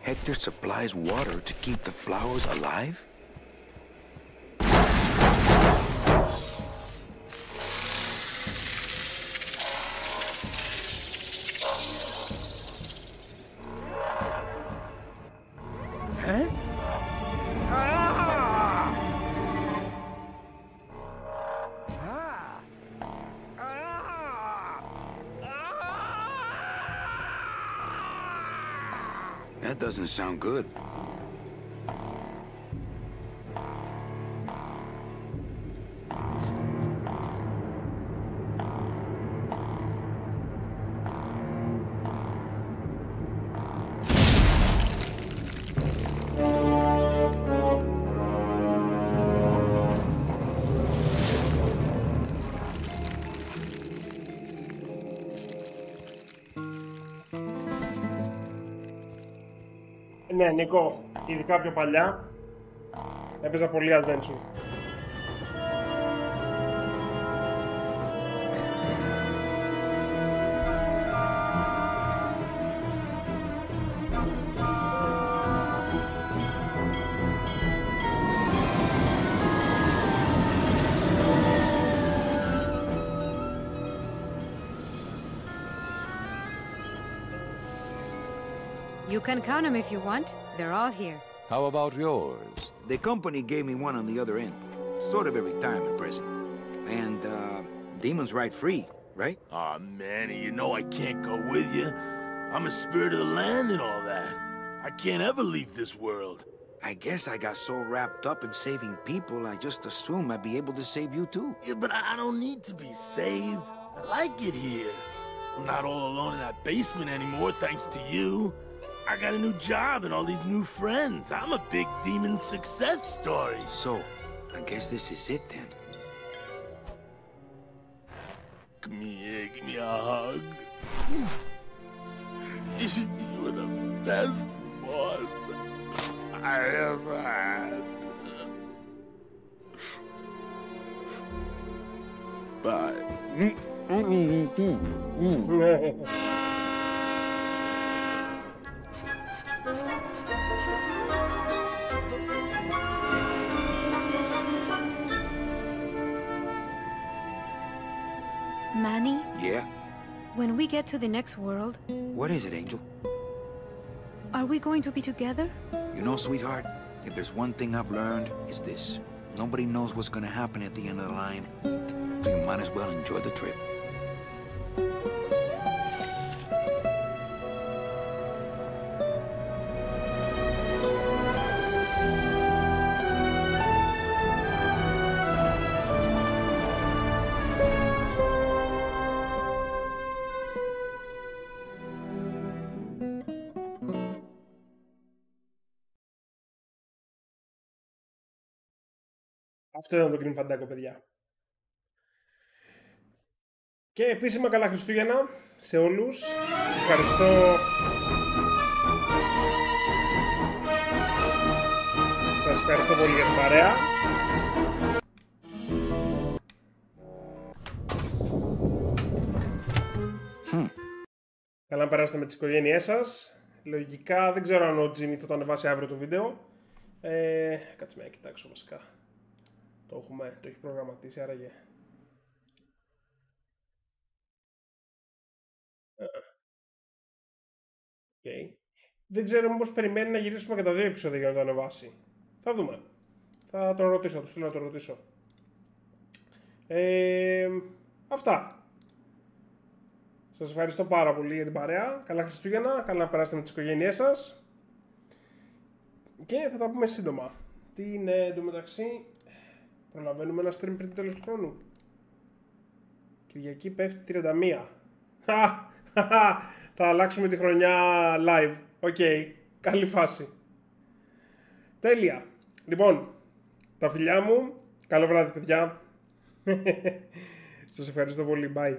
Hector supplies water to keep the flowers alive? That doesn't sound good. Ναι, Νίκο, ειδικά πιο παλιά έπαιζα πολύ adventure. You can count them if you want. They're all here. How about yours? The company gave me one on the other end. Sort of a retirement present. And, demons ride free, right? Aw, Manny, you know I can't go with you. I'm a spirit of the land and all that. I can't ever leave this world. I guess I got so wrapped up in saving people, I just assumed I'd be able to save you too. Yeah, but I don't need to be saved. I like it here. I'm not all alone in that basement anymore, thanks to you. I got a new job and all these new friends. I'm a big demon success story. So, I guess this is it then. Come here, give me a hug. You were the best boss I ever had. Bye. Manny? Yeah? When we get to the next world... What is it, Angel? Are we going to be together? You know, sweetheart, if there's one thing I've learned, it's this. Nobody knows what's gonna happen at the end of the line. So you might as well enjoy the trip. Αυτό ήταν το Green Fandango, παιδιά. Και επίσημα καλά Χριστούγεννα σε όλους. Σας ευχαριστώ. Σας ευχαριστώ πολύ για την παρέα. Καλά να περάσετε με τις οικογένειές σας. Λογικά δεν ξέρω αν ο Jimmy θα το ανεβάσει αύριο το βίντεο. Κάτσε να κοιτάξω βασικά. Το έχει προγραμματίσει άραγε. Okay. Δεν ξέρω μήπως περιμένει να γυρίσουμε και τα 2 επεισόδια για να το ανεβάσει. Θα δούμε. Θα τον ρωτήσω, θα του στείλω να το ρωτήσω. Αυτά. Σας ευχαριστώ πάρα πολύ για την παρέα. Καλά Χριστούγεννα, καλά να περάσετε με τις οικογένειές σας. Και θα τα πούμε σύντομα. Τι είναι εντωμεταξύ... Προλαβαίνουμε ένα stream πριν το τέλος του χρόνου. Κυριακή πέφτει 31. Θα αλλάξουμε τη χρονιά live. Οκ. Καλή φάση. Τέλεια. Λοιπόν, τα φιλιά μου. Καλό βράδυ, παιδιά. Σας ευχαριστώ πολύ. Bye.